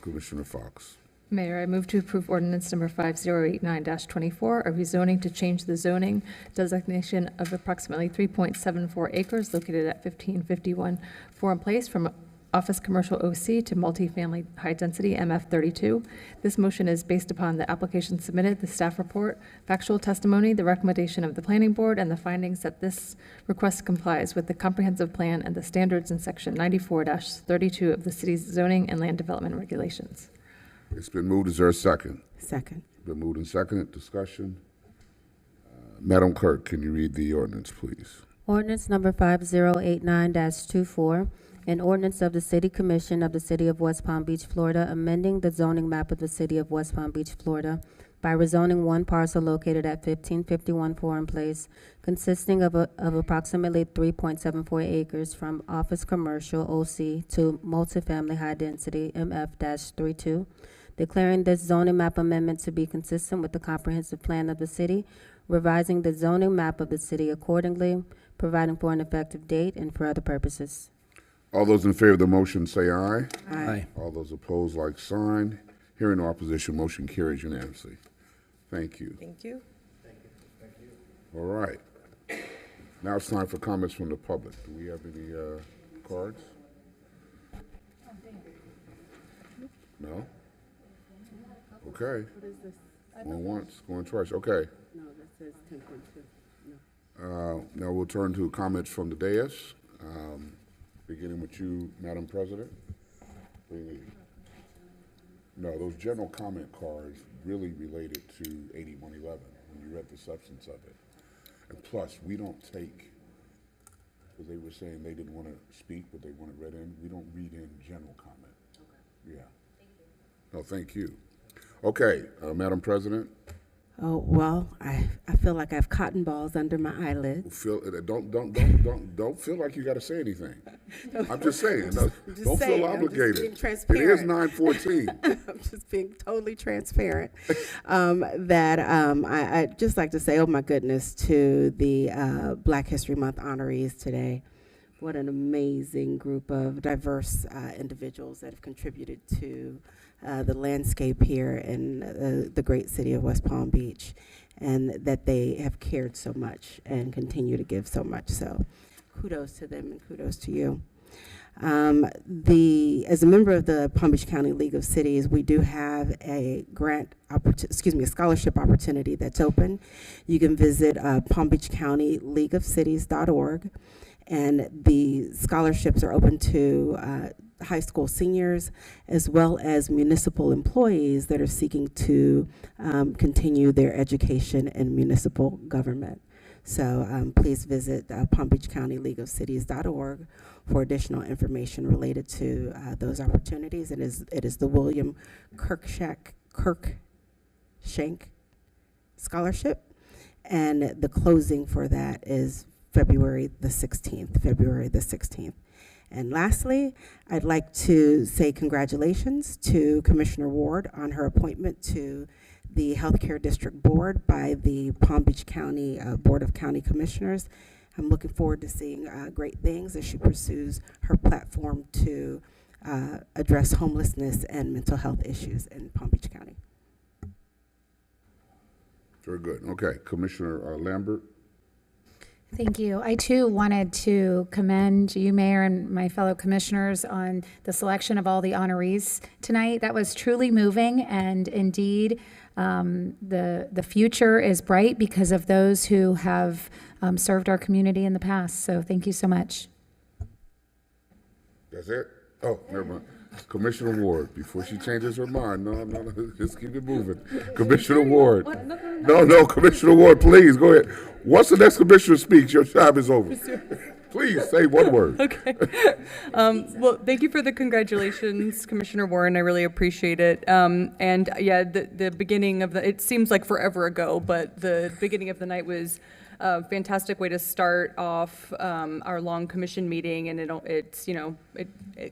Speaker 1: Commissioner Fox.
Speaker 11: Mayor, I move to approve ordinance number 5089-24, a rezoning to change the zoning designation of approximately 3.74 acres located at 1551 Forum Place from office commercial OC to multifamily high-density MF32. This motion is based upon the application submitted, the staff report, factual testimony, the recommendation of the planning board, and the findings that this request complies with the comprehensive plan and the standards in section 94-32 of the city's zoning and land development regulations.
Speaker 1: It's been moved. Is there a second?
Speaker 6: Second.
Speaker 1: Been moved and seconded. Discussion. Madam Clerk, can you read the ordinance, please?
Speaker 10: Ordinance number 5089-24, An ordinance of the City Commission of the City of West Palm Beach, Florida, amending the zoning map of the City of West Palm Beach, Florida by rezoning one parcel located at 1551 Forum Place, consisting of approximately 3.74 acres from office commercial OC to multifamily high density MF-32, declaring this zoning map amendment to be consistent with the comprehensive plan of the city, revising the zoning map of the city accordingly, providing for an effective date, and for other purposes.
Speaker 1: All those in favor of the motion say aye.
Speaker 10: Aye.
Speaker 1: All those opposed, like sign. Hearing no opposition, motion carries unanimously. Thank you.
Speaker 2: Thank you.
Speaker 1: All right. Now it's time for comments from the public. Do we have any cards? No? Okay. Going once, going twice. Okay.
Speaker 6: No, that says 10.2.
Speaker 1: Now we'll turn to comments from the dais, beginning with you, Madam President. No, those general comment cards really related to 8111 when you read the substance of it. And plus, we don't take, because they were saying they didn't want to speak, but they want it read in. We don't read in general comment. Okay. Yeah. No, thank you. Okay, Madam President.
Speaker 6: Oh, well, I feel like I have cotton balls under my eyelids.
Speaker 1: Don't feel like you got to say anything. I'm just saying. Don't feel obligated.
Speaker 6: I'm just being transparent.
Speaker 1: It is 9:14.
Speaker 6: I'm just being totally transparent. I'd just like to say, oh my goodness, to the Black History Month honorees today. What an amazing group of diverse individuals that have contributed to the landscape here in the great city of West Palm Beach, and that they have cared so much and continue to give so much. So kudos to them and kudos to you. As a member of the Palm Beach County League of Cities, we do have a a scholarship opportunity that's open. You can visit palmbeachcountyleagueofcities.org, and the scholarships are open to high school seniors as well as municipal employees that are seeking to continue their education in municipal government. So please visit palmbeachcountyleagueofcities.org for additional information related to those opportunities. It is the William Kirkshank Scholarship, and the closing for that is February the 16th. And lastly, I'd like to say congratulations to Commissioner Ward on her appointment to the Healthcare District Board by the Palm Beach County Board of County Commissioners. I'm looking forward to seeing great things as she pursues her platform to address homelessness and mental health issues in Palm Beach County.
Speaker 1: Very good. Okay, Commissioner Lambert.
Speaker 14: Thank you. I too wanted to commend you, Mayor, and my fellow commissioners on the selection of all the honorees tonight. That was truly moving, and indeed, the future is bright because of those who have served our community in the past. So thank you so much.
Speaker 1: That's it? Oh, never mind. Commissioner Ward, before she changes her mind. No, just keep it moving. Commissioner Ward. No, Commissioner Ward, please, go ahead. Once the next commissioner speaks, your time is over. Please, say one word.
Speaker 5: Okay. Well, thank you for the congratulations, Commissioner Warren. I really appreciate it. And yeah, the beginning of it seems like forever ago, but the beginning of the night was a fantastic way to start off our long commission meeting, and it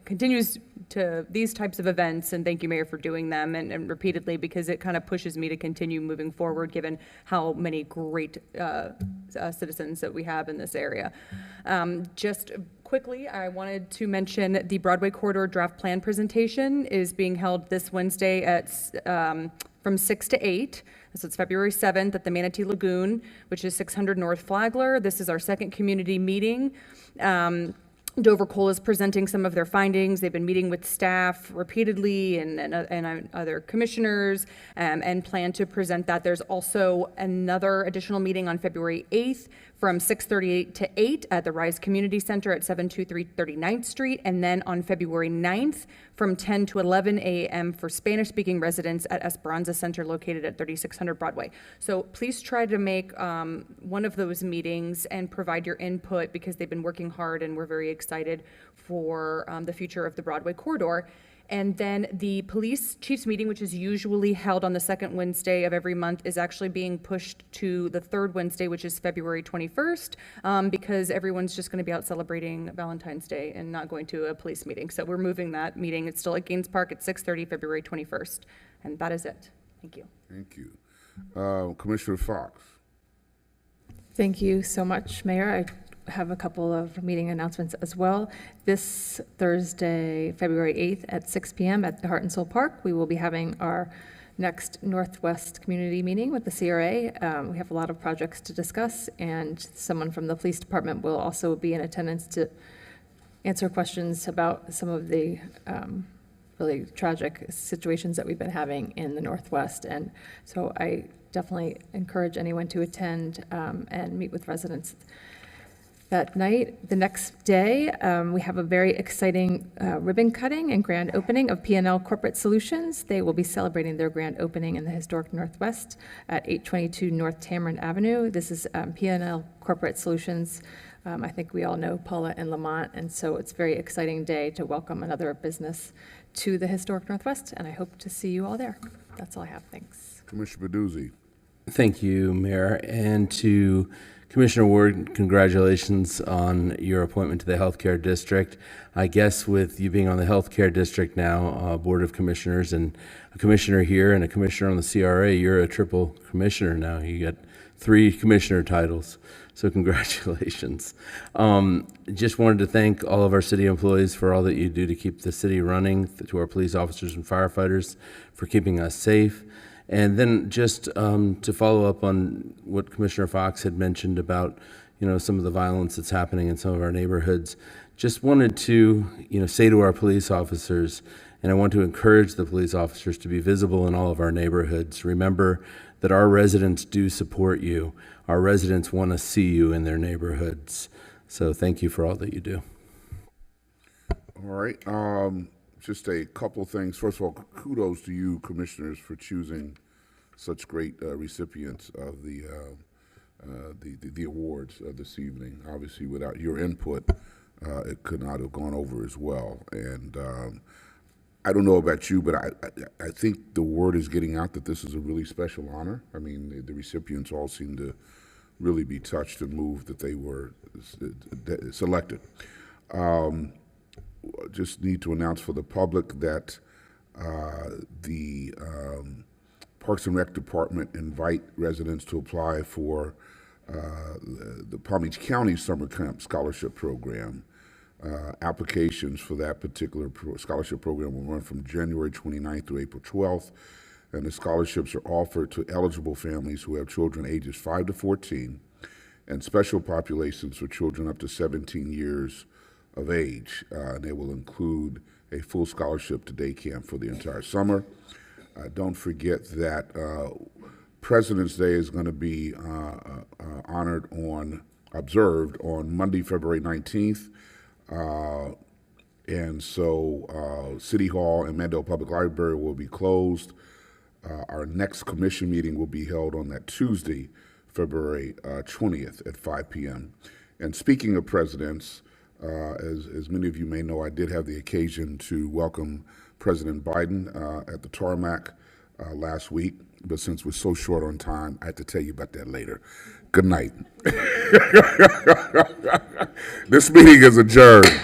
Speaker 5: continues to these types of events, and thank you, Mayor, for doing them and repeatedly, because it kind of pushes me to continue moving forward given how many great citizens that we have in this area. Just quickly, I wanted to mention the Broadway Corridor Draft Plan presentation is being held this Wednesday at from 6 to 8. So it's February 7th at the Manatee Lagoon, which is 600 North Flagler. This is our second community meeting. Dover Coal is presenting some of their findings. They've been meeting with staff repeatedly and other commissioners and plan to present that. There's also another additional meeting on February 8th from 6:38 to 8 at the Rise Community Center at 723 39th Street, and then on February 9th from 10 to 11 a.m. for Spanish-speaking residents at Esperanza Center located at 3600 Broadway. So please try to make one of those meetings and provide your input, because they've been working hard and we're very excited excited for the future of the Broadway corridor. And then the police chiefs meeting, which is usually held on the second Wednesday of every month, is actually being pushed to the third Wednesday, which is February 21st, because everyone's just going to be out celebrating Valentine's Day and not going to a police meeting. So we're moving that meeting. It's still at Gaines Park at 6:30, February 21st. And that is it. Thank you.
Speaker 1: Thank you. Commissioner Fox.
Speaker 11: Thank you so much, Mayor. I have a couple of meeting announcements as well. This Thursday, February 8th at 6 p.m. at the Heart and Soul Park, we will be having our next Northwest community meeting with the CRA. We have a lot of projects to discuss, and someone from the police department will also be in attendance to answer questions about some of the really tragic situations that we've been having in the Northwest. And so I definitely encourage anyone to attend and meet with residents that night. The next day, we have a very exciting ribbon cutting and grand opening of P&L Corporate Solutions. They will be celebrating their grand opening in the historic Northwest at 822 North Tamarind Avenue. This is P&L Corporate Solutions. I think we all know Paula and Lamont, and so it's a very exciting day to welcome another business to the historic Northwest, and I hope to see you all there. That's all I have. Thanks.
Speaker 1: Commissioner Baduzzi.
Speaker 22: Thank you, Mayor. And to Commissioner Ward, congratulations on your appointment to the Healthcare District. I guess with you being on the Healthcare District now, Board of Commissioners, and a commissioner here and a commissioner on the CRA, you're a triple commissioner now. You get 3 commissioner titles, so congratulations. Just wanted to thank all of our city employees for all that you do to keep the city running, to our police officers and firefighters for keeping us safe. And then just to follow up on what Commissioner Fox had mentioned about, some of the violence that's happening in some of our neighborhoods, just wanted to, say to our police officers, and I want to encourage the police officers to be visible in all of our neighborhoods. Remember that our residents do support you. Our residents want to see you in their neighborhoods. So thank you for all that you do.
Speaker 1: All right. Just a couple things. First of all, kudos to you, commissioners, for choosing such great recipients of the awards this evening. Obviously, without your input, it could not have gone over as well. And I don't know about you, but I think the word is getting out that this is a really special honor. I mean, the recipients all seem to really be touched and moved that they were selected. Just need to announce for the public that the Parks and Rec Department invite residents to apply for the Palm Beach County Summer Camp Scholarship Program. Applications for that particular scholarship program will run from January 29th through April 12th, and the scholarships are offered to eligible families who have children ages 5 to 14 and special populations for children up to 17 years of age. They will include a full scholarship to day camp for the entire summer. Don't forget that President's Day is going to be observed on Monday, February 19th. And so City Hall and Mandel Public Library will be closed. Our next commission meeting will be held on that Tuesday, February 20th at 5 p.m. And speaking of presidents, as many of you may know, I did have the occasion to welcome President Biden at the tarmac last week, but since we're so short on time, I have to tell you about that later. Good night. This meeting is adjourned.